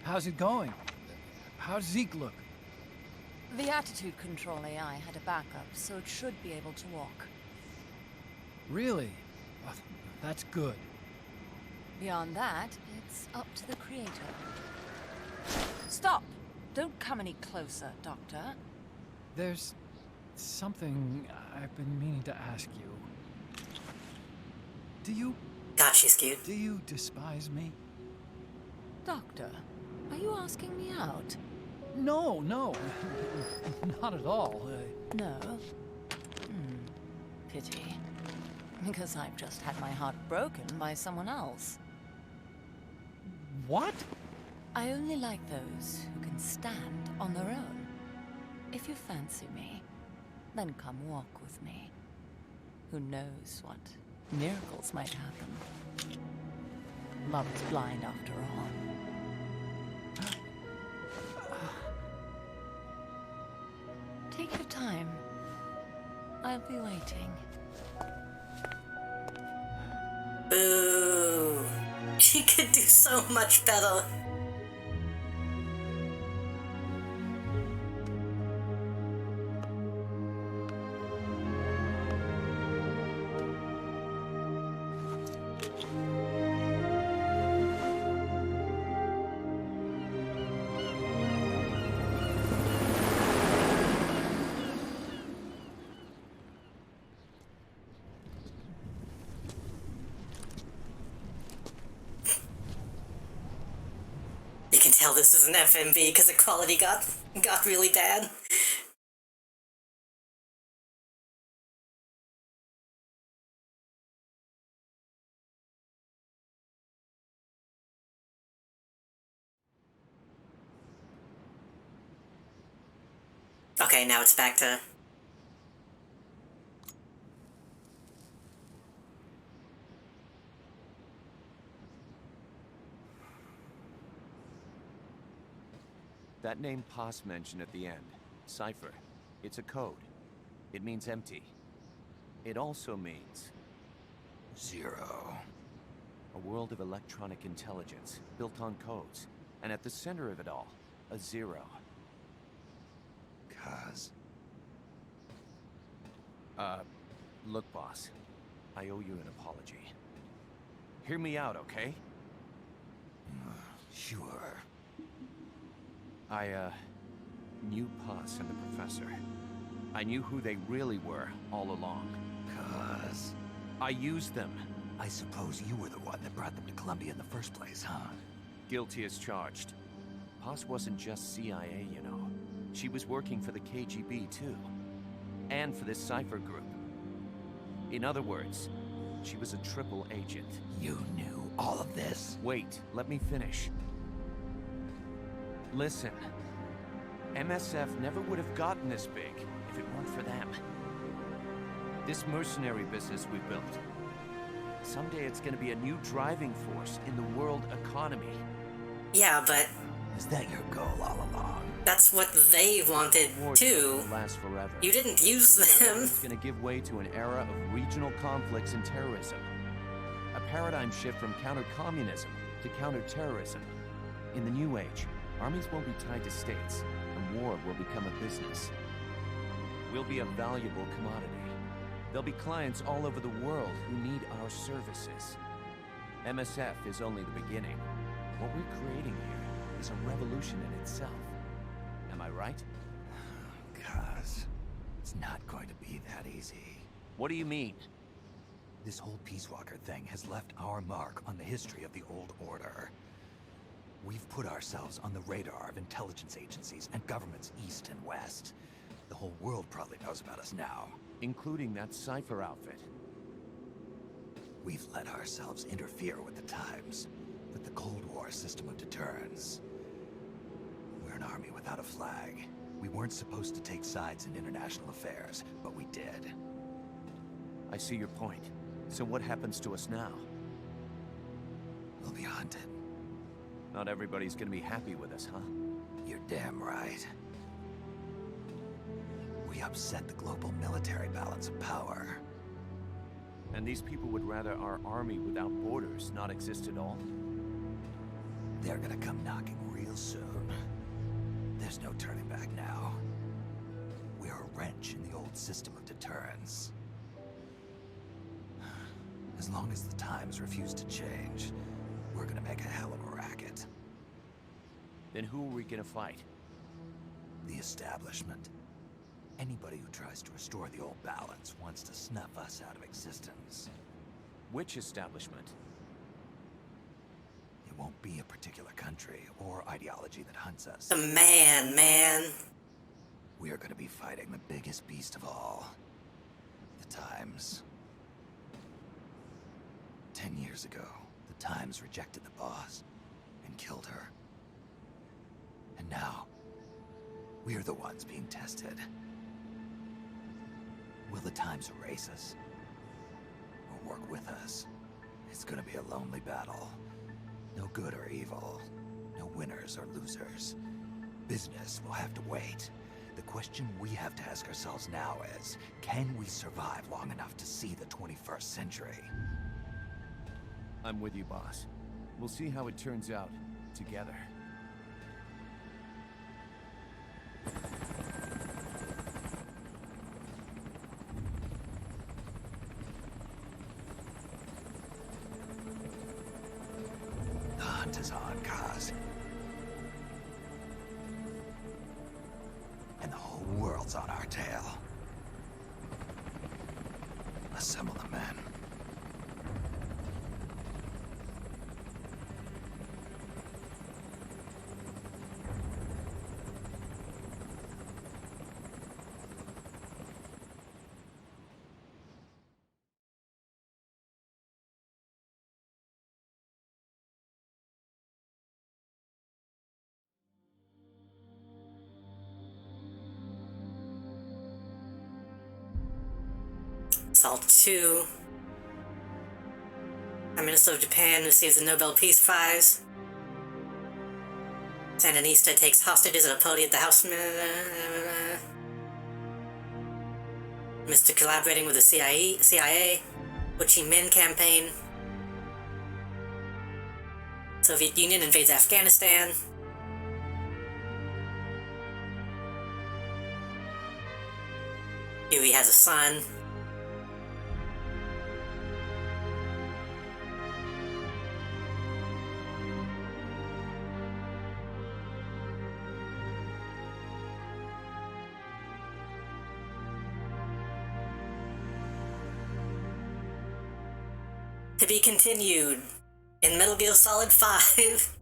How's it going? How's Zeke look? The attitude control AI had a backup, so it should be able to walk. Really? Oh, that's good. Beyond that, it's up to the creator. Stop! Don't come any closer, Doctor. There's something I've been meaning to ask you. Do you... God, she's cute. Do you despise me? Doctor, are you asking me out? No, not at all. No? Pity. Because I've just had my heart broken by someone else. What? I only like those who can stand on their own. If you fancy me, then come walk with me. Who knows what miracles might happen. Love is blind after all. Take your time. I'll be waiting. Boo. She could do so much better. You can tell this is an FMV because the quality got really bad. Okay, now it's back to... That name Paz mentioned at the end, cipher, it's a code. It means empty. It also means... Zero. A world of electronic intelligence, built on codes. And at the center of it all, a zero. Cause... Look, boss. I owe you an apology. Hear me out, okay? Sure. I, knew Paz and the professor. I knew who they really were all along. Cause... I used them. I suppose you were the one that brought them to Columbia in the first place, huh? Guilty as charged. Paz wasn't just CIA, you know. She was working for the KGB, too. And for this cipher group. In other words, she was a triple agent. You knew all of this? Wait, let me finish. Listen. MSF never would have gotten this big if it weren't for them. This mercenary business we built. Someday it's gonna be a new driving force in the world economy. Yeah, but... Is that your goal all along? That's what they wanted, too. Last forever. You didn't use them. It's gonna give way to an era of regional conflicts and terrorism. A paradigm shift from counter-communism to counter-terrorism. In the new age, armies won't be tied to states, and war will become a business. We'll be a valuable commodity. There'll be clients all over the world who need our services. MSF is only the beginning. What we're creating here is a revolution in itself. Am I right? Cuz... it's not going to be that easy. What do you mean? This whole Peace Walker thing has left our mark on the history of the Old Order. We've put ourselves on the radar of intelligence agencies and governments east and west. The whole world probably knows about us now. Including that cipher outfit. We've let ourselves interfere with the times, with the Cold War system of deterrence. We're an army without a flag. We weren't supposed to take sides in international affairs, but we did. I see your point. So what happens to us now? We'll be hunted. Not everybody's gonna be happy with us, huh? You're damn right. We upset the global military balance of power. And these people would rather our army without borders not exist at all? They're gonna come knocking real soon. There's no turning back now. We're a wrench in the old system of deterrence. As long as the times refuse to change, we're gonna make a hell of a racket. Then who are we gonna fight? The establishment. Anybody who tries to restore the old balance wants to snuff us out of existence. Which establishment? It won't be a particular country or ideology that hunts us. The man. We are going to be fighting the biggest beast of all. The Times. 10 years ago, the Times rejected the boss and killed her. And now, we are the ones being tested. Will the Times erase us? Or work with us? It's gonna be a lonely battle. No good or evil. No winners or losers. Business will have to wait. The question we have to ask ourselves now is, can we survive long enough to see the 21st century? I'm with you, boss. We'll see how it turns out, together. The hunt is on, Kaz. And the whole world's on our tail. Assemble the men. Assault 2. Prime Minister of Japan receives the Nobel Peace Prize. Sandinista takes hostages at a party at the house. Mr. collaborating with the CIA. Ho Chi Minh campaign. Soviet Union invades Afghanistan. Huey has a son. To be continued in Metal Gear Solid 5.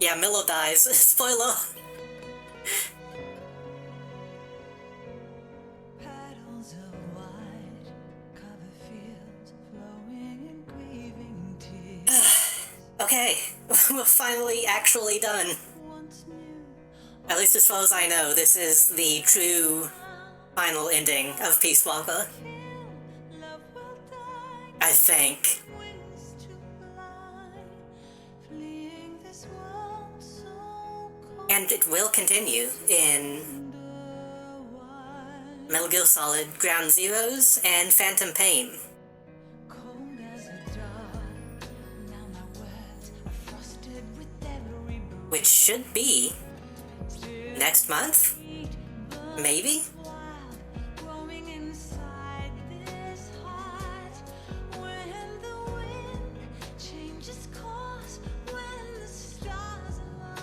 Yeah, Milo dies. Spoiler. Okay, we're finally actually done. At least as far as I know, this is the true final ending of Peace Walker. I think. And it will continue in Metal Gear Solid Ground Zeroes and Phantom Pain. Which should be next month? Maybe?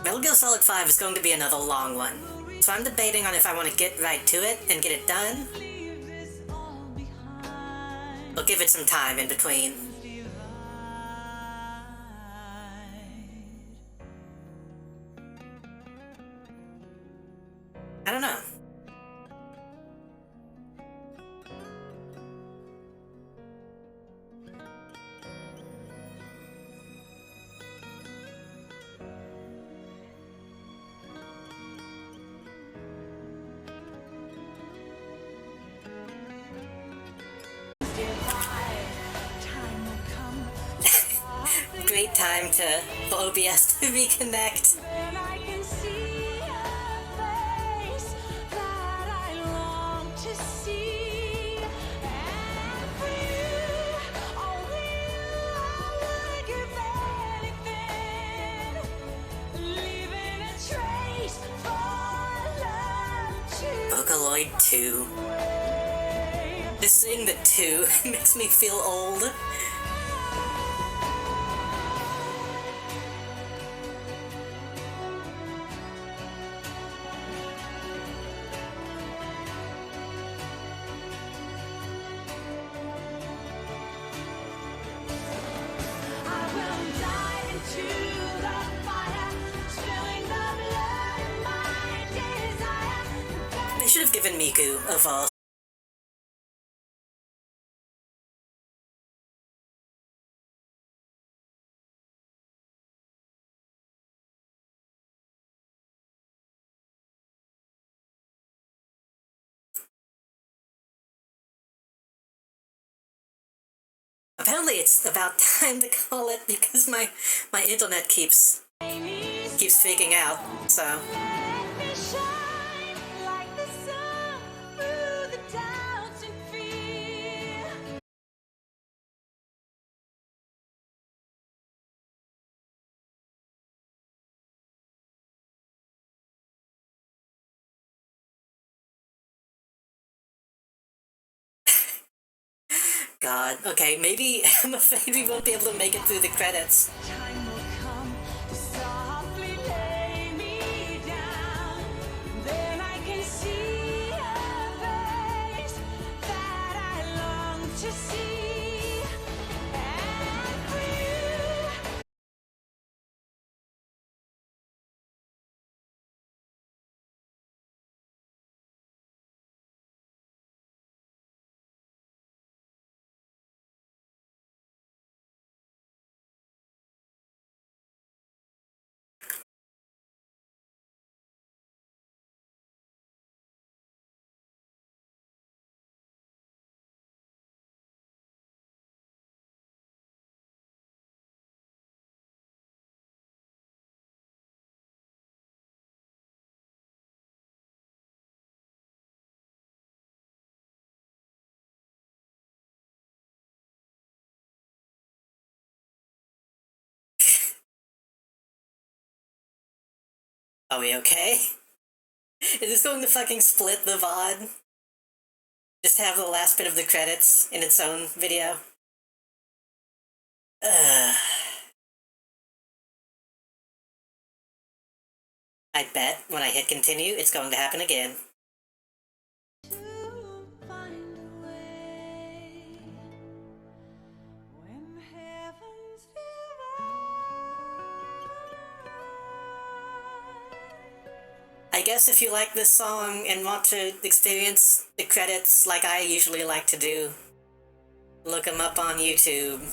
Metal Gear Solid 5 is going to be another long one, so I'm debating on if I want to get right to it and get it done, or give it some time in between. I don't know. Great time for OBS to reconnect. Vocaloid 2. Just seeing the 2 makes me feel old. They should have given Miku a verse. Apparently it's about time to call it because my internet keeps freaking out, so. God, okay, maybe I'm afraid we won't be able to make it through the credits. Are we okay? Is this going to fucking split the VOD? Just have the last bit of the credits in its own video? I bet when I hit continue, it's going to happen again. I guess if you like this song and want to experience the credits like I usually like to do, look them up on YouTube.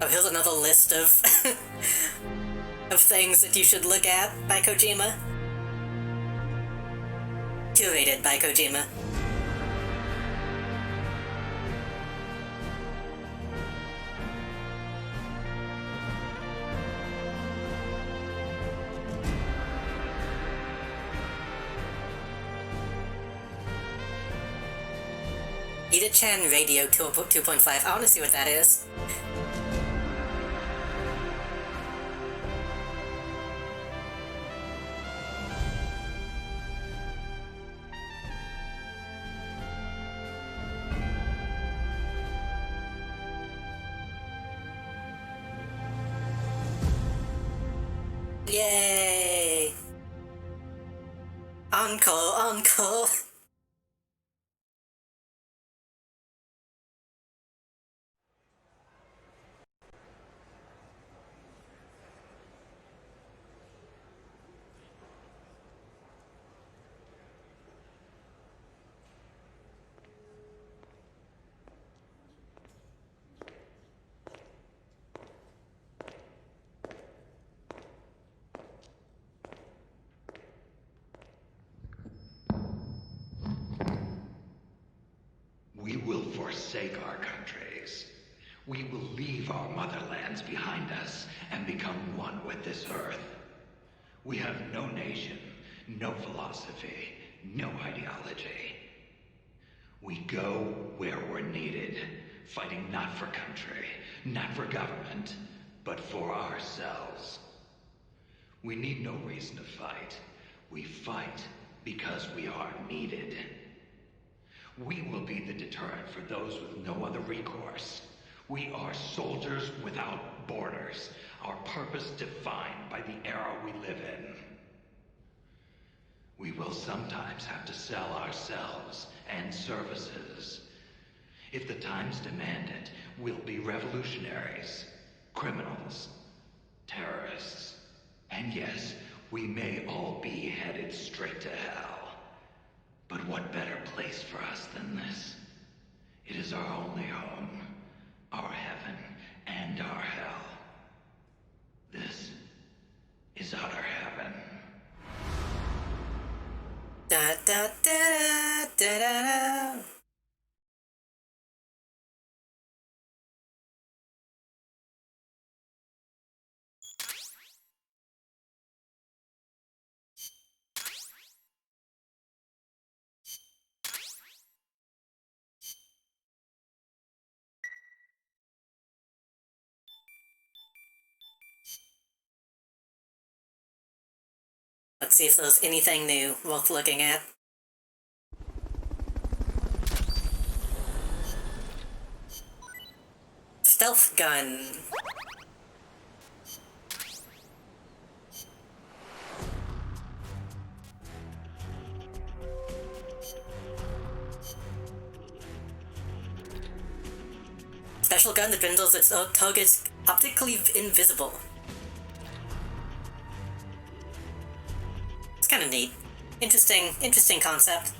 Oh, here's another list of of things that you should look at by Kojima. Curated by Kojima. Ida-chan Radio 2.5. I want to see what that is. Yay! Encore, encore! We will forsake our countries. We will leave our motherlands behind us and become one with this earth. We have no nation, no philosophy, no ideology. We go where we're needed, fighting not for country, not for government, but for ourselves. We need no reason to fight. We fight because we are needed. We will be the deterrent for those with no other recourse. We are soldiers without borders, our purpose defined by the era we live in. We will sometimes have to sell ourselves and services. If the times demand it, we'll be revolutionaries, criminals, terrorists. And yes, we may all be headed straight to hell. But what better place for us than this? It is our only home, our heaven and our hell. This is utter heaven. Da da da da da da. Let's see if there's anything new worth looking at. Stealth gun. Special gun that renders its targets optically invisible. It's kind of neat. Interesting concept.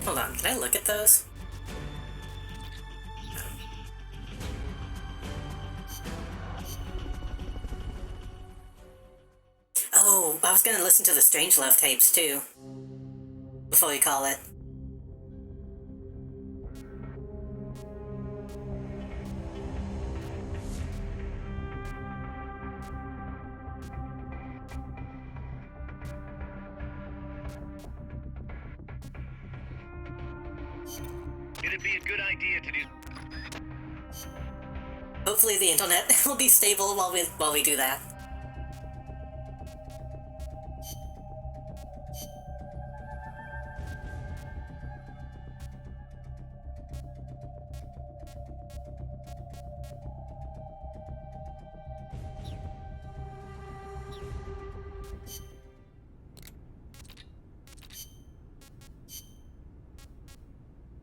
Hold on, can I look at those? I was gonna listen to the Strangelove tapes, too. Before we call it. It'd be a good idea to do. Hopefully the internet will be stable while we do that.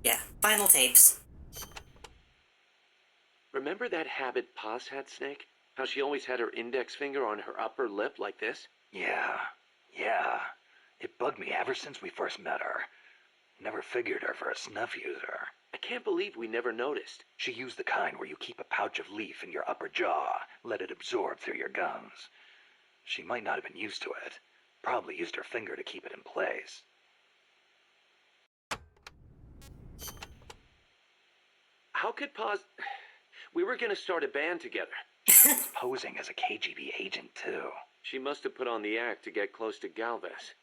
Yeah, final tapes. Remember that habit Paz had, Snake? How she always had her index finger on her upper lip like this? Yeah. It bugged me ever since we first met her. Never figured her for a snuff user. I can't believe we never noticed. She used the kind where you keep a pouch of leaf in your upper jaw, let it absorb through your gums. She might not have been used to it. Probably used her finger to keep it in place. How could Paz... We were gonna start a band together. She was posing as a KGB agent, too. She must have put on the act to get close to Galvez.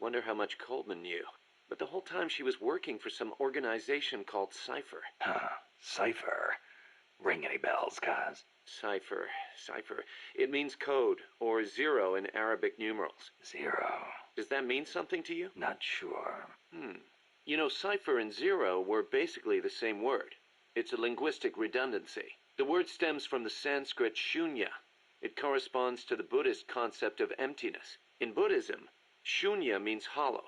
Wonder how much Coleman knew. But the whole time she was working for some organization called Cypher. Huh. Cypher. Ring any bells, Kaz? Cypher. It means code, or zero in Arabic numerals. Zero. Does that mean something to you? Not sure. You know, cipher and zero were basically the same word. It's a linguistic redundancy. The word stems from the Sanskrit shunya. It corresponds to the Buddhist concept of emptiness. In Buddhism, shunya means hollow.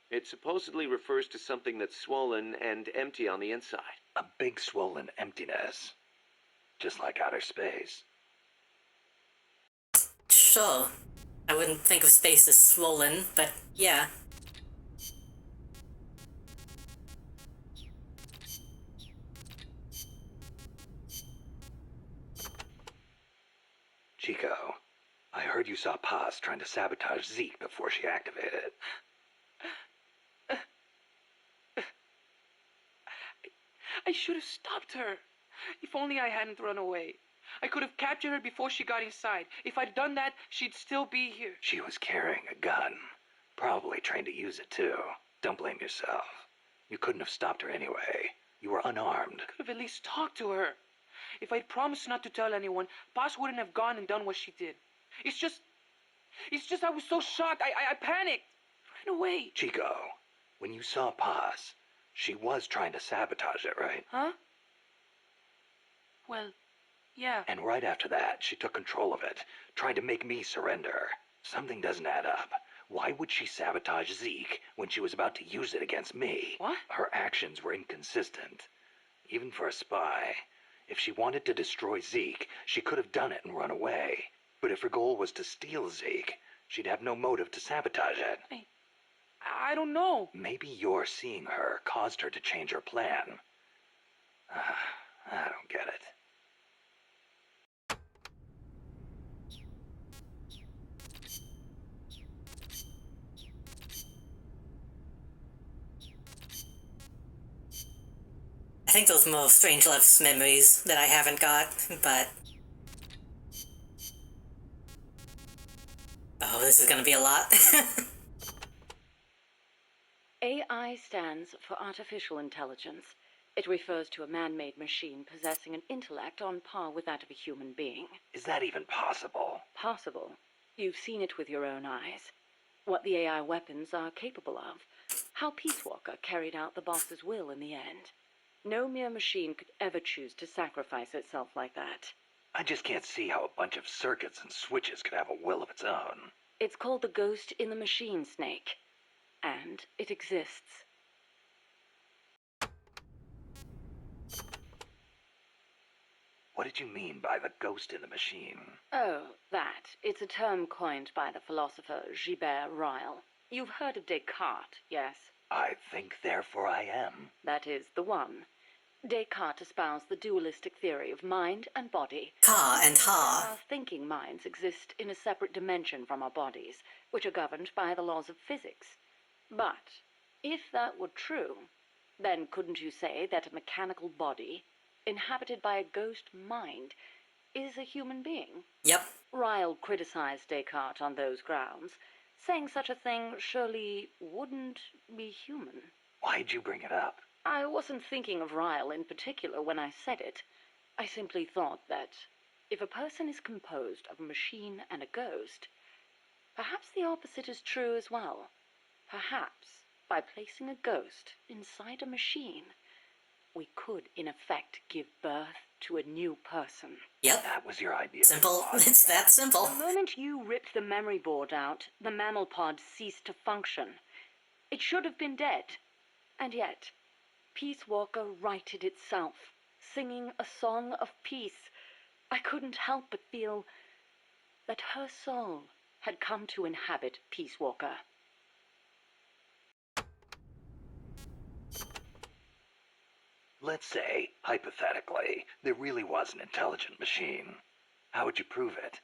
It supposedly refers to something that's swollen and empty on the inside. A big swollen emptiness. Just like outer space. Sure. I wouldn't think of space as swollen, but yeah. Chico, I heard you saw Paz trying to sabotage Zeke before she activated. I should have stopped her. If only I hadn't run away. I could have captured her before she got inside. If I'd done that, she'd still be here. She was carrying a gun. Probably trained to use it too. Don't blame yourself. You couldn't have stopped her anyway. You were unarmed. Could have at least talked to her. If I'd promised not to tell anyone, Paz wouldn't have gone and done what she did. It's just I was so shocked. I panicked. Ran away. Chico, when you saw Paz, she was trying to sabotage it, right? Huh? Well, yeah. And right after that, she took control of it, tried to make me surrender. Something doesn't add up. Why would she sabotage Zeke when she was about to use it against me? What? Her actions were inconsistent. Even for a spy. If she wanted to destroy Zeke, she could have done it and run away. But if her goal was to steal Zeke, she'd have no motive to sabotage it. I don't know. Maybe your seeing her caused her to change her plan. I don't get it. I think those more Strangelove's memories that I haven't got, but... Oh, this is gonna be a lot. AI stands for artificial intelligence. It refers to a man-made machine possessing an intellect on par with that of a human being. Is that even possible? Possible. You've seen it with your own eyes. What the AI weapons are capable of. How Peace Walker carried out the boss's will in the end. No mere machine could ever choose to sacrifice itself like that. I just can't see how a bunch of circuits and switches could have a will of its own. It's called the ghost in the machine, Snake. And it exists. What did you mean by the ghost in the machine? Oh, that. It's a term coined by the philosopher Gilbert Ryle. You've heard of Descartes, yes? I think, therefore I am. That is the one. Descartes espoused the dualistic theory of mind and body. Ka and ha. Our thinking minds exist in a separate dimension from our bodies, which are governed by the laws of physics. But if that were true, then couldn't you say that a mechanical body, inhabited by a ghost mind, is a human being? Yep. Ryle criticized Descartes on those grounds, saying such a thing surely wouldn't be human. Why'd you bring it up? I wasn't thinking of Ryle in particular when I said it. I simply thought that if a person is composed of a machine and a ghost, perhaps the opposite is true as well. Perhaps, by placing a ghost inside a machine, we could, in effect, give birth to a new person. Yep. That was your idea. Simple. It's that simple. The moment you ripped the memory board out, the mammal pod ceased to function. It should have been dead. And yet, Peace Walker righted itself, singing a song of peace. I couldn't help but feel that her soul had come to inhabit Peace Walker. Let's say, hypothetically, there really was an intelligent machine. How would you prove it?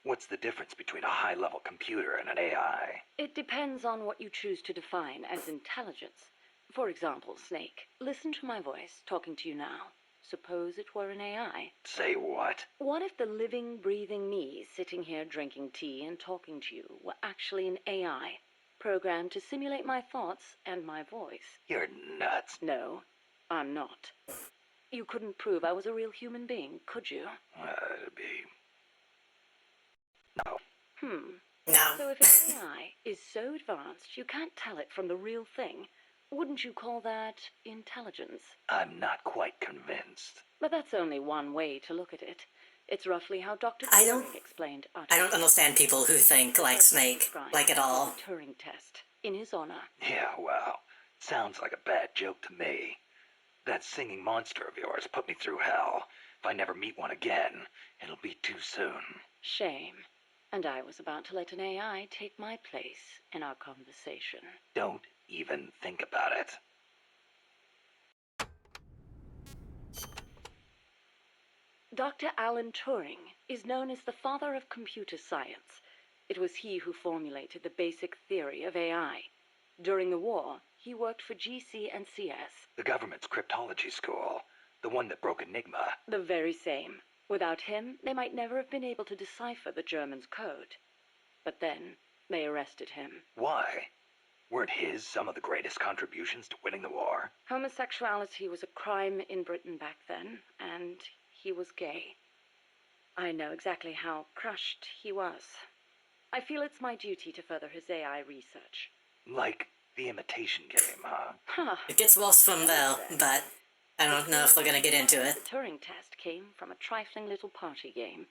What's the difference between a high-level computer and an AI? It depends on what you choose to define as intelligence. For example, Snake, listen to my voice talking to you now. Suppose it were an AI. Say what? What if the living, breathing me sitting here drinking tea and talking to you were actually an AI, programmed to simulate my thoughts and my voice? You're nuts. No, I'm not. You couldn't prove I was a real human being, could you? It'd be... No. No. So if an AI is so advanced you can't tell it from the real thing, wouldn't you call that intelligence? I'm not quite convinced. But that's only one way to look at it. It's roughly how Dr. I don't- Turing explained I don't understand people who think like Snake, like at all. The Turing test, in his honor. Yeah, well, sounds like a bad joke to me. That singing monster of yours put me through hell. If I never meet one again, it'll be too soon. Shame. And I was about to let an AI take my place in our conversation. Don't even think about it. Dr. Alan Turing is known as the father of computer science. It was he who formulated the basic theory of AI. During the war, he worked for GC and CS. The government's cryptology school. The one that broke Enigma. The very same. Without him, they might never have been able to decipher the Germans' code. But then, they arrested him. Why? Weren't his some of the greatest contributions to winning the war? Homosexuality was a crime in Britain back then, and he was gay. I know exactly how crushed he was. I feel it's my duty to further his AI research. Like the imitation game, huh? Huh. It gets worse from there, but I don't know if they're gonna get into it. The Turing test came from a trifling little party game.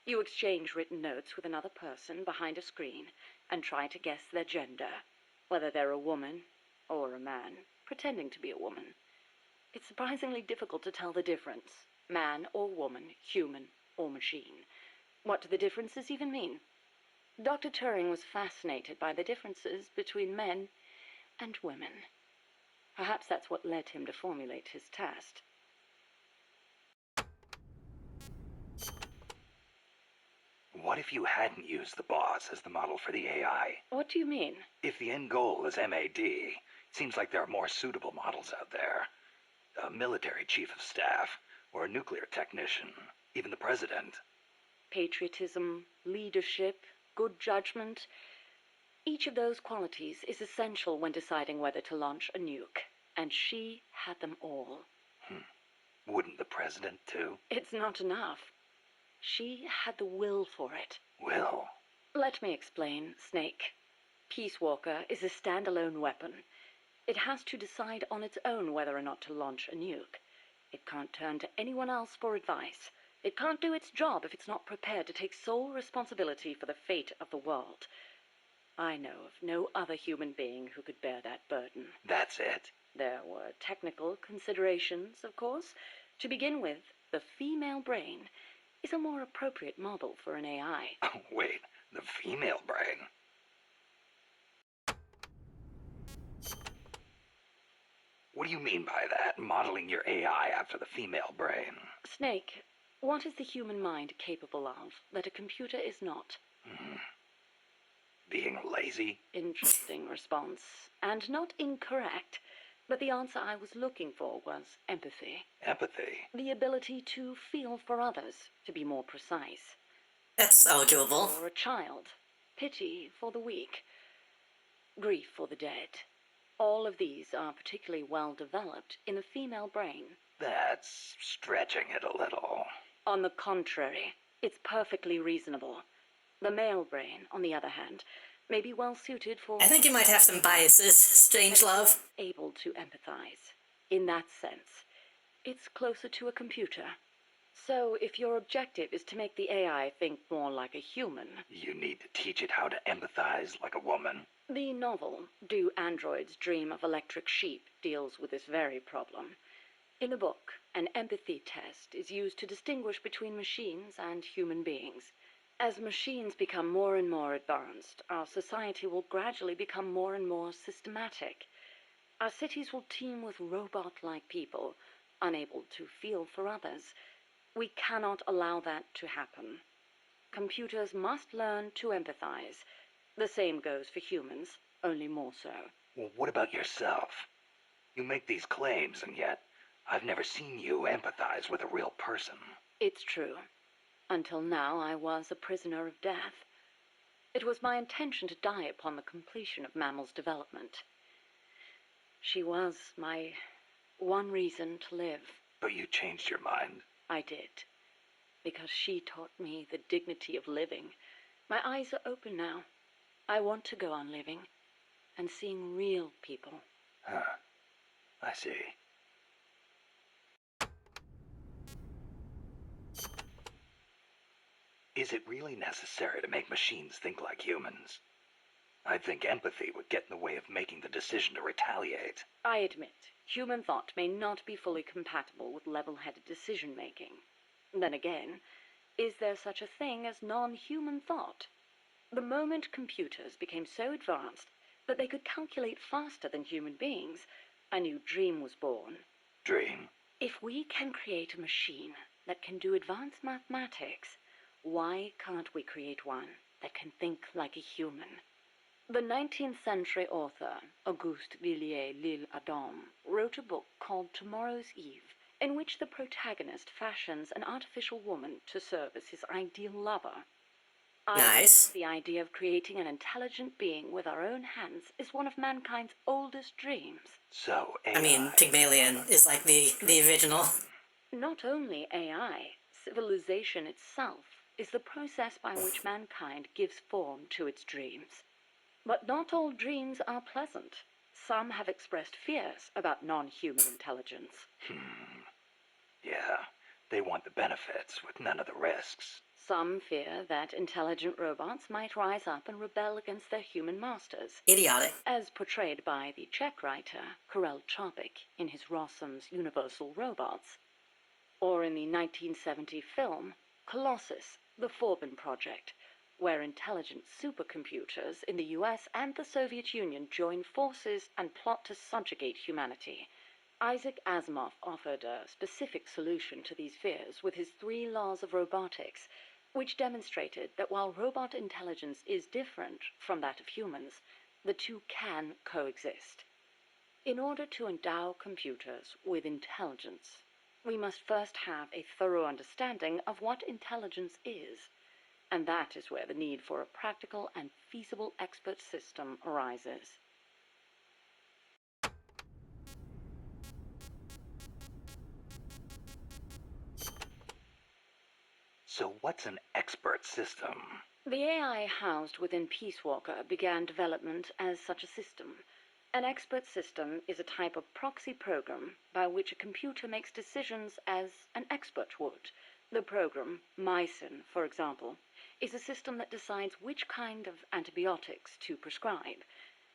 You exchange written notes with another person behind a screen and try to guess their gender, whether they're a woman or a man, pretending to be a woman. It's surprisingly difficult to tell the difference. Man or woman, human or machine. What do the differences even mean? Dr. Turing was fascinated by the differences between men and women. Perhaps that's what led him to formulate his test. What if you hadn't used the boss as the model for the AI? What do you mean? If the end goal is MAD, it seems like there are more suitable models out there. A military chief of staff, or a nuclear technician, even the president. Patriotism, leadership, good judgment. Each of those qualities is essential when deciding whether to launch a nuke. And she had them all. Wouldn't the president, too? It's not enough. She had the will for it. Will? Let me explain, Snake. Peace Walker is a standalone weapon. It has to decide on its own whether or not to launch a nuke. It can't turn to anyone else for advice. It can't do its job if it's not prepared to take sole responsibility for the fate of the world. I know of no other human being who could bear that burden. That's it? There were technical considerations, of course. To begin with, the female brain is a more appropriate model for an AI. Oh, wait, the female brain? What do you mean by that? Modeling your AI after the female brain? Snake, what is the human mind capable of that a computer is not? Being lazy? Interesting response. And not incorrect. But the answer I was looking for was empathy. Empathy? The ability to feel for others, to be more precise. That's arguable. For a child. Pity for the weak. Grief for the dead. All of these are particularly well developed in the female brain. That's stretching it a little. On the contrary, it's perfectly reasonable. The male brain, on the other hand, may be well suited for... I think you might have some biases, Strangelove. Able to empathize. In that sense, it's closer to a computer. So if your objective is to make the AI think more like a human... You need to teach it how to empathize like a woman. The novel, Do Androids Dream of Electric Sheep, deals with this very problem. In the book, an empathy test is used to distinguish between machines and human beings. As machines become more and more advanced, our society will gradually become more and more systematic. Our cities will teem with robot-like people, unable to feel for others. We cannot allow that to happen. Computers must learn to empathize. The same goes for humans, only more so. Well, what about yourself? You make these claims, and yet I've never seen you empathize with a real person. It's true. Until now, I was a prisoner of death. It was my intention to die upon the completion of Mammal's development. She was my one reason to live. But you changed your mind. I did. Because she taught me the dignity of living. My eyes are open now. I want to go on living and seeing real people. Huh. I see. Is it really necessary to make machines think like humans? I think empathy would get in the way of making the decision to retaliate. I admit, human thought may not be fully compatible with level-headed decision-making. Then again, is there such a thing as non-human thought? The moment computers became so advanced that they could calculate faster than human beings, a new dream was born. Dream? If we can create a machine that can do advanced mathematics, why can't we create one that can think like a human? The 19th century author, Auguste Villiers-L'Isle-Adam, wrote a book called Tomorrow's Eve, in which the protagonist fashions an artificial woman to serve as his ideal lover. Nice. The idea of creating an intelligent being with our own hands is one of mankind's oldest dreams. So, AI... I mean, Pygmalion is like the original. Not only AI, civilization itself is the process by which mankind gives form to its dreams. But not all dreams are pleasant. Some have expressed fears about non-human intelligence. Yeah, they want the benefits with none of the risks. Some fear that intelligent robots might rise up and rebel against their human masters. Idiotic. As portrayed by the Czech writer Karel Čapek in his Rossum's Universal Robots. Or in the 1970 film Colossus, The Forbin Project, where intelligent supercomputers in the US and the Soviet Union join forces and plot to subjugate humanity. Isaac Asimov offered a specific solution to these fears with his 3 laws of robotics, which demonstrated that while robot intelligence is different from that of humans, the two can coexist. In order to endow computers with intelligence, we must first have a thorough understanding of what intelligence is, and that is where the need for a practical and feasible expert system arises. So what's an expert system? The AI housed within Peace Walker began development as such a system. An expert system is a type of proxy program by which a computer makes decisions as an expert would. The program, Mycin, for example, is a system that decides which kind of antibiotics to prescribe.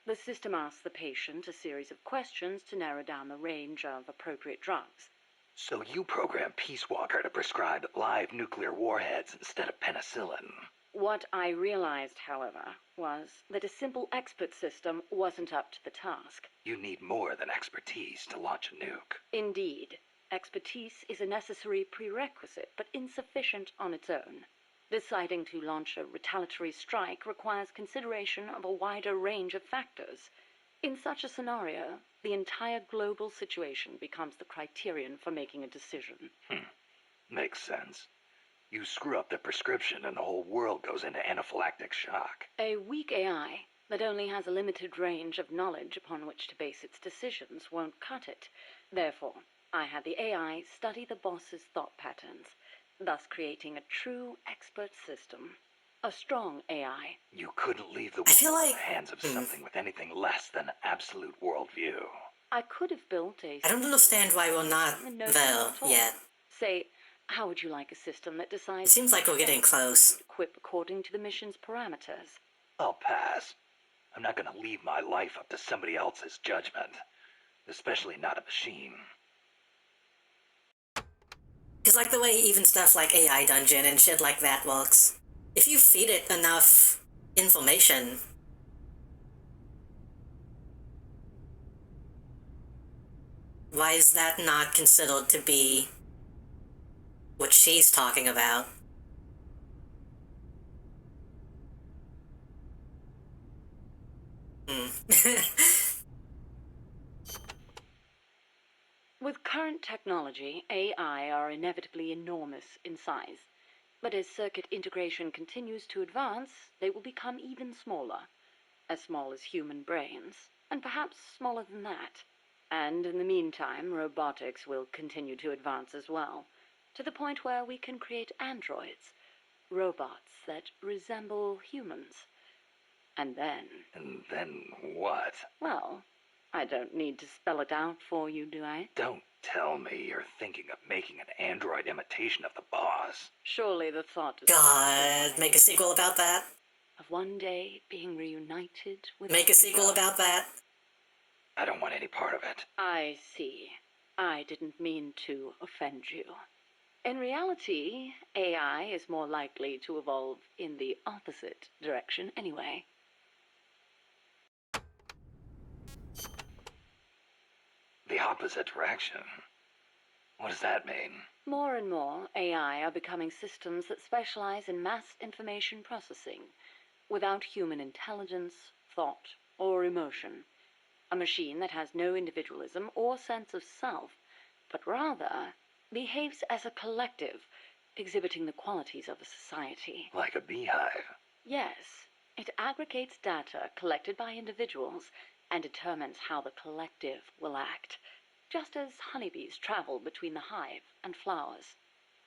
The system asks the patient a series of questions to narrow down the range of appropriate drugs. So you program Peace Walker to prescribe live nuclear warheads instead of penicillin? What I realized, however, was that a simple expert system wasn't up to the task. You need more than expertise to launch a nuke. Indeed, expertise is a necessary prerequisite, but insufficient on its own. Deciding to launch a retaliatory strike requires consideration of a wider range of factors. In such a scenario, the entire global situation becomes the criterion for making a decision. Makes sense. You screw up the prescription and the whole world goes into anaphylactic shock. A weak AI that only has a limited range of knowledge upon which to base its decisions won't cut it. Therefore, I had the AI study the boss's thought patterns, thus creating a true expert system. A strong AI. You couldn't leave the world in the hands of something with anything less than absolute worldview. I could have built a... I don't understand why we're not there yet. Say, how would you like a system that decides... It seems like we're getting close. Equip according to the mission's parameters. I'll pass. I'm not gonna leave my life up to somebody else's judgment. Especially not a machine. Because like the way even stuff like AI Dungeon and shit like that works. If you feed it enough information, why is that not considered to be what she's talking about? With current technology, AI are inevitably enormous in size. But as circuit integration continues to advance, they will become even smaller. As small as human brains, and perhaps smaller than that. And in the meantime, robotics will continue to advance as well, to the point where we can create androids, robots that resemble humans. And then... And then what? Well, I don't need to spell it out for you, do I? Don't tell me you're thinking of making an android imitation of the boss. Surely the thought is... God, make a sequel about that? Of one day being reunited with... Make a sequel about that? I don't want any part of it. I see. I didn't mean to offend you. In reality, AI is more likely to evolve in the opposite direction anyway. The opposite direction? What does that mean? More and more, AI are becoming systems that specialize in mass information processing, without human intelligence, thought, or emotion. A machine that has no individualism or sense of self, but rather behaves as a collective, exhibiting the qualities of a society. Like a beehive? Yes, it aggregates data collected by individuals and determines how the collective will act, just as honeybees travel between the hive and flowers.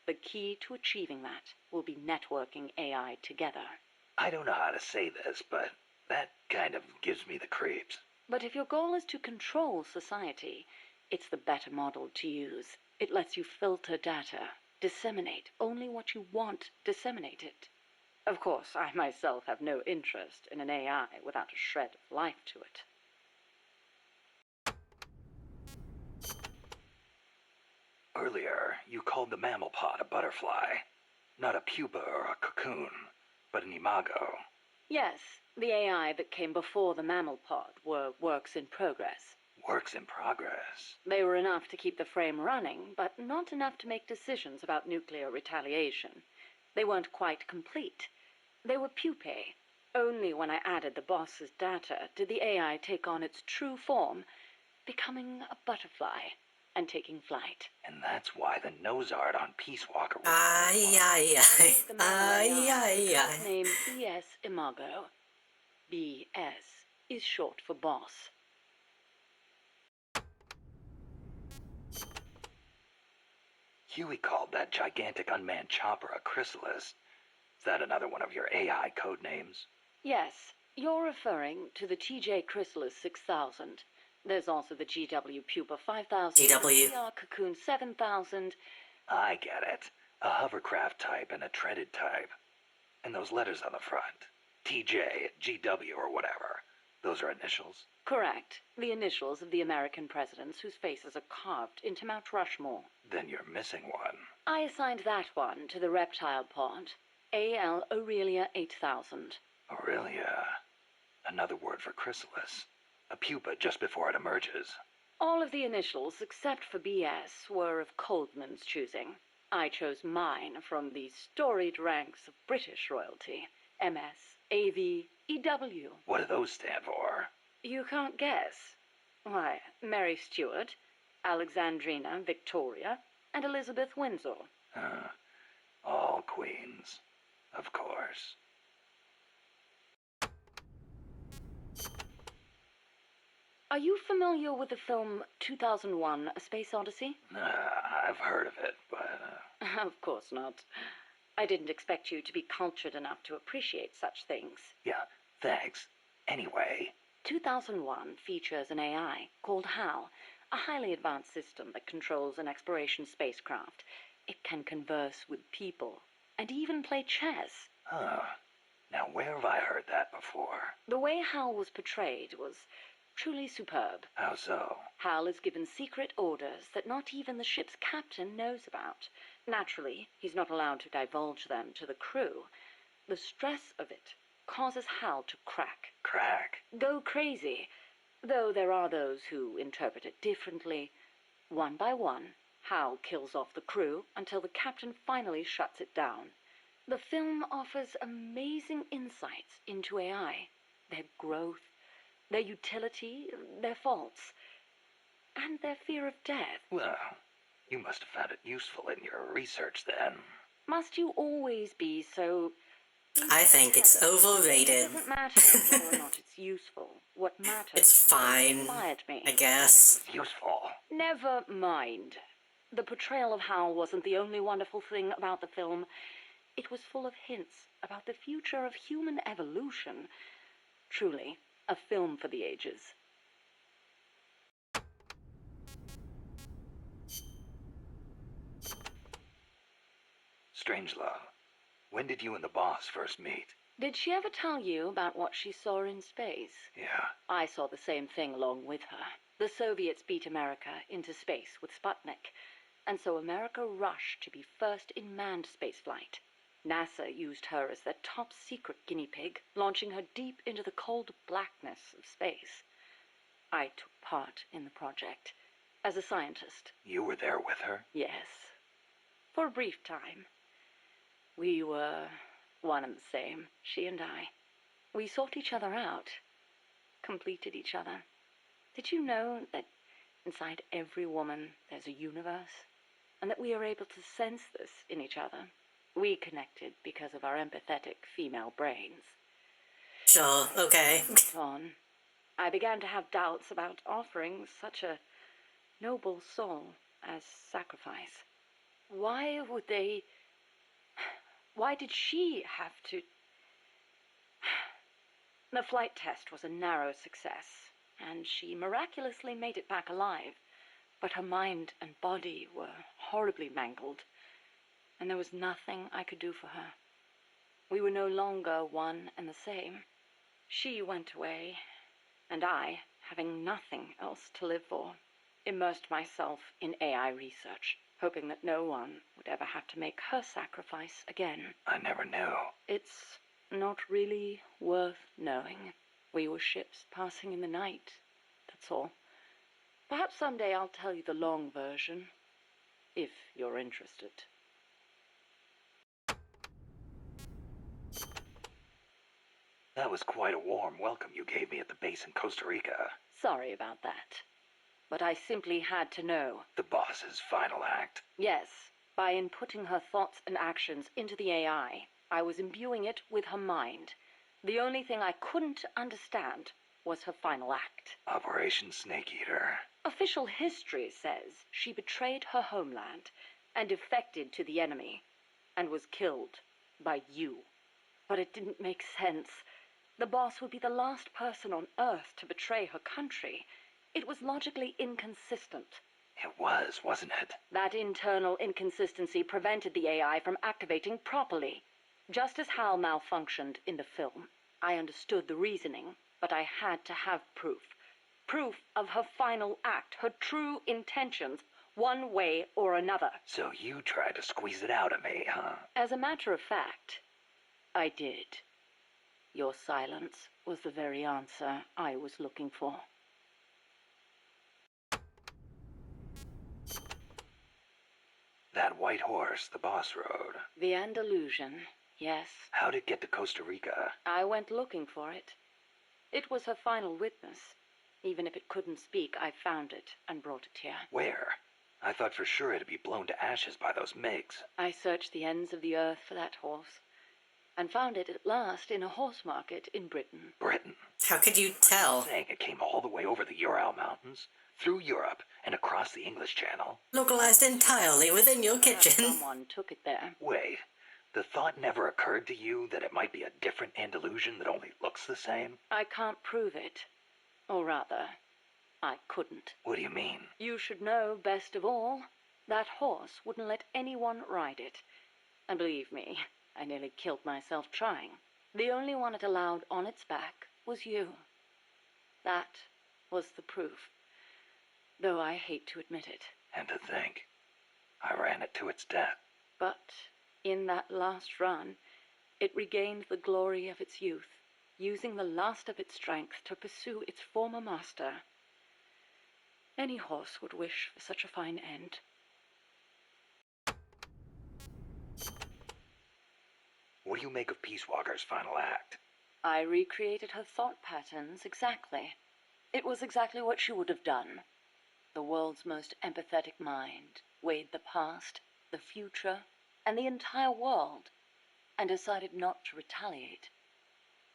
The key to achieving that will be networking AI together. I don't know how to say this, but that kind of gives me the creeps. But if your goal is to control society, it's the better model to use. It lets you filter data, disseminate only what you want disseminated. Of course, I myself have no interest in an AI without a shred of life to it. Earlier, you called the mammal pod a butterfly. Not a pupa or a cocoon, but an imago. Yes, the AI that came before the mammal pod were works in progress. Works in progress? They were enough to keep the frame running, but not enough to make decisions about nuclear retaliation. They weren't quite complete. They were pupae. Only when I added the boss's data did the AI take on its true form, becoming a butterfly and taking flight. And that's why the nose art on Peace Walker was... Name BS Imago. BS is short for boss. Huey called that gigantic unmanned chopper a chrysalis. Is that another one of your AI code names? Yes, you're referring to the TJ Chrysalis 6000. There's also the GW Pupa 5000, GW. the Cocoon 7000. I get it. A hovercraft type and a treaded type. And those letters on the front. TJ, GW, or whatever. Those are initials? Correct. The initials of the American presidents whose faces are carved into Mount Rushmore. Then you're missing one. I assigned that one to the reptile pod. AL Aurelia 8000. Aurelia. Another word for chrysalis. A pupa just before it emerges. All of the initials, except for BS, were of Coldman's choosing. I chose mine from the storied ranks of British royalty. MS, AV, EW. What do those stand for? You can't guess. Why, Mary Stuart, Alexandrina Victoria, and Elizabeth Windsor. All queens. Of course. Are you familiar with the film 2001: A Space Odyssey? I've heard of it, but... Of course not. I didn't expect you to be cultured enough to appreciate such things. Yeah, thanks. Anyway... 2001 features an AI called HAL, a highly advanced system that controls an exploration spacecraft. It can converse with people, and even play chess. Huh. Now where have I heard that before? The way HAL was portrayed was truly superb. How so? HAL is given secret orders that not even the ship's captain knows about. Naturally, he's not allowed to divulge them to the crew. The stress of it causes HAL to crack. Crack? Go crazy. Though there are those who interpret it differently. One by one, HAL kills off the crew until the captain finally shuts it down. The film offers amazing insights into AI, their growth, their utility, their faults, and their fear of death. Well, you must have found it useful in your research then. Must you always be so... I think it's overrated. It doesn't matter whether or not it's useful. What matters It's is that it fine, inspired me. I guess. Useful. Never mind. The portrayal of Hal wasn't the only wonderful thing about the film. It was full of hints about the future of human evolution. Truly, a film for the ages. Strangelove, when did you and the boss first meet? Did she ever tell you about what she saw in space? Yeah. I saw the same thing along with her. The Soviets beat America into space with Sputnik, and so America rushed to be first in manned spaceflight. NASA used her as their top secret guinea pig, launching her deep into the cold blackness of space. I took part in the project as a scientist. You were there with her? Yes. For a brief time. We were one and the same, she and I. We sought each other out, completed each other. Did you know that inside every woman there's a universe? And that we are able to sense this in each other? We connected because of our empathetic female brains. Sure, okay. On, I began to have doubts about offering such a noble soul as sacrifice. Why did she have to... The flight test was a narrow success, and she miraculously made it back alive. But her mind and body were horribly mangled, and there was nothing I could do for her. We were no longer one and the same. She went away, and I, having nothing else to live for, immersed myself in AI research, hoping that no one would ever have to make her sacrifice again. I never knew. It's not really worth knowing. We were ships passing in the night, that's all. Perhaps someday I'll tell you the long version, if you're interested. That was quite a warm welcome you gave me at the base in Costa Rica. Sorry about that. But I simply had to know. The boss's final act. Yes, by inputting her thoughts and actions into the AI, I was imbuing it with her mind. The only thing I couldn't understand was her final act. Operation Snake Eater. Official history says she betrayed her homeland and defected to the enemy and was killed by you. But it didn't make sense. The boss would be the last person on Earth to betray her country. It was logically inconsistent. It was, wasn't it? That internal inconsistency prevented the AI from activating properly. Just as Hal malfunctioned in the film, I understood the reasoning, but I had to have proof. Proof of her final act, her true intentions, one way or another. So you tried to squeeze it out of me, huh? As a matter of fact, I did. Your silence was the very answer I was looking for. That white horse the boss rode. The Andalusian, yes. How'd it get to Costa Rica? I went looking for it. It was her final witness. Even if it couldn't speak, I found it and brought it here. Where? I thought for sure it'd be blown to ashes by those MiGs. I searched the ends of the earth for that horse, and found it at last in a horse market in Britain. Britain? How could you tell? Saying it came all the way over the Ural Mountains, through Europe, and across the English Channel. Localized entirely within your kitchen. Someone took it there. Wait, the thought never occurred to you that it might be a different Andalusian that only looks the same? I can't prove it. Or rather, I couldn't. What do you mean? You should know best of all. That horse wouldn't let anyone ride it. And believe me, I nearly killed myself trying. The only one it allowed on its back was you. That was the proof. Though I hate to admit it. And to think, I ran it to its death. But in that last run, it regained the glory of its youth, using the last of its strength to pursue its former master. Any horse would wish for such a fine end. What do you make of Peace Walker's final act? I recreated her thought patterns exactly. It was exactly what she would have done. The world's most empathetic mind weighed the past, the future, and the entire world, and decided not to retaliate.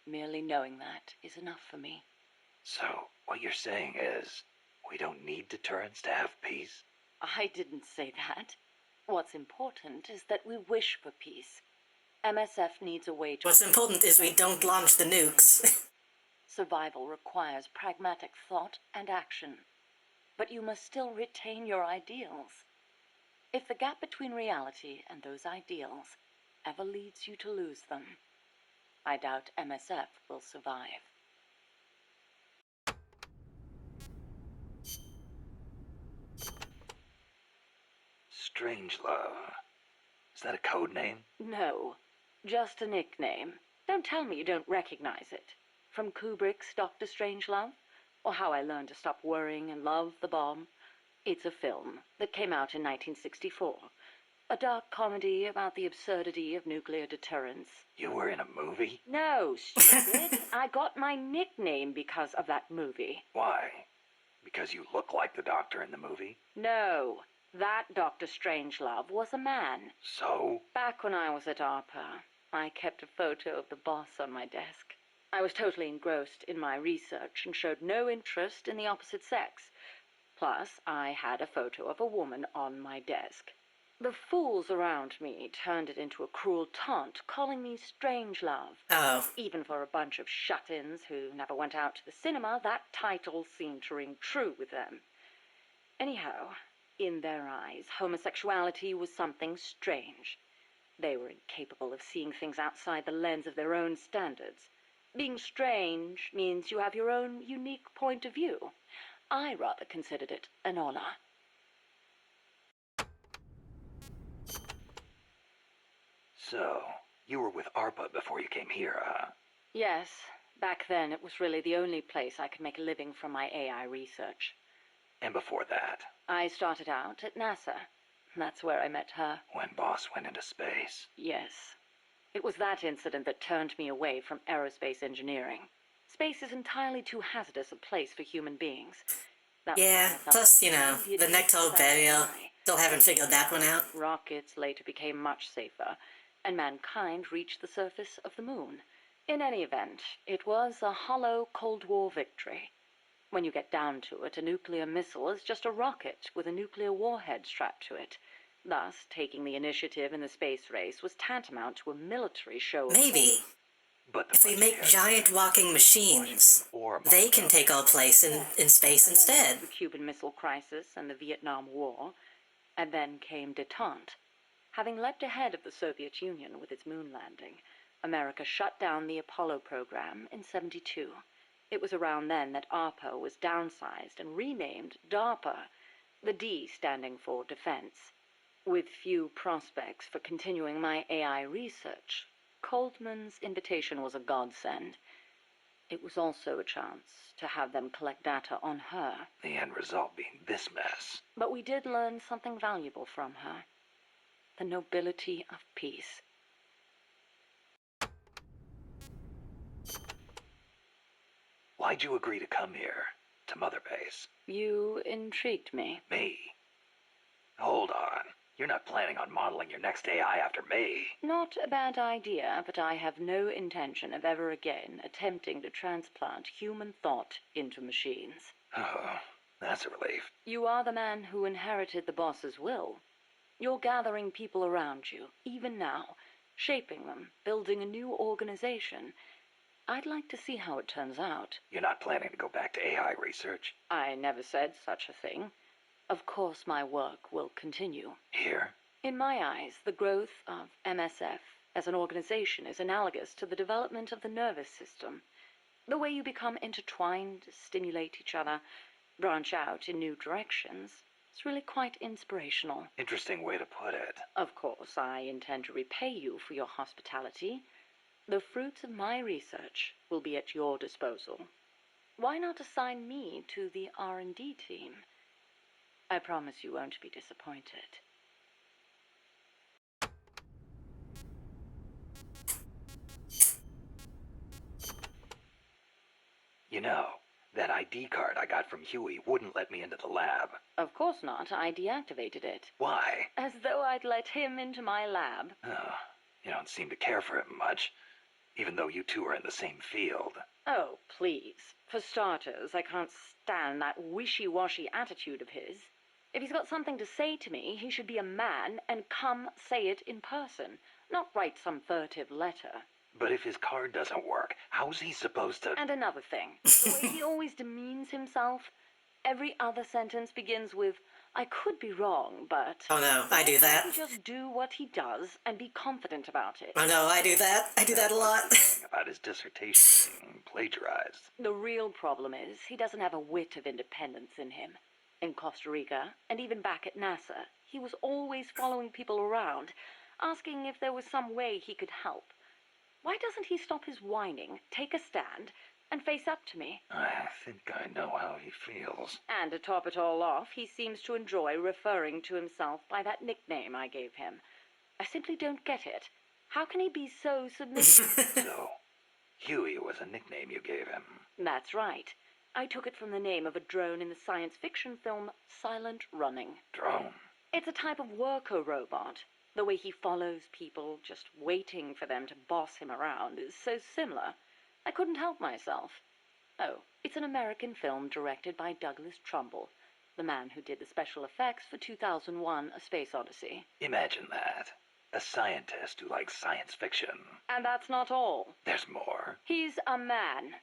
Merely knowing that is enough for me. So, what you're saying is, we don't need deterrence to have peace? I didn't say that. What's important is that we wish for peace. MSF needs a way to... What's important is we don't launch the nukes. Survival requires pragmatic thought and action. But you must still retain your ideals. If the gap between reality and those ideals ever leads you to lose them, I doubt MSF will survive. Strangelove. Is that a code name? No, just a nickname. Don't tell me you don't recognize it. From Kubrick's Dr. Strangelove, or How I Learned to Stop Worrying and Love the Bomb. It's a film that came out in 1964. A dark comedy about the absurdity of nuclear deterrence. You were in a movie? No, stupid. I got my nickname because of that movie. Why? Because you look like the doctor in the movie? No, that Dr. Strangelove was a man. So? Back when I was at ARPA, I kept a photo of the boss on my desk. I was totally engrossed in my research and showed no interest in the opposite sex. Plus, I had a photo of a woman on my desk. The fools around me turned it into a cruel taunt, calling me Strangelove. Oh. Even for a bunch of shut-ins who never went out to the cinema, that title seemed to ring true with them. Anyhow, in their eyes, homosexuality was something strange. They were incapable of seeing things outside the lens of their own standards. Being strange means you have your own unique point of view. I rather considered it an honor. So, you were with ARPA before you came here, huh? Yes, back then it was really the only place I could make a living from my AI research. And before that? I started out at NASA. That's where I met her. When Boss went into space? Yes. It was that incident that turned me away from aerospace engineering. Space is entirely too hazardous a place for human beings. Yeah, plus, you know, the nectar burial. Still haven't figured that one out. Rockets later became much safer, and mankind reached the surface of the moon. In any event, it was a hollow Cold War victory. When you get down to it, a nuclear missile is just a rocket with a nuclear warhead strapped to it. Thus, taking the initiative in the space race was tantamount to a military show. Maybe. But if we make giant walking machines, they can take our place in space instead. The Cuban Missile Crisis and the Vietnam War, and then came détente. Having leapt ahead of the Soviet Union with its moon landing, America shut down the Apollo program in '72. It was around then that ARPA was downsized and renamed DARPA, the D standing for Defense. With few prospects for continuing my AI research, Coldman's invitation was a godsend. It was also a chance to have them collect data on her. The end result being this mess. But we did learn something valuable from her. The nobility of peace. Why'd you agree to come here? To Mother Base? You intrigued me. Me? Hold on. You're not planning on modeling your next AI after me? Not a bad idea, but I have no intention of ever again attempting to transplant human thought into machines. Oh, that's a relief. You are the man who inherited the boss's will. You're gathering people around you, even now, shaping them, building a new organization. I'd like to see how it turns out. You're not planning to go back to AI research? I never said such a thing. Of course my work will continue. Here? In my eyes, the growth of MSF as an organization is analogous to the development of the nervous system. The way you become intertwined, stimulate each other, branch out in new directions. It's really quite inspirational. Interesting way to put it. Of course, I intend to repay you for your hospitality. The fruits of my research will be at your disposal. Why not assign me to the R&D team? I promise you won't be disappointed. You know, that ID card I got from Huey wouldn't let me into the lab. Of course not. I deactivated it. Why? As though I'd let him into my lab. Oh, you don't seem to care for him much, even though you two are in the same field. Oh, please. For starters, I can't stand that wishy-washy attitude of his. If he's got something to say to me, he should be a man and come say it in person, not write some furtive letter. But if his card doesn't work, how's he supposed to... And another thing, the way he always demeans himself. Every other sentence begins with, I could be wrong, but... Oh no, I do that. He just do what he does and be confident about it. Oh no, I do that. I do that a lot. About his dissertation being plagiarized. The real problem is he doesn't have a whit of independence in him. In Costa Rica, and even back at NASA, he was always following people around, asking if there was some way he could help. Why doesn't he stop his whining, take a stand, and face up to me? I think I know how he feels. And to top it all off, he seems to enjoy referring to himself by that nickname I gave him. I simply don't get it. How can he be so submissive? So, Huey was a nickname you gave him. That's right. I took it from the name of a drone in the science fiction film Silent Running. Drone? It's a type of worker robot. The way he follows people, just waiting for them to boss him around, is so similar. I couldn't help myself. Oh, it's an American film directed by Douglas Trumbull, the man who did the special effects for 2001: A Space Odyssey. Imagine that. A scientist who likes science fiction. And that's not all. There's more. He's a man.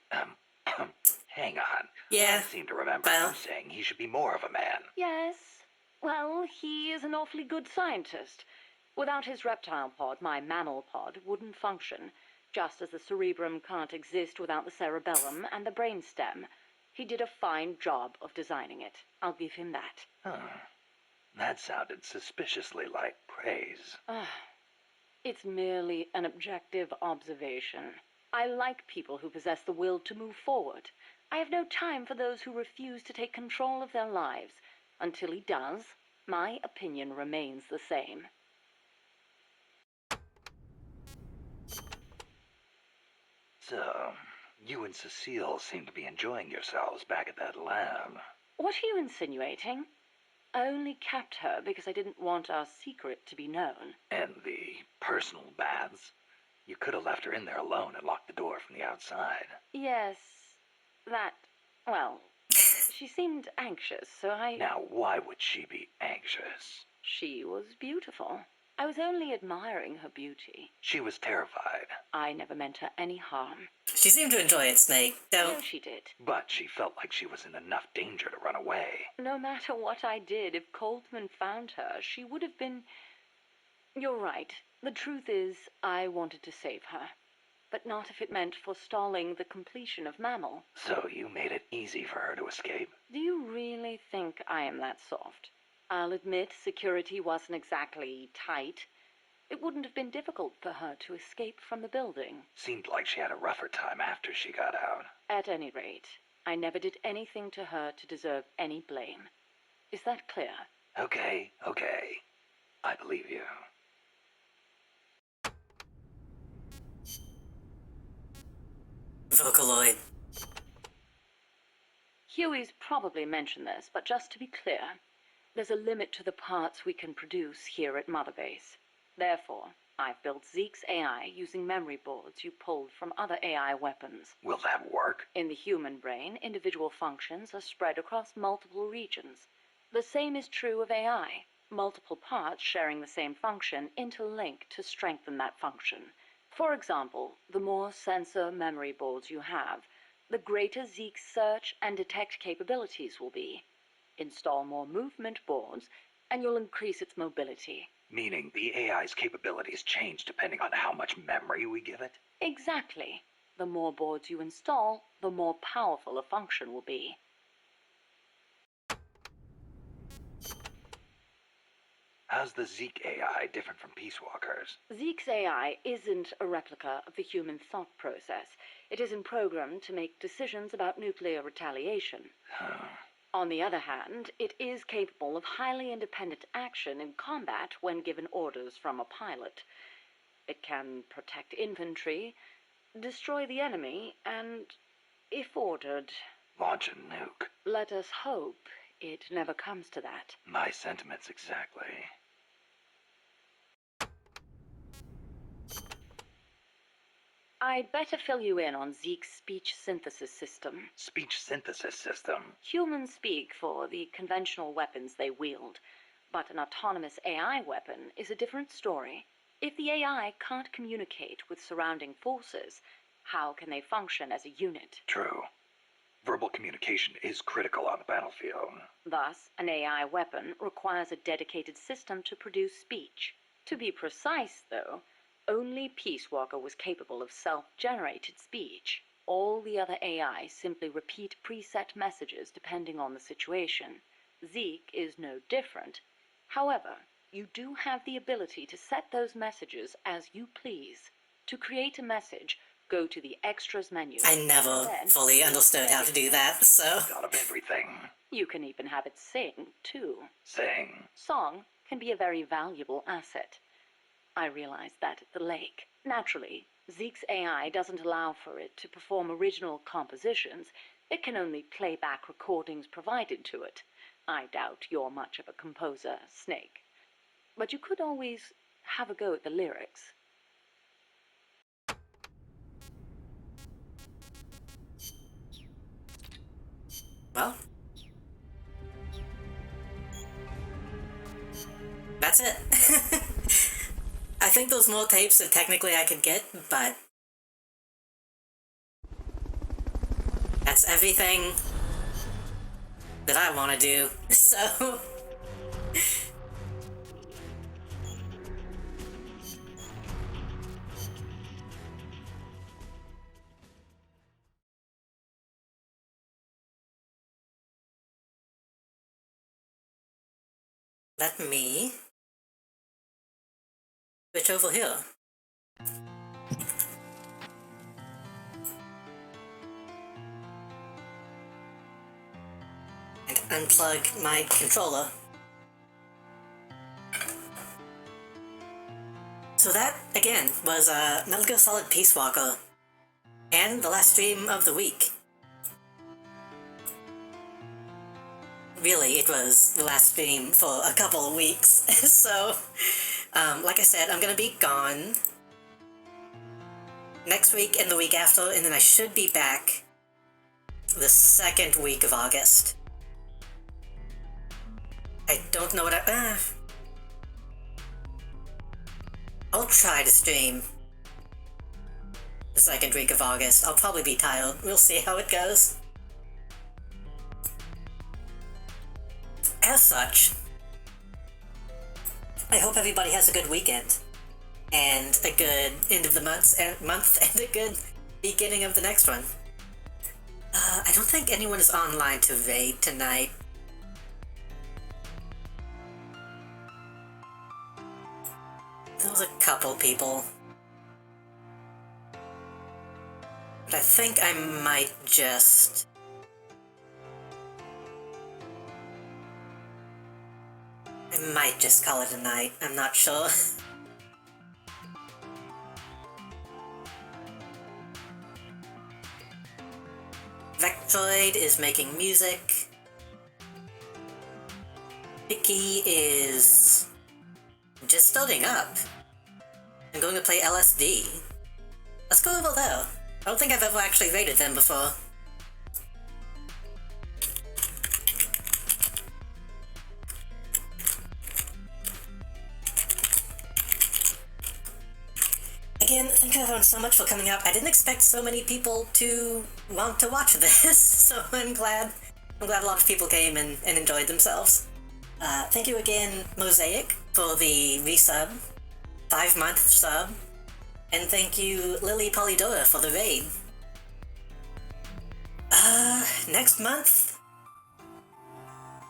Hang on. Yeah. I seem to remember you saying he should be more of a man. Yes. Well, he is an awfully good scientist. Without his reptile pod, my mammal pod wouldn't function, just as the cerebrum can't exist without the cerebellum and the brainstem. He did a fine job of designing it. I'll give him that. That sounded suspiciously like praise. It's merely an objective observation. I like people who possess the will to move forward. I have no time for those who refuse to take control of their lives. Until he does, my opinion remains the same. So, you and Cecile seem to be enjoying yourselves back at that lab. What are you insinuating? I only kept her because I didn't want our secret to be known. And the personal baths? You could have left her in there alone and locked the door from the outside. Yes, well, she seemed anxious, so I... Now, why would she be anxious? She was beautiful. I was only admiring her beauty. She was terrified. I never meant her any harm. She seemed to enjoy it, Snake. No, she did. But she felt like she was in enough danger to run away. No matter what I did, if Coltman found her, she would have been... You're right. The truth is, I wanted to save her. But not if it meant forestalling the completion of Mammal. So you made it easy for her to escape? Do you really think I am that soft? I'll admit security wasn't exactly tight. It wouldn't have been difficult for her to escape from the building. Seemed like she had a rougher time after she got out. At any rate, I never did anything to her to deserve any blame. Is that clear? Okay. I believe you. Vocaloid. Huey's probably mentioned this, but just to be clear, there's a limit to the parts we can produce here at Mother Base. Therefore, I've built Zeke's AI using memory boards you pulled from other AI weapons. Will that work? In the human brain, individual functions are spread across multiple regions. The same is true of AI. Multiple parts sharing the same function interlink to strengthen that function. For example, the more sensor memory boards you have, the greater Zeke's search and detect capabilities will be. Install more movement boards, and you'll increase its mobility. Meaning the AI's capabilities change depending on how much memory we give it? Exactly. The more boards you install, the more powerful a function will be. How's the Zeke AI different from Peace Walker's? Zeke's AI isn't a replica of the human thought process. It isn't programmed to make decisions about nuclear retaliation. On the other hand, it is capable of highly independent action in combat when given orders from a pilot. It can protect infantry, destroy the enemy, and, if ordered, launch a nuke. Let us hope it never comes to that. My sentiments exactly. I'd better fill you in on Zeke's speech synthesis system. Speech synthesis system? Humans speak for the conventional weapons they wield, but an autonomous AI weapon is a different story. If the AI can't communicate with surrounding forces, how can they function as a unit? True. Verbal communication is critical on the battlefield. Thus, an AI weapon requires a dedicated system to produce speech. To be precise, though, only Peace Walker was capable of self-generated speech. All the other AI simply repeat preset messages depending on the situation. Zeke is no different. However, you do have the ability to set those messages as you please. To create a message, go to the Extras menu. I never fully understood how to do that, so... Thought of everything. You can even have it sing, too. Sing? Song can be a very valuable asset. I realized that at the lake. Naturally, Zeke's AI doesn't allow for it to perform original compositions. It can only play back recordings provided to it. I doubt you're much of a composer, Snake. But you could always have a go at the lyrics. Well, that's it. I think there's more tapes that technically I could get, but that's everything that I want to do, so... Let me switch over here. And unplug my controller. So that, again, was Metal Gear Solid Peace Walker, and the last stream of the week. Really, it was the last stream for a couple of weeks, so, like I said, I'm gonna be gone next week and the week after, and then I should be back the second week of August. I don't know what I'll try to stream the second week of August. I'll probably be tired. We'll see how it goes. As such, I hope everybody has a good weekend, and a good end of the month, and a good beginning of the next one. I don't think anyone is online to raid tonight. There was a couple people. But I think I might just... call it a night. I'm not sure. Vectroid is making music. Vicky is just starting up. I'm going to play LSD. Let's go over there. I don't think I've ever actually raided them before. Again, thank you everyone so much for coming out. I didn't expect so many people to want to watch this, so I'm glad a lot of people came and enjoyed themselves. Thank you again, Mosaic, for the resub, 5-month sub, and thank you, Lily Polydora, for the raid. Next month,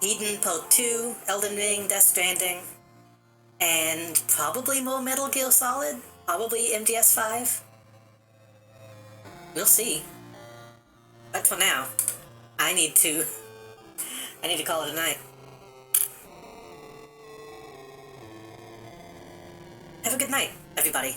Eden Part 2, Elden Ring, Death Stranding, and probably more Metal Gear Solid, probably MGS 5. We'll see. But for now, I need to call it a night. Have a good night, everybody.